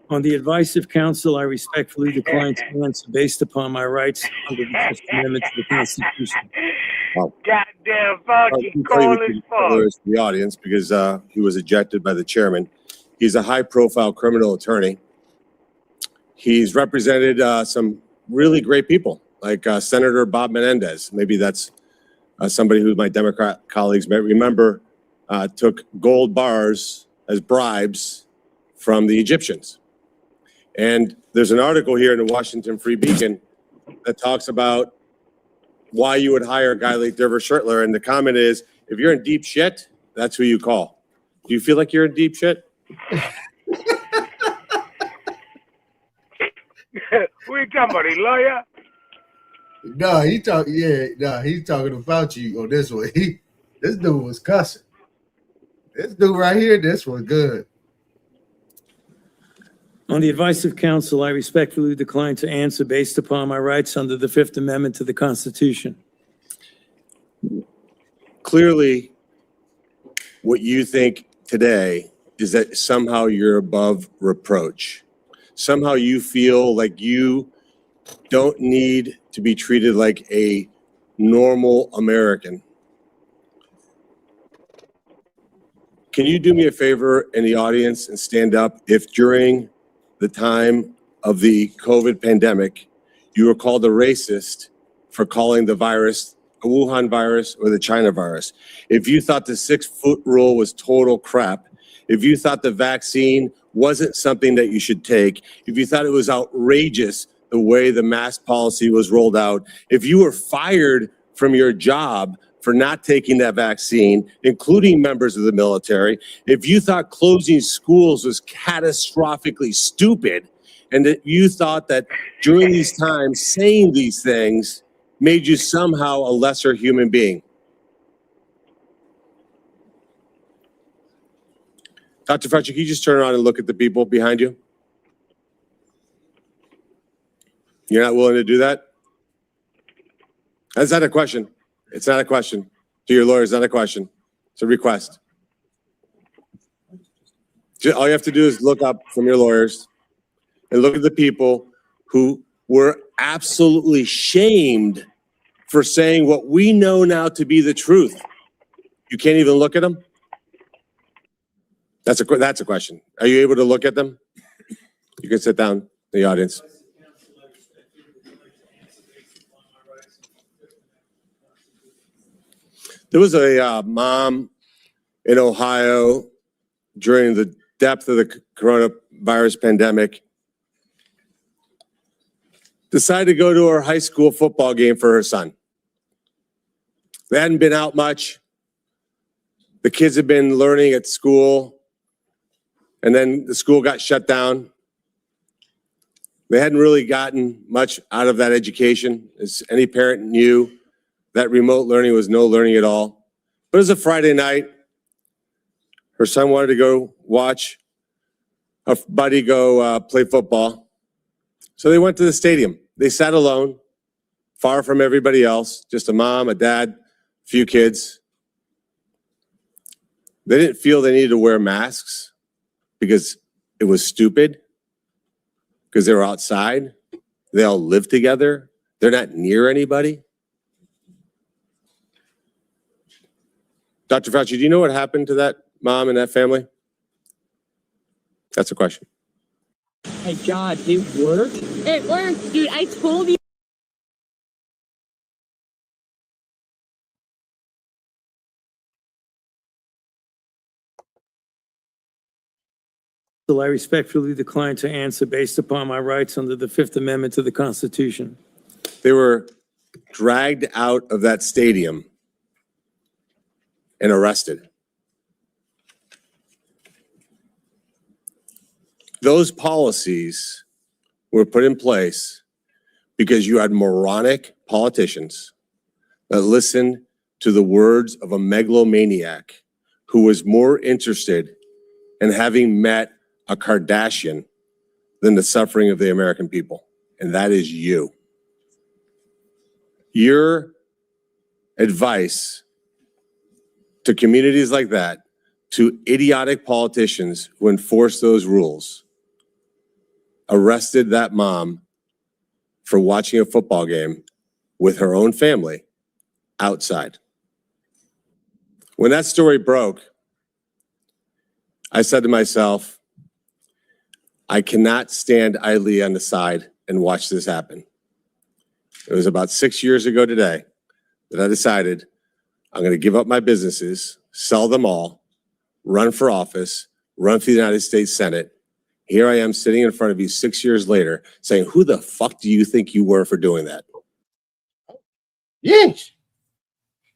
On the advice of counsel, I respectfully decline to answer based upon my rights under the Fifth Amendment to the Constitution. Goddamn Fauci, call his phone. The audience, because he was ejected by the chairman. He's a high-profile criminal attorney. He's represented some really great people, like Senator Bob Menendez. Maybe that's somebody who my Democrat colleagues may remember took gold bars as bribes from the Egyptians. And there's an article here in the Washington Free Beacon that talks about why you would hire a guy like David Schertler. And the comment is, if you're in deep shit, that's who you call. Do you feel like you're in deep shit? Who you talking about, a lawyer? No, he's talking about you on this one. This dude was cussing. This dude right here, this was good. On the advice of counsel, I respectfully decline to answer based upon my rights under the Fifth Amendment to the Constitution. Clearly, what you think today is that somehow you're above reproach. Somehow you feel like you don't need to be treated like a normal American. Can you do me a favor in the audience and stand up if during the time of the COVID pandemic, you were called a racist for calling the virus a Wuhan virus or the China virus? If you thought the 6-foot rule was total crap, if you thought the vaccine wasn't something that you should take, if you thought it was outrageous the way the mask policy was rolled out, if you were fired from your job for not taking that vaccine, including members of the military, if you thought closing schools was catastrophically stupid, and that you thought that during these times saying these things made you somehow a lesser human being. Dr. Fauci, can you just turn around and look at the people behind you? You're not willing to do that? That's not a question. It's not a question. To your lawyer, it's not a question. It's a request. All you have to do is look up from your lawyers and look at the people who were absolutely shamed for saying what we know now to be the truth. You can't even look at them? That's a question. Are you able to look at them? You can sit down in the audience. There was a mom in Ohio during the depth of the coronavirus pandemic, decided to go to her high school football game for her son. They hadn't been out much. The kids had been learning at school, and then the school got shut down. They hadn't really gotten much out of that education. As any parent knew, that remote learning was no learning at all. But it was a Friday night. Her son wanted to go watch a buddy go play football. So they went to the stadium. They sat alone, far from everybody else, just a mom, a dad, a few kids. They didn't feel they needed to wear masks because it was stupid, because they were outside. They all live together. They're not near anybody. Dr. Fauci, do you know what happened to that mom and that family? That's a question. My God, it worked? It worked, dude. I told you. So I respectfully decline to answer based upon my rights under the Fifth Amendment to the Constitution. They were dragged out of that stadium and arrested. Those policies were put in place because you had moronic politicians that listened to the words of a megalomaniac who was more interested in having met a Kardashian than the suffering of the American people. And that is you. Your advice to communities like that, to idiotic politicians who enforce those rules, arrested that mom for watching a football game with her own family outside. When that story broke, I said to myself, I cannot stand idly on the side and watch this happen. It was about 6 years ago today that I decided I'm going to give up my businesses, sell them all, run for office, run for the United States Senate. Here I am sitting in front of you 6 years later saying, who the fuck do you think you were for doing that? Yeesh.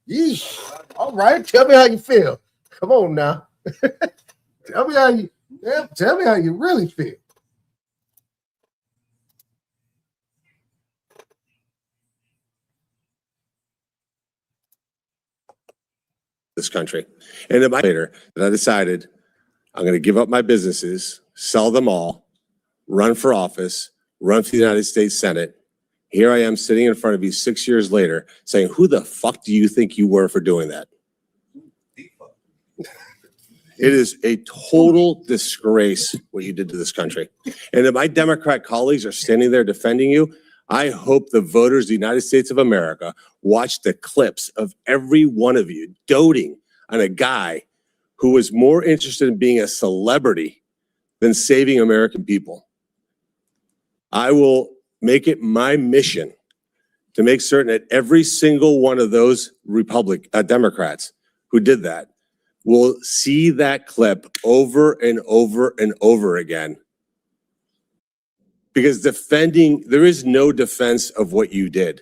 Yeesh. All right. Tell me how you feel. Come on now. Tell me how you really feel. This country. And then later that I decided I'm going to give up my businesses, sell them all, run for office, run for the United States Senate. Here I am sitting in front of you 6 years later saying, who the fuck do you think you were for doing that? It is a total disgrace what you did to this country. And if my Democrat colleagues are standing there defending you, I hope the voters of the United States of America watch the clips of every one of you doting on a guy who was more interested in being a celebrity than saving American people. I will make it my mission to make certain that every single one of those Democrats who did that will see that clip over and over and over again. Because there is no defense of what you did.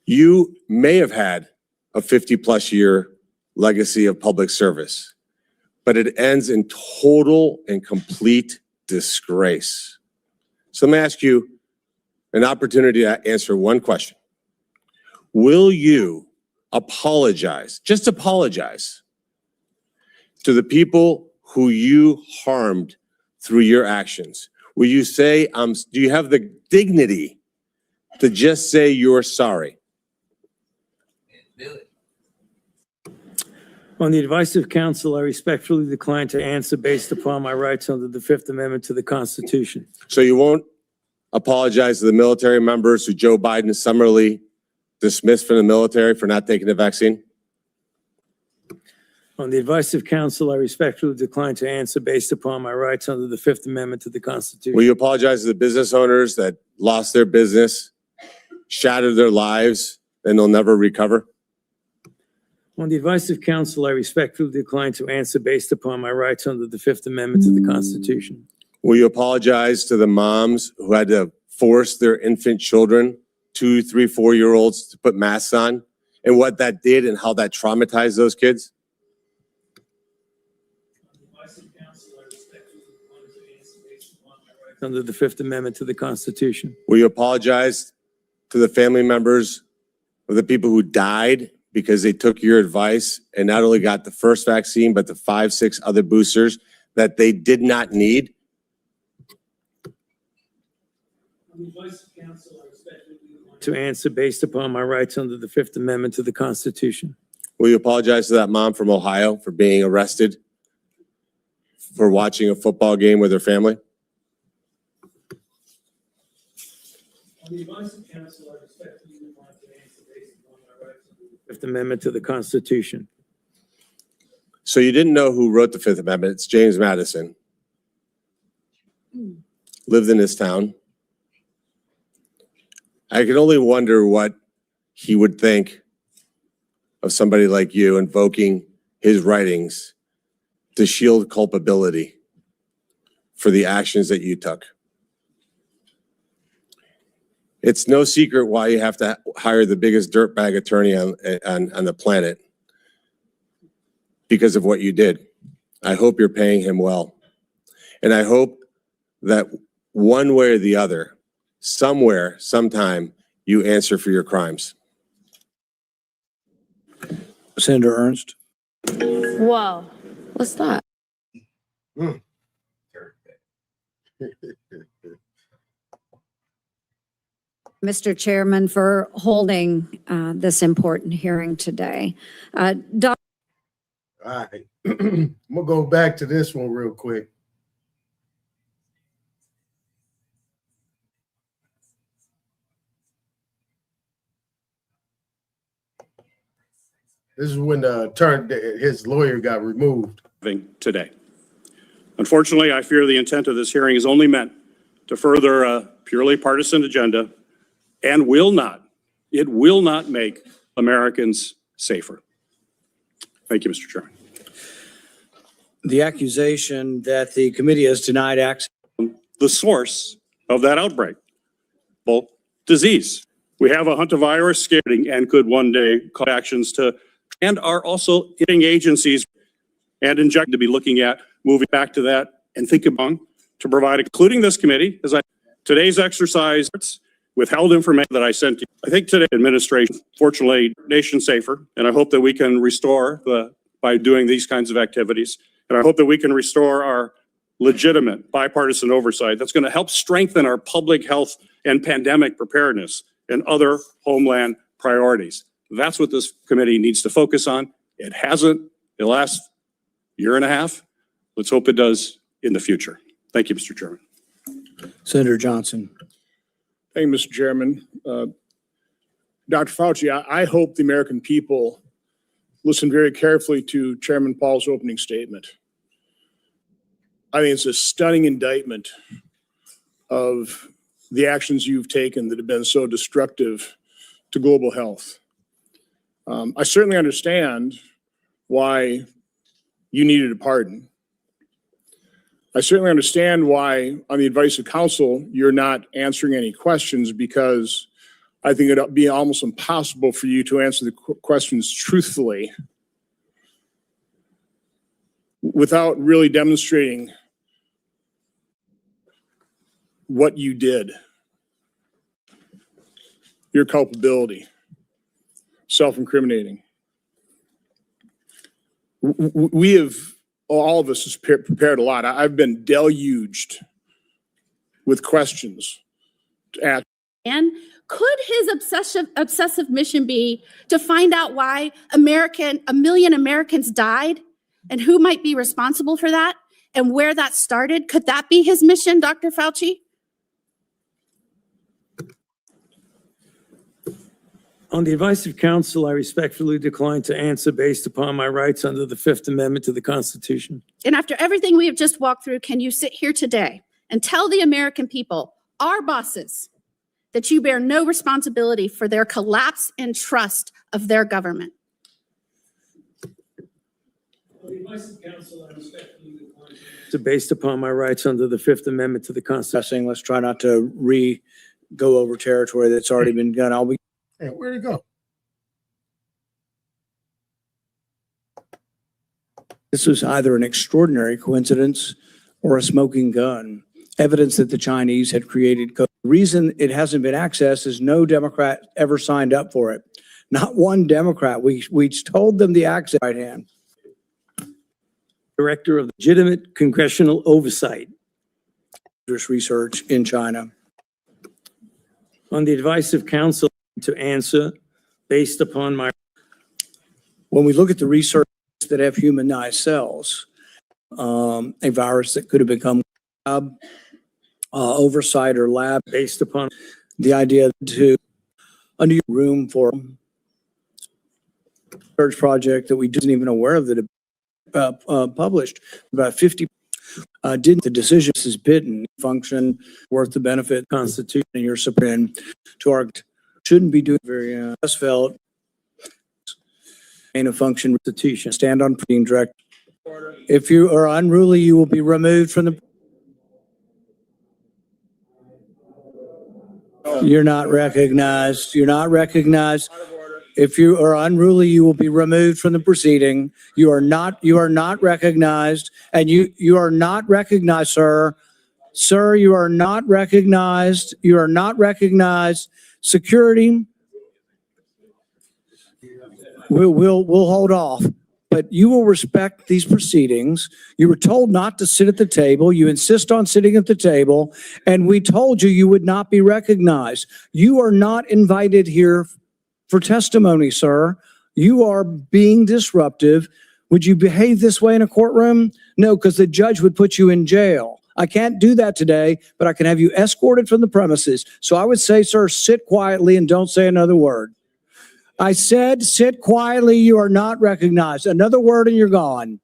You may have had a 50-plus year legacy of public service, but it ends in total and complete disgrace. So let me ask you an opportunity to answer one question. Will you apologize, just apologize, to the people who you harmed through your actions? Will you say, do you have the dignity to just say you're sorry? On the advice of counsel, I respectfully decline to answer based upon my rights under the Fifth Amendment to the Constitution. So you won't apologize to the military members who Joe Biden summarily dismissed from the military for not taking the vaccine? On the advice of counsel, I respectfully decline to answer based upon my rights under the Fifth Amendment to the Constitution. Will you apologize to the business owners that lost their business, shattered their lives, and they'll never recover? On the advice of counsel, I respectfully decline to answer based upon my rights under the Fifth Amendment to the Constitution. Will you apologize to the moms who had to force their infant children, 2, 3, 4-year-olds, to put masks on, and what that did and how that traumatized those kids? Under the Fifth Amendment to the Constitution. Will you apologize to the family members of the people who died because they took your advice and not only got the first vaccine, but the 5, 6 other boosters that they did not need? To answer based upon my rights under the Fifth Amendment to the Constitution. Will you apologize to that mom from Ohio for being arrested for watching a football game with her family? On the advice of counsel, I respectfully decline to answer based upon my rights under the Fifth Amendment to the Constitution. So you didn't know who wrote the Fifth Amendment. It's James Madison. Lived in this town. I can only wonder what he would think of somebody like you invoking his writings to shield culpability for the actions that you took. It's no secret why you have to hire the biggest dirtbag attorney on the planet, because of what you did. I hope you're paying him well. And I hope that one way or the other, somewhere, sometime, you answer for your crimes. Senator Ernst. Whoa, what's that? Mr. Chairman, for holding this important hearing today. All right, I'm gonna go back to this one real quick. This is when his lawyer got removed. Today. Unfortunately, I fear the intent of this hearing is only meant to further a purely partisan agenda and it will not make Americans safer. Thank you, Mr. Chairman. The accusation that the committee has denied access. The source of that outbreak, well, disease. We have a hantavirus scaring and could one day call actions to, and are also hitting agencies and inject to be looking at moving back to that and think about to provide, including this committee, today's exercise, withheld information that I sent to you. I think today administration, fortunately, nation safer, and I hope that we can restore by doing these kinds of activities. And I hope that we can restore our legitimate bipartisan oversight that's going to help strengthen our public health and pandemic preparedness and other homeland priorities. That's what this committee needs to focus on. It hasn't the last year and a half. Let's hope it does in the future. Thank you, Mr. Chairman. Senator Johnson. Thank you, Mr. Chairman. Dr. Fauci, I hope the American people listen very carefully to Chairman Paul's opening statement. I think it's a stunning indictment of the actions you've taken that have been so destructive to global health. I certainly understand why you needed a pardon. I certainly understand why, on the advice of counsel, you're not answering any questions, because I think it'd be almost impossible for you to answer the questions truthfully without really demonstrating what you did, your culpability, self-incriminating. We have, all of us has prepared a lot. I've been deluged with questions to ask. And could his obsessive mission be to find out why a million Americans died and who might be responsible for that and where that started? Could that be his mission, Dr. Fauci? On the advice of counsel, I respectfully decline to answer based upon my rights under the Fifth Amendment to the Constitution. And after everything we have just walked through, can you sit here today and tell the American people, our bosses, that you bear no responsibility for their collapse and trust of their government? On the advice of counsel, I respectfully decline to based upon my rights under the Fifth Amendment to the Constitution. Let's try not to go over territory that's already been done. Hey, where'd it go? This was either an extraordinary coincidence or a smoking gun. Evidence that the Chinese had created code. The reason it hasn't been accessed is no Democrat ever signed up for it. Not one Democrat. We told them the access right hand. Director of Legitimate Congressional Oversight. Research in China. On the advice of counsel to answer based upon my. When we look at the research that have humanized cells, a virus that could have become oversight or lab based upon the idea to under room for research project that we didn't even aware of that published about 50 didn't the decision is bitten function worth the benefit Constitution and your supreme to our shouldn't be doing very felt and a function Constitution stand on being direct. If you are unruly, you will be removed from the. You're not recognized. You're not recognized. If you are unruly, you will be removed from the proceeding. You are not recognized, and you are not recognized, sir. Sir, you are not recognized. You are not recognized. Security. We'll hold off. But you will respect these proceedings. You were told not to sit at the table. You insist on sitting at the table, and we told you you would not be recognized. You are not invited here for testimony, sir. You are being disruptive. Would you behave this way in a courtroom? No, because the judge would put you in jail. I can't do that today, but I can have you escorted from the premises. So I would say, sir, sit quietly and don't say another word. I said, sit quietly. You are not recognized. Another word and you're gone.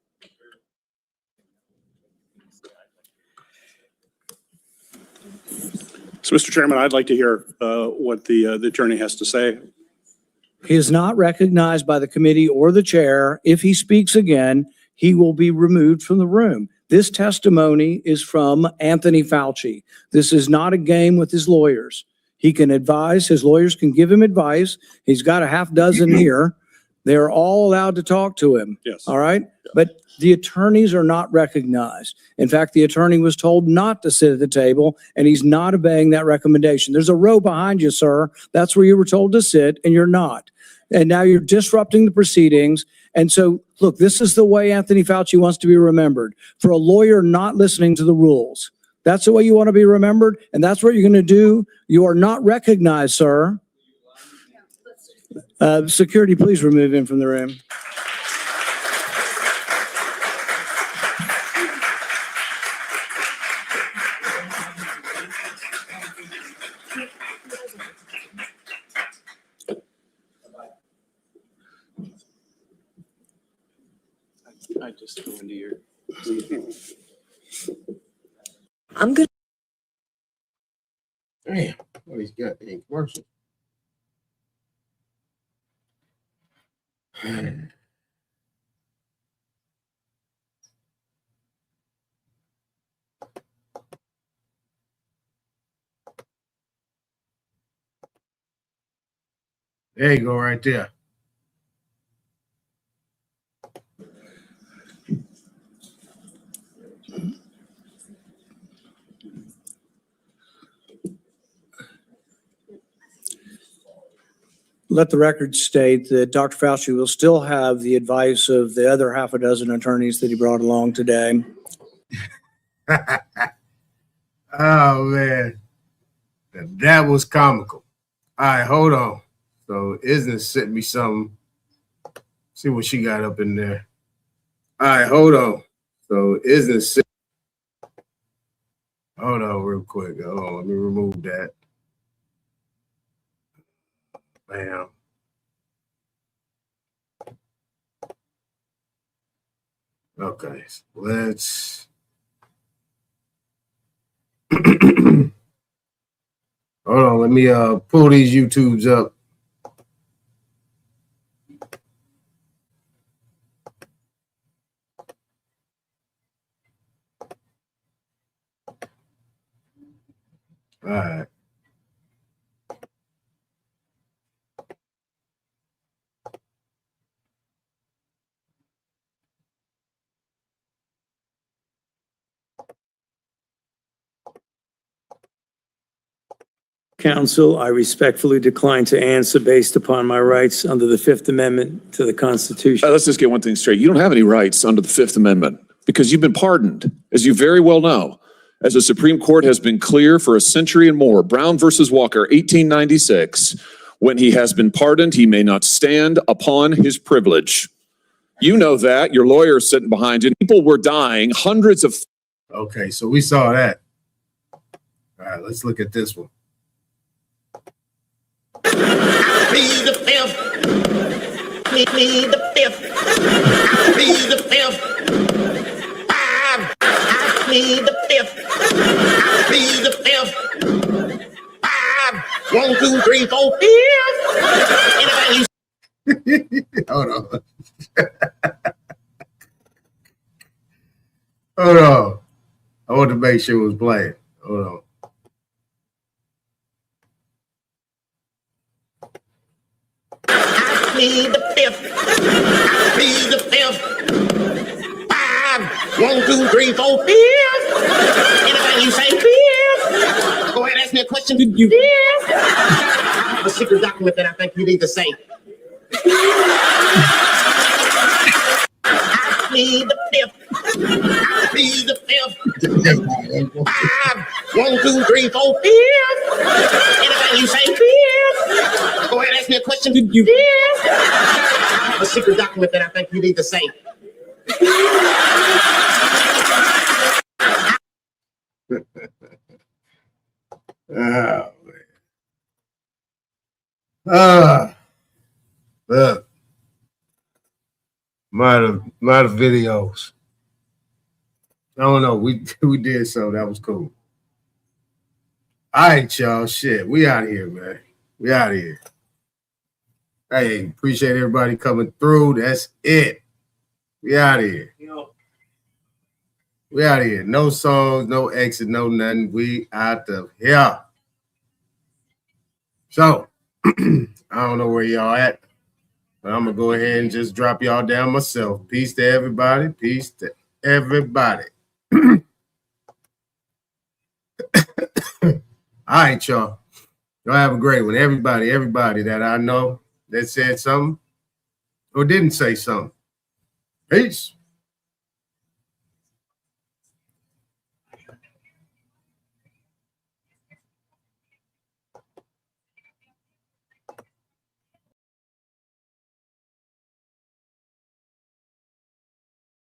So, Mr. Chairman, I'd like to hear what the attorney has to say. He is not recognized by the committee or the chair. If he speaks again, he will be removed from the room. This testimony is from Anthony Fauci. This is not a game with his lawyers. He can advise, his lawyers can give him advice. He's got a half dozen here. They're all allowed to talk to him. Yes. All right. But the attorneys are not recognized. In fact, the attorney was told not to sit at the table, and he's not obeying that recommendation. There's a row behind you, sir. That's where you were told to sit, and you're not. And now you're disrupting the proceedings. And so, look, this is the way Anthony Fauci wants to be remembered, for a lawyer not listening to the rules. That's the way you want to be remembered, and that's what you're going to do. You are not recognized, sir. Security, please remove him from the room. I just go into your. I'm good. Damn, what he's got in commercial. There you go, right there. Let the record state that Dr. Fauci will still have the advice of the other half a dozen attorneys that he brought along today. Oh, man. That was comical. All right, hold on. So Isn't sent me something. See what she got up in there. All right, hold on. So Isn't hold on real quick. Hold on, let me remove that. Bam. Okay, so let's hold on, let me pull these YouTubes up. All right. Counsel, I respectfully decline to answer based upon my rights under the Fifth Amendment to the Constitution. Let's just get one thing straight. You don't have any rights under the Fifth Amendment because you've been pardoned, as you very well know. As the Supreme Court has been clear for a century and more, Brown versus Walker, 1896, when he has been pardoned, he may not stand upon his privilege. You know that. Your lawyer is sitting behind you. People were dying, hundreds of. Okay, so we saw that. All right, let's look at this one. Plead the fifth. Plead the fifth. Plead the fifth. I plead the fifth. Plead the fifth. 5, 1, 2, 3, 4, 5. Anybody? Hold on. Hold on. I want to make sure it was playing. Hold on. Plead the fifth. Plead the fifth. 5, 1, 2, 3, 4, 5. Anybody you say fifth? Go ahead, ask me a question. Did you fifth? I have a secret document that I think you need to say. I plead the fifth. I plead the fifth. 5, 1, 2, 3, 4, 5. Anybody you say fifth? Go ahead, ask me a question. Did you fifth? I have a secret document that I think you need to say. Oh, man. Look. Might have videos. I don't know. We did so. That was cool. All right, y'all. Shit. We out here, man. We out here. Hey, appreciate everybody coming through. That's it. We out here. We out here. No songs, no exit, no nothing. We out of here. So, I don't know where y'all at, but I'm going to go ahead and just drop y'all down myself. Peace to everybody. Peace to everybody. All right, y'all. Y'all have a great one. Everybody that I know that said something or didn't say something. Peace.